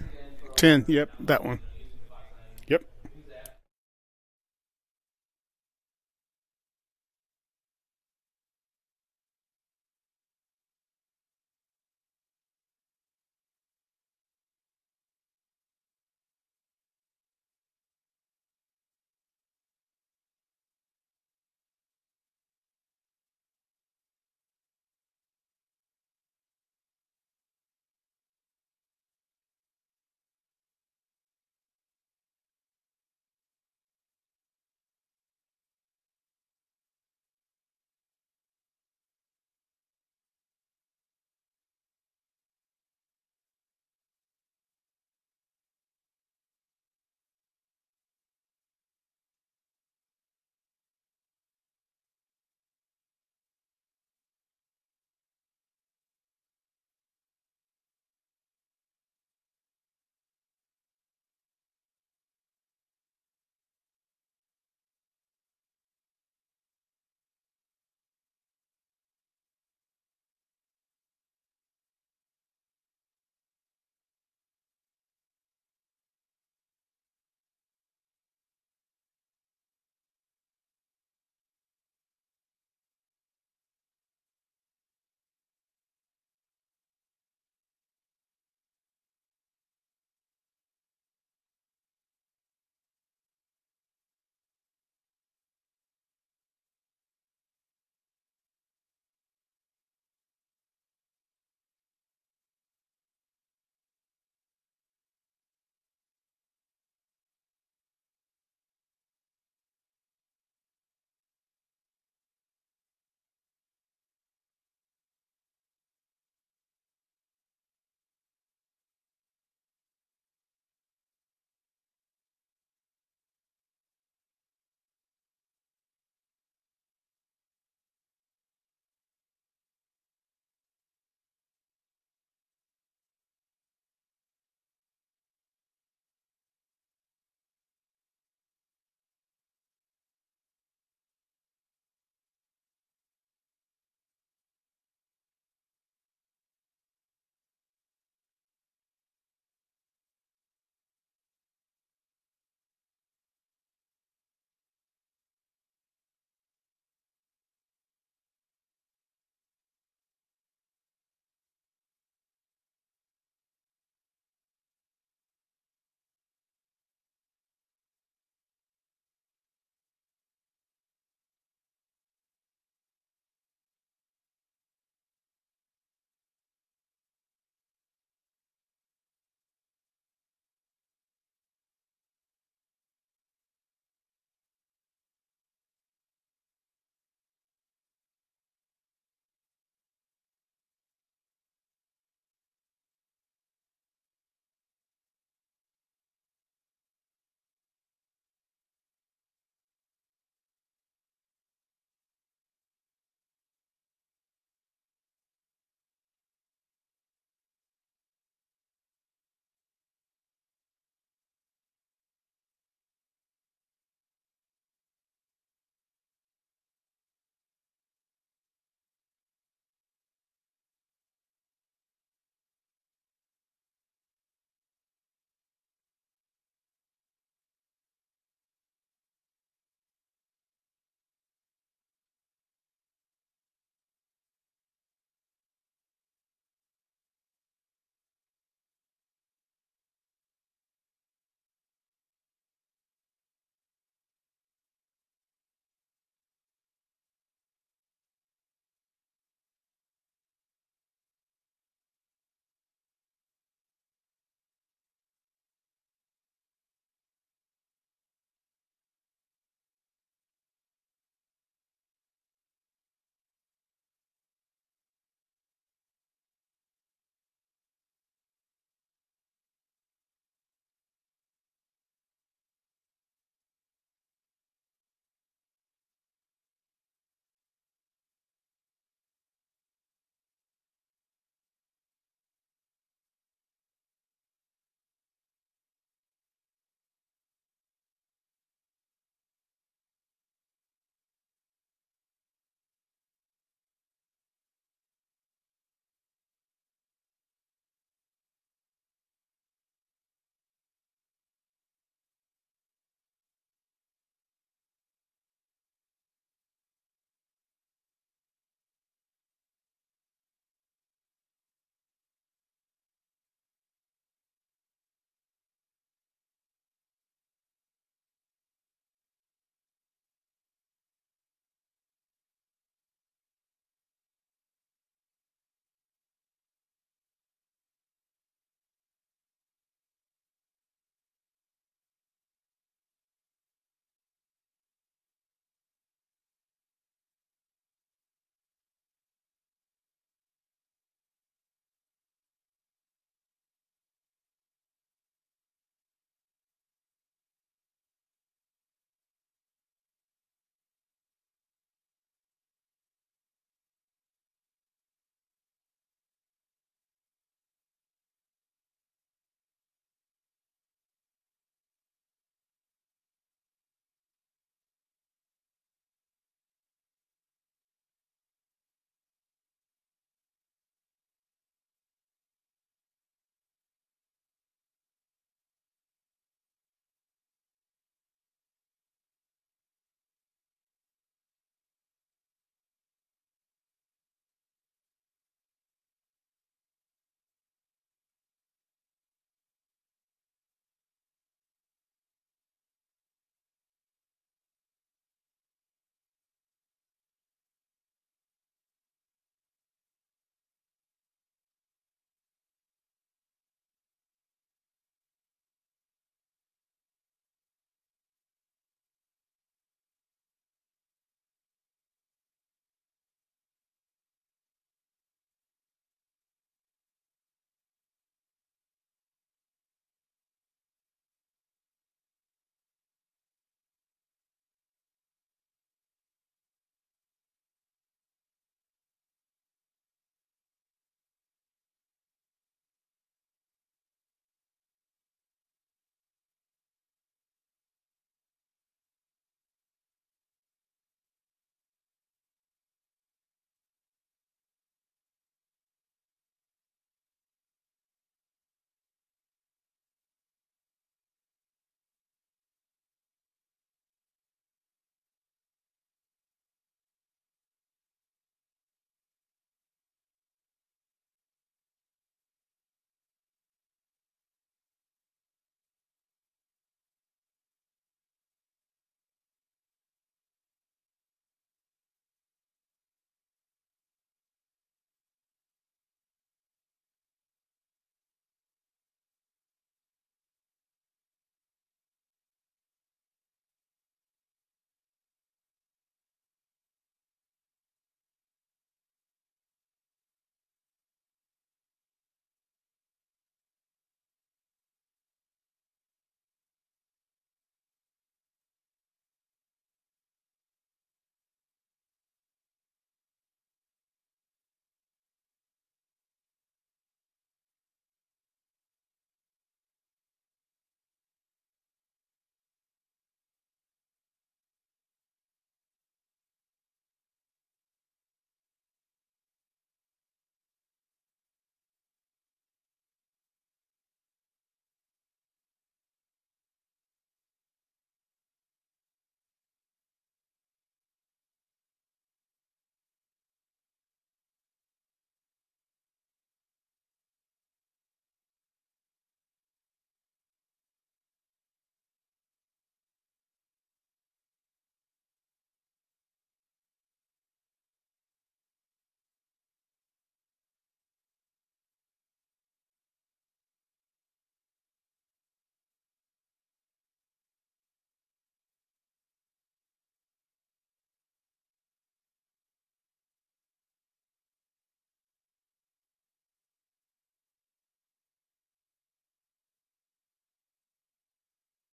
10, yep, that one.